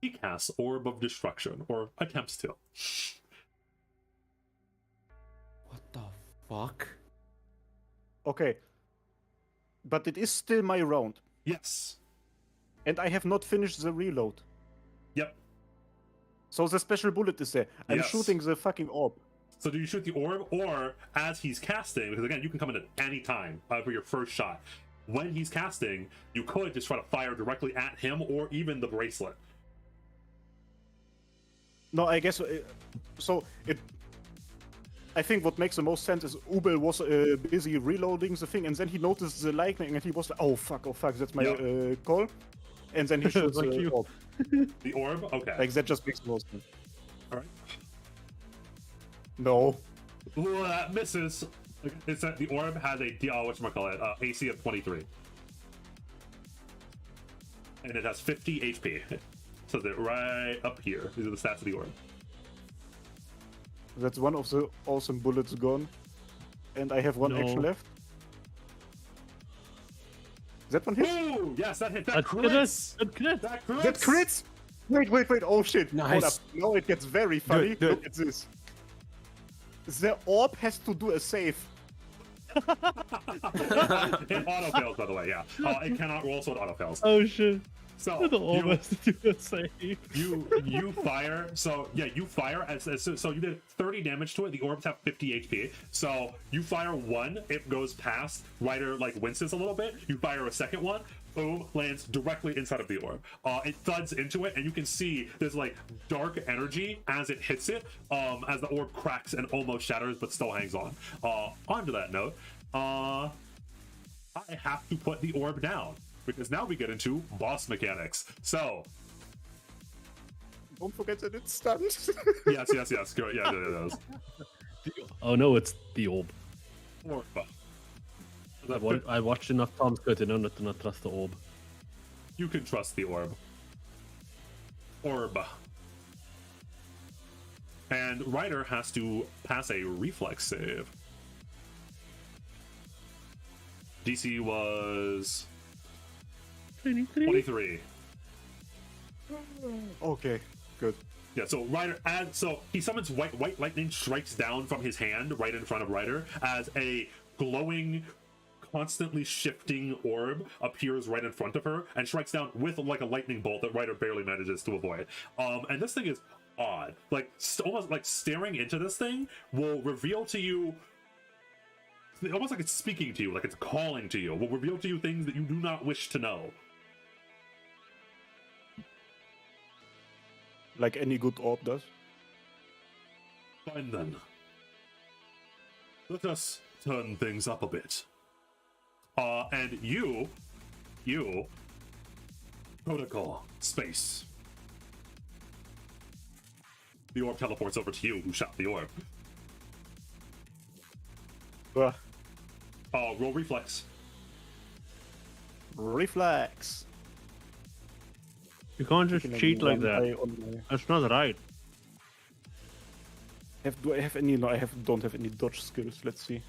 He casts Orb of Destruction, or attempts to. What the fuck? Okay. But it is still my round. Yes. And I have not finished the reload. Yep. So the special bullet is there. I'm Yes. shooting the fucking orb. So do you shoot the orb, or as he's casting, because again, you can come in at any time for your first shot. When he's casting, you could just try to fire directly at him or even the bracelet. No, I guess so. I think what makes the most sense is Ubel was busy reloading the thing, and then he noticed the lightning, and he was like, "Oh fuck, that's my call." And then he shoots Like the you. orb. The orb? Okay. Like that just makes the most sense. Alright. No. Well, that misses. It's that the orb has a whatchamacallit, AC of 23. And it has 50 HP. Says it right up here. These are the stats of the orb. That's one of the awesome bullets gone. And I have one No. action left. That one hit? Ooh! Yes, that hit. That That crits! That crit. That crits! That crits! Wait. Oh shit. Hold up. Nice. Now it gets very funny. Do it. Look at this. The orb has to do a save. It auto fails, by the way, yeah. It cannot roll, so it auto fails. Oh shit. So The almost do the same. you fire. So yeah, you fire so you did 30 damage to it. The orbs have 50 HP. So you fire one, it goes past. Ryder like winces a little bit. You fire a second one, boom, lands directly inside of the orb. It thuds into it, and you can see there's like dark energy as it hits it. As the orb cracks and almost shatters, but still hangs on. Onto that note, I have to put the orb down, because now we get into boss mechanics. So, Don't forget that it's stunned. yes. Go, yeah, it is. Oh no, it's the orb. Orb. I watched enough Tom's Cut to know not to not trust the orb. You can trust the orb. Orb. And Ryder has to pass a reflex save. DC was 23. Okay, good. Yeah, so Ryder so he summons white lightning, strikes down from his hand right in front of Ryder as a glowing, constantly shifting orb appears right in front of her and strikes down with like a lightning bolt that Ryder barely manages to avoid. And this thing is odd. Like almost like staring into this thing will reveal to you, almost like it's speaking to you, like it's calling to you, will reveal to you things that you do not wish to know. Like any good orb does. Fine then. Let us turn things up a bit. And you, protocol, space. The orb teleports over to you, who shot the orb. Roll reflex. Reflex. You can't just cheat like that. that. That's not right. Do I have any? No, don't have any dodge skills. Let's see.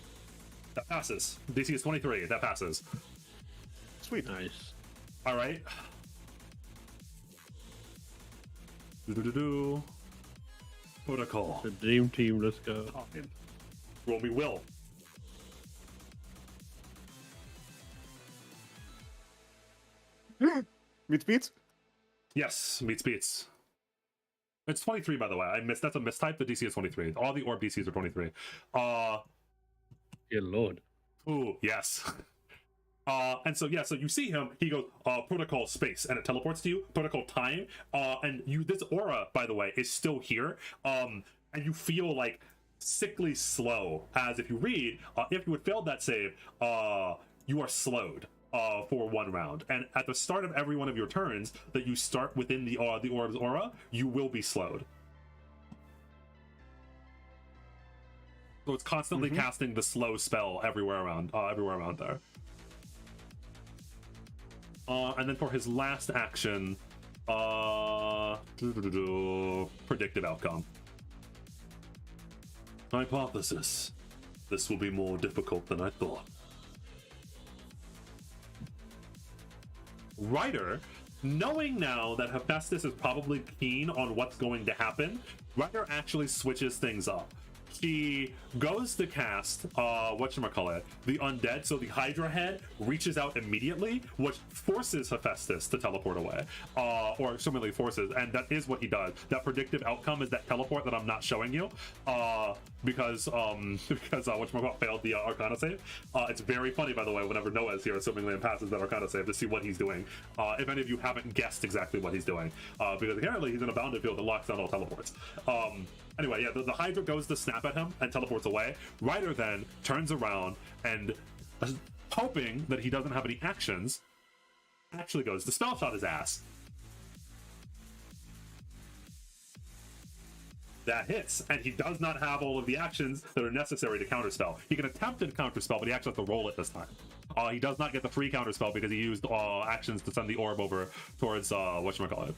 That passes. DC is 23. That passes. Sweet. Nice. All right. Do. Protocol. The dream team, let's go. Time. Roll me will. Meet beats? Yes, meets beats. It's 23, by the way. I missed. That's a mistype. The DC is 23. All the orb DCs are 23. Dear lord. Ooh, yes. And so yeah, so you see him. He goes, protocol space, and it teleports to you. Protocol time, and you. This aura, by the way, is still here. And you feel like sickly slow, as if you read, if you had failed that save, you are slowed. for 1 round. And at the start of every one of your turns that you start within the orb's aura, you will be slowed. So it's constantly casting the slow spell everywhere around there. And then for his last action, predictive outcome. Hypothesis. This will be more difficult than I thought. Ryder, knowing now that Hephaestus is probably keen on what's going to happen, Ryder actually switches things up. She goes to cast whatchamacallit, the undead, so the Hydra head reaches out immediately, which forces Hephaestus to teleport away, or similarly forces, and that is what he does. That predictive outcome is that teleport that I'm not showing you, because whatchamacallit failed the Arcana save. It's very funny, by the way, whenever Noah's here, assuming Liam passes that Arcana save, to see what he's doing. If any of you haven't guessed exactly what he's doing, because apparently he's in a bounded field that locks down all teleports. Anyway, yeah, the Hydra goes to snap at him and teleports away. Ryder then turns around and, hoping that he doesn't have any actions, actually goes to spell shot his ass. That hits, and he does not have all of the actions that are necessary to counterspell. He can attempt to counterspell, but he actually has to roll it this time. He does not get the free counterspell because he used actions to send the orb over towards whatchamacallit.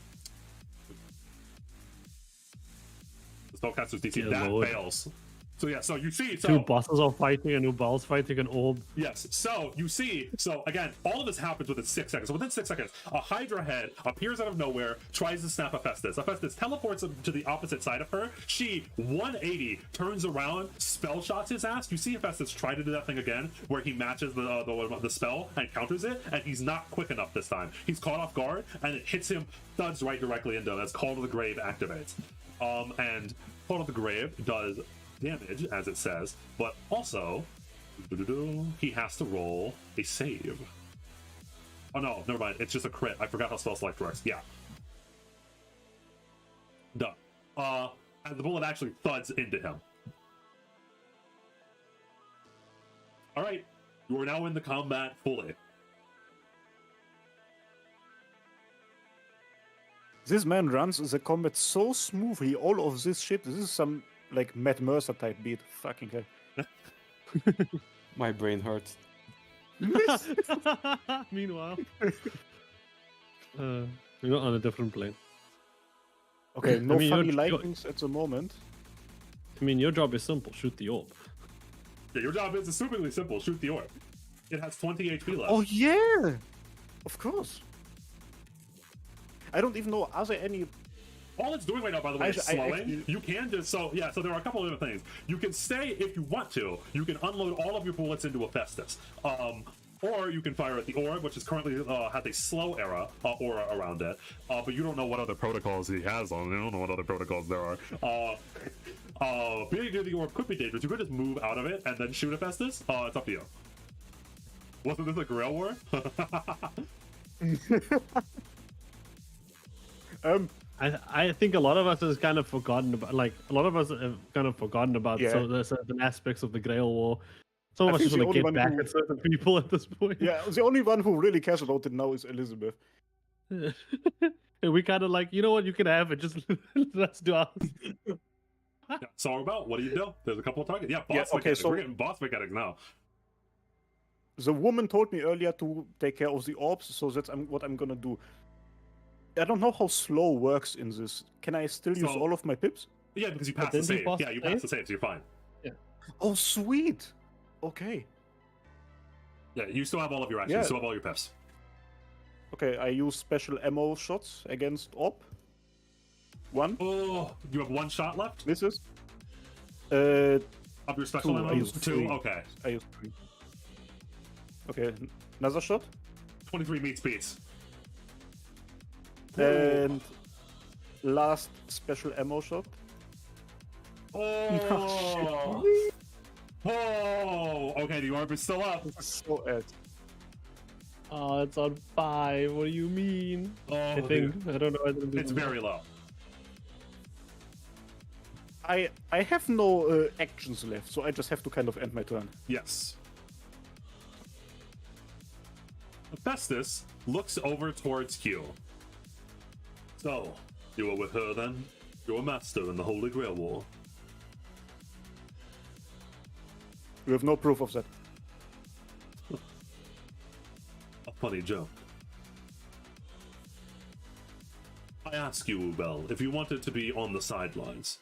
Spellcaster's DC, that fails. So yeah, so you see, two bosses are fighting and Ubal's fighting an orb. Yes, so you see, so again, all of this happens within 6 seconds. So within 6 seconds, a Hydra head appears out of nowhere, tries to snap Hephaestus. Hephaestus teleports to the opposite side of her. She 180 turns around, spell shots his ass. You see Hephaestus try to do that thing again, where he matches the spell and counters it, and he's not quick enough this time. He's caught off guard, and it hits him, thuds right directly into him as Call to the Grave activates. And Call to the Grave does damage, as it says, but also he has to roll a save. Oh no, never mind, it's just a crit. I forgot how spell select works. Yeah. Done. And the bullet actually thuds into him. Alright, you are now in the combat fully. This man runs the combat so smoothly, all of this shit. This is some, like, Matt Mercer type beat. Fucking hell. My brain hurts. Meanwhile, you're not on a different plane. Okay, no I mean, funny your- lightnings at the moment. I mean, your job is simple: shoot the orb. Yeah, your job is assumingly simple. Shoot the orb. It has 20 HP left. Oh, yeah! Of course. I don't even know, are there any... All it's doing right now, by the way, is slowing. You can just, so there are a couple of different things. You can stay if you want to. You can unload all of your bullets into Hephaestus. Or you can fire at the orb, which is currently has a slow aura around it. But you don't know what other protocols he has on. You don't know what other protocols there are. Being near the orb could be dangerous. You could just move out of it and then shoot Hephaestus. It's up to you. Wasn't this a Grail War? I think a lot of us has kind of forgotten about, like, a lot of us have kind of forgotten about certain aspects of the Grail War. Some of us just want to get back at certain people at this point. Yeah, the only one who really cares about it now is Elizabeth. And we kind of like, you know what, you can have it, just let's do ours. Yeah, so about what do you do? There's a couple of targets. Yeah, boss okay, mechanics. so- We're getting boss mechanics now. The woman told me earlier to take care of the orbs, so that's what I'm gonna do. I don't know how slow works in this. Can I still use all of my pips? Yeah, because you passed didn't the he save. pass Yeah, the you save? passed the save, so you're fine. Oh, sweet! Okay. Yeah, you still have all of your actions. Yeah. You still have all your pips. Okay, I use special ammo shots against orb. 1. Oh, you have 1 shot left Misses. of your special 2. ammo? I used 2? 3. Okay. I used 3. Okay, another shot. 23 meets beats. And last special ammo shot. Oh! Oh! Okay, the orb is still up. So add. Oh, it's on 5. What do you mean? Oh, I think. I don't know. it's very low. I have no actions left, so I just have to kind of end my turn. Yes. Hephaestus looks over towards Q. So, you were with her then? You're a master in the Holy Grail War. We have no proof of that. A funny joke. I ask you, Ubel, if you wanted to be on the sidelines.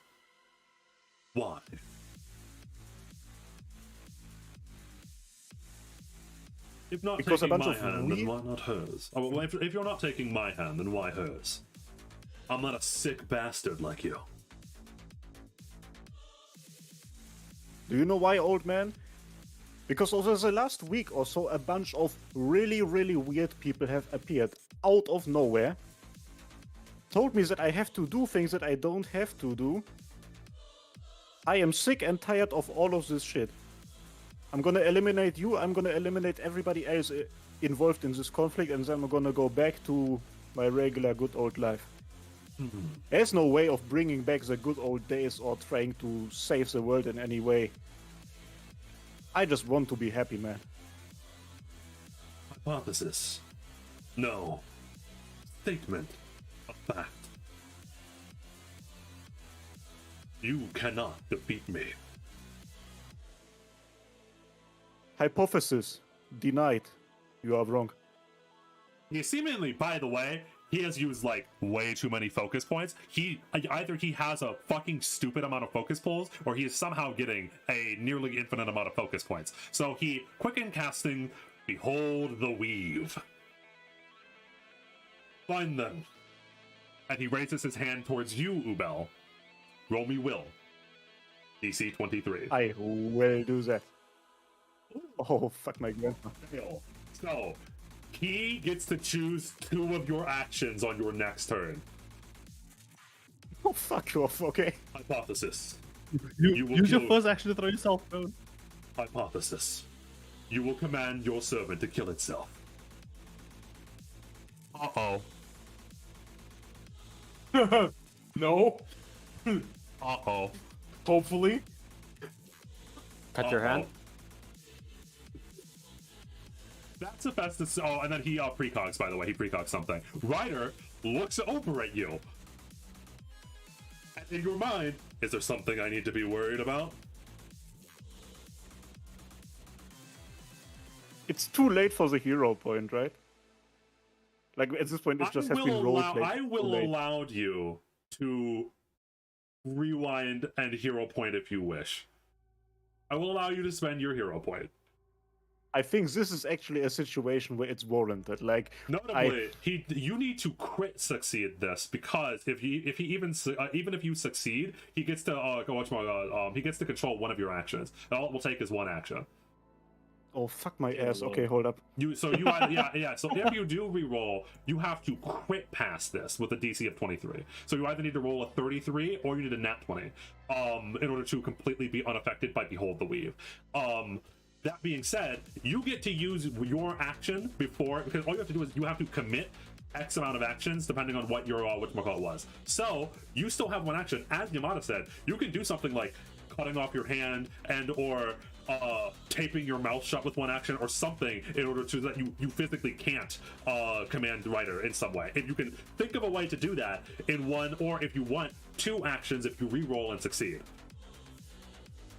Why? If not Because a taking bunch my of hand, then weeb- why not hers? Oh, well, if you're not taking my hand, then why hers? I'm not a sick bastard like you. Do you know why, old man? Because over the last week or so, a bunch of really, really weird people have appeared out of nowhere. Told me that I have to do things that I don't have to do. I am sick and tired of all of this shit. I'm gonna eliminate you, I'm gonna eliminate everybody else involved in this conflict, and then I'm gonna go back to my regular good old life. There's no way of bringing back the good old days or trying to save the world in any way. I just want to be happy, man. Hypothesis. No. Statement. A fact. You cannot defeat me. Hypothesis. Denied. You are wrong. He seemingly, by the way, he has used like way too many focus points. Either he has a fucking stupid amount of focus pulls, or he is somehow getting a nearly infinite amount of focus points. So he quicken casting Behold the Weave. Find them. And he raises his hand towards you, Ubel. Roll me will. DC 23. I will do that. Oh, fuck my grandma. So, he gets to choose 2 of your actions on your next turn. Oh, fuck off, okay? Hypothesis. You will use your kill- first action to throw yourself down. Hypothesis. You will command your servant to kill itself. Uh-oh. No. Uh-oh. Hopefully. Cut your hand. That's Hephaestus. Oh, and then he precogs, by the way. He precogs something. Ryder looks over at you. And in your mind, is there something I need to be worried about? It's too late for the hero point, right? Like, at this point, it just has been roleplayed. I will allow you to rewind and hero point if you wish. I will allow you to spend your hero point. I think this is actually a situation where it's warranted. Like, Notably, you need to crit succeed this, because if he even if you succeed, he gets to he gets to control one of your actions. And all it will take is one action. oh, fuck my ass. Okay, hold up. So if you do reroll, you have to crit pass this with a DC of 23. So you either need to roll a 33 or you need a nat 20 in order to completely be unaffected by Behold the Weave. That being said, you get to use your action before, because all you have to do is you have to commit X amount of actions depending on what your whatchamacallit was. So you still have one action. As Yamada said, you can do something like cutting off your hand and or taping your mouth shut with one action or something in order to that you physically can't command Ryder in some way. If you can think of a way to do that in one, or if you want 2 actions if you re-roll and succeed.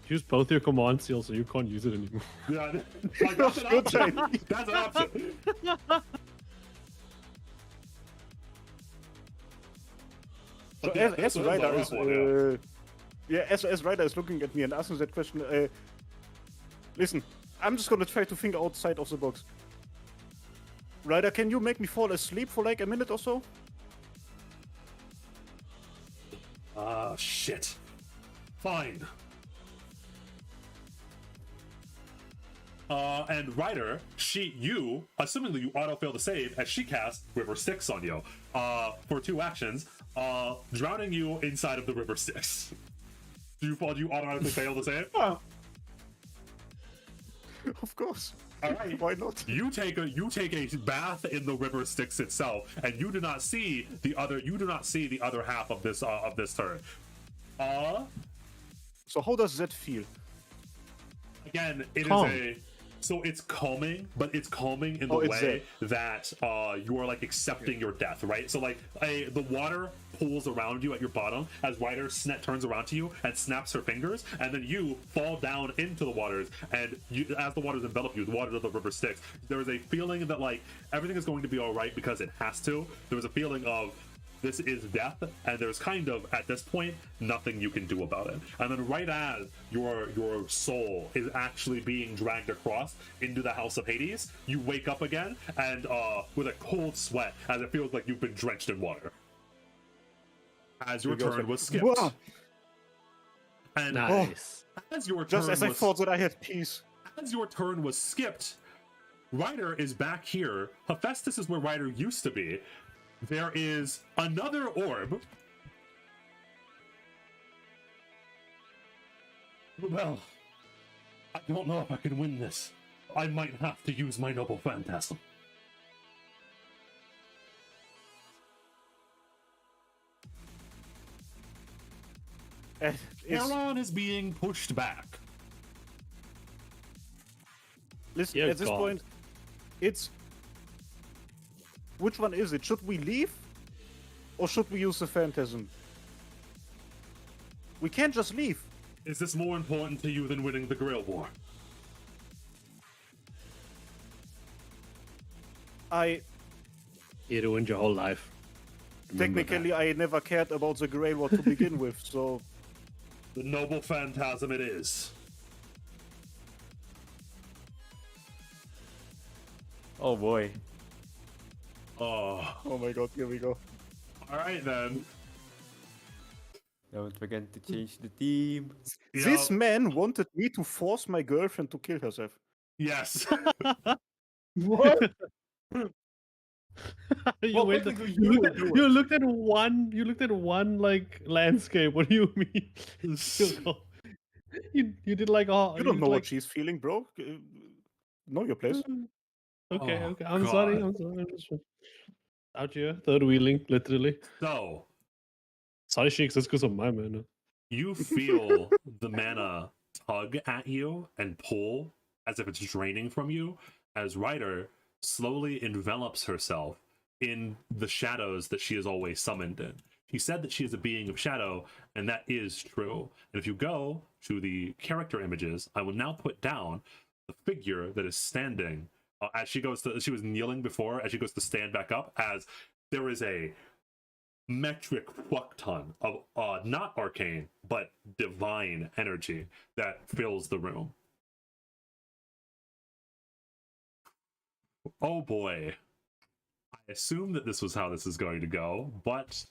Use both your command seals so you can't use it anymore. Yeah, like, that's an option. That's an option. So Okay, as this is a Ryder rough is, one, as Ryder is looking at me and asking that question, listen, I'm just gonna try to think outside of the box. Ryder, can you make me fall asleep for like a minute or so? Ah, shit. Fine. And Ryder, you, assumingly you auto-fail the save, as she casts River Styx on you, for 2 actions, drowning you inside of the River Styx. Do you automatically fail the save? Of course. All right. Why not? You take a bath in the River Styx itself, and you do not see the other half of this turn. So how does that feel? Again, it Calm. is So it's calming, but it's calming in the way that you are like accepting your death, right? So like the water pools around you at your bottom as Ryder turns around to you and snaps her fingers, and then you fall down into the waters, and as the waters envelop you, the water of the river sticks. There is a feeling that like everything is going to be all right because it has to. There was a feeling of this is death, and there's kind of, at this point, nothing you can do about it. And then right as your soul is actually being dragged across into the House of Hades, you wake up again, and with a cold sweat, as it feels like you've been drenched in water. As your turn was skipped. Whoa. And Nice. as your turn Just as I was, thought that I had peace. as your turn was skipped, Ryder is back here. Hephaestus is where Ryder used to be. There is another orb. Well, I don't know if I can win this. I might have to use my noble phantasm. Charon is being pushed back. Listen, Dear at this God. point, it's... Which one is it? Should we leave? Or should we use the phantasm? We can't just leave. Is this more important to you than winning the Grail War? You ruined your whole life. Remember Technically, I never cared about the Grail War to begin with, so... The noble phantasm it is. Oh boy. Oh, Oh my god, here we go. all right then. Don't forget to change the team. You This know, man wanted me to force my girlfriend to kill herself. yes. What? you Well, went- technically, you you looked will at, do you it. looked at one. You looked at one like landscape. What do you mean? You did like all. You don't know like, what she's feeling, bro. Know your place. Okay, Oh, okay. I'm sorry. God. I'm sorry. I'm just out here, third wheeling, literally. So, Sorry, Sheiks. That's because of my man. you feel the mana tug at you and pull as if it's draining from you as Ryder slowly envelops herself in the shadows that she has always summoned in. She said that she is a being of shadow, and that is true. And if you go to the character images, I will now put down the figure that is standing as she goes to, she was kneeling before, as she goes to stand back up, as there is a metric fuck ton of not arcane but divine energy that fills the room. Oh boy, I assume that this was how this is going to go, but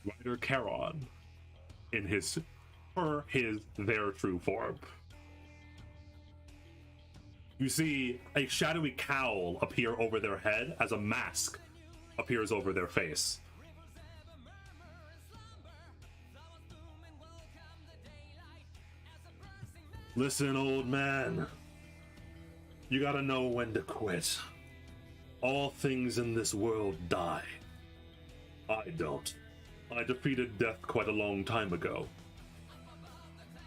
Ryder Charon in their true form, you see a shadowy cowl appear over their head as a mask appears over their face. Listen, old man. You gotta know when to quit. All things in this world die. I don't. I defeated death quite a long time ago.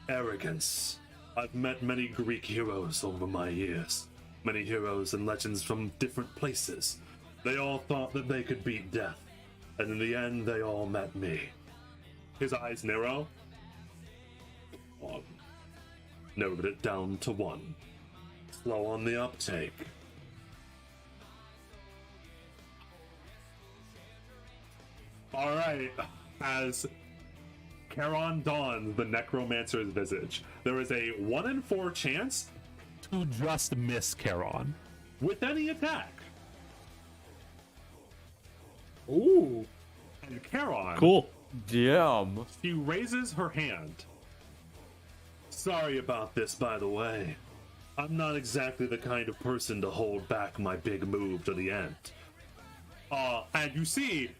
Arrogance. I've met many Greek heroes over my years. Many heroes and legends from different places. They all thought that they could beat death. And in the end, they all met me. His eyes narrow. Narrowed it down to one. Slow on the uptake. Alright, as Charon dons the Necromancer's visage, there is a 1 in 4 chance to just miss Charon with any attack. Ooh. And Charon, Cool. Damn. she raises her hand. Sorry about this, by the way. I'm not exactly the kind of person to hold back my big move to the end. And you see,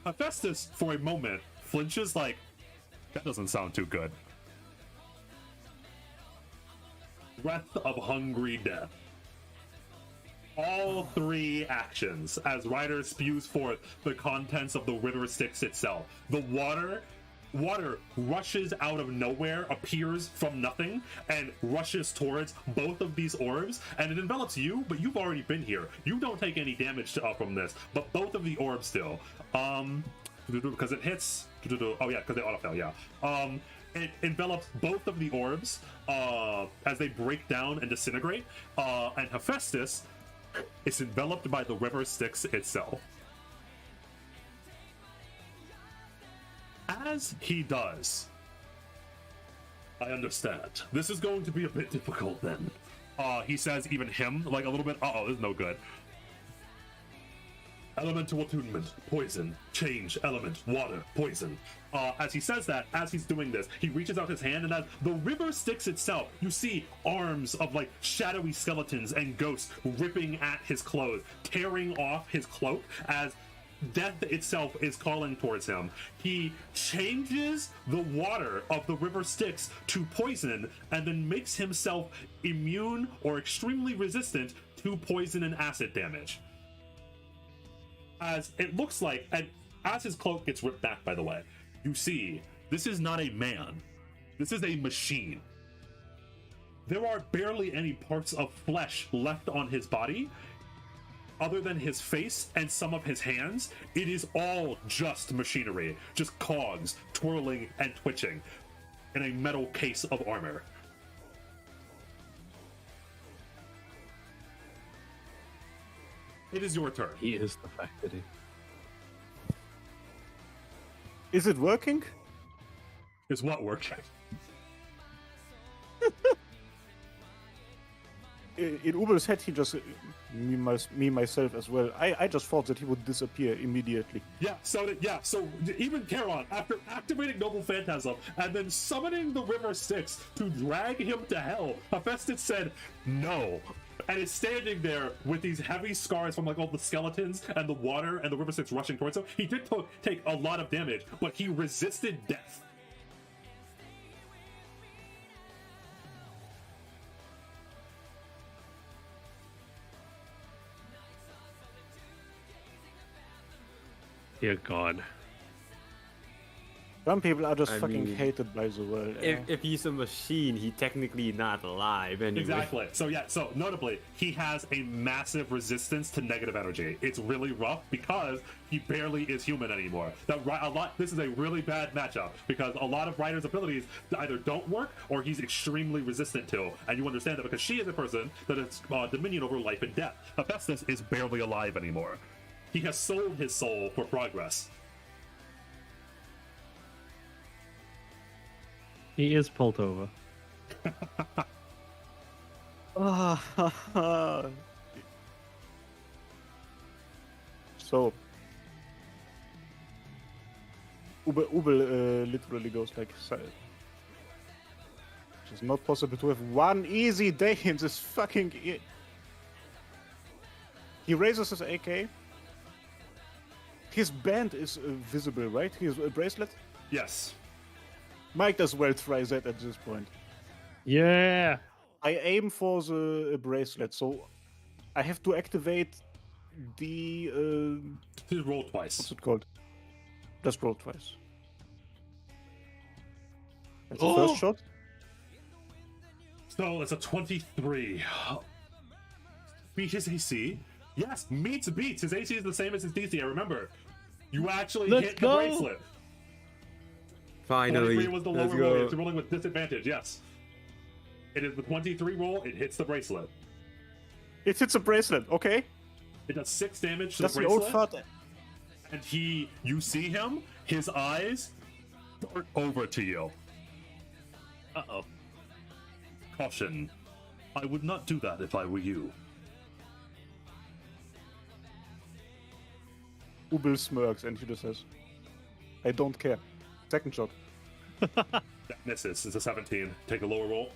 Hephaestus, for a moment, flinches like, that doesn't sound too good. Breath of hungry death. All 3 actions as Ryder spews forth the contents of the river Styx itself. The water Water rushes out of nowhere, appears from nothing, and rushes towards both of these orbs, and it envelops you, but you've already been here. You don't take any damage from this, but both of the orbs still. Because it hits. Oh yeah, because they auto fail. Yeah. It envelops both of the orbs as they break down and disintegrate. And Hephaestus is enveloped by the river Styx itself. As he does, I understand. This is going to be a bit difficult then. He says even him, like a little bit, this is no good. Elemental attunement, poison, change, element, water, poison. As he says that, as he's doing this, he reaches out his hand, and as the river Styx itself, you see arms of like shadowy skeletons and ghosts ripping at his clothes, tearing off his cloak as death itself is calling towards him. He changes the water of the river Styx to poison and then makes himself immune or extremely resistant to poison and acid damage. As it looks like, and as his cloak gets ripped back, by the way, you see this is not a man. This is a machine. There are barely any parts of flesh left on his body other than his face and some of his hands. It is all just machinery, just cogs twirling and twitching in a metal case of armor. It is your turn. He is the factory. Is it working? Is what working? In Ubel's head, he just me myself as well. I just thought that he would disappear immediately. So even Charon, after activating Noble Phantasm and then summoning the River Styx to drag him to hell, Hephaestus said no, and is standing there with these heavy scars from like all the skeletons and the water and the River Styx rushing towards him. He did take a lot of damage, but he resisted death. Dear God. Some people are just I fucking mean, hated by the world. If he's a machine, he technically not alive anyway. Exactly. So notably, he has a massive resistance to negative energy. It's really rough because he barely is human anymore. This is a really bad matchup because a lot of Ryder's abilities either don't work or he's extremely resistant to, and you understand that because she is a person that has dominion over life and death. Hephaestus is barely alive anymore. He has sold his soul for progress. He is pulled over. So Ubel literally goes like, it's not possible to have one easy day in this fucking. He raises his AK. His band is visible, right? His bracelet. Yes. Might as well try that at this point. Yeah. I aim for the bracelet, so I have to activate the. Just roll twice. What's it called? Just roll twice. That's the first shot. So it's a 23. Beat his AC. Yes, beats. His AC is the same as his DC. I remember. You actually hit the bracelet. Finally, 23 was the lower roll. It's rolling with disadvantage. Yes. It is the 23 roll. It hits the bracelet. It hits a bracelet. Okay. It does 6 damage to That's the the bracelet. old fart. And you see him. His eyes dart over to you. Uh-oh. Caution. I would not do that if I were you. Ubel smirks and he just says, I don't care. Second shot. That misses. It's a 17. Take a lower roll.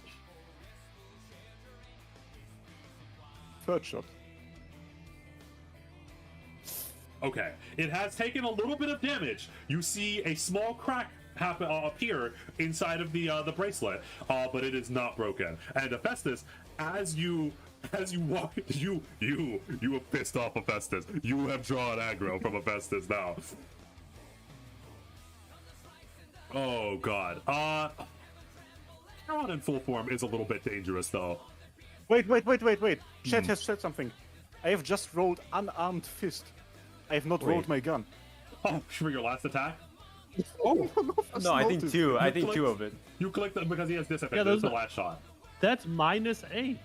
Third shot. Okay. It has taken a little bit of damage. You see a small crack appear inside of the bracelet, but it is not broken. And Hephaestus, as you walk, you have pissed off Hephaestus. You have drawn aggro from Hephaestus now. Oh god. Charon in full form is a little bit dangerous though. Wait. Chet has said something. I have just rolled unarmed fist. I have not rolled my gun. Oh, for your last attack? No, I think two. I think clicked- two of it. You clicked it because he has disadvantage. Yeah, That's those the are- last shot. That's -8.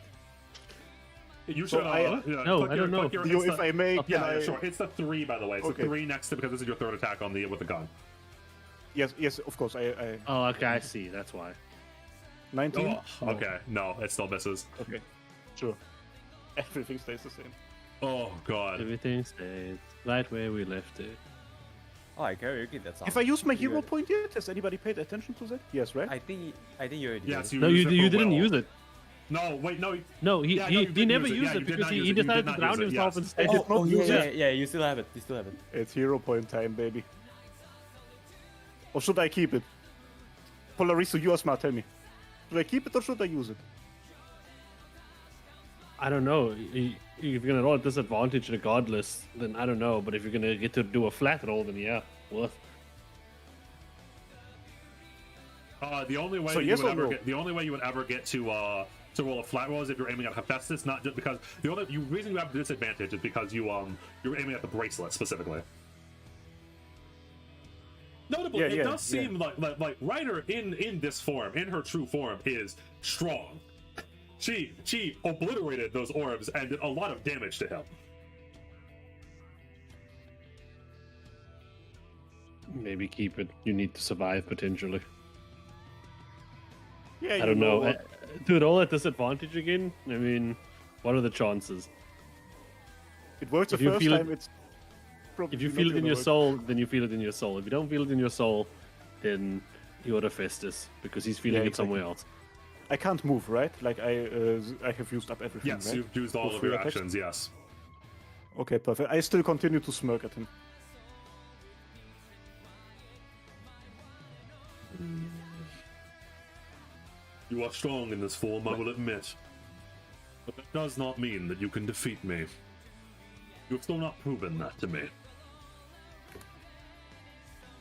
You should. No, click I don't know. Dio, if I may, can Yeah, I... sure. It's the 3, by the way. It's Okay. the 3 next to because this is your third attack on the with the gun. Yes, of course. I Oh, okay, I see. That's why. 19. Oh, okay. No, it still misses. Okay, sure. Everything stays the same. Oh god. Everything stays right where we left it. Oh, I karaoke that song. Have I used my Pretty hero good. point yet? Has anybody paid attention to that? Yes, right? I think you already Yes, did. No, used you it for didn't Will. use it. No, wait, no. No, he Yeah, no, you he did never use it. used Yeah, it you did because not use he it. You decided did to not drown use it, himself yes. instead. I did not use yeah, it. yeah, you still have it. You still have it. It's hero point time, baby. Or should I keep it? Polarizo, you are smart, tell me. Should I keep it or should I use it? I don't know. If you're gonna roll at disadvantage regardless, then I don't know. But if you're gonna get to do a flat roll, then yeah, worth. The only way So you yes would or ever no? get the only way you would ever get to roll a flat roll is if you're aiming at Hephaestus, not just because the only reason you have disadvantage is because you're aiming at the bracelet specifically. Notably, Yeah, it yeah, does seem like Ryder in this form, in her true form, is strong. She obliterated those orbs and did a lot of damage to him. Maybe keep it. You need to survive potentially. Yeah, I don't know. what? To roll at disadvantage again? I mean, what are the chances? It worked the if you first feel it- time, it's probably If you not feel it in gonna your work. soul, then you feel it in your soul. If you don't feel it in your soul, then you're Hephaestus because he's feeling Yeah, it somewhere else. I can't move, right? Like I have used up everything, Yes, right? you've used all For of your free attacks? actions. Yes. Okay, perfect. I still continue to smirk at him. You are strong in this form, I will admit. But that does not mean that you can defeat me. You have still not proven that to me.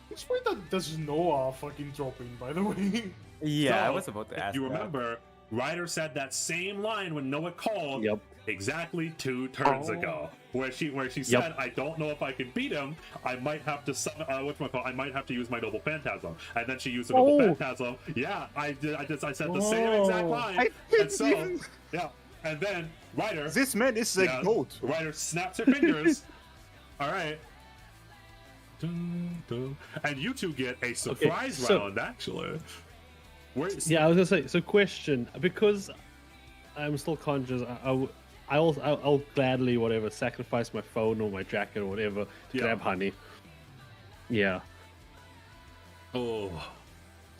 Which way that does Noah fucking drop in, by the way? Yeah, I So, was about to if ask. you that. remember, Ryder said that same line when Noah called Yep. exactly 2 turns Oh. ago, where she said, "I don't know if I can beat him. I might have to summon, I might have to use my noble phantasm." And then she used the noble phantasm. Yeah, I did. I said the same exact line. I And didn't so, even- yeah, and then Ryder. This man is a goat. Ryder snaps her fingers. All right. Dun, dun. And you two get a surprise so- round, actually. Where's, Yeah, I was gonna say. So, question: because I'm still conscious, I'll gladly whatever sacrifice my phone or my jacket or whatever to Yeah. grab honey. Yeah. Oh.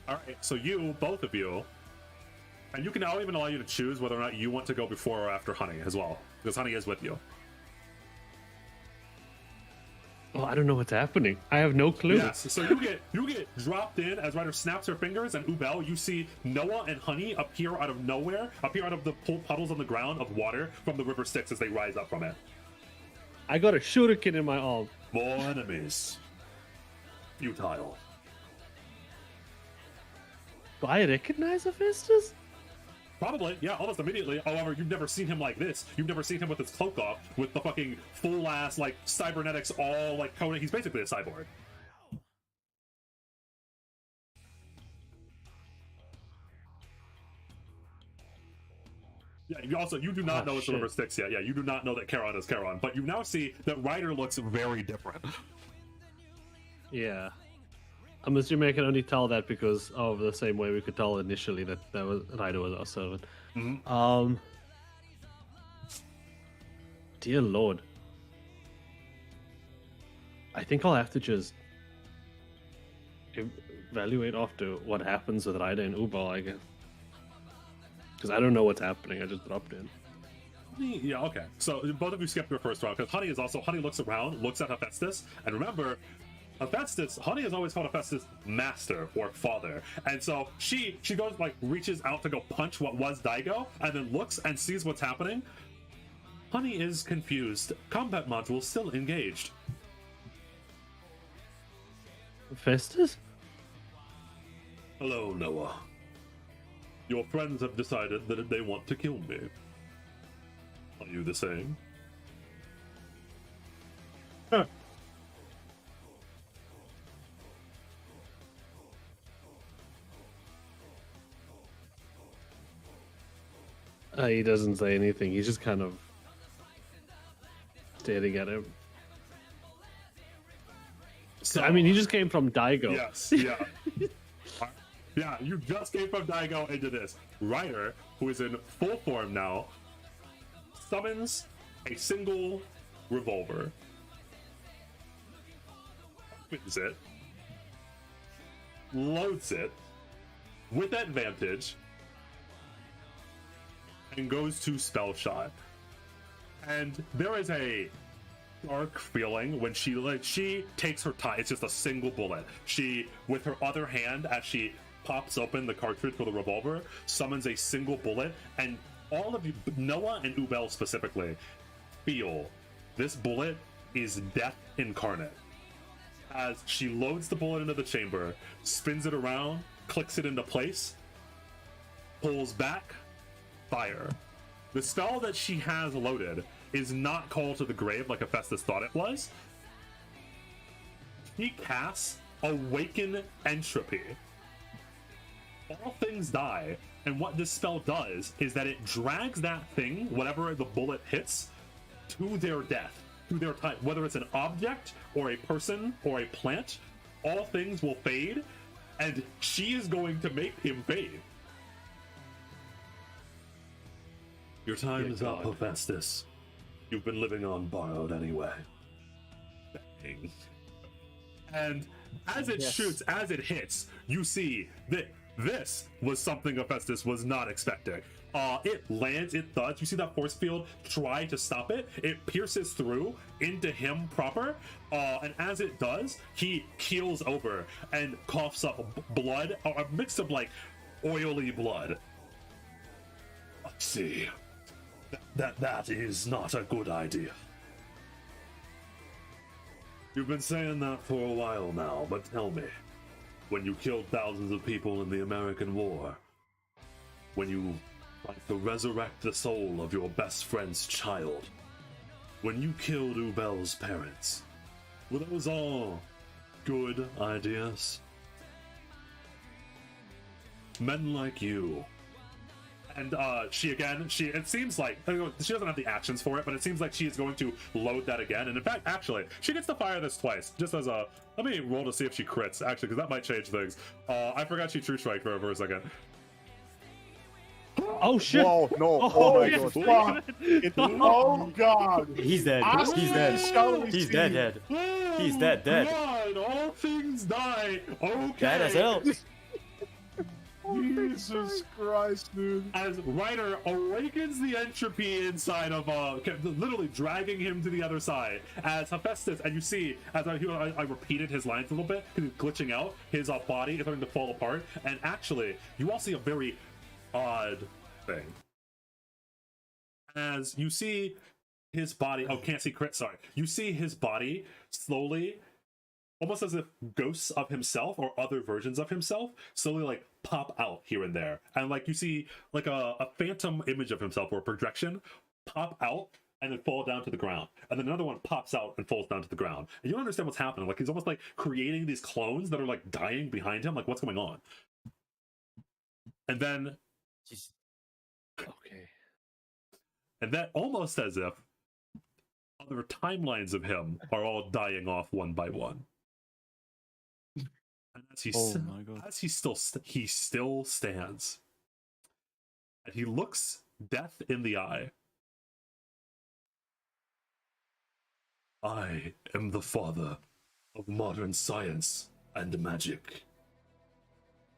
All right. So you, both of you, and I'll even allow you to choose whether or not you want to go before or after Honey as well, because Honey is with you. Well, I don't know what's happening. I have no clue. Yes. So you get dropped in as Ryder snaps her fingers, and Ubel, you see Noah and Honey appear out of nowhere, appear out of the puddles on the ground of water from the river Styx as they rise up from it. I got a shuriken in my arm. More enemies. Futile. Do I recognize Hephaestus? Probably, yeah, almost immediately. However, you've never seen him like this. You've never seen him with his cloak off, with the fucking full ass, like, cybernetics all, like, coating. He's basically a cyborg. Yeah, you do not know it's the shit. River Styx yet. Yeah, you do not know that Charon is Charon, but you now see that Ryder looks very different. Yeah. I'm assuming I can only tell that because of the same way we could tell initially that Ryder was our servant. Mhm. Dear Lord. I think I'll have to just evaluate after what happens with Ryder and Ubal, I guess. Because I don't know what's happening. I just dropped in. Yeah, okay. So both of you skipped your first round because Honey looks around, looks at Hephaestus, and remember, Honey has always called Hephaestus master or father, and so she goes like reaches out to go punch what was Daigo, and then looks and sees what's happening. Honey is confused. Combat module still engaged. Hephaestus? Hello, Noah. Your friends have decided that they want to kill me. Are you the same? He doesn't say anything. He's just kind of staring at him. So, I mean, he just came from Daigo. Yes, yeah. Yeah, you just came from Daigo into this. Ryder, who is in full form now, summons a single revolver. Opens it. Loads it. With advantage. And goes to spell shot. And there is a dark feeling when she takes her time. It's just a single bullet. She, with her other hand, as she pops open the cartridge for the revolver, summons a single bullet, and all of you, Noah and Ubel specifically, feel this bullet is death incarnate. As she loads the bullet into the chamber, spins it around, clicks it into place, pulls back, fire. The spell that she has loaded is not Call to the Grave like Hephaestus thought it was. He casts Awaken Entropy. All things die, and what this spell does is that it drags that thing, whatever the bullet hits, to their death, to their time. Whether it's an object, or a person, or a plant, all things will fade, and she is going to make him fade. Your time is up, Hephaestus. You've been living on borrowed anyway. Bang. And as it shoots, as it hits, you see that this was something Hephaestus was not expecting. It lands, it thuds. You see that force field try to stop it. It pierces through into him proper. And as it does, he keels over and coughs up blood, a mix of like oily blood. Let's see. That is not a good idea. You've been saying that for a while now, but tell me, when you killed thousands of people in the American War, when you tried to resurrect the soul of your best friend's child, when you killed Ubel's parents, were those all good ideas? Men like you. And it seems like, she doesn't have the actions for it, but it seems like she is going to load that again. And in fact, actually, she gets to fire this twice, just as a, let me roll to see if she crits, actually, because that might change things. I forgot she true strike for a second. Oh shit! Whoa, no, oh my yes, god. Oh god! He's dead. He's dead. He's dead. He's dead. God, all things die. Okay. Dead as hell. Jesus Christ, dude. As Ryder awakens the entropy inside of, literally dragging him to the other side, as Hephaestus, and you see, as I repeated his lines a little bit, because he's glitching out, his body is starting to fall apart, and actually, you all see a very odd thing. As you see his body, can't see crit, sorry. You see his body slowly, almost as if ghosts of himself or other versions of himself slowly like pop out here and there, and like you see like a phantom image of himself or a projection pop out and then fall down to the ground, and then another one pops out and falls down to the ground, and you don't understand what's happening. Like he's almost like creating these clones that are like dying behind him. Like what's going on? And then Okay. and then almost as if other timelines of him are all dying off one by one. And as he still stands, and he looks death in the eye. I am the father of modern science and magic.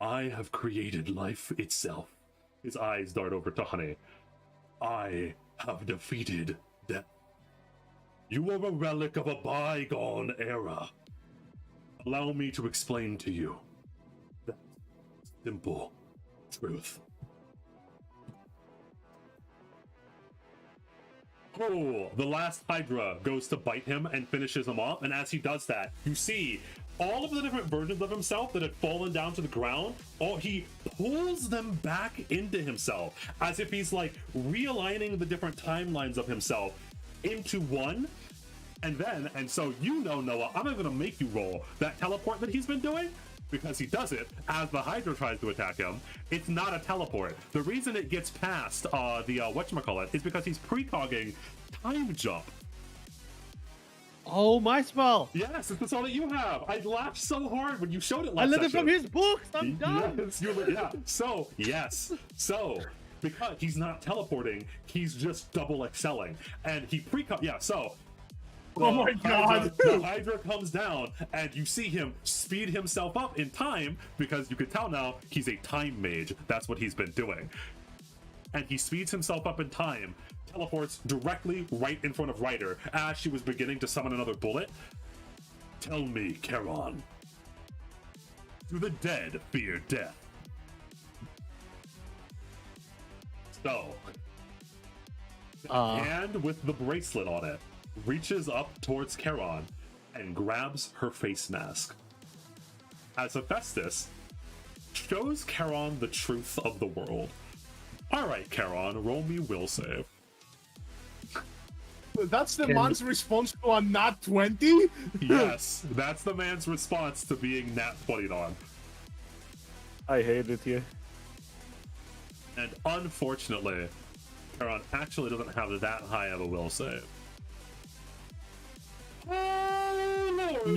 I have created life itself. His eyes dart over to Honey. I have defeated death. You are a relic of a bygone era. Allow me to explain to you that simple truth. Oh, the last Hydra goes to bite him and finishes him off, and as he does that, you see all of the different versions of himself that had fallen down to the ground, he pulls them back into himself as if he's like realigning the different timelines of himself into one. And so you know, Noah, I'm not going to make you roll that teleport that he's been doing, because he does it as the Hydra tries to attack him. It's not a teleport. The reason it gets past the whatchamacallit is because he's precogging time jump. Oh, my spell! Yes, it's the spell that you have. I laughed so hard when you showed it last I learned it session. from his books. I'm done. Yes, So, because he's not teleporting, he's just double excelling, and he Oh my god! The Hydra comes down, and you see him speed himself up in time, because you can tell now he's a time mage. That's what he's been doing. And he speeds himself up in time, teleports directly right in front of Ryder as she was beginning to summon another bullet. Tell me, Charon. Do the dead fear death? So, and with the bracelet on it, reaches up towards Charon and grabs her face mask. As Hephaestus shows Charon the truth of the world. Alright, Charon, roll me will save. That's the man's response to a nat 20? Yes, that's the man's response to being nat 20'd on. I hate it here. And unfortunately, Charon actually doesn't have that high of a will save.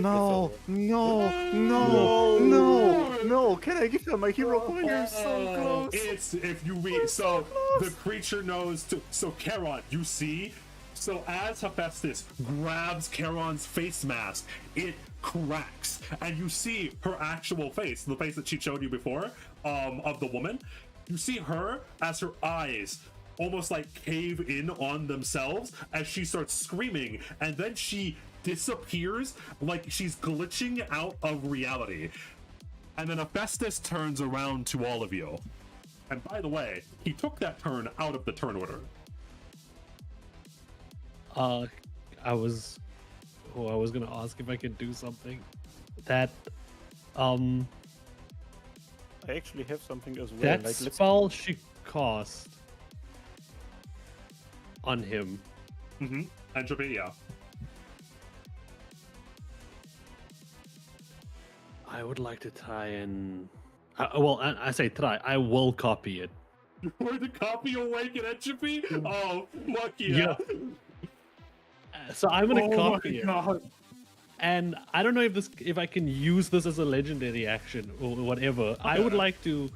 No. Can I give her my hero point? You're so close. It's if you read so the creature knows to so Charon, you see, so as Hephaestus grabs Charon's face mask, it cracks, and you see her actual face, the face that she showed you before, of the woman. You see her as her eyes almost like cave in on themselves as she starts screaming, and then she disappears like she's glitching out of reality. And then Hephaestus turns around to all of you. And by the way, he took that turn out of the turn order. I was gonna ask if I could do something. That I actually have something as well. that Like, spell she cast on him. Mm-hmm. Entropy, yeah. I would like to try and I say try. I will copy it. You're going to copy Awaken Entropy? Oh, fuck yeah. So I'm gonna Oh copy my it. god. And I don't know if I can use this as a legendary action or whatever. I would like to.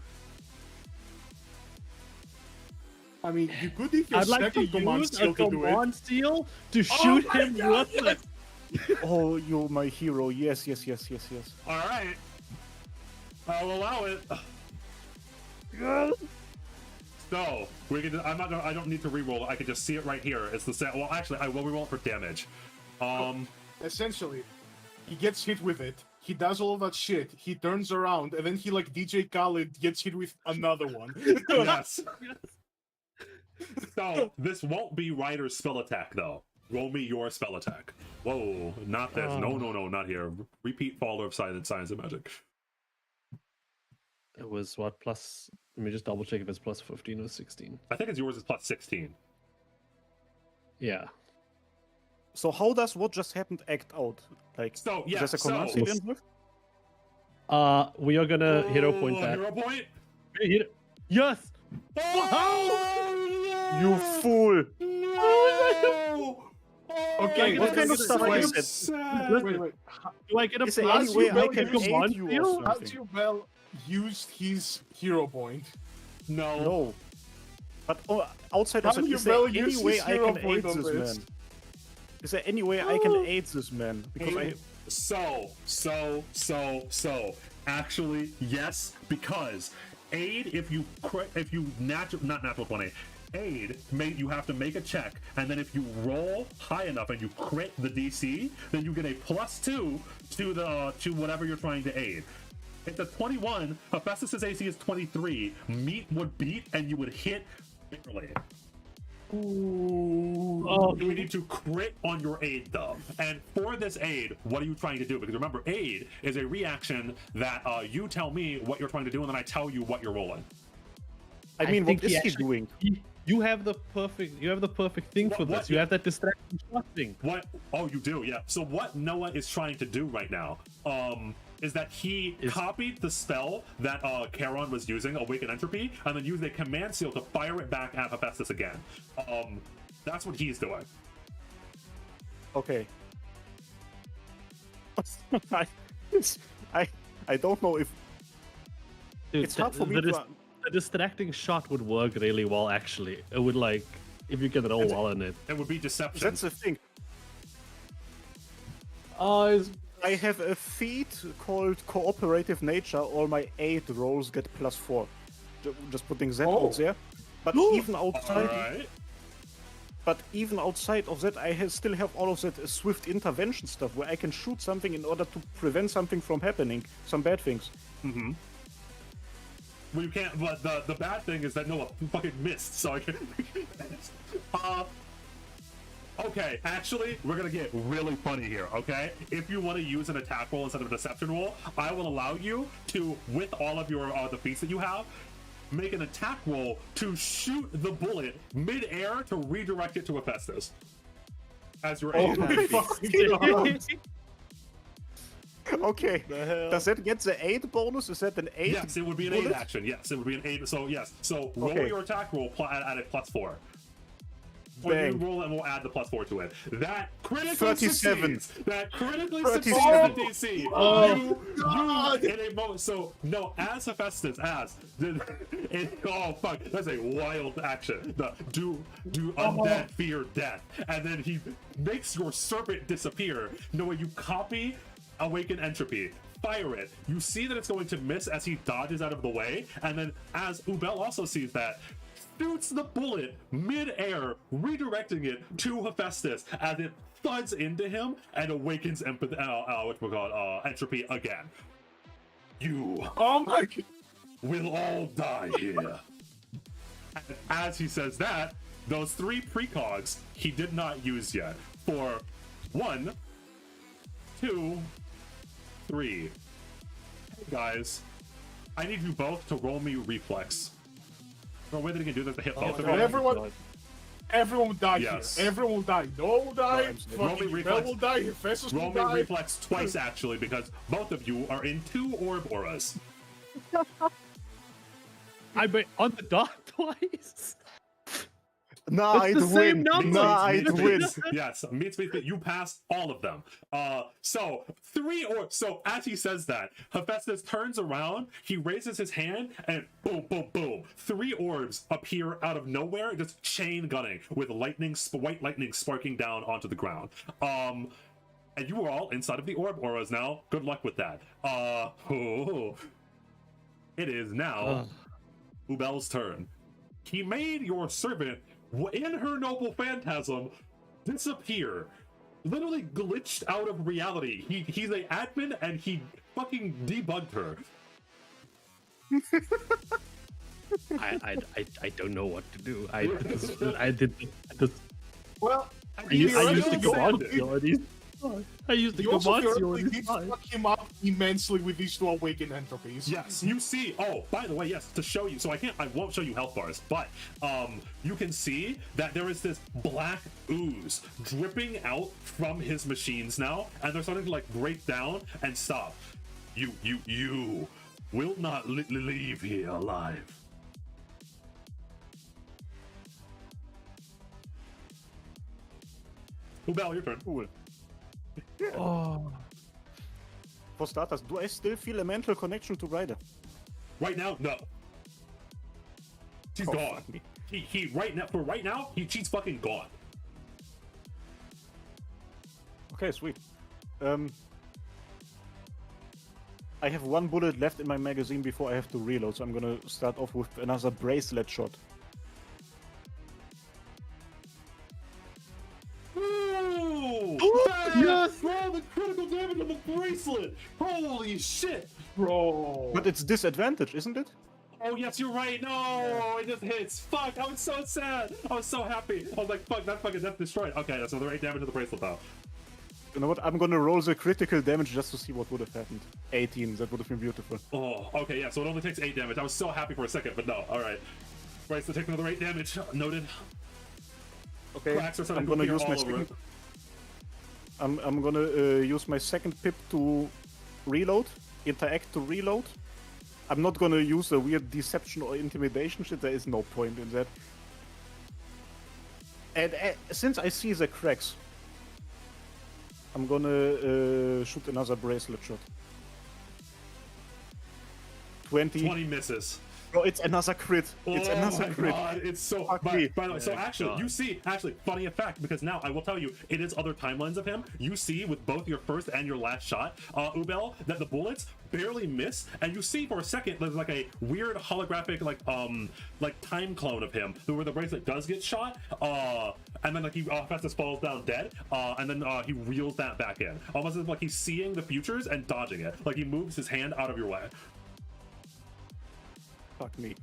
I mean, you could if your I'd like to second command use a skill to do it. command steal to shoot my him God, with it. oh, you're my hero. Yes. Alright. I'll allow it. So, we can. I don't need to reroll. I can just see it right here. It's the same. Well, actually, I will reroll it for damage. Essentially, he gets hit with it. He does all of that shit. He turns around, and then he, like DJ Khaled, gets hit with another one. Yes. So, this won't be Ryder's spell attack, though. Roll me your spell attack. Whoa, not this. No, not here. Repeat Faller of Silent Science and Magic. It was what plus? Let me just double check if it's plus 15 or 16. I think it's yours is plus 16. Yeah. So how does what just happened act out? Like, So, yeah, is there a command so- skill involved? We are gonna hero point that. Hero point? Yes. You fool! No! Okay, What kind of stuff I wait, said? wait. Do I get a Is there plus? any way I well, can you command aid you steal? or Has something? you well used his hero point? No. No. But outside of How that, you is there well any use way his I hero can point aid on this this? man? Is there any way I can aid this man? Because I... So. Actually, yes, because aid, if you not natural 20, aid, you have to make a check, and then if you roll high enough and you crit the DC, then you get a +2 to whatever you're trying to aid. It's a 21. Hephaestus' AC is 23. Meat would beat, and you would hit barely. Oh, We need to crit on your aid though. And for this aid, what are you trying to do? Because remember, aid is a reaction that you tell me what you're trying to do, and then I tell you what you're rolling. I mean, think what is he actually- doing? You have the perfect thing for What- this. You have that distraction shot thing. What? Oh, you do, yeah. So what Noah is trying to do right now, is that he copied the spell that Charon was using, Awaken Entropy, and then used a command seal to fire it back at Hephaestus again. That's what he's doing. Okay. I don't know if Dude, it's hard for me to. the distracting shot would work really well. Actually, it would like if you can roll well on it. It would be deception. That's the thing. I have a feat called Cooperative Nature. All my aid rolls get +4. Just putting that out there. But even outside, Alright. of that, I still have all of that swift intervention stuff where I can shoot something in order to prevent something from happening, some bad things. Well, you can't, but the bad thing is that Noah fucking missed, so I can. Okay, actually, we're gonna get really funny here, okay? If you want to use an attack roll instead of a deception roll, I will allow you to, with all of your the feats that you have, make an attack roll to shoot the bullet mid-air to redirect it to Hephaestus. As your aim. Okay. Does that get the aid bonus? Is that an aid? Yes, it would be an bullet? aid action. Yes, it would be an aid. So yes, so roll Okay. your attack roll at a +4. Or Bang. you roll it and we'll add the +4 to it. That critically 37. succeeds. That critically 37. succeeds the DC. Oh, you God. in a moment. So no, as Hephaestus, oh fuck, that's a wild action. The do undead fear death, and then he makes your serpent disappear. No way, you copy Awaken Entropy. Fire it. You see that it's going to miss as he dodges out of the way, and then as Ubel also sees that, shoots the bullet mid-air, redirecting it to Hephaestus as it thuds into him and awakens entropy again. You Oh my god. will all die here. And as he says that, those 3 precogs he did not use yet for 1, 2, 3. Hey guys, I need you both to roll me reflex. No way that he can do that to hit both of you. Everyone will die Yes. here. Everyone will die. Noah will die. Roll me Fucking Bell reflex. will die. Hephaestus Roll will me die. reflex twice actually, because both of you are in 2 orb auras. I bet on the dot twice. Nah, It's I'd the same win. number. Nah, I'd win. Yes, meets. You passed all of them. So 3 orbs. So as he says that, Hephaestus turns around, he raises his hand, and boom, boom, boom. 3 orbs appear out of nowhere, just chain gunning with white lightning sparking down onto the ground. And you are all inside of the orb auras now. Good luck with that. It is now Ubel's turn. He made your servant, in her noble phantasm, disappear. Literally glitched out of reality. He's an admin and he fucking debugged her. I don't know what to do. I did this. Well, I used the command Send it. seal on these. I used the you also command seal on theoretically these. did fuck him up immensely with these 2 awakened entropies. Yes, you see. Oh, by the way, yes, to show you. So I won't show you health bars, but you can see that there is this black ooze dripping out from his machines now, and they're starting to like break down and stop. You will not leave here alive. Ubel, your turn. Cool. Oh, For starters, do I still feel a mental connection to Ryder? Right now, no. She's Oh, gone. fuck me. He right now, she's fucking gone. Okay, sweet. I have 1 bullet left in my magazine before I have to reload, so I'm gonna start off with another bracelet shot. Ooh! yes! Bro, the critical damage of the bracelet! Holy shit! Bro. But it's disadvantage, isn't it? Oh, yes, you're right. No, it just hits. Fuck, I was so sad. I was so happy. I was like, fuck, that fucking death destroyed. Okay, that's another 8 damage to the bracelet now. You know what? I'm gonna roll the critical damage just to see what would have happened. 18, that would have been beautiful. Oh, okay, yeah, so it only takes 8 damage. I was so happy for a second, but no. All right. Bracelet takes another 8 damage. Noted. Okay, Cracks are I'm gonna appear use my all over second. it. I'm gonna use my second pip to reload, interact to reload. I'm not gonna use a weird deception or intimidation shit. There is no point in that. And since I see the cracks, I'm gonna shoot another bracelet shot. 20 misses. Bro, it's another crit. It's Oh another my crit. god, it's so. Fuck By me. the way, so actually, you see, funny effect, because now I will tell you, it is other timelines of him. You see with both your first and your last shot, Ubel, that the bullets barely miss, and you see for a second there's like a weird holographic like time clone of him where the bracelet does get shot, and then like he Hephaestus falls down dead, and then he reels that back in, almost as if like he's seeing the futures and dodging it, like he moves his hand out of your way. Fuck me.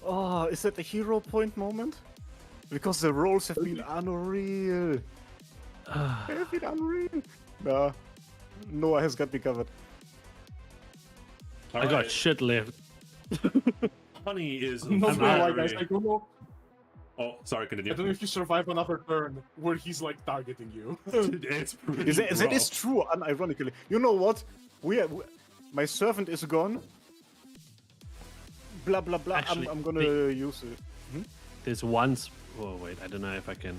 Oh, is that a hero point moment? Because the rolls have been unreal. They have been unreal. Nah. Noah has got me covered. All I got right. shit left. Honey is I'm not gonna lie, guys. very... I don't know. Oh, sorry, continue. I don't know if you survive another turn where he's like targeting you. It's pretty That rough. is true, unironically. You know what? My servant is gone. Blah blah blah. Actually, I'm gonna use it. There's once. Oh wait, I don't know if I can.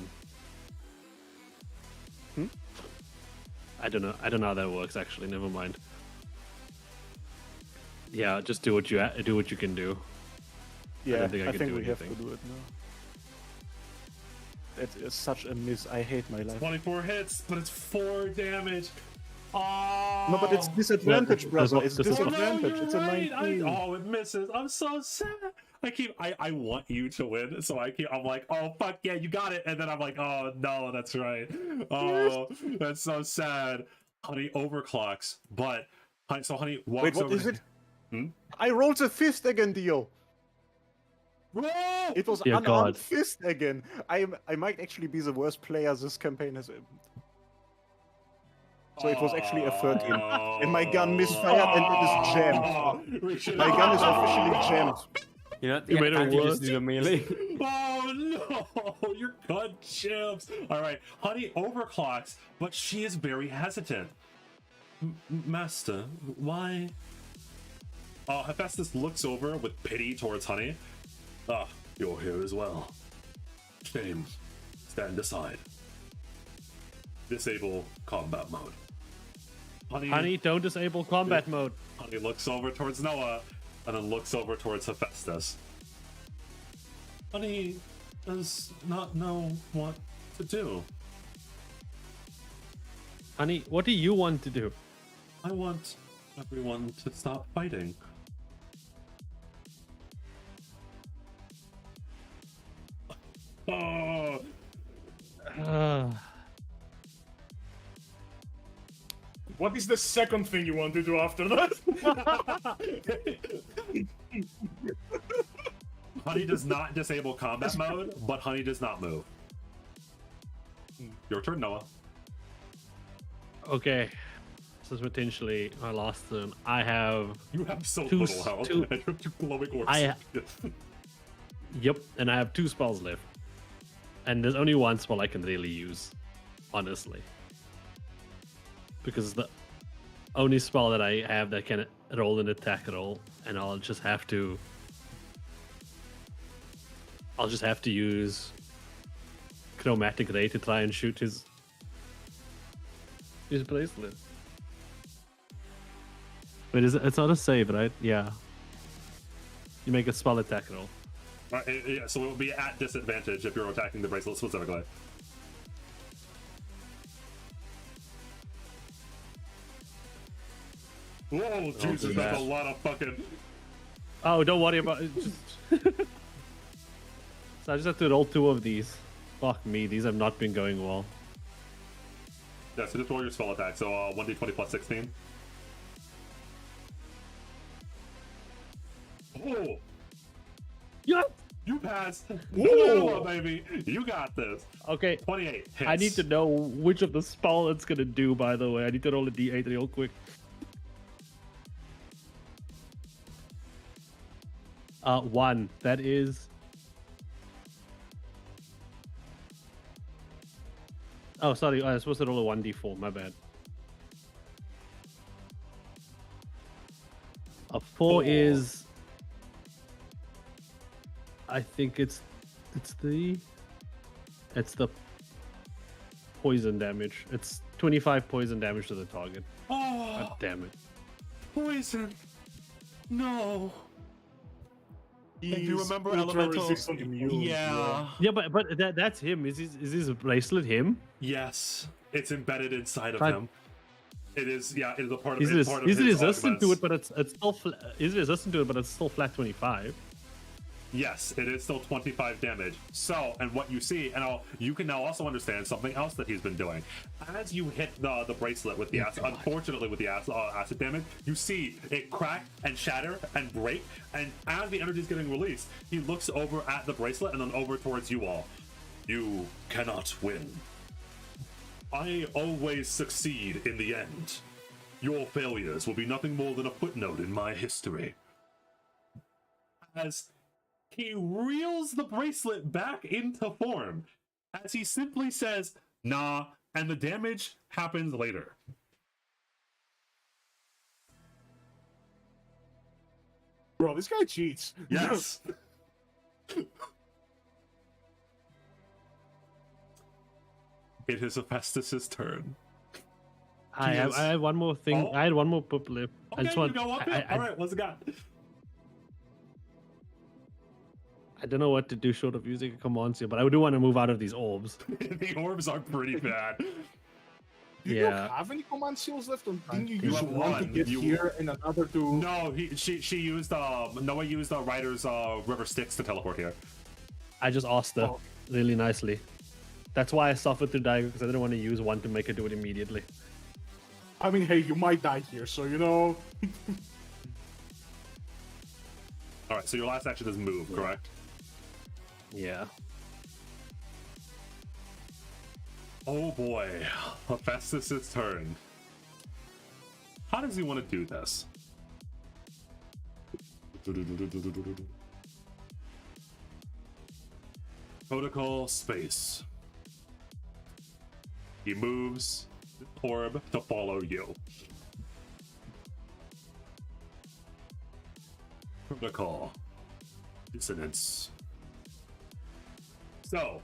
I don't know. I don't know how that works. Actually, never mind. Yeah, just do what you can do. Yeah, don't think I can think do we have to anything. do it now. That is such a miss. I hate my life. 24 hits, but it's 4 damage. Oh No, but it's disadvantage, Well, brother. It's this is- Oh, no, disadvantage. you're It's a right. 19. Oh, it misses. I'm so sad. I want you to win, so I'm like, oh fuck yeah, you got it, and then I'm like, oh no, that's right. Oh, that's so sad. Honey overclocks, but honey walks Wait, what over. is it? Hmm? I rolled a fist again, Dio. Whoa! It was Dear unarmed God. fist again. I might actually be the worst player this campaign has. So it was actually a 13. And my gun misfired and it is jammed. We should- My gun is officially jammed. You know, You made it can't you worse. just do the melee? Oh no, your gun chips. All right, honey overclocks, but she is very hesitant. Master, why? Hephaestus looks over with pity towards Honey. Ah, you're here as well. Shame. Stand aside. Disable combat mode. Honey, don't disable combat mode. Honey looks over towards Noah, and then looks over towards Hephaestus. Honey does not know what to do. Honey, what do you want to do? I want everyone to stop fighting. Oh, What is the second thing you want to do after that? Honey does not disable combat mode, but Honey does not move. Your turn, Noah. Okay, this is potentially my last turn. I have. You have so Two- little health, two- and you have 2 glowing orbs. Yep, and I have 2 spells left. And there's only one spell I can really use, honestly. Because it's the only spell that I have that can roll an attack roll, and I'll just have to use Chromatic Ray to try and shoot his bracelet. But it's not a save, right? Yeah. You make a spell attack roll. Yeah, so it would be at disadvantage if you're attacking the bracelet specifically. Whoa, Jesus, do that's that. a lot of fucking... Oh, don't worry about it. So I just have to roll 2 of these. Fuck me, these have not been going well. Yeah, so just roll your spell attack, so 1d20 plus 16. Oh, Yeah. you passed. Ooh. Baby. You got this. Okay. 28 hits. I need to know which of the spell it's gonna do. By the way, I need to roll a d8 real quick. 1. That is. Oh, sorry. I was supposed to roll a 1d4. My bad. A 4 is. I think it's the poison damage. It's 25 poison damage to the target. Oh, God damn it. poison. No. If you He's remember ultra elemental, resistant immune. yeah. Yeah, but that's him. Is his bracelet him? Yes, it's embedded inside of Try- him. It is. Yeah, it is a part of. He's, It's part of he's his resistant to augments. it, but it's still he's resistant to it, but it's still flat 25. Yes, it is still 25 damage. So, and what you see, and you can now also understand something else that he's been doing. As you hit the bracelet with the acid, unfortunately with the acid damage, you see it crack and shatter and break. And as the energy is getting released, he looks over at the bracelet and then over towards you all. You cannot win. I always succeed in the end. Your failures will be nothing more than a footnote in my history. As he reels the bracelet back into form, as he simply says, nah, and the damage happens later. Bro, this guy cheats. Yes. It is Hephaestus' turn. I have one more thing. Oh. I had one more pup left. I Okay, just you want. go up it? All right, what's it got? I don't know what to do short of using commands here, but I do want to move out of these orbs. The orbs are pretty bad. Do you Yeah. have any command seals left, or didn't you You use have one to one. get You- here and another to? No, she used Noah used Ryder's River Styx to teleport here. I just asked her Oh. really nicely. That's why I suffered through Daigo, because I didn't want to use one to make her do it immediately. I mean, hey, you might die here, so you know. All right, so your last action is move, correct? Yeah. Oh boy, Hephaestus' turn. How does he want to do this? Protocol space. He moves the orb to follow you. Protocol. Dissonance. So,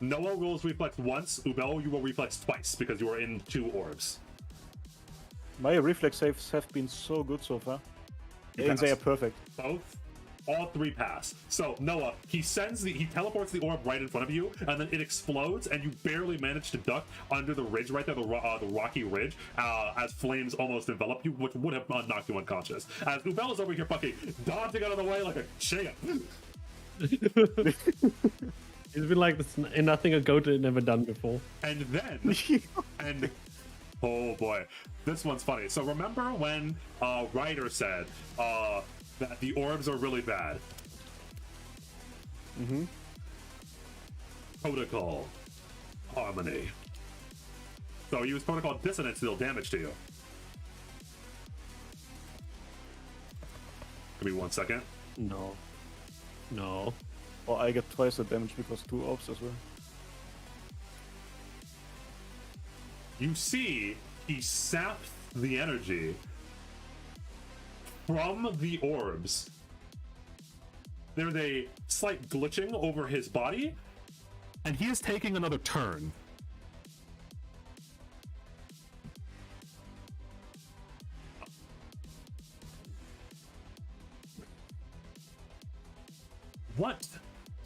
Noah rolls reflex once, Ubel, you will reflex twice because you are in 2 orbs. My reflex saves have been so good so far. You And they are passed perfect. both. All 3 pass. So Noah, he teleports the orb right in front of you, and then it explodes, and you barely manage to duck under the ridge right there, the rocky ridge, as flames almost envelop you, which would have knocked you unconscious. As Ubel is over here fucking dodging out of the way like a champ. It's been like this, nothing a goat had never done before. And then, and oh boy, this one's funny. So remember when Ryder said that the orbs are really bad? Mm-hmm. Protocol harmony. So use protocol dissonance to deal damage to you. Give me 1 second. No. No. Or I get twice the damage because 2 orbs as well. You see, he saps the energy from the orbs. There's a slight glitching over his body, and he is taking another turn. What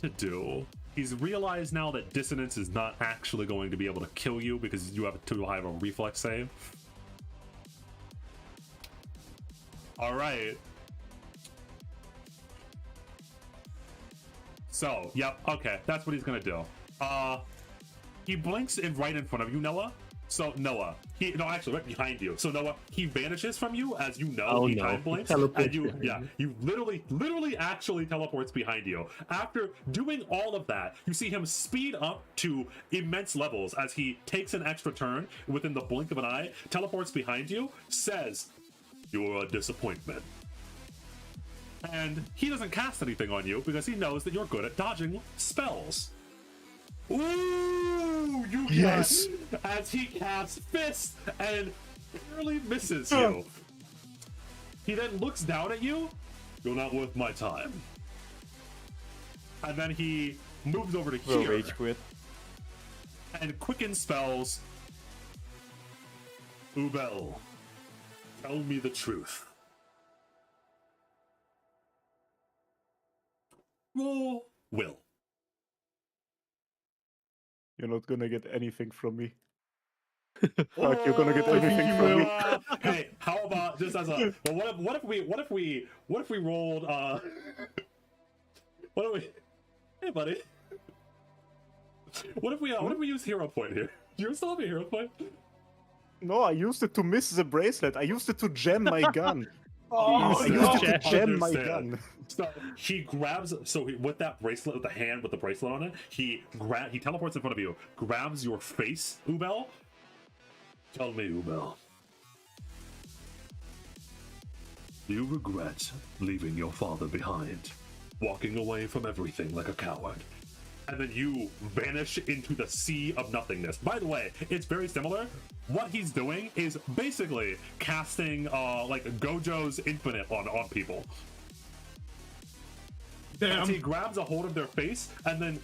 to do? He's realized now that dissonance is not actually going to be able to kill you because you have too high of a reflex save. All right. So, yep, okay, that's what he's gonna do. He blinks right in front of you, Noah. So Noah, actually right behind you. So Noah, he vanishes from you as you know. Oh, he no. time blinks, Teleports and you behind me. you literally actually teleports behind you. After doing all of that, you see him speed up to immense levels as he takes an extra turn within the blink of an eye, teleports behind you, says, "You're a disappointment." And he doesn't cast anything on you because he knows that you're good at dodging spells. Ooh, you Yes. as he casts fist and barely misses you. He then looks down at you. You're not worth my time. And then he moves over to Will here rage quit. and quicken spells. Ubel, tell me the truth. Roll will. You're not gonna get anything from me. Fuck, you're gonna get everything from me. Hey, how about just as a well, what if we rolled what if we hey buddy, what if we use hero point here? Do you still have a hero point? No, I used it to miss the bracelet. I used it to jam my gun. Oh, I no. used it to jam my Understand. gun. So he grabs, with that bracelet, with the hand with the bracelet on it, he teleports in front of you, grabs your face, Ubel. Tell me, Ubel, do you regret leaving your father behind, walking away from everything like a coward? And then you vanish into the sea of nothingness. By the way, it's very similar. What he's doing is basically casting like Gojo's Infinite on people. As he grabs a hold of their face and then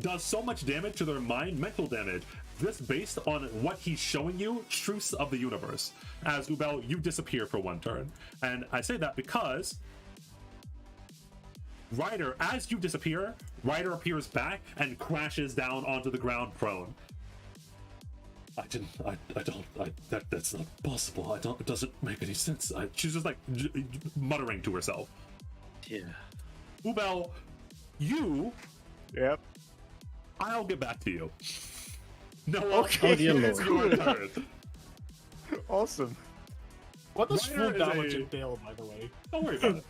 does so much damage to their mind, mental damage, this based on what he's showing you, truths of the universe. As Ubel, you disappear for one turn. And I say that because Ryder, as you disappear, Ryder appears back and crashes down onto the ground prone. That's not possible. It doesn't make any sense. She's just like muttering to herself. Yeah. Ubel, Yep. I'll get back to you. No, Okay. Oh, dear it's your turn. Awesome. What does Ryder full is damage a- entail, by the way? Don't worry about it.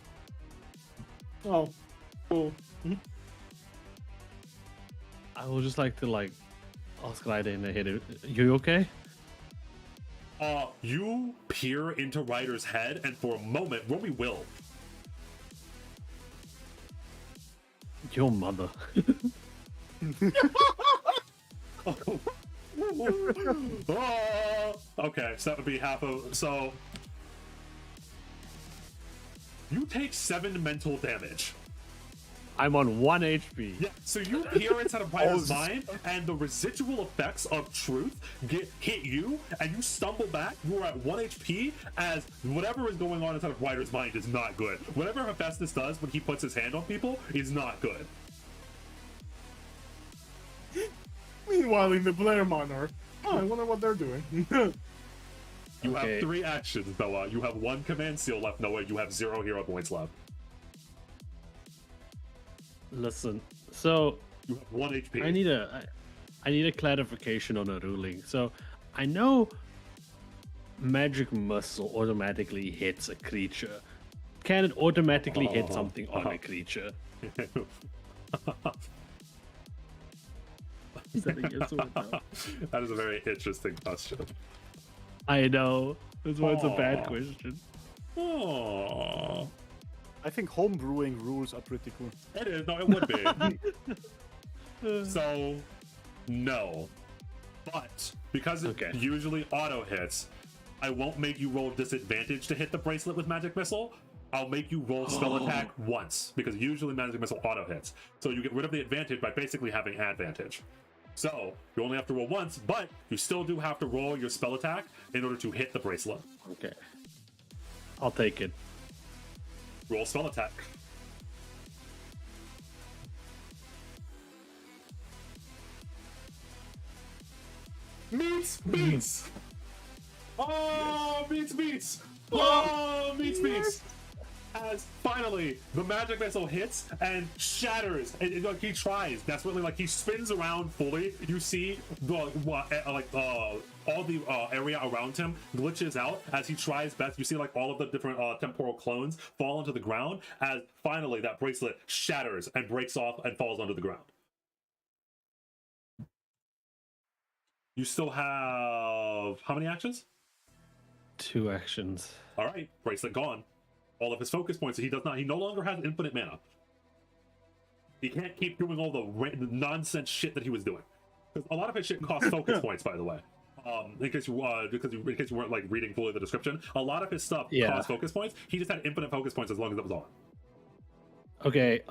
Oh, cool. I would just like to ask Ryder in the head, you okay? You peer into Ryder's head, and for a moment, roll me will. Your mother. Okay, so that would be half of. So you take 7 mental damage. I'm on 1 HP. Yeah, so you peer inside of Ryder's mind, and the residual effects of truth hit you, and you stumble back. You are at 1 HP, as whatever is going on inside of Ryder's mind is not good. Whatever Hephaestus does when he puts his hand on people is not good. Meanwhile, in the Blair Manor, I wonder what they're doing. You Okay. have 3 actions, Noah. You have 1 command seal left, Noah. You have 0 hero points left. Listen, so You have 1 HP. I need a clarification on a ruling. So I know magic missile automatically hits a creature. Can it automatically hit something on a creature? Is that a yes or a no? That is a very interesting question. I know. That's why it's a bad Aw. question. Oh, I think homebrewing rules are pretty cool. it is. No, it would be. So, no. But because it Okay. usually auto hits, I won't make you roll disadvantage to hit the bracelet with magic missile. I'll make you roll spell attack once because usually magic missile auto hits. So you get rid of the advantage by basically having advantage. So you only have to roll once, but you still do have to roll your spell attack in order to hit the bracelet. Okay. I'll take it. Roll spell attack. Meets! Oh, meets! Oh, meets! As finally the magic missile hits and shatters, and like he tries desperately, like he spins around fully. You see the all the area around him glitches out as he tries best. You see like all of the different temporal clones fall into the ground as finally that bracelet shatters and breaks off and falls onto the ground. You still have how many actions? 2 actions. All right, bracelet gone. All of his focus points. He no longer has infinite mana. He can't keep doing all the nonsense shit that he was doing. Because a lot of his shit costs focus points, by the way. In case you weren't like reading fully the description, a lot of his stuff costs focus points. He just had infinite focus points as long as that was on. Okay.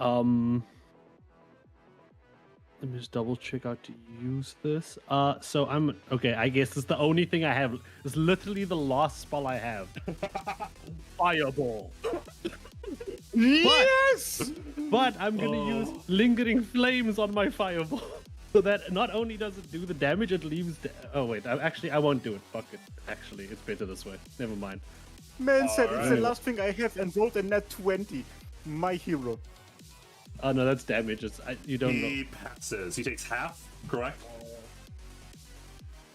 Let me just double check out to use this. So I'm okay. I guess it's the only thing I have. It's literally the last spell I have. Fireball. Yes! But I'm gonna use lingering flames on my fireball, so that not only does it do the damage, it leaves. Oh wait, I won't do it. Fuck it. Actually, it's better this way. Never mind. Man said it's the Alright. last thing I have and rolled a net 20. My hero. Oh no, that's damage. You don't know. He passes. He takes half, correct?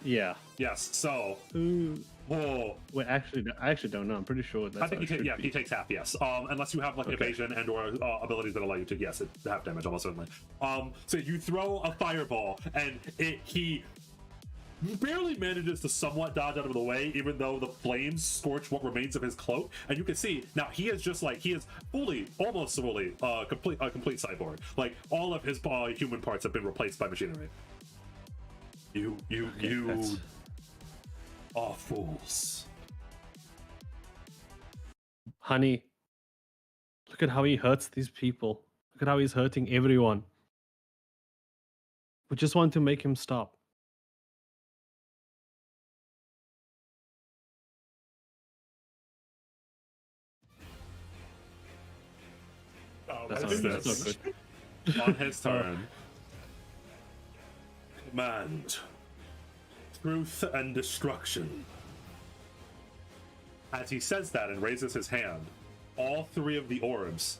Yeah. Yes. So, Ooh. oh, Wait, actually, I actually don't know. I'm pretty sure that's. I think he takes half. Yes. Unless you have like evasion and or abilities that allow you to half damage almost certainly. So you throw a fireball and he barely manages to somewhat dodge out of the way, even though the flames scorch what remains of his cloak. And you can see now he is almost fully a complete cyborg. Like all of his human parts have been replaced by machinery. You are fools. Honey, look at how he hurts these people. Look at how he's hurting everyone. We just want to make him stop. That's not good. On his turn, command truth and destruction. As he says that and raises his hand, all 3 of the orbs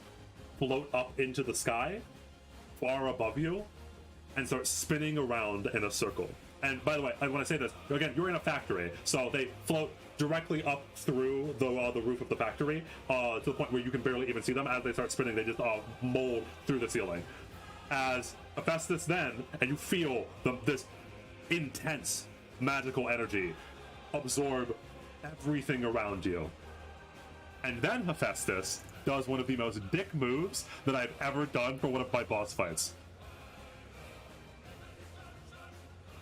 float up into the sky, far above you, and start spinning around in a circle. And by the way, when I say this, again, you're in a factory, so they float directly up through the roof of the factory to the point where you can barely even see them. As they start spinning, they just mold through the ceiling. As Hephaestus then, and you feel this intense magical energy absorb everything around you. And then Hephaestus does one of the most dick moves that I've ever done for one of my boss fights.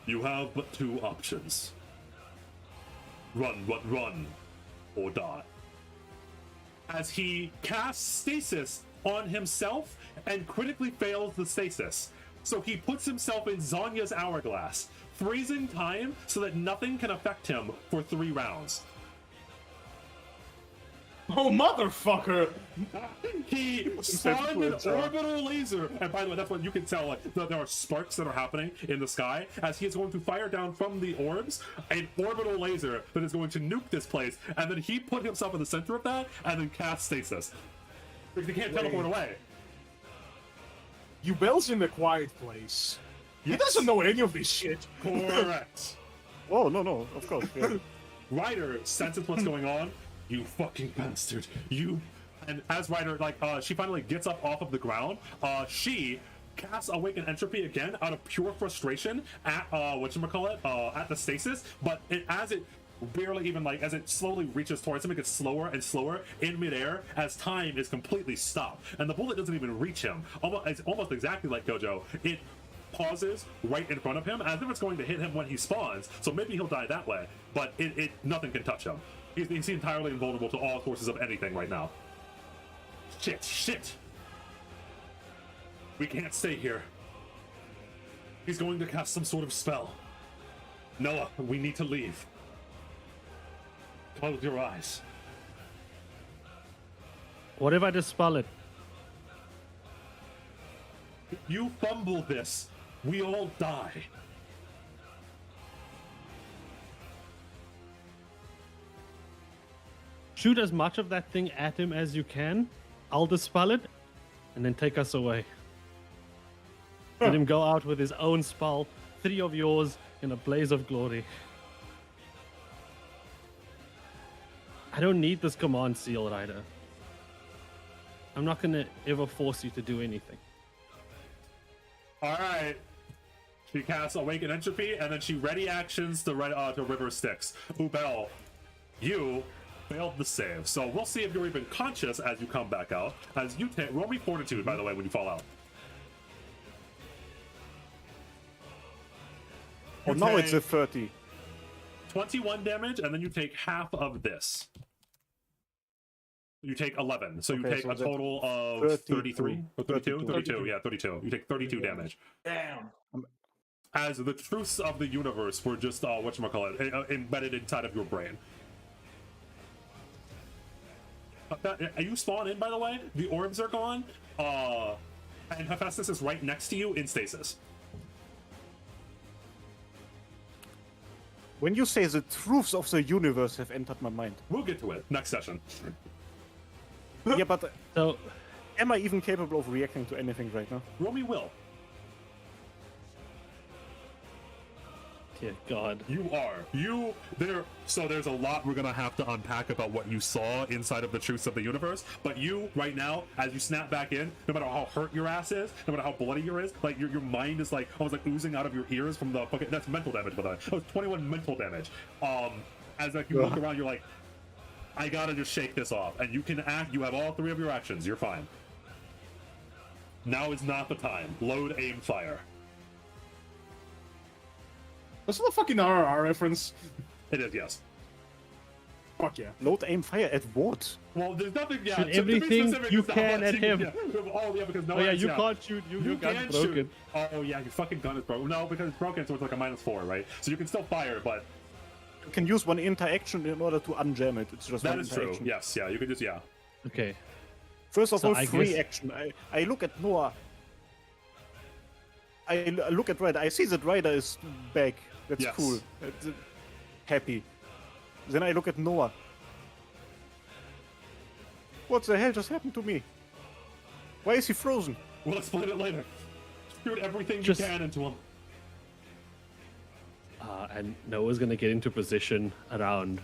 You have but 2 options. Run, or die. As he casts stasis on himself and critically fails the stasis. So he puts himself in Zanya's hourglass, freezing time so that nothing can affect him for 3 rounds. Oh, motherfucker! He spawned an orbital laser, and by the way, that's what you can tell. Like there are sparks that are happening in the sky as he is going to fire down from the orbs an orbital laser that is going to nuke this place, and then he put himself in the center of that, and then cast stasis because he can't teleport away. Yubel's in the quiet place. He doesn't know any of this shit. Correct. Oh, no, of course. Yeah. Ryder senses what's going on. You fucking bastard. You. And as Ryder, she finally gets up off of the ground, she casts Awaken Entropy again out of pure frustration at, at the stasis, but as it barely even, as it slowly reaches towards him, it gets slower and slower in midair as time is completely stopped. And the bullet doesn't even reach him. It's almost exactly like Gojo. It pauses right in front of him as if it's going to hit him when he spawns, so maybe he'll die that way, but nothing can touch him. He's entirely invulnerable to all forces of anything right now. Shit! We can't stay here. He's going to cast some sort of spell. Noah, we need to leave. Close your eyes. What if I dispel it? You fumble this, we all die. shoot as much of that thing at him as you can. I'll dispel it, and then take us away. Let him go out with his own spell, 3 of yours in a blaze of glory. I don't need this command seal, Ryder. I'm not gonna ever force you to do anything. All right. She casts Awaken Entropy, and then she ready actions to River Styx. Ubel, you failed the save, so we'll see if you're even conscious as you come back out. As you take, roll me Fortitude, by the way, when you fall out. Oh, You now it's a take 30. 21 damage, and then you take half of this. You take 11, so you Okay, take so a that's total of 33 or 32? 32, yeah, 32. You take 32 damage. Damn. As the truths of the universe were just whatchamacallit, embedded inside of your brain. Are you spawned in, by the way? The orbs are gone, and Hephaestus is right next to you in stasis. When you say the truths of the universe have entered my mind. We'll get to it next session. Yeah, but So, am I even capable of reacting to anything right now? Roll me will. dear God. You are. So there's a lot we're gonna have to unpack about what you saw inside of the truths of the universe. But you, right now, as you snap back in, no matter how hurt your ass is, no matter how bloody your is, like your mind is like almost like oozing out of your ears from the fucking. That's mental damage, by the way. That was 21 mental damage. As like you look around, you're like, I gotta just shake this off, and you can act. You have all 3 of your actions. You're fine. Now is not the time. Load, aim, fire. That's not a fucking RRR reference. It is, yes. Fuck yeah. Load, aim, fire at what? Well, there's nothing. Yeah, Shoot to be everything specific, you it's not can much at you him. Yeah. Oh yeah, because no. Oh yeah, one's- you can't shoot. Your gun's can broken. shoot. Oh yeah, your fucking gun is broken. No, because it's broken, so it's like a -4, right? So you can still fire, but You can use one interaction in order to unjam it. It's just that one is true. interaction. Yes, yeah, you can just Okay. First of So all, I free guess- action. I look at Noah. I look at Ryder. I see that Ryder is back. That's Yes. cool. Happy. Then I look at Noah. What the hell just happened to me? Why is he frozen? We'll explain it later. Shoot everything Just- you can into him. And Noah's gonna get into position around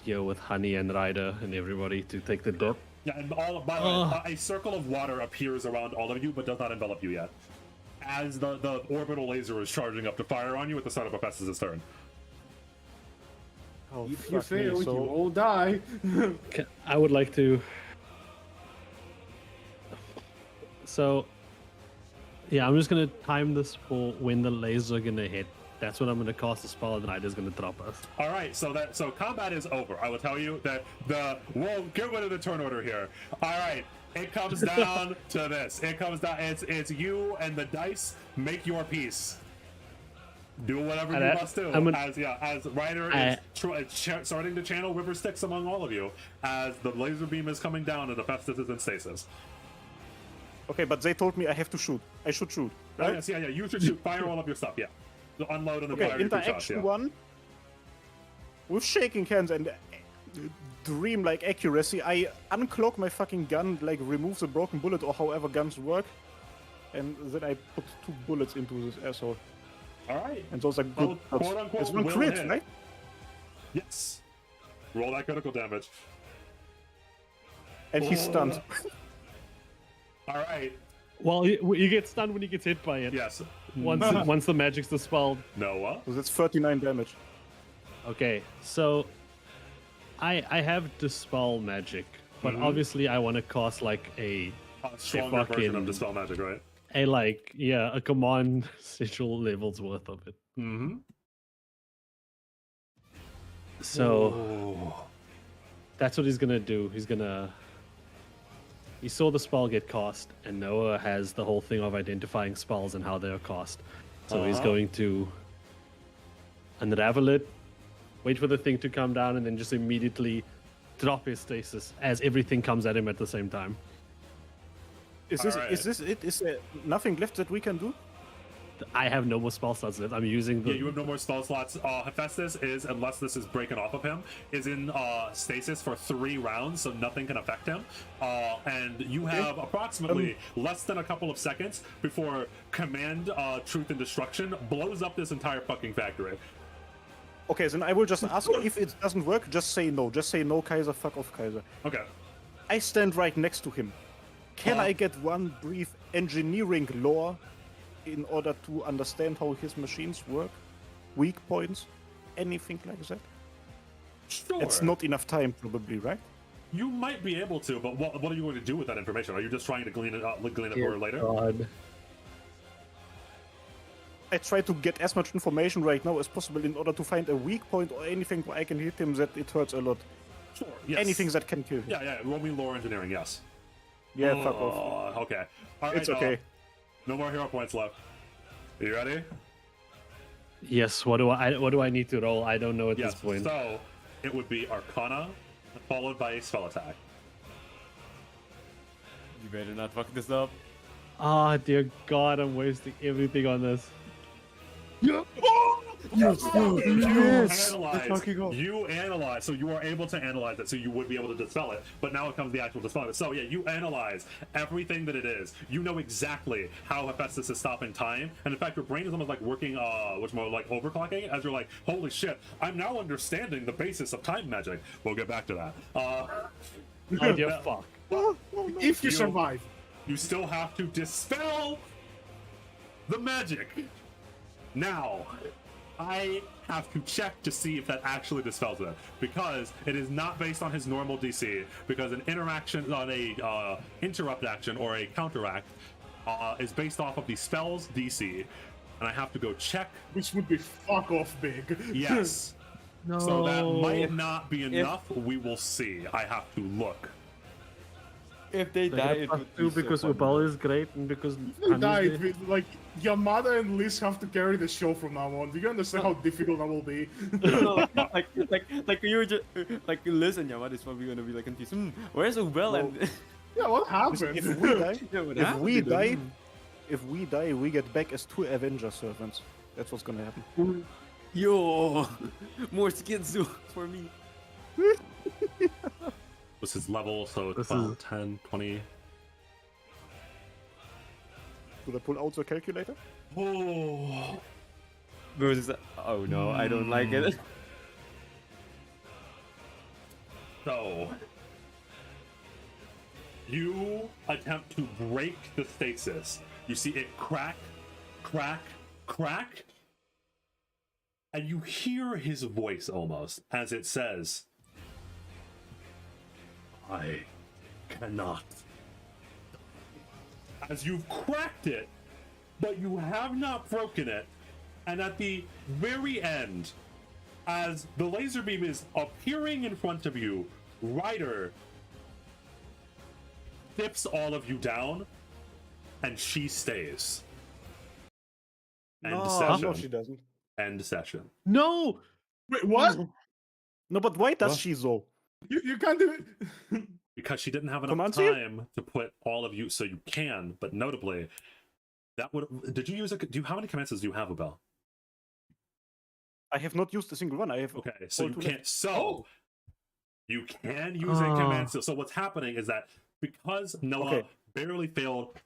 here with Honey and Ryder and everybody to take the dip. Yeah, and by the way, a circle of water appears around all of you, but does not envelop you yet. As the orbital laser is charging up to fire on you at the start of Hephaestus' turn. Oh, If you fuck me, fail, you so all die. I would like to. So, yeah, I'm just gonna time this for when the laser are gonna hit. That's when I'm gonna cast a spell, and Ryder's gonna drop us. All right, so combat is over. I will tell you that we'll get rid of the turn order here. All right, it comes down to this. It comes down. It's you and the dice. Make your peace. Do whatever you must do. As Ryder is starting to channel River Styx among all of you, as the laser beam is coming down and the Hephaestus is in stasis. okay, but they told me I have to shoot. I should shoot. Oh, Right? yes, yeah. You should shoot. Fire all of your stuff. Yeah. So unload and then Okay, fire your 2 shots. interaction Yeah. 1. With shaking hands and dream-like accuracy, I uncloak my fucking gun, like remove the broken bullet or however guns work, and then I put 2 bullets into this asshole. All right. And those are good. Well, shots. quote-unquote It's one will crit, hit. right? Yes. Roll that critical damage. And he's stunned. All right. Well, you get stunned when he gets hit by it. Yes. Once the magic's dispelled. Noah. So that's 39 damage. Okay, so I have dispel magic, but obviously I want to cast like a Stronger version of fucking- Dispel Magic, right? a command sigil level's worth of it. Mm-hmm. So that's what he's gonna do. He saw the spell get cast, and Noah has the whole thing of identifying spells and how they are cast. So he's going to unravel it, wait for the thing to come down, and then just immediately drop his stasis as everything comes at him at the same time. Is Alright. this it? Is there nothing left that we can do? I have no more spell slots left. I'm using the. Yeah, you have no more spell slots. Hephaestus is, unless this is breaking off of him, is in stasis for 3 rounds, so nothing can affect him. And you have approximately less than a couple of seconds before Command Truth and Destruction blows up this entire fucking factory. Okay, then I will just ask if it doesn't work, just say no. Just say no, Kaiser, fuck off, Kaiser. Okay. I stand right next to him. Can I get one brief engineering lore in order to understand how his machines work? Weak points? Anything like that? Sure. It's not enough time, probably, right? You might be able to, but what are you going to do with that information? Are you just trying to glean it for later? God. I try to get as much information right now as possible in order to find a weak point or anything where I can hit him that it hurts a lot. Sure. Yes. Anything that can kill him. Yeah. Roll me lore engineering. Yes. Yeah, fuck off. Okay. All right. It's okay. No more hero points left. Are you ready? Yes. What do I need to roll? I don't know at this point. So it would be Arcana, followed by a spell attack. You better not fuck this up. Ah, dear God, I'm wasting everything on this. You analyze, so you are able to analyze it, so you would be able to dispel it. But now it comes the actual dispelling. So yeah, you analyze everything that it is. You know exactly how Hephaestus is stopping time, and in fact, your brain is almost like working, what's more like overclocking, as you're like, holy shit, I'm now understanding the basis of time magic. We'll get back to that. Oh dear fuck. If you survive. You still have to dispel the magic. Now, I have to check to see if that actually dispels it, because it is not based on his normal DC, because an interaction on a interrupt action or a counteract is based off of the spell's DC, and I have to go check. Which would be fuck off big. Yes. No. So that might not be enough. We will see. I have to look. If they die, it would be because so Ubal is great and because They died. Like Yamada and Liz have to carry the show from now on. Do you understand how difficult that will be? like you were just like Liz and Yamada is probably gonna be like confused. Where's Ubel and Yeah, what happened? If we die, Yeah, what if happened we to them? die, if we die, we get back as 2 Avenger servants. That's what's gonna happen. Yo, more skins for me. What's his level? So it's This 12, is- 10, 20. Should I pull out the calculator? Oh. Versus, oh no, I don't like it. So, you attempt to break the stasis. You see it crack, crack, crack, and you hear his voice almost as it says, I cannot. As you've cracked it, but you have not broken it, and at the very end, as the laser beam is appearing in front of you, Ryder dips all of you down, and she stays. End session. No, she doesn't. End session. No! Wait, what? No, but why does What? she though? You can't do it. Because she didn't have enough Command seal? time to put all of you, so you can, but notably, that would. Did you use how many commands do you have, Abel? I have not used a single one. I have. Okay, so all you two can't. left. So you can use a command seal. So what's happening is that because Noah barely failed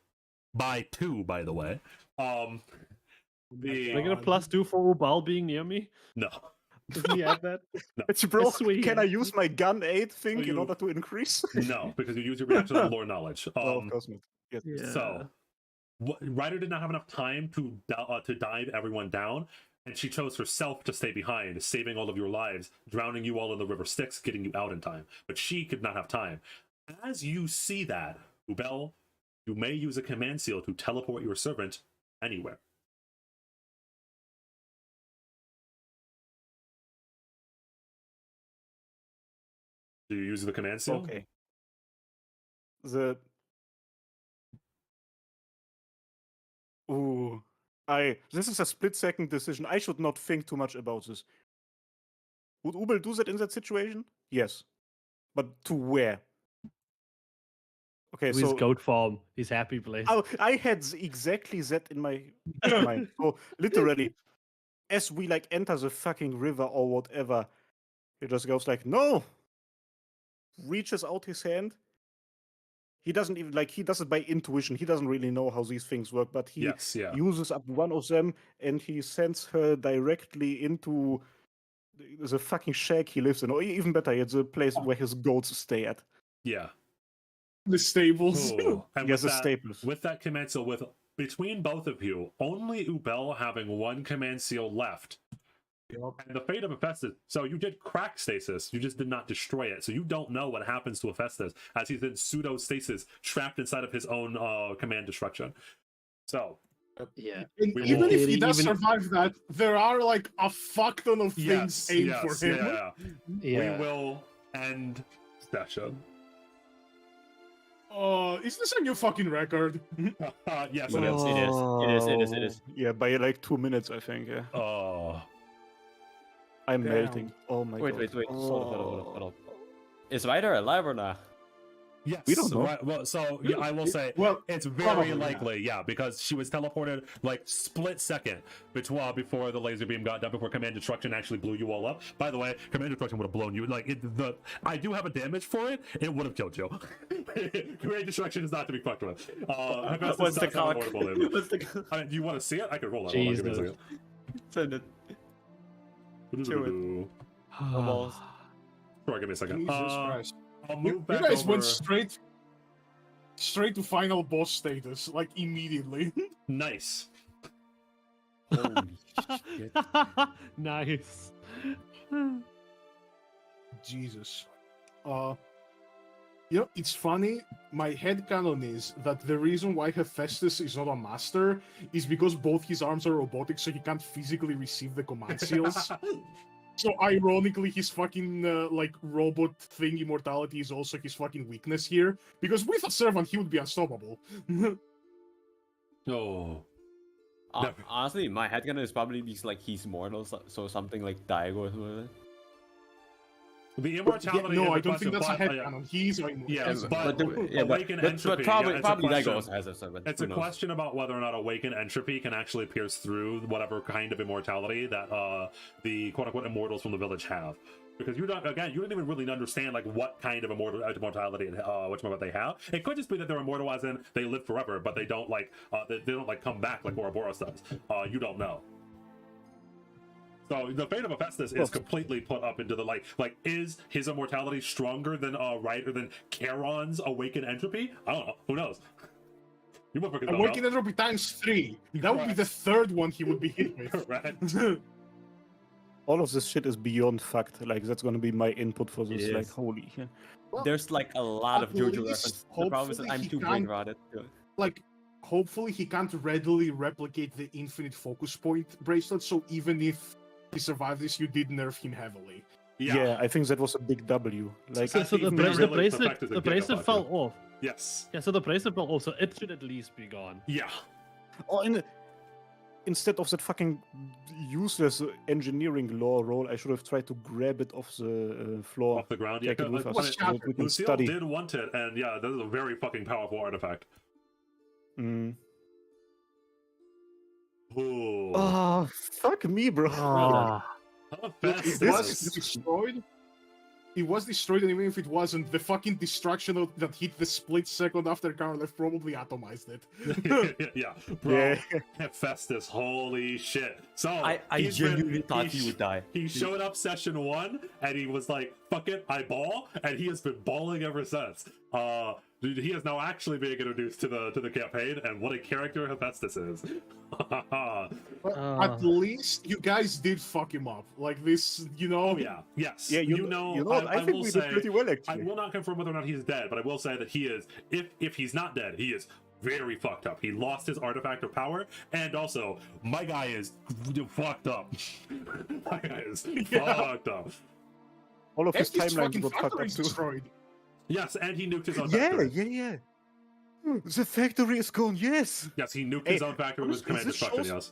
by 2, by the way. Can I get a +2 for Ubal being near me? No. Can you add that? It's broke. sweet. Can I use my gun 8 thing Oh, in you- order to increase? No, because you use your reaction on lore knowledge. Oh, of course not. Yes. Yeah. So, Ryder did not have enough time to dive everyone down, and she chose herself to stay behind, saving all of your lives, drowning you all in the river Styx, getting you out in time. But she could not have time. As you see that, Ubel, you may use a command seal to teleport your servant anywhere. Do you use the command seal? Okay. Ooh. This is a split-second decision. I should not think too much about this. Would Ubel do that in that situation? Yes. But to where? Okay, His so goat farm, his happy place. I had exactly that in my mind. So literally, as we like enter the fucking river or whatever, he just goes like, "No!" Reaches out his hand. He doesn't even like he does it by intuition. He doesn't really know how these things work, but he Yes, yeah. uses up one of them and he sends her directly into the fucking shack he lives in, or even better, it's the place where his goats stay at. Yeah. The stables. Ooh. And Yes, with the that, staples. with that command seal, with between both of you, only Ubel having one command seal left. And the fate of Hephaestus. So you did crack stasis, you just did not destroy it. So you don't know what happens to Hephaestus as he's in pseudo stasis, trapped inside of his own command destruction. So Yeah. And We even will- if he does even- survive that, there are like a fuck ton of things aimed for him. Yeah. We will end session. Is this a new fucking record? Yes, It it is. is. It is. Yeah, by like 2 minutes, I think. Yeah, Oh, I'm Damn. melting. Oh my Wait, god. wait, wait. Hold up. Is Ryder alive or not? yes. We don't know. Right, well, so yeah, I will say Well, it's probably very not. likely, yeah, because she was teleported like split second before the laser beam got done, before command destruction actually blew you all up. By the way, command destruction would have blown you. Like I do have a damage for it. It would have killed you. Command destruction is not to be fucked with. What's the cock? What's the cock? I mean, do you want to see it? I could roll it. Hold on, give me a Jesus. Send it. second. Almost. Sure, give me a second. Jesus Christ. I'll You move back guys over. went straight to final boss status, like immediately. Nice. Holy shit. Nice. Jesus. You know, it's funny. My headcanon is that the reason why Hephaestus is not a master is because both his arms are robotic, so he can't physically receive the command seals. So ironically, his fucking like robot thing immortality is also his fucking weakness here. Because with a servant, he would be unstoppable. Oh. Never. Honestly, my headcanon is probably because like he's mortal, so something like Daigo or something like that. The immortality. no, and I the don't think that's a question- headcanon. He's immortal. Yes, But but awaken entropy. probably yeah, it's a Daigo question- also has a servant. It's Who a knows? question about whether or not awakened entropy can actually pierce through whatever kind of immortality that the quote-unquote immortals from the village have. Because you don't even really understand like what kind of immortality whatchamacallit they have. It could just be that they're immortal as in they live forever, but they don't like they don't like come back like Ouroboros does. You don't know. So the fate of Hephaestus is completely put up into the like is his immortality stronger than than Charon's awakened entropy? I don't know. Who knows? You motherfuckers don't Awakened know. entropy times 3. That would be the third one he would be hit with. Correct. All of this shit is beyond fact. Like that's gonna be my input for this. It Like is. holy. Yeah. There's like a lot of At JoJo least, references. The problem is that hopefully I'm he too can't- brain rotted. Like, hopefully he can't readily replicate the infinite focus point bracelet, so even if he survived this, you did nerf him heavily. Yeah, I think that was a big W. Like So So the, even bra- really the the fact bracelet, is a the bracelet gigafuck, fell yeah. off. Yes. Yeah, so the bracelet fell off, so it should at least be gone. Yeah. oh, instead of that fucking useless engineering law roll, I should have tried to grab it off the floor. Off the ground. Yeah. Take it with like, us so that we can Lucille study. did want it, and yeah, this is a very fucking powerful artifact. Mm. Ooh. Oh, fuck me, bro. Ah. How Look, fast it is was this? destroyed. It was destroyed, and even if it wasn't, the fucking destruction that hit the split second after Karlev probably atomized it. Yeah, bro. Yeah. Hephaestus, holy shit. So I he's genuinely been- thought he would die. He showed up session 1 and he was like, fuck it, I ball, and he has been balling ever since. Dude, he is now actually being introduced to the campaign, and what a character Hephaestus is. But at least you guys did fuck him up. Like this, you know. Oh yeah, yes. Yeah, you know what? I think will we say, did pretty well, I actually. will not confirm whether or not he's dead, but I will say that he is. If he's not dead, he is very fucked up. He lost his artifact of power, and also my guy is fucked up. My guy is fucked up. All of his Estes timelines fucking got fucked factory up is too. destroyed. Yes, and he nuked his own Yeah, factory. yeah. The factory is gone. Yes. Yes, he nuked Hey, his own factory with honestly, command this destruction. shows-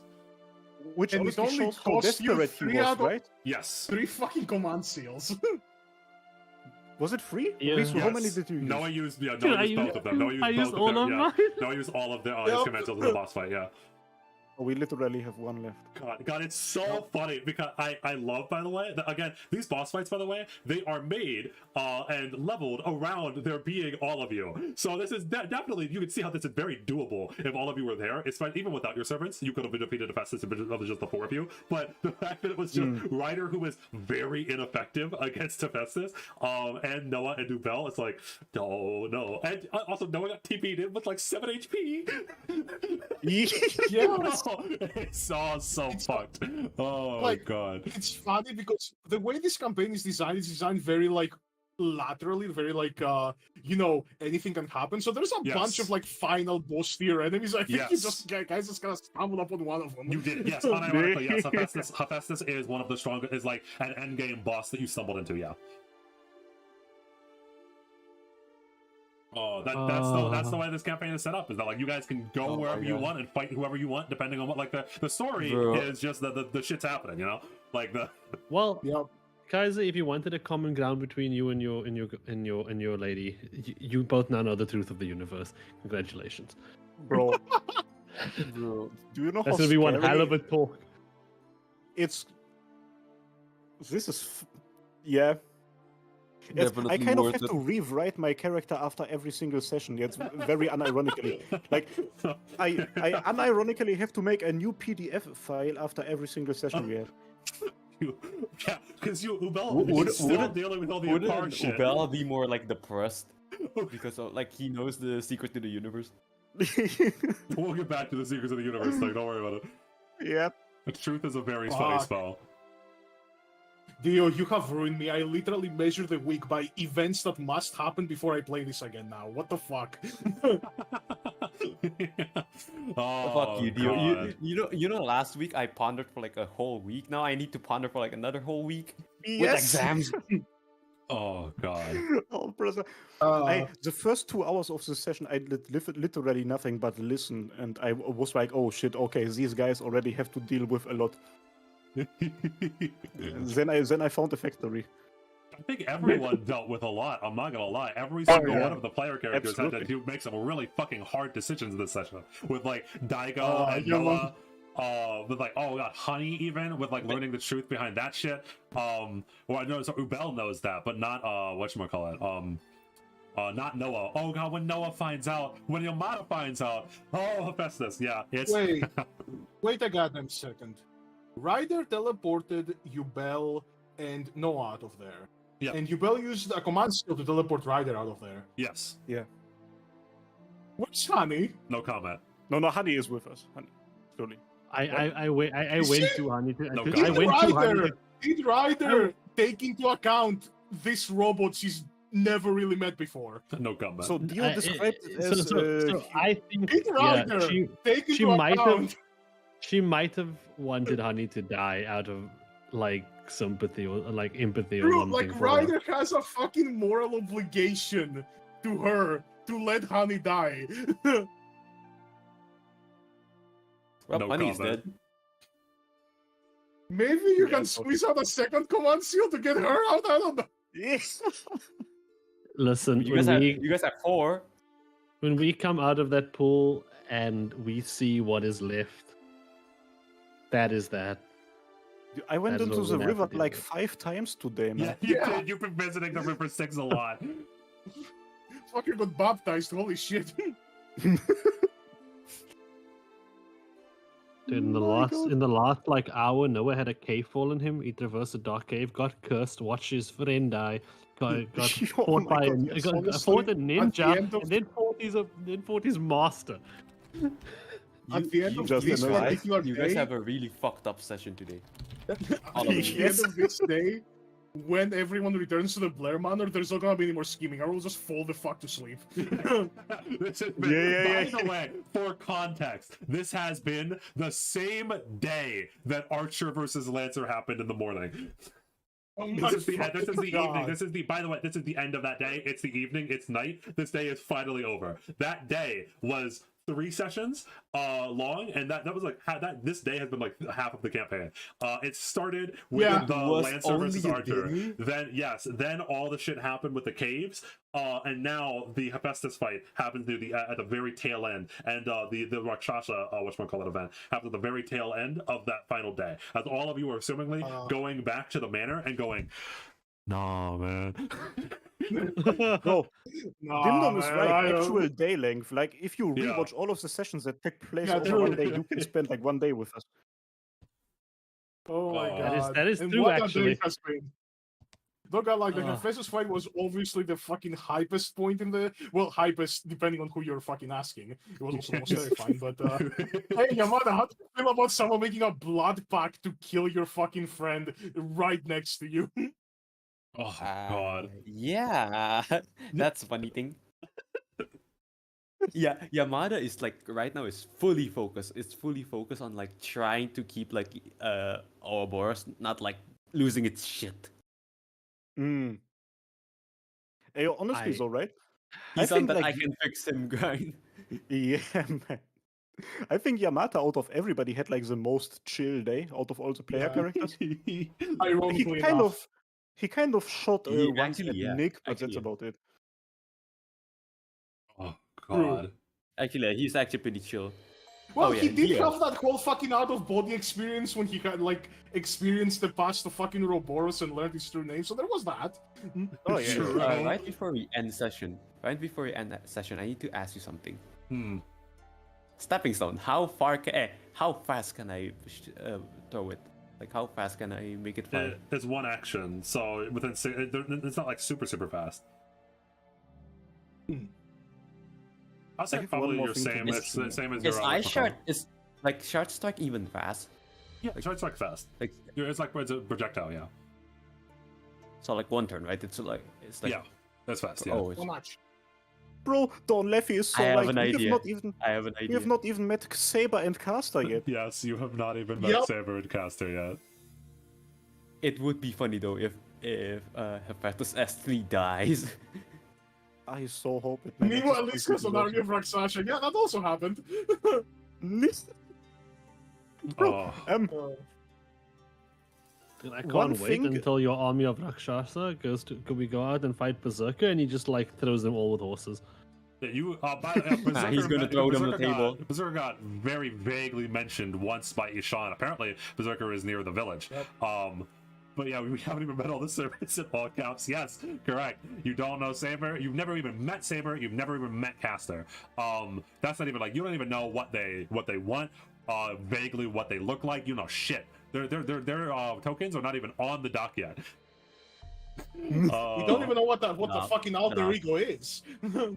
Yes. Which And it honestly only shows how cost you desperate he 3 was, out of- right? Yes. 3 fucking command seals. Was it free? Yeah. Rizu, how Yes. many did you use? Noah used Dude, Noah I used both used- of them. Noah used I both used of all them. of Yeah. mine. Noah used all of his commandos in the boss fight. Yeah. Oh, we literally have one left. God, it's so funny because I love, by the way, that, again, these boss fights, by the way, they are made and leveled around there being all of you. So this is definitely, you can see how this is very doable if all of you were there. It's fine, even without your servants, you could have defeated Hephaestus if it was just the four of you. But the fact that it was just Ryder who was very ineffective against Hephaestus, and Noah and Duel, it's like, no. And also, Noah got TP'd in with like 7 HP. Yeah. It's all so fucked. Oh Like, god. It's funny because the way this campaign is designed very like laterally, very like anything can happen. So there's a bunch of like final boss tier enemies. I think you just guys just gotta stumble upon one of them. You did, yes. Unironically, yes. Hephaestus is one of the strongest, is like an endgame boss that you stumbled into, yeah. Oh, that's the way this campaign is set up. Is that like you guys can go wherever you want and fight whoever you want, depending on what like the story is. Just the shit's happening, you know, like the. Well, Yep. Kaiser, if you wanted a common ground between you and your lady, you both now know the truth of the universe. Congratulations, Bro. Do you know that's how gonna be one scary hell of a talk. This is yeah. Yes, I Definitely kind of worth have it. to rewrite my character after every single session. It's very unironically. Like, I unironically have to make a new PDF file after every single session we have. Yeah, because Ubel is still dealing with all the Wouldn't Akar shit. Ubel be more like depressed because like he knows the secret to the universe? We'll get back to the secrets of the universe, like don't worry about it. Yeah. The truth is a very funny Fuck. spell. Dio, you have ruined me. I literally measure the week by events that must happen before I play this again now. What the fuck? Oh, Fuck you, Dio. God. You know, last week I pondered for like a whole week. Now I need to ponder for like another whole week with Yes. exams. Oh god. Oh, brother. Uh, The first 2 hours of the session, I did literally nothing but listen, and I was like, "Oh shit, okay, these guys already have to deal with a lot." Then I found a factory. I think everyone dealt with a lot. I'm not gonna lie. Every single yeah. one of the player characters had to Absolutely. make some really fucking hard decisions this session. With like Daigo Oh, and yeah, Noah. With like, oh god, Honey even with like learning the truth behind that shit. Well, I know so Ubel knows that, but not whatchamacallit. Not Noah. Oh god, when Noah finds out, when Yamada finds out, oh Hephaestus, yeah, it's wait a goddamn second. Ryder teleported Ubel and Noah out of there. Yeah. And Ubel used a command skill to teleport Ryder out of there. yes. Where's Honey? No comment. No, Honey is with us. Honey, surely. I went to Honey. No, I God. went to Honey. Ryder! Did Ryder take into account this robot she's never really met before? No comment. So Dio described it as So I think Did Ryder take she into might account? have she might have wanted Honey to die out of like sympathy or like empathy or Bro, something. like for her. Ryder has a fucking moral obligation to her to let Honey die. Well, No Honey's comment. dead. Maybe you Yeah, can squeeze out a second command seal to get her out. I don't know. yes. Listen, You guys have 4. when we come out of that pool and we see what is left, that is that. I went That's into what the we'll have river to deal like with. 5 times today, Yeah, man. you Yeah. did. You've been visiting the River Styx a lot. Fucker got baptized. Holy shit. Dude, in the Oh my last like hour, Noah had a cave fall on him. He traversed a dark cave, got cursed, watched his friend die, got Oh fought my by God, a, yes, got, honestly, fought a at the ninja, end of- and then fought his master. At the end of just this annoyed. particular You guys day, have a really fucked up session today. at all of the you. end of this day, when everyone returns to the Blair Manor, there's not gonna be any more scheming. I will just fall the fuck to sleep. This has been, Yeah. by the way, for context, this has been the same day that Archer versus Lancer happened in the morning. Oh This my is the fucking evening. God. This is the by the way, this is the end of that day. It's the evening, it's night. This day is finally over. That day was 3 sessions long, and that was like this day has been like half of the campaign. It started with the Lancer versus Archer. Then all the shit happened with the caves. And now the Hephaestus fight happens near at the very tail end, and the Rakshasa whatchamacallit event happens at the very tail end of that final day. As all of you are assumingly going back to the manor and going, nah, man. No, Dimdom is right. Actual day length. Like, if you rewatch all of the sessions that take place over one day, you can spend like 1 day with us. Oh my god. That is and true, what that actually. day has been. Look at like the Hephaestus fight was obviously the fucking hypest point in the hypest depending on who you're fucking asking. It was also the most terrifying, but hey Yamada, how do you feel about someone making a blood pact to kill your fucking friend right next to you? Oh god. Yeah, that's a funny thing. Yeah, Yamada is like right now is fully focused. It's fully focused on like trying to keep like Ouroboros not like losing its shit. Hey, honestly, so right? He's on that I can fix him grind. Yeah, man. I think Yamada out of everybody had like the most chill day out of all the player characters. Ironically He kind of shot once at Nick, but that's about it. Oh god. Actually, he's actually pretty chill. Well, he did have that whole fucking out-of-body experience when he had, like, experienced the past of fucking Ouroboros and learned his true name, so there was that. Oh, yeah. Sure. Right before we end that session, I need to ask you something. Stepping stone, how fast can I throw it? Like, how fast can I make it fire? It's one action, so it's not, like, super fast. I'll say probably your same as your is like short strike even fast? Yeah, short strike fast. Like it's a projectile, yeah. So like 1 turn, right? It's like yeah, that's fast. Yeah. So much. Bro, Don Leffy is so I have like an idea. I have an idea. We have not even met Saber and Caster yet. Yes, you have not even met Saber and Caster yet. It would be funny though if Hephaestus S3 dies. I so hope it. Meanwhile, at least because of Army of Rakshasa. Yeah, that also happened. Bro, Dude, I can't wait until your army of Rakshasa we go out and fight Berserker and he just like throws them all with horses. Yeah, he's gonna throw them on the table. Berserker got very vaguely mentioned once by Ishan. Apparently, Berserker is near the village. Yep. But yeah, we haven't even met all the servants in all caps. Yes, correct. You don't know Saber. You've never even met Saber. You've never even met Caster. That's not even like you don't even know what they want. Vaguely what they look like. You know shit. Their tokens are not even on the dock yet. You don't even know what the fucking alter ego is.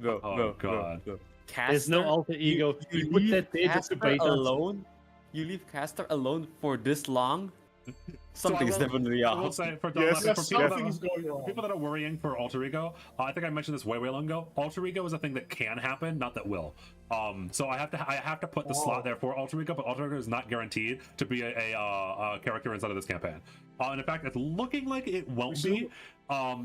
God. Caster, there's no alter ego. You leave Caster alone. You leave Caster alone for this long. Something's definitely off. I will say for people that are worrying for alter ego, I think I mentioned this way long ago. Alter ego is a thing that can happen, not that will. So I have to put the slot there for alter ego, but alter ego is not guaranteed to be a character inside of this campaign. And in fact, it's looking like it won't be.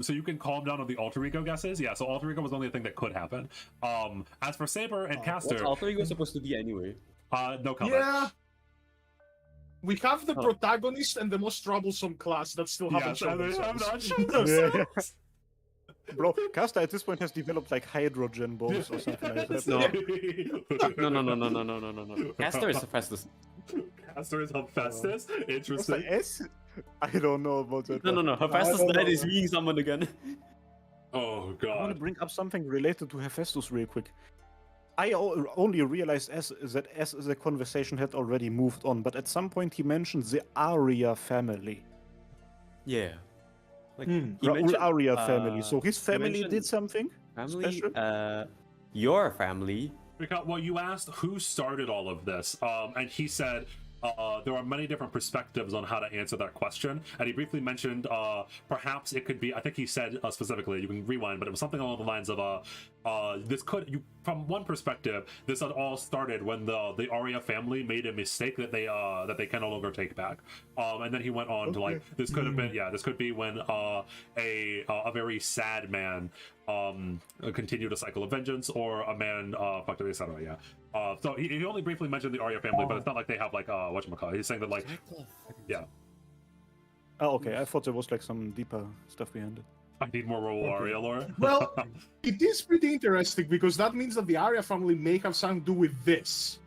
So you can calm down on the alter ego guesses. Yeah, so alter ego was only a thing that could happen. As for Saber and Caster, what's alter ego supposed to be anyway? No comment. Yeah. We have the protagonist and the most troublesome class that still haven't shown themselves. Bro, Caster at this point has developed like hydrogen bombs or something like that. No. Caster is Hephaestus. Caster is Hephaestus? Interesting. I don't know about that. No. Hephaestus died is being summoned again. Oh god. I want to bring up something related to Hephaestus real quick. I only realized as the conversation had already moved on, but at some point he mentioned the Arya family. Yeah. Like Arya family. So his family did something special? Your family. Because, well, you asked who started all of this, and he said there are many different perspectives on how to answer that question, and he briefly mentioned perhaps it could be, I think he said specifically, you can rewind, but it was something along the lines of from one perspective, this had all started when the Arya family made a mistake that they can no longer take back, and then he went on to like this could have been this could be when a very sad man continued a cycle of vengeance, or a man fucked up, etc. So he only briefly mentioned the Arya family, but it's not like they have like whatchamacallit. He's saying that like, yeah, Oh, okay. I thought there was like some deeper stuff behind it. I need more Arya lore. Well, it is pretty interesting because that means that the Arya family may have something to do with this.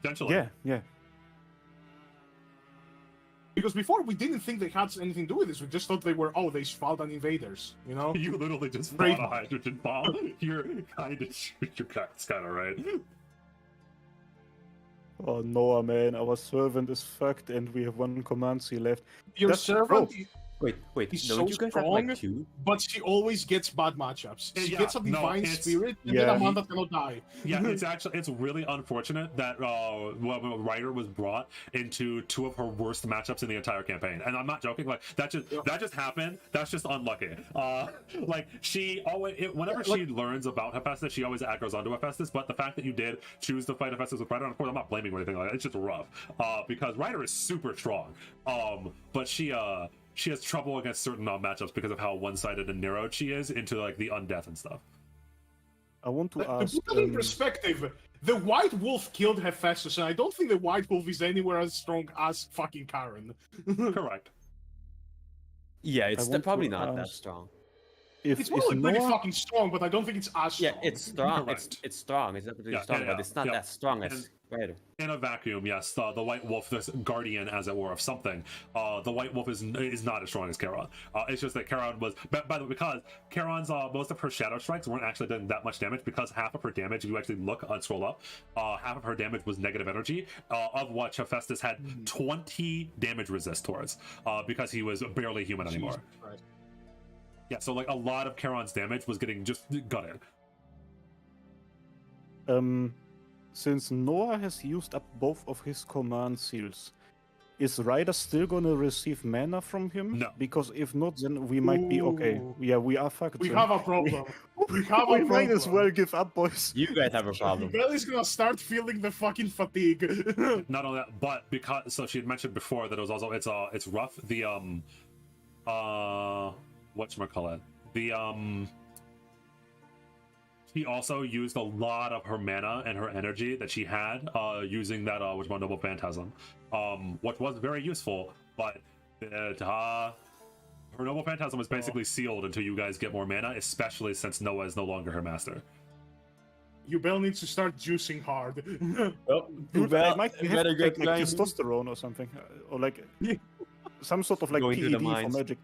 Potentially. Yeah. Because before we didn't think they had anything to do with this. We just thought they were, they Spartan invaders, you know? You literally just Great. fought a hydrogen bomb. You're kind of right. Oh, Noah, man. Our servant is fucked and we have one command C left. Your That's- servant, Wait, He's don't so you guys have strong, like 2? but she always gets bad matchups. She Yeah, gets a no, divine it's- spirit, and Yeah. then Amanda cannot die. Yeah, it's really unfortunate that Ryder was brought into 2 of her worst matchups in the entire campaign, and I'm not joking. Like that just happened. That's just unlucky. Like she always, whenever she learns about Hephaestus, she always echoes onto Hephaestus. But the fact that you did choose to fight Hephaestus with Ryder, and of course I'm not blaming or anything like that. It's just rough because Ryder is super strong, but she has trouble against certain matchups because of how one-sided and narrowed she is into like the undeath and stuff. I want to To ask. put it in perspective, the White Wolf killed Hephaestus, and I don't think the White Wolf is anywhere as strong as fucking Karen. Correct. Yeah, it's want to probably not that ask- strong. It's probably pretty fucking strong, but I don't think it's as strong. Yeah, it's strong. Correct. It's strong. It's definitely Yeah, strong, yeah, but it's not yeah. as strong as Ryder. In a vacuum, yes, the White Wolf, this guardian, as it were, of something. The White Wolf is not as strong as Charon. It's just that Charon was, by the way, because Charon's most of her shadow strikes weren't actually doing that much damage, because half of her damage, if you actually look and scroll up, half of her damage was negative energy, of which Hephaestus had 20 damage resist towards, because he was barely human anymore. Jesus Christ. Yeah, so like a lot of Charon's damage was getting just gutted. Since Noah has used up both of his command seals, is Ryder still gonna receive mana from him? No. Because if not, then we might be okay. Ooh. Yeah, we are fucked. We then. have a problem. We have a We might as problem. well give up, boys. You guys have a problem. Belly's gonna start feeling the fucking fatigue. Not only that, but because she had mentioned before that it was also it's rough. The whatchamacallit? She also used a lot of her mana and her energy that she had using that which one Noble Phantasm, which was very useful, but her Noble Phantasm was basically sealed until you guys get more mana, especially since Noah is no longer her master. Ubel needs to start juicing hard. Dude, I might have better to get take like grinding. testosterone or something, or like some sort of like Going to the PED for mines. magic.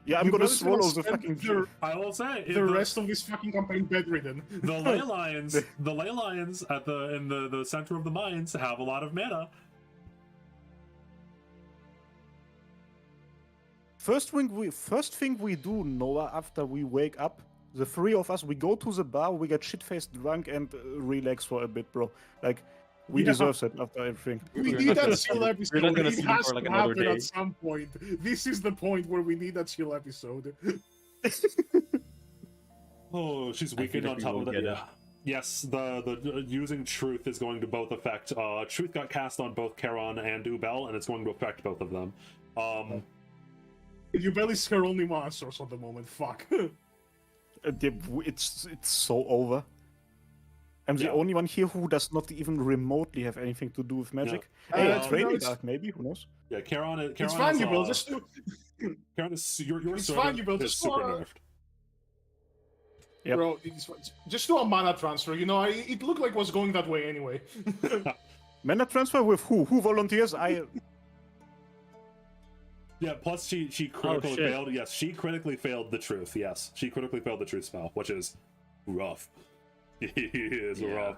Yeah, I'm gonna Ubel's swallow the spend fucking. I will say the rest of this fucking campaign bedridden. the ley lions, at the center of the mines have a lot of mana. First thing we do, Noah, after we wake up, the 3 of us, we go to the bar, we get shit-faced drunk and relax for a bit, bro. Like, we Yeah. deserve it after everything. We We're need not that gonna chill see- episode. we're not gonna It see him has for, like, to another happen day. at some point. This is the point where we need that chill episode. Oh, she's I weakened feel on like we top of won't that. get Yeah. Yes, the using truth is going to both affect. Truth got cast on both Charon and Ubel, and it's going to affect both of them. Ubel is her only mana source at the moment. Fuck. It's so over. I'm the Yeah. only one here who does not even remotely have anything to do with magic. Hey, no, training it's- arc, maybe, who knows? Yeah, Charon. It's fine, Ubel. Just do. Charon is your It's servant fine, Ubel, is just super wanna- nerfed. Yep. Bro, just do a mana transfer. You know, it looked like it was going that way anyway. Mana transfer with who? Who volunteers? Yeah. Plus, she critically shit. failed. Yes, she critically failed the truth. Yes, she critically failed the truth spell, which is rough. It is rough.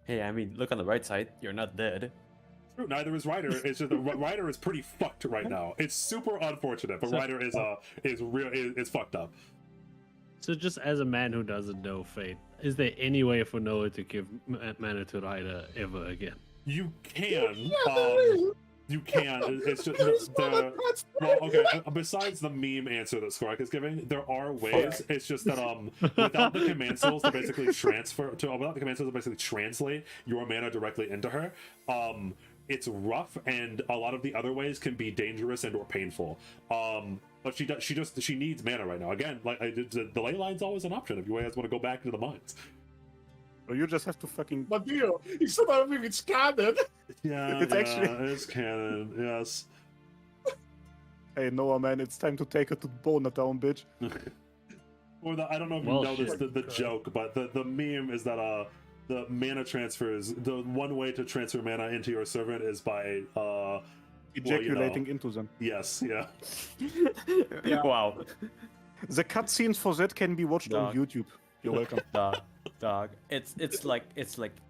Hey, I mean, look on the right side. You're not dead. True, neither is Ryder. It's just that Ryder is pretty fucked right now. It's super unfortunate, but So- Ryder is fucked up. So just as a man who doesn't know fate, is there any way for Noah to give mana to Ryder ever again? You can. there is. You can. It's just There is mana the. transfer. Well, okay. Besides the meme answer that Skorak is giving, there are ways. It's just that without the command skills to basically without the command skills to basically translate your mana directly into her, it's rough, and a lot of the other ways can be dangerous and or painful. But she needs mana right now. Again, like the ley line's always an option if you guys want to go back to the mines. So you just have to fucking. But Dio, it's not if it's canon. Yeah, It's actually- it's canon. Yes. Hey Noah, man, it's time to take her to Boner Town, bitch. Or I don't know if Well, you know this, shit. the joke, but the meme is that the mana transfers, the one way to transfer mana into your servant is by Ejaculating into them. yes, yeah. Yeah. Wow. The cutscenes for that can be watched on Dog. YouTube. You're welcome. Dog. It's like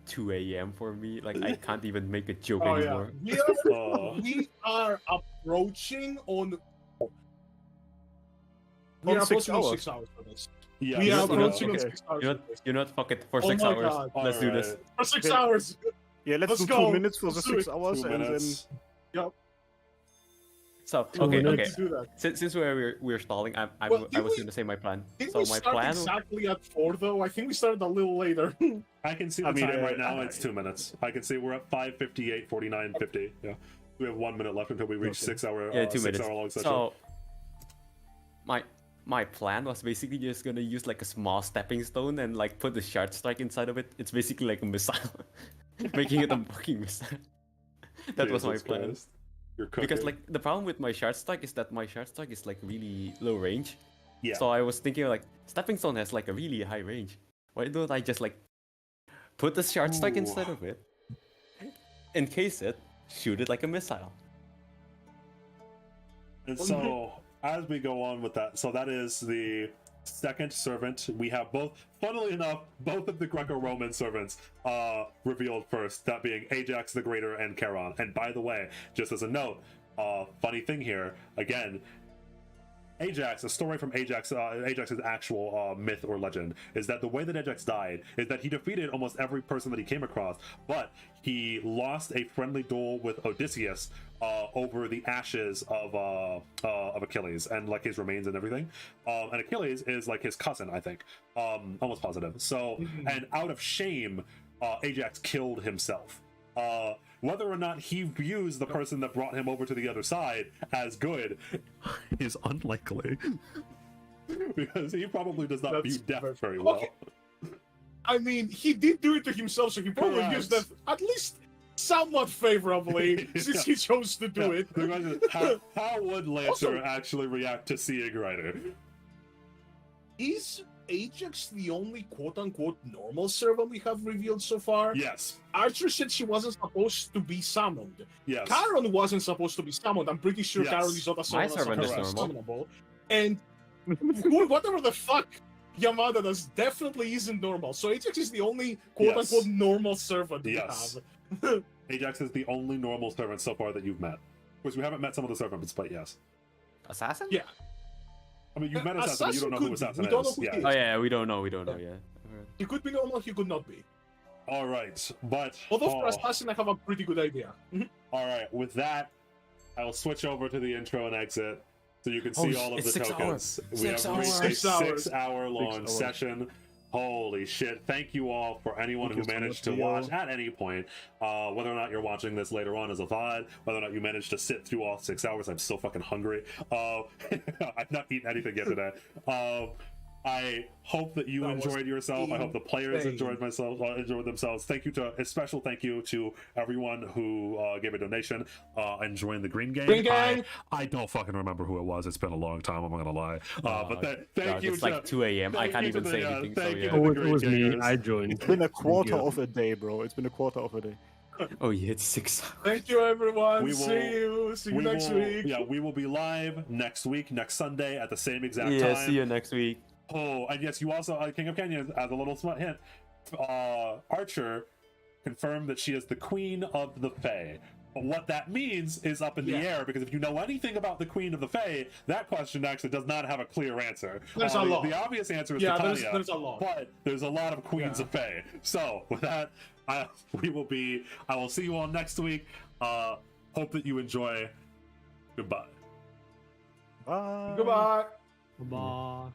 2 a.m. for me. Like I can't even make a joke Oh yeah, anymore. we are approaching on. We On are 6 approaching on hours. 6 hours for this. Yeah, We are you know- approaching on okay. 6 hours. You know what? Fuck it. For Oh 6 my hours, God. let's do this. Alright. For 6 Yeah. hours. Yeah, let's Let's do go. 2 minutes for the Let's do 6 it. hours, 2 and minutes. Yep. So Two okay, okay. minutes. Do that. Since we're stalling, I Well, I was did we- gonna say my plan. Didn't So we my start plan. exactly at 4 though? I think we started a little later. I can see the I mean, time right now. I- It's 2 minutes. I can see we're at 5:58, 49, 50. Yeah, we have 1 minute left until we reach Okay. 6 hour. Yeah, 2 6 minutes. hour long session. So my plan was basically just gonna use like a small stepping stone and like put the shard strike inside of it. It's basically like a missile, making it a fucking missile. That was my Jesus plan. Christ. You're cooking. Because like the problem with my shard strike is that my shard strike is like really low range. yeah, So I was thinking like stepping stone has like a really high range. Why don't I just like put the shard strike Ooh. inside of it, encase it, shoot it like a missile. and so as we go on with that, so that is the second servant. We have both, funnily enough, both of the Greco-Roman servants revealed first, that being Ajax the Greater and Charon. And by the way, just as a note, funny thing here, again, Ajax, a story from Ajax, Ajax's actual myth or legend, is that the way that Ajax died is that he defeated almost every person that he came across, but he lost a friendly duel with Odysseus over the ashes of Achilles and like his remains and everything. And Achilles is like his cousin, I think, almost positive. So, and out of shame, Ajax killed himself. Whether or not he views the person that brought him over to the other side as good is unlikely. Because he probably does not view death very well. Okay. I mean, he did do it to himself, so he probably Correct. used that at least somewhat favorably since he chose to do it. The question is, how would Lancer Also- actually react to seeing Ryder? Is Ajax the only quote-unquote normal servant we have revealed so far? Yes. Archer said she wasn't supposed to be summoned. Yes. Charon wasn't supposed to be summoned. I'm pretty sure Yes. Charon is not a My servant servant that's is summonable. And whatever the fuck Yamada does definitely isn't normal. So Ajax is the only quote-unquote normal servant we Yes. have. Ajax is the only normal servant so far that you've met. Of course, we haven't met some of the servants, but yes. Assassin? Yeah. I mean, you've met Assassin, but you don't know who Assassin Assassin could be. We don't is. know who Yeah. he is. Oh yeah, we don't know. We don't know yet. He could be normal, he could not be. All right, but Although for oh, Assassin, I have a pretty good idea. all right. With that, I'll switch over to the intro and exit, so you can see all of it's the 6 tokens. hours. We 6 have reached hours. a 6 6-hour-long 6 hours. session. Holy shit! Thank you all for anyone Thank who you so managed much, to Leo. watch at any point. Whether or not you're watching this later on as a VOD, whether or not you managed to sit through all 6 hours, I'm so fucking hungry. I've not eaten anything yet today. I hope that you That was enjoyed yourself. I hope the players insane. enjoyed themselves. A special thank you to everyone who gave a donation and joined the Green Gang. Green Gang! I don't fucking remember who it was. It's been a long time. I'm not gonna lie. But thank you. It's like 2 a.m. I thank can't you to even the, say anything. So thank you yeah. to the It Green was me. Gangers. I joined. It's been a quarter you. of a day, bro. It's been a quarter of a day. Oh yeah, it's 6 hours. Thank you, everyone. We will- See you. See you next week. Yeah, we will be live next week, next Sunday at the same exact Yeah, time. see you next week. Oh, and yes, you also, King of Canyons, as a little smart hint, Archer confirmed that she is the Queen of the Fae. But what that means is up in the air, because if you know anything about the Queen of the Fae, that question actually does not have a clear answer. There's a lot. The obvious answer is Yeah, Titania, there's a lot. but there's a lot of Queens of Fae. So, with that, I will see you all next week. Hope that you enjoy. Goodbye. Bye. Goodbye. Bye.